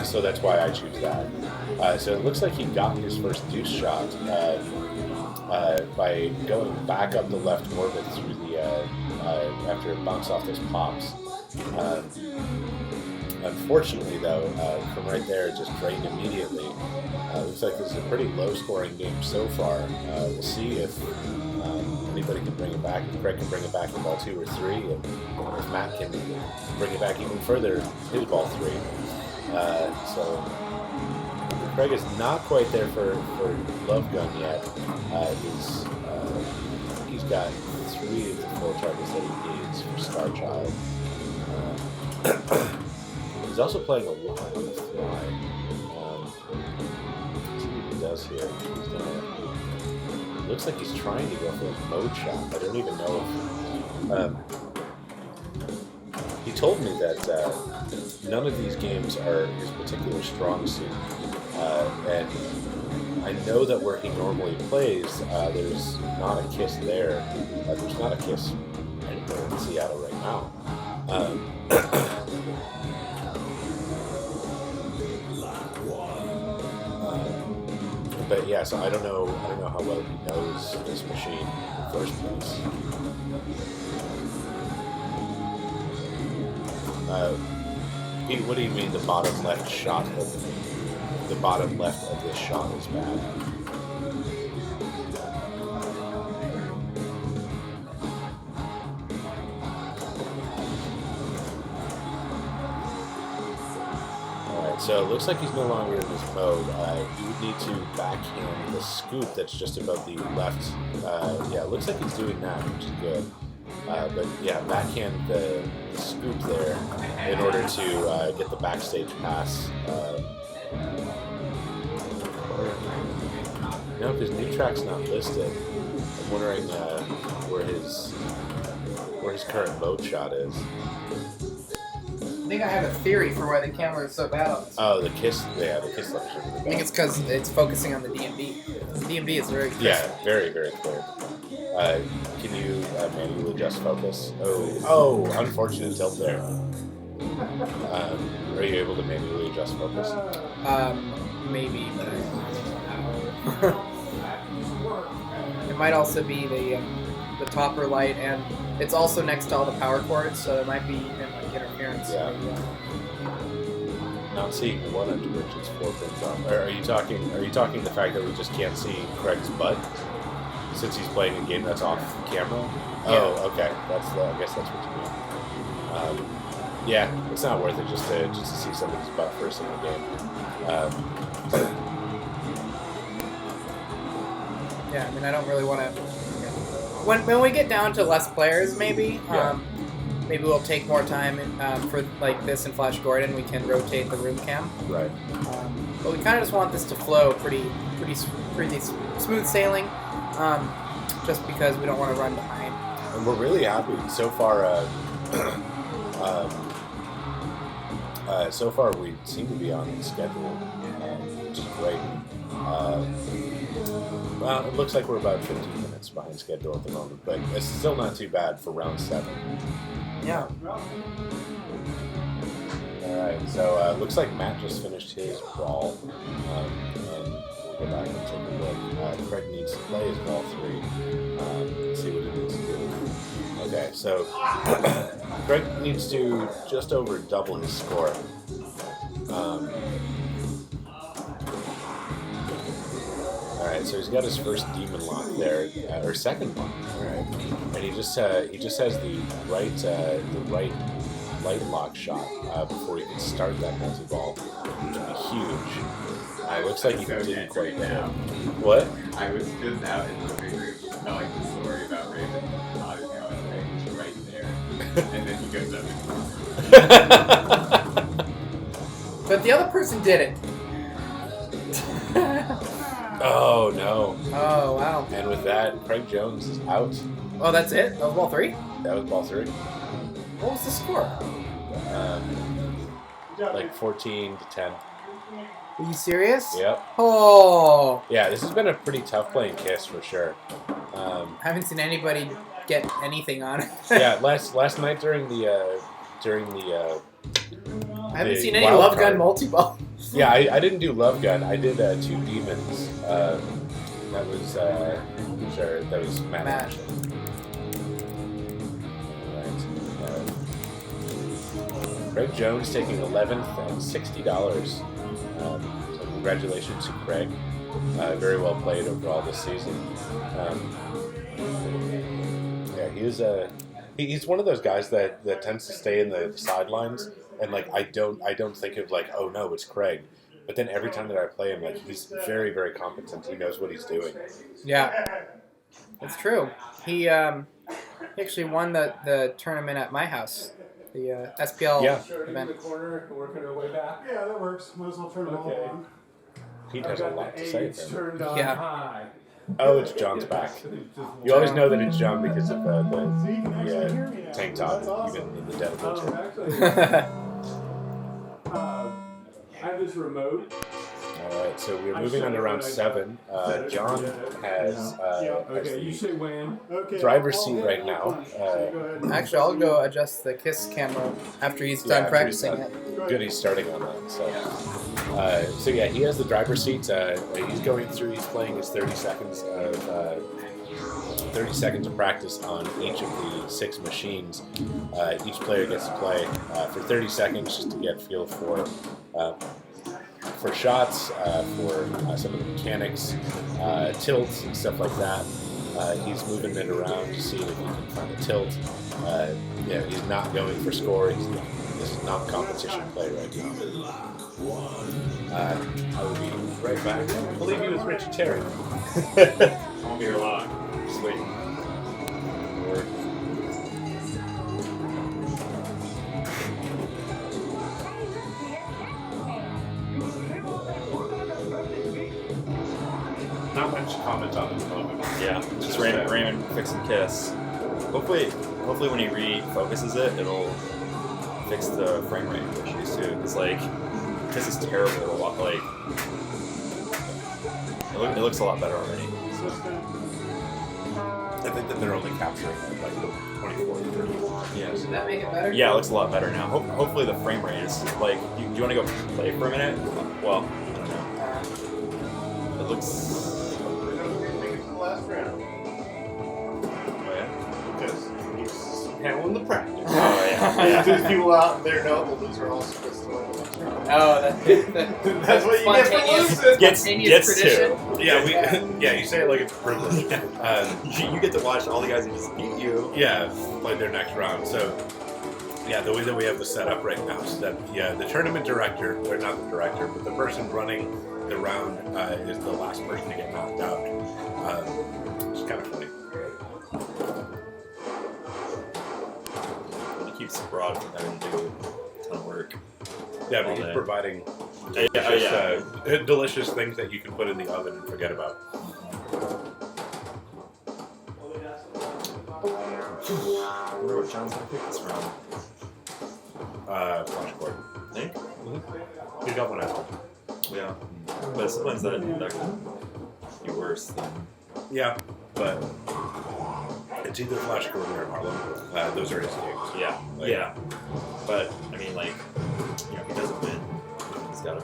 So that's why I choose that. So it looks like he got his first Deuce shot by going back up the left orbit through the after it bounced off those pops. Unfortunately, though, from right there, it just drained immediately. Looks like this is a pretty low-scoring game so far. We'll see if anybody can bring it back. If Craig can bring it back in ball 2 or 3, and if Matt can bring it back even further, his ball 3. So Craig is not quite there for Love Gun yet. He's got 3 of the 4 targets that he needs for Star Child. He's also playing a lot on the fly. Let's see what he does here. Looks like he's trying to go for his mode shot. I don't even know if... he told me that none of these games are his particular strong suit. And I know that where he normally plays, there's not a kiss there. There's not a kiss anywhere in Seattle right now. But yeah, so I don't know how well he knows this machine in the first place. Pete, what do you mean the bottom left shot of this shot is bad? So it looks like he's no longer in this mode. You would need to backhand the scoop that's just above the left. Yeah, it looks like he's doing that, which is good. But yeah, backhand the scoop there in order to get the backstage pass. No, because new track's not listed. I'm wondering where his current mode shot is. I think I have a theory for why the camera is so bad on this. Oh, the kiss selection. I think it's because it's focusing on the DMB. The DMB is very crisp. Yeah, very, very clear. Can you manually adjust focus? Oh, unfortunate tilt there. Are you able to manually adjust focus? Maybe, but I don't know. It might also be the topper light, and it's also next to all the power cords, so it might be interference. Yeah. Not seeing the one under which it's 4 pins on. Are you talking the fact that we just can't see Craig's butt since he's playing a game that's off camera? Yeah. Oh, okay. I guess that's what you mean. Yeah, it's not worth it just to see somebody's butt for a single game. Yeah, I mean, I don't really want to. When we get down to less players, maybe maybe we'll take more time for like this in Flash Gordon. We can rotate the room cam. Right. But we kind of just want this to flow pretty smooth sailing, just because we don't want to run behind. And we're really happy so far. So far, we seem to be on schedule, which is great. Well, it looks like we're about 15 minutes behind schedule at the moment, but it's still not too bad for round 7. Yeah. Alright, so looks like Matt just finished his brawl, and we'll go back and take a look. Craig needs to play his ball 3, see what he needs to do. Okay, so Craig needs to just over double his score. Alright, so he's got his first demon lock there, or second lock. Alright, and he just has the right light lock shot before he can start that multi-ball, which would be huge. It looks like he didn't quite down. What? I was just out in the living room telling the story about Raven. Obviously, I was right there, and then he goes up and But the other person did it. Oh no. Oh wow. And with that, Craig Jones is out. Oh, that's it? That was ball 3? That was ball 3. What was the score? Like 14 to 10. Are you serious? Yep. Oh. Yeah, this has been a pretty tough playing Kiss for sure. I haven't seen anybody get anything on it. Yeah, last night during the I haven't seen any Love Gun multi-ball. Yeah, I didn't do Love Gun. I did 2 demons. That was Matt. Craig Jones taking 11th and $60. So congratulations to Craig. Very well played overall this season. Yeah, he's one of those guys that tends to stay in the sidelines, and like I don't think of like, oh no, it's Craig. But then every time that I play him, like he's very, very competent. He knows what he's doing. Yeah, that's true. He actually won the tournament at my house, the SPL event. In the corner, working our way back. Yeah, that works. Might as well turn them all on. Pete has a lot to say. Yeah. Oh, it's John's back. You always know that it's John because of the tank top, even in the dead of winter. I have this remote. Alright, so we're moving on to round 7. John has you say when. driver's seat right now. Actually, I'll go adjust the Kiss camera after he's done practicing it. Good, he's starting on that. So yeah, he has the driver's seat. He's going through. He's playing his 30 seconds of practice on each of the 6 machines. Each player gets to play for 30 seconds just to get a feel for shots, for some of the mechanics, tilts and stuff like that. He's moving it around to see if he can find a tilt. Yeah, he's not going for score. This is not competition play right now. I will be right back. I believe he was Richard Terry. I won't be here long. Just waiting. Not much comment on this moment. Yeah, just Raymond fixing Kiss. Hopefully when he refocuses it, it'll fix the frame rate issues too. Because like, Kiss is terrible. Like, it looks a lot better already. So. I think that they're only capturing like 24 to 30. Yeah. Does that make it better? Yeah, it looks a lot better now. Hopefully the frame rate is like. Do you want to go play for a minute? Well, I don't know. It looks. Last round. Oh yeah. Because he's handling the practice. Oh yeah. These people out there know that these are all supposed to win. Oh, that's what you get for losing. Gets tradition. to. Yeah, you say it like it's a privilege. You get to watch all the guys who just beat you. Yeah, play their next round. So Yeah, the way that we have this set up right now is that the tournament director, or not the director, but the person running the round is the last person to get knocked out. It's kind of funny. He keeps Rod from having to do a ton of work. Yeah, but he's providing delicious things that you can put in the oven and forget about. I wonder what John's gonna pick this round. Flash cord. Think? Mm-hmm. You got one at home. Yeah. But sometimes that could be worse than... Yeah, but it's either Flash Gordon or Harlem. Those are his games. Yeah. Like, yeah. But, I mean, like, you know, if he doesn't win, he's gotta...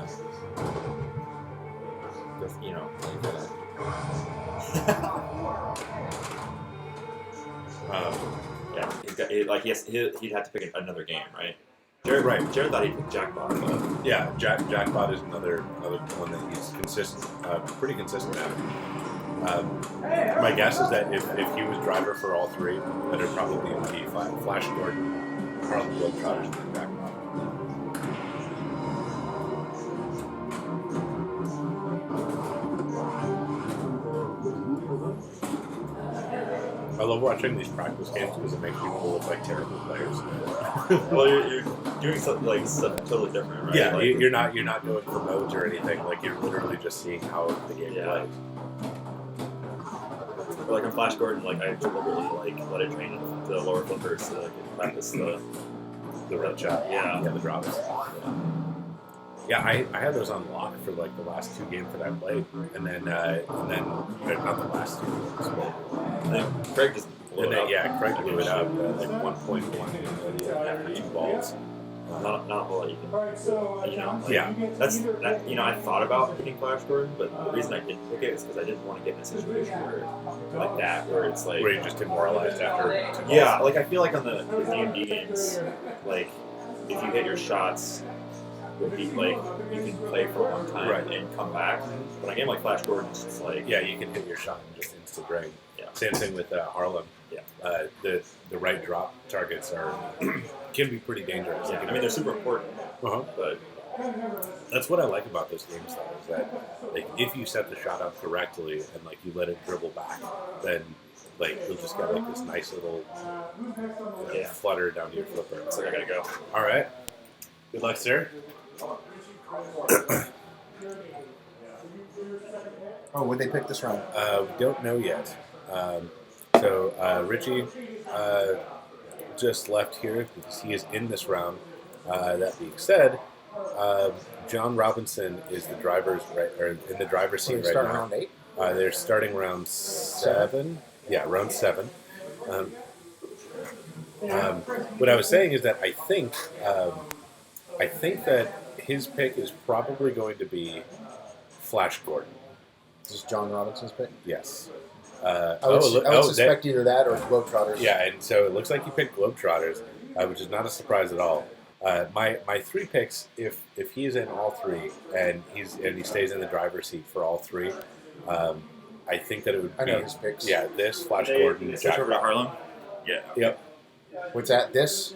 You know, like, yeah, he'd have to pick another game, right? Jared thought he'd pick Jackpot. Yeah, Jackpot is another one that he's pretty consistent at. My guess is that if he was driver for all three, then it'd probably be Flash Gordon, Harlem Globetrotters, and then Jackpot. I love watching these practice games because it makes people look like terrible players. Well, you're doing something totally different, right? Yeah, like, you're not going for modes or anything. Like you're literally just seeing how the game plays. Or like in Flash Gordon, like I deliberately let it train to the lower flippers so that I can practice the red shot. Yeah, the drops. Yeah, I had those on lock for like the last two games that I played, and then not the last two games, but Craig just blew it up. Yeah, Craig blew it up like 1.1 after 2 balls. Not a whole lot you can. You know, like, yeah. That's that. You know, I thought about picking Flash Gordon, but the reason I didn't pick it is because I didn't want to get in a situation where it's like where you're just demoralized after 2 balls. Yeah, like I feel like on the D&D games, like if you hit your shots, would be like you can play for one time and come back. But a game like Flash Gordon, it's just like you can hit your shot and just instant drain. Yeah. Same thing with Harlem. Yeah. The right drop targets can be pretty dangerous. Yeah. I mean, they're super important. But that's what I like about those games, though, is that like if you set the shot up correctly and like you let it dribble back, then like you'll just get like this nice little flutter down to your flipper. So I gotta go. All right. Good luck, sir. Oh, would they pick this round? We don't know yet. So Richie just left here because he is in this round. That being said, John Robinson is the driver's in the driver's seat right now. Round 8? They're starting round 7. Yeah, round 7. What I was saying is that I think that his pick is probably going to be Flash Gordon. Is this John Robinson's pick? Yes. I would suspect either that or Globetrotters. Yeah, and so it looks like he picked Globetrotters, which is not a surprise at all. My 3 picks, if he is in all 3 and he stays in the driver's seat for all 3, I think that it would be. I know his picks. Yeah, this Flash Gordon, Jackpot. Harlem. Yeah. Yep. What's that? This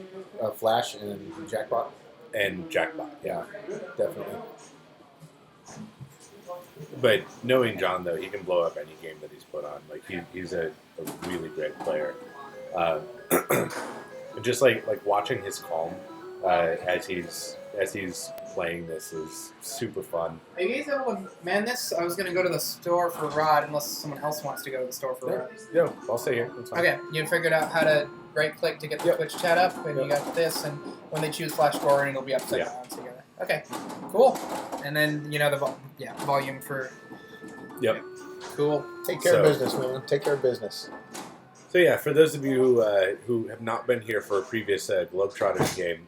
Flash and Jackpot. And Jackpot. Yeah, definitely. But knowing John, though, he can blow up any game that he's put on. Like he's a really great player. Just like watching his calm as he's playing this is super fun. Are you guys able to man this? I was going to go to the store for Rod unless someone else wants to go to the store for Rod. Yeah, I'll stay here. That's fine. Okay, you figured out how to right-click to get the Twitch chat up, and you got this, and when they choose Flash Gordon, it'll be upside down together. Okay, cool. And then, the volume for... Yep. Cool. Take care of business, man. Take care of business. So yeah, for those of you who have not been here for a previous Globetrotters game,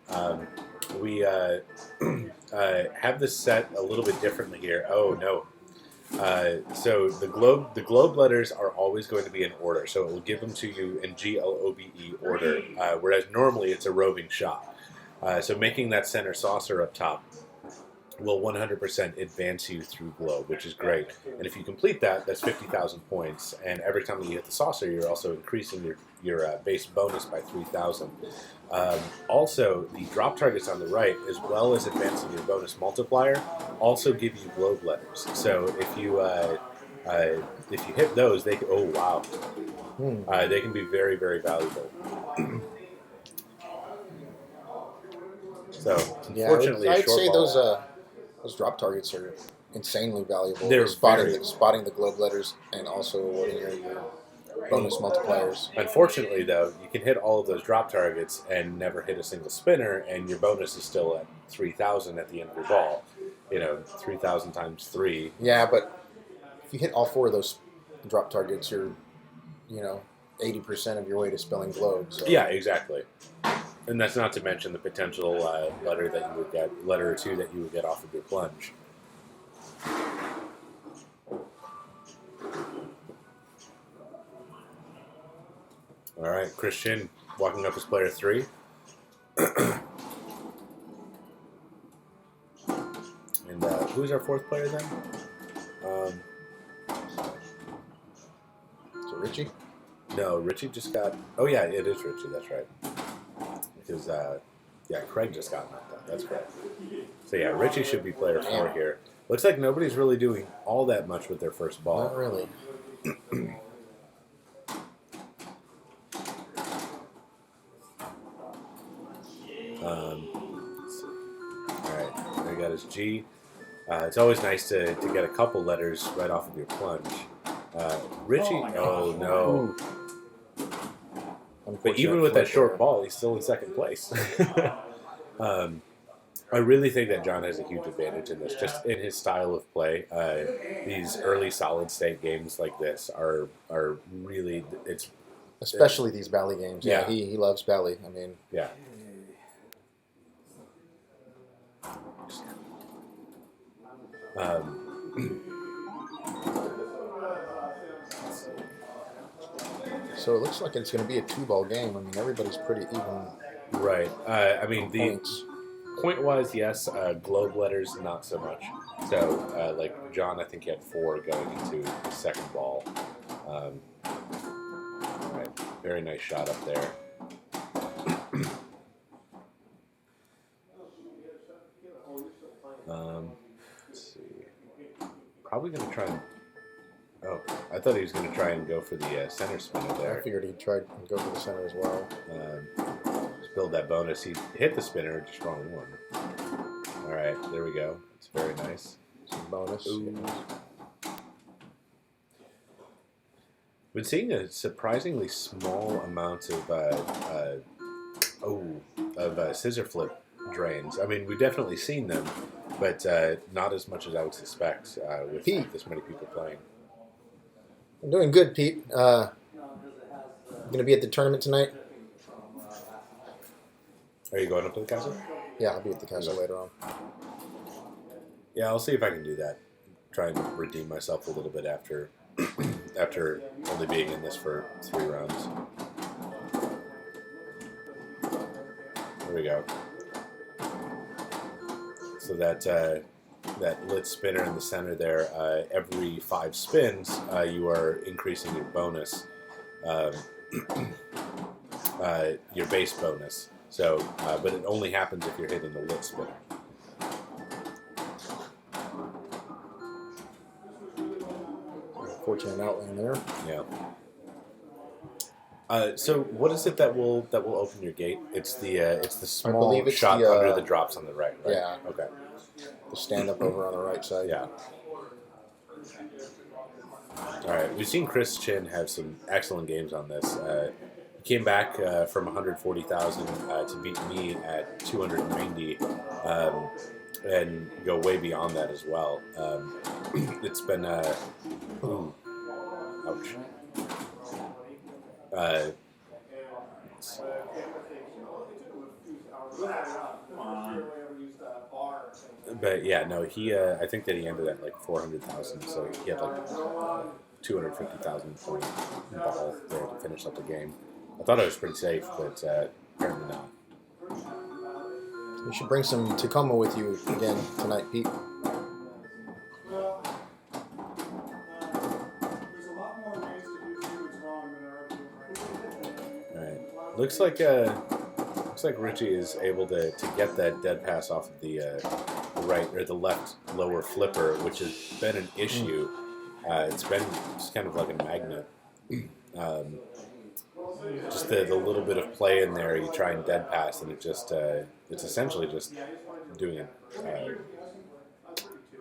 we have this set a little bit differently here. Oh no! So the globe letters are always going to be in order, so it will give them to you in GLOBE order, whereas normally it's a roving shot. So making that center saucer up top will 100% advance you through globe, which is great. And if you complete that, that's 50,000 points. And every time that you hit the saucer, you're also increasing your base bonus by 3,000. Also, the drop targets on the right, as well as advancing your bonus multiplier, also give you globe letters. So if you hit those, they can, oh wow, they can be very, very valuable. So unfortunately, I'd say those drop targets are insanely valuable. They're spotting the globe letters and also awarding your bonus multipliers. Unfortunately, though, you can hit all of those drop targets and never hit a single spinner, and your bonus is still at 3,000 at the end of your ball. 3,000 times 3. Yeah, but if you hit all 4 of those drop targets, you're 80% of your way to spelling globe. So. Yeah, exactly. And that's not to mention the potential letter or two that you would get off of your plunge. All right, Christian walking up as player 3. And who's our 4th player then? So Richie? No, Richie just got... Oh, yeah, it is Richie, that's right. Because, Craig just got knocked out. That's correct. So, yeah, Richie should be player 4 here. Looks like nobody's really doing all that much with their first ball. Not really. Alright, there he got his G. It's always nice to get a couple letters right off of your plunge. Richie, oh no. But even with that short ball, he's still in second place. I really think that John has a huge advantage in this, just in his style of play. These early solid state games like this are really, especially these Bally games. Yeah, he loves Bally. I mean, yeah. So it looks like it's going to be a 2-ball game. I mean, everybody's pretty even. Right. I mean, points. Point-wise, yes. Globe letters, not so much. So, like John, I think he had 4 going into the second ball. Right. Very nice shot up there. Let's see. Probably going to try and... Oh, I thought he was going to try and go for the center spinner there. I figured he'd try and go for the center as well. Just build that bonus. He hit the spinner, just wrong one. All right, there we go. It's very nice. Some bonus. Been seeing a surprisingly small amount of scissor flip drains. I mean, we've definitely seen them, but not as much as I would suspect with this many people playing. I'm doing good, Pete. Going to be at the tournament tonight? Are you going up to the castle? Yeah, I'll be at the castle later on. Yeah, I'll see if I can do that. Try and redeem myself a little bit after only being in this for 3 rounds. There we go. So that lit spinner in the center there, every 5 spins, you are increasing your bonus, your base bonus. So, but it only happens if you're hitting the lit spinner. Fortunate outline there. Yeah. So what is it that will open your gate? It's the small shot under the drops on the right. Yeah. Okay. The stand up over on the right side. Yeah. All right. We've seen Chris Chin have some excellent games on this. He came back from 140,000 to beat me at 290, and go way beyond that as well. It's been ouch. But yeah, no, he. I think that he ended at like 400,000, so he had like 250,000 point ball there to finish up the game. I thought I was pretty safe, but apparently not. You should bring some Tacoma with you again tonight, Pete. Well, there's a lot more ways to do things wrong than there are to do right. All right. Looks like Richie is able to get that dead pass off of the right or the left lower flipper, which has been an issue. It's been just kind of like a magnet. Just the little bit of play in there, you try and dead pass, and it just it's essentially just doing it.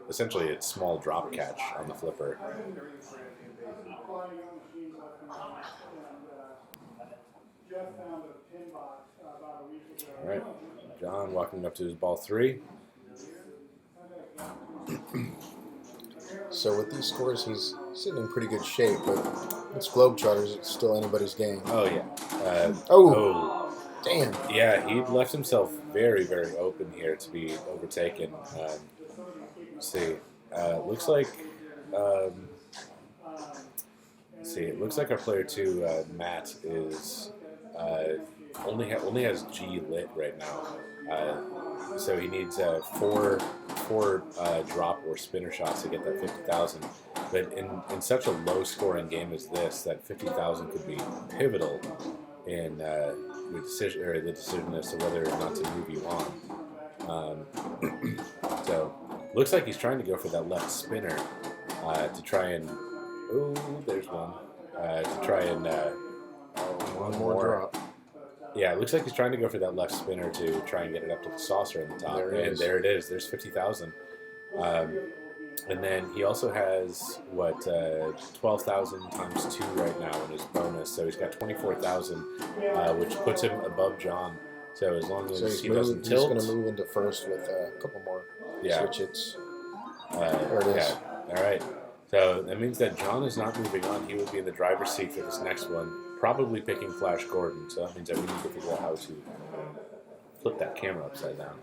Essentially, it's small drop catch on the flipper. All right, John walking up to his ball 3. So with these scores, he's sitting in pretty good shape, but it's Globetrotters. It's still anybody's game. Oh, yeah. Damn. Yeah, he left himself very, very open here to be overtaken. Let's see. Looks like... let's see. It looks like our player 2, Matt, is... only has G lit right now. So he needs four drop or spinner shots to get that 50,000. But in such a low scoring game as this, that 50,000 could be pivotal in the decision as to whether or not to move you on. So looks like he's trying to go for that left spinner to try and there's one to try and one more drop. Yeah, it looks like he's trying to go for that left spinner to try and get it up to the saucer on the top. There it is. There's 50,000. And then he also has, 12,000 times 2 right now in his bonus. So he's got 24,000, which puts him above John. So as long as he doesn't tilt... He's going to move into first with a couple more switch hits. There it is. All right. So that means that John is not moving on. He will be in the driver's seat for this next one. Probably picking Flash Gordon, so that means that we need to figure out how to flip that camera upside down.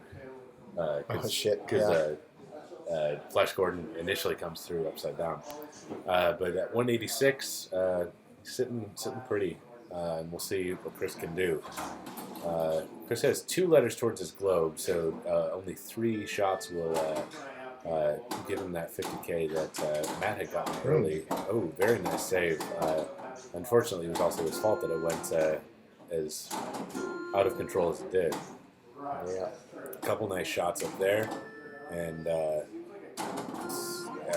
Because Flash Gordon initially comes through upside down. But at 186, sitting pretty, and we'll see what Chris can do. Chris has 2 letters towards his globe, so only 3 shots will give him that 50K that Matt had gotten early. Oh, very nice save. Unfortunately, it was also his fault that it went as out of control as it did. Yeah, a couple nice shots up there, and all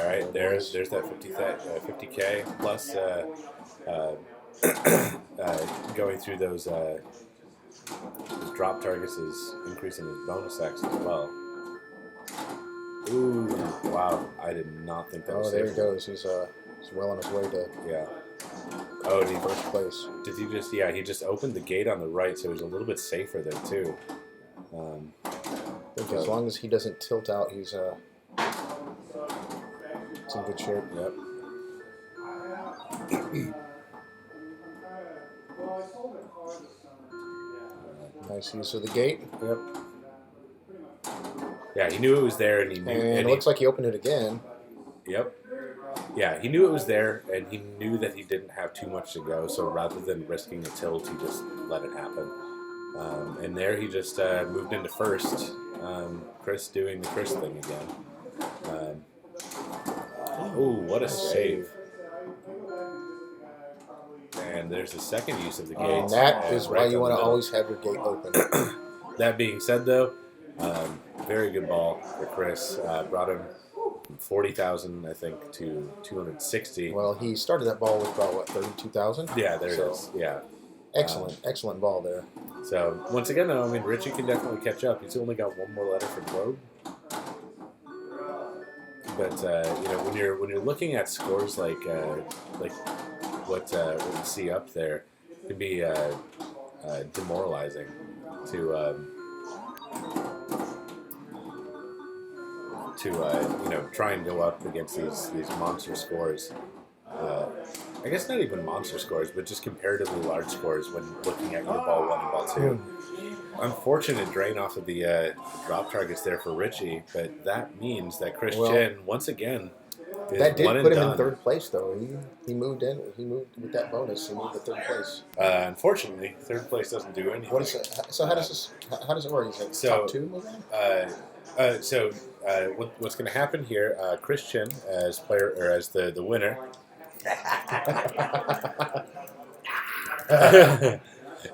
right, there's that 50K plus going through those drop targets is increasing his bonus X as well. Ooh, wow! I did not think that was safe. There he goes. He's well on his way to Oh, first place. Did he just? Yeah, he just opened the gate on the right, so he's a little bit safer there too. I think as long as he doesn't tilt out, he's in good shape. Yep. Nice use of the gate. Yep. Yeah, he knew it was there, and he knew. And it looks like he opened it again. Yep. Yeah, he knew it was there, and he knew that he didn't have too much to go, so rather than risking a tilt, he just let it happen. And there he just moved into first. Chris doing the Chris thing again. Oh, what a save. And there's the second use of the gate. And that is why you want to always have your gate open. That being said, though, very good ball for Chris. Brought him from 40,000, I think, to 260. Well, he started that ball with about, 32,000? Yeah, there it is. Yeah. Excellent ball there. So, once again, though, I mean, Richie can definitely catch up. He's only got 1 more letter for Globe. But, when you're looking at scores like what you see up there, it can be demoralizing to try and go up against these monster scores. I guess not even monster scores, but just comparatively large scores when looking at your ball 1 and ball 2. Unfortunate drain off of the drop targets there for Richie, but that means that Chris Chen, once again, That did one and put him done. in third place, though. He moved in. He moved with that bonus. He moved to third place. Unfortunately, third place doesn't do anything. What is it? So how does it work? Is it top two moving? What's going to happen here? Christian as player or as the winner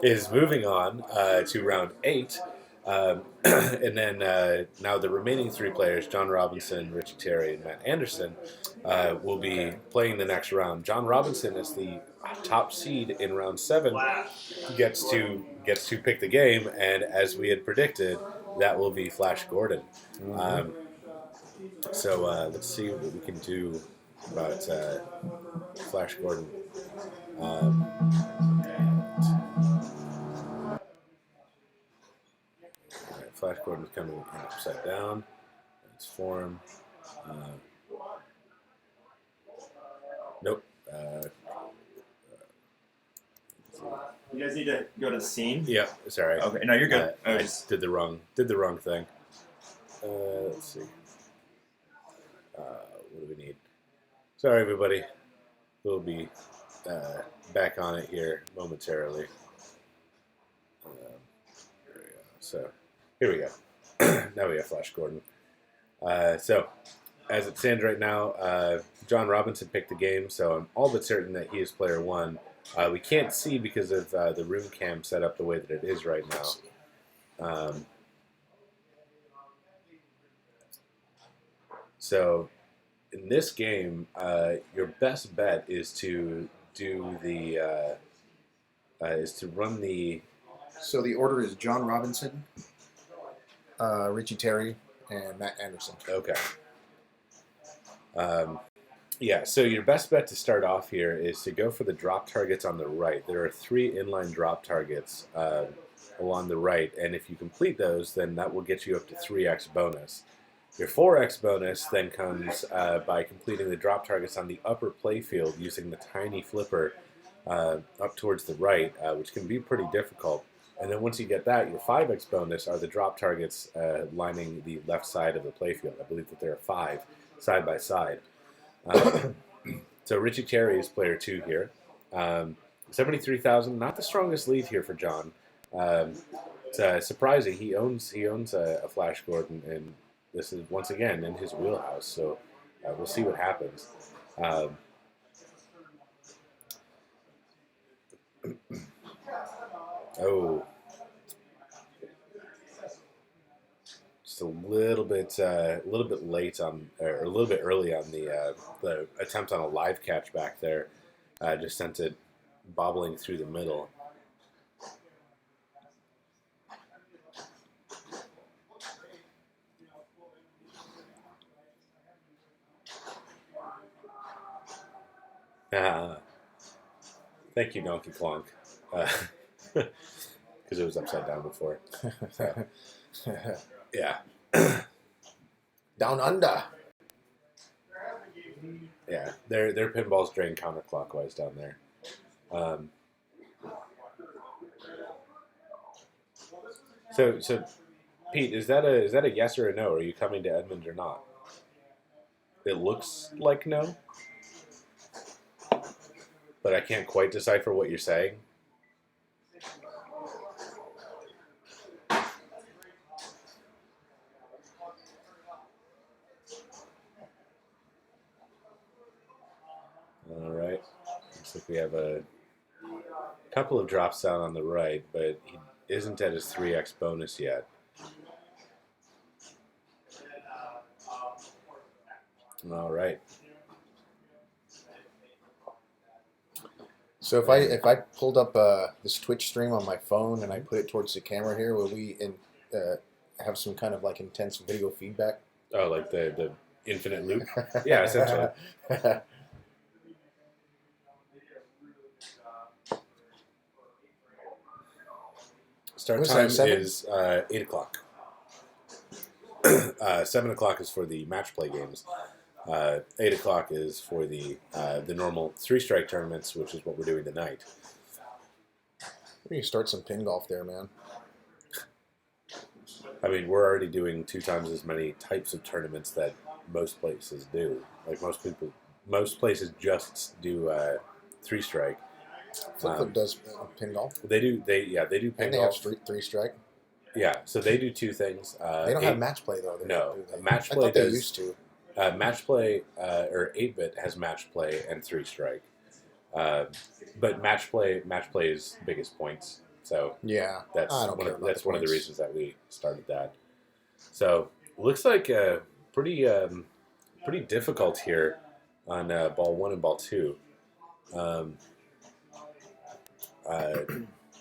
is moving on to round 8. And then now the remaining 3 players, John Robinson, Richie Terry, and Matt Anderson, will be playing the next round. John Robinson is the top seed in round 7, gets to pick the game, and as we had predicted, that will be Flash Gordon. Mm-hmm. So let's see what we can do about Flash Gordon. Flash Gordon's coming in upside down. Its form. Nope. You guys need to go to the scene. Yeah, sorry. Okay, no, you're good. I just did the wrong thing. Let's see. What do we need? Sorry, everybody. We'll be back on it here momentarily. There we go. So here we go. Now we have Flash Gordon. So as it stands right now, John Robinson picked the game, so I'm all but certain that he is player 1. We can't see because of the room cam set up the way that it is right now. So in this game, your best bet is to do the run the. So the order is John Robinson, Richie Terry, and Matt Anderson. Okay. Yeah, so your best bet to start off here is to go for the drop targets on the right. There are 3 inline drop targets along the right, and if you complete those, then that will get you up to 3x bonus. Your 4x bonus then comes by completing the drop targets on the upper playfield using the tiny flipper up towards the right, which can be pretty difficult. And then once you get that, your 5x bonus are the drop targets lining the left side of the playfield. I believe that there are 5 side by side. So Richie Terry is player 2 here. 73,000, not the strongest lead here for John. It's surprising. He owns a Flash Gordon, and this is once again in his wheelhouse. So we'll see what happens. Oh. Just a little bit late on, or a little bit early on the attempt on a live catch back there. Just sent it bobbling through the middle. Thank you, Donkey Clonk. Because it was upside down before. So, yeah. Down under. Yeah, their pinballs drain counterclockwise down there. So, Pete, is that a yes or a no? Are you coming to Edmond or not? It looks like no, but I can't quite decipher what you're saying. All right. Looks like we have a couple of drops down on the right, but he isn't at his 3x bonus yet. All right. So if I pulled up this Twitch stream on my phone and I put it towards the camera here, will we have some kind of like intense video feedback? Oh, like the infinite loop? Yeah, essentially. Start time is 8 o'clock. 7 o'clock is for the match play games. 8 o'clock is for the normal 3-strike tournaments, which is what we're doing tonight. We can start some pin golf there, man. I mean, we're already doing 2 times as many types of tournaments that most places do. Like most places just do 3-strike. Flip does pinball. They do pinball. And they have 3-strike. Yeah, so they do two things. They don't have match play though. No, do they? match I play thought they does. used to. Match play or 8-bit has match play and 3-strike, but match play is biggest points. So yeah, that's I don't one care of, about that's the one of the points. reasons that we started that. So looks like pretty difficult here on ball 1 and ball 2.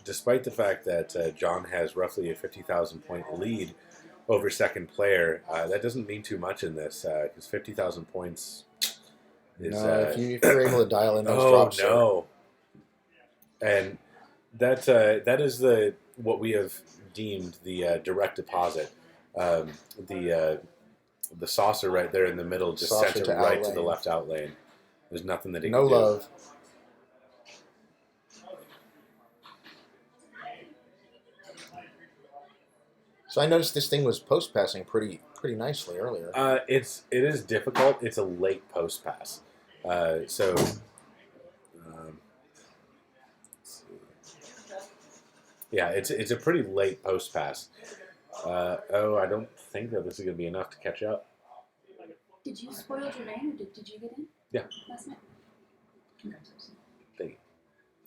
Despite the fact that John has roughly a 50,000 point lead over second player, that doesn't mean too much in this because 50,000 points is. No, if you're able to dial in those drops. No. And that is what we have deemed the direct deposit. The saucer right there in the middle just Saucer sent it to right out to the lane. left out lane. There's nothing that he No can do. love. So I noticed this thing was post passing pretty nicely earlier. It is difficult. It's a late post pass. Let's see. Yeah, it's a pretty late post pass. I don't think that this is going to be enough to catch up. Did you spoil your lane or did you get in? Yeah. Last night? Congratulations. Thank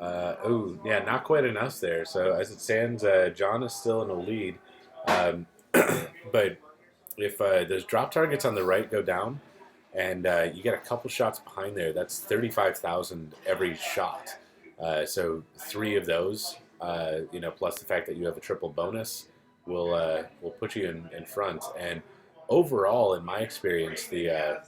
you. Yeah, not quite enough there. So as it stands, John is still in the lead. But if those drop targets on the right go down, and you get a couple shots behind there, that's 35,000 every shot. So 3 of those, plus the fact that you have a triple bonus, will put you in front. And overall, in my experience, the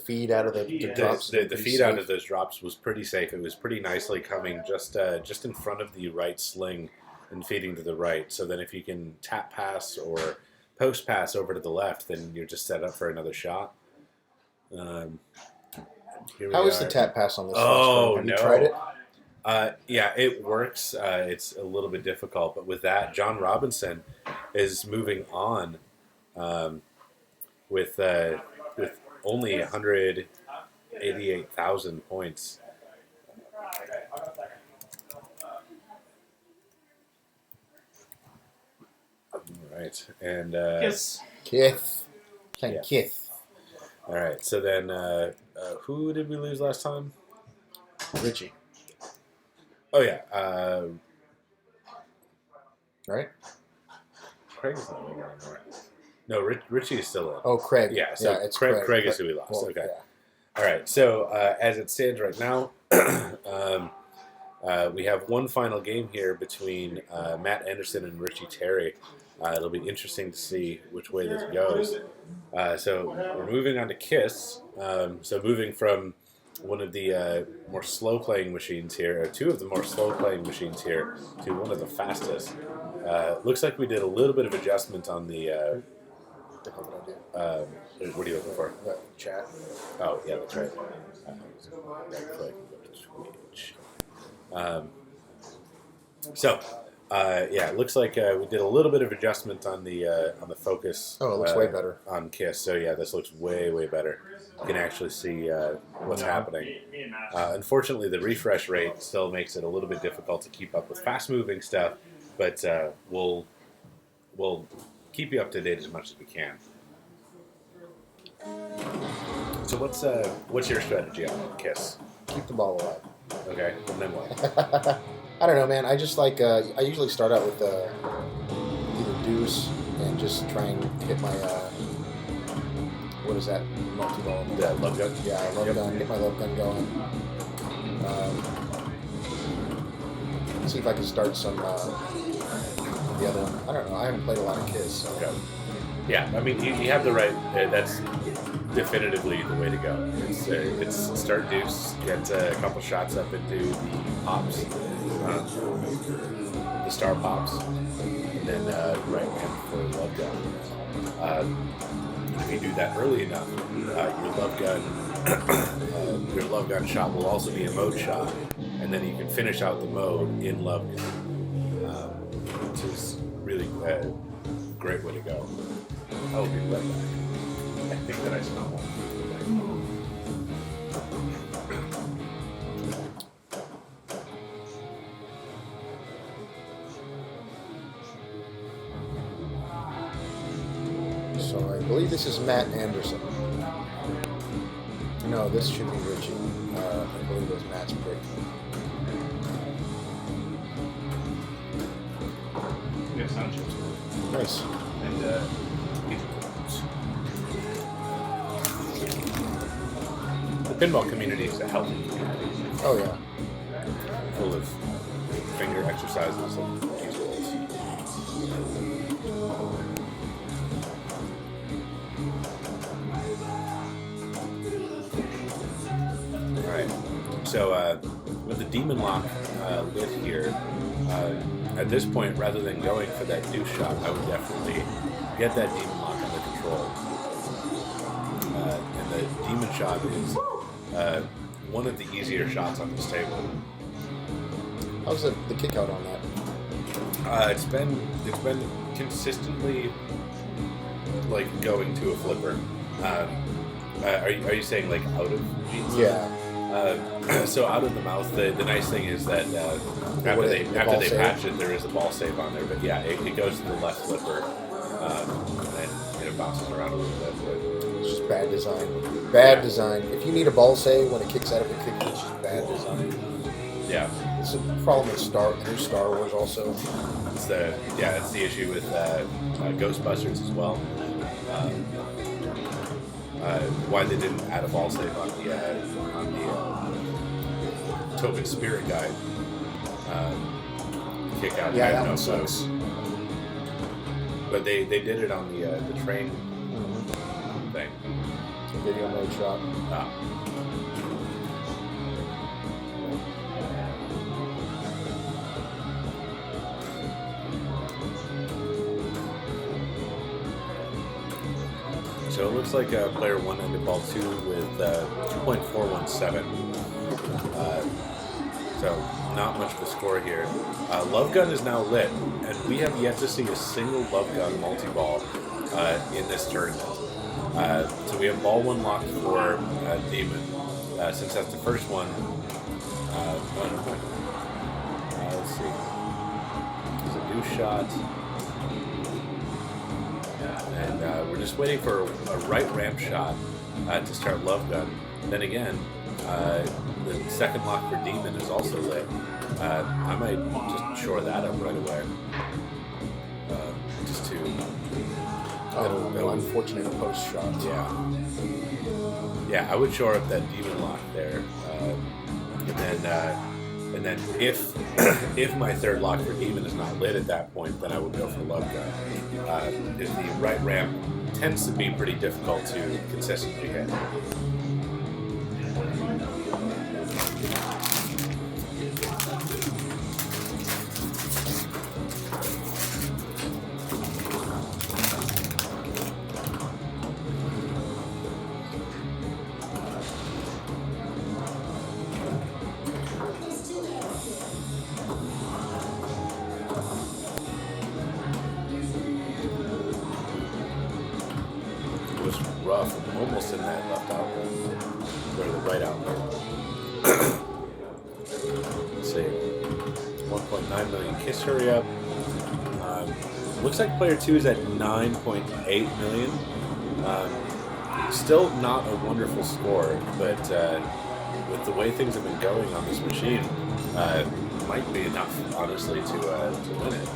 feed out of the drops. The feed out of those drops was pretty safe. It was pretty nicely coming just in front of the right sling and feeding to the right. So then if you can tap pass or post pass over to the left, then you're just set up for another shot. How is the tap pass on this? Oh, Have no. you tried it? Yeah, it works. It's a little bit difficult, but with that, John Robinson is moving on with only 188,000 points. All right, and Kith. Yeah. Kith. All right, so then who did we lose last time? Richie. Oh yeah, right? Craig's not in anymore. No, Richie is still in. Oh, Craig. Yeah, so it's Craig is who we lost. Well, Okay. yeah. All right, so as it stands right now, we have one final game here between Matt Anderson and Richie Terry. It'll be interesting to see which way this goes. So we're moving on to Kiss. So moving from one of the more slow-playing machines here, or 2 of the more slow-playing machines here, to one of the fastest. Looks like we did a little bit of adjustment on the... what are you looking for? Chat. Oh, yeah, that's right. Right click, go to Twitch. It looks like we did a little bit of adjustment on the focus. Oh, it looks way better. On Kiss. So yeah, this looks way better. You can actually see what's happening. Unfortunately, the refresh rate still makes it a little bit difficult to keep up with fast-moving stuff, but we'll keep you up to date as much as we can. So what's your strategy on Kiss? Keep the ball alive. Okay, and then what? I don't know, man. I just like I usually start out with either deuce and just try and hit my what is that multi-ball? The love gun? Yeah, love gun. Get my love gun going. See if I can start some the other one. I don't know. I haven't played a lot of Kiss. So. Okay. Yeah, I mean you have the right. That's definitively the way to go. It's start deuce, get a couple shots up into the pops, the star pops, and then right hand for love gun. If you do that early enough, your love gun shot will also be a mode shot, and then you can finish out the mode in love gun, which is really a great way to go. I'll be right back. I think that I smell one. So I believe this is Matt Anderson. No, this should be Richie. I believe it was Matt's pick. We have sound chips. Nice. And the pinball community is a healthy community. Oh yeah. Full of finger exercises and cheese rolls. Alright, so with the Demon Lock lit here, at this point, rather than going for that deuce shot, I would definitely get that Demon Lock under control. And the Demon Shot is one of the easier shots on this table. How's the kick out on that? It's been consistently like going to a flipper. Are you saying like out of beats? Yeah. So out of the mouth, the nice thing is that after they patch it, there is a ball save on there. But yeah, it goes to the left flipper, and it bounces around a little bit. But it's just bad design. Bad design. If you need a ball save when it kicks out of a kick, it's just bad design. Yeah. It's a problem with Star Wars also. It's the issue with Ghostbusters as well. Why they didn't add a ball save on the Tobin Spirit Guide kick out. Yeah, I that don't know one sucks. But they did it on the train thing. Video mode shot. So it looks like player 1 ended ball 2 with 2.417. So not much of a score here. Love Gun is now lit, and we have yet to see a single Love Gun multi-ball in this tournament. So we have ball 1 locked for Demon. Since that's the first one, let's see. There's a new shot. And we're just waiting for a right ramp shot to start Love Gun. Then again, the second lock for Demon is also lit. I might just shore that up right away. Just to... no unfortunate post shot. Yeah. Yeah, I would shore up that Demon lock there. And then if if my third lock for Demon is not lit at that point, then I would go for Love Gun. The right ramp tends to be pretty difficult to consistently hit. Rough. I'm almost in that left outlet. Or the right outlet. Let's see. 1.9 million. Kiss Hurry Up. Looks like player 2 is at 9.8 million. Still not a wonderful score, but with the way things have been going on this machine, might be enough, honestly, to win it.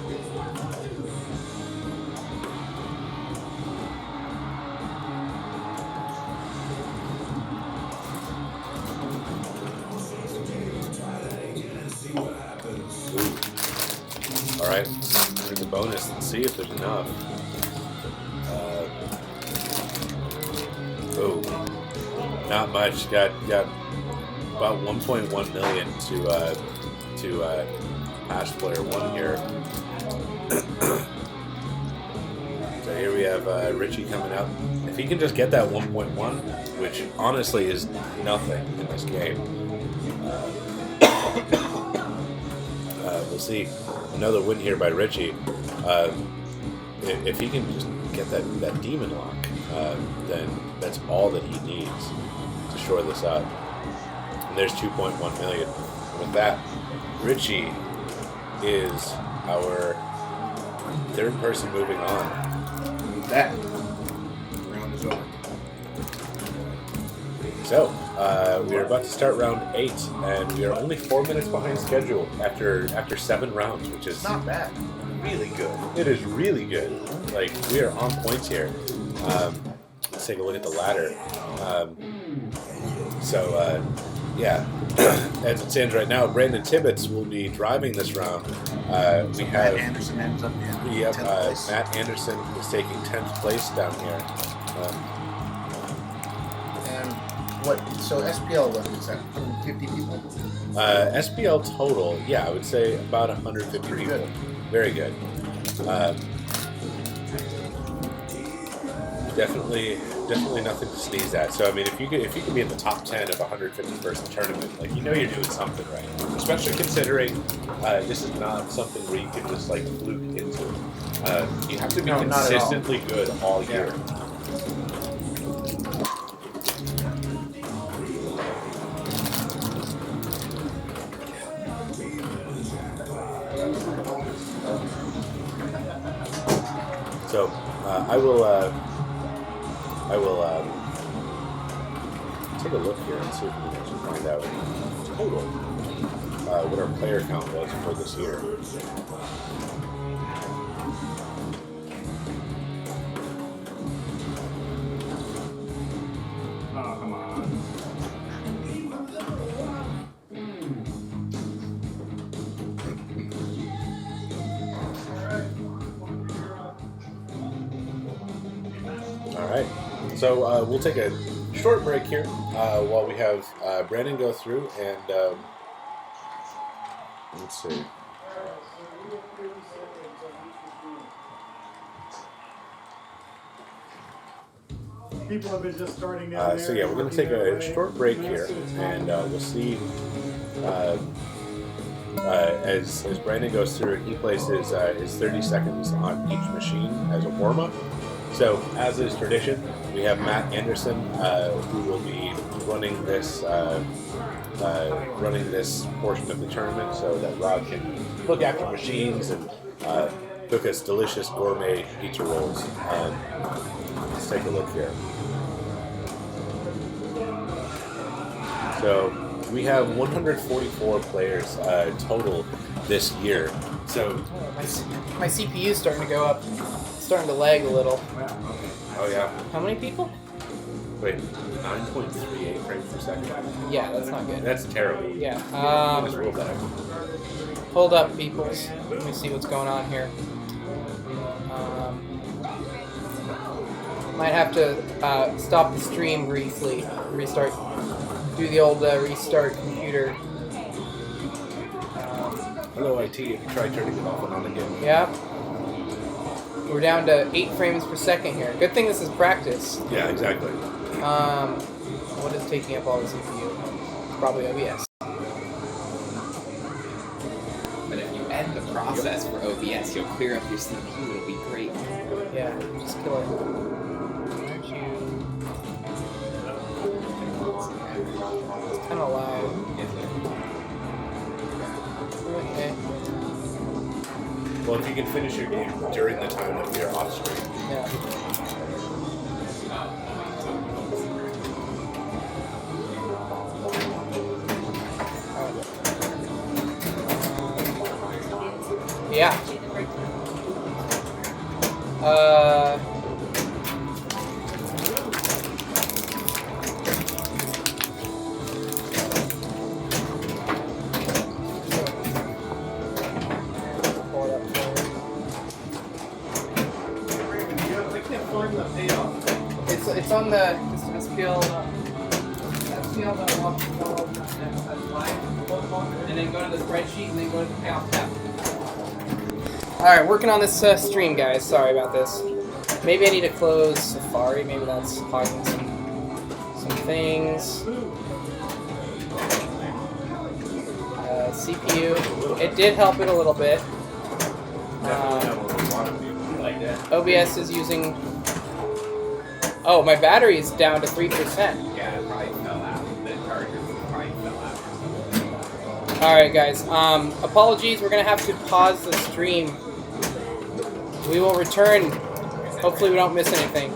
Alright, here's the bonus. Let's see if there's enough. Not much. Got about 1.1 million to pass player 1 here. So here we have Richie coming up. If he can just get that 1.1, which honestly is nothing in this game, we'll see. Another win here by Richie. If he can just get that Demon Lock, then that's all that he needs to shore this up. And there's 2.1 million. And with that, Richie is our third person moving on. That round is over. So, we are about to start round 8, and we are only 4 minutes behind schedule after 7 rounds, which is Not bad. really good. It is really good. Like, we are on points here. Let's take a look at the ladder. Yeah, as it stands right now, Brandon Tibbetts will be driving this round. We have Matt Anderson ends up in 10th place. Matt Anderson is taking 10th place down here. And what? So SPL, what is that? 150 people? SPL total, yeah, I would say about 150 people. Good. Very good. Definitely nothing to sneeze at. So I mean, if you can be in the top 10 of a 150-person tournament, like you're doing something right. Especially considering this is not something where you can just like fluke into. You have to be consistently good all year. So I will take a look here and see if we can actually find out total what our player count was for this year. Oh, come on. All right. So we'll take a short break here while we have Brandon go through and let's see. People have been just starting down there. So yeah, we're going to take a short break here, and we'll see as Brandon goes through. He places his 30 seconds on each machine as a warm up. So, as is tradition, we have Matt Anderson, who will be running this portion of the tournament, so that Rob can look after machines and cook us delicious gourmet pizza rolls. Let's take a look here. So, we have 144 players total this year. So, my CPU is starting to go up. Starting to lag a little. Oh yeah. How many people? Wait, 9.38 frames per second. Yeah, that's not good. That's terrible. Yeah. Just roll back. Hold up, peoples. Let me see what's going on here. Might have to stop the stream briefly. Restart. Do the old restart computer. Hello, IT. If you try turning it off and on again. Yeah. We're down to 8 frames per second here. Good thing this is practice. Yeah, exactly. What is taking up all the CPU? It's probably OBS. But if you end the process for OBS, you'll clear up your CPU. It'll be great. Yeah, just kill it. Aren't you? It's kind of loud. Okay. Well, if you can finish your game during the time that we are off screen. Yeah. Yeah. It's on the SPL. And then go to the spreadsheet and then go to the payoff tab. Alright, working on this stream, guys. Sorry about this. Maybe I need to close Safari. Maybe that's hogging some things. CPU. It did help it a little bit. OBS is using Oh, my battery is down to 3%. Yeah, it probably fell out. The charger probably fell out. Alright, guys. Apologies. We're going to have to pause the stream. We will return. Hopefully we don't miss anything.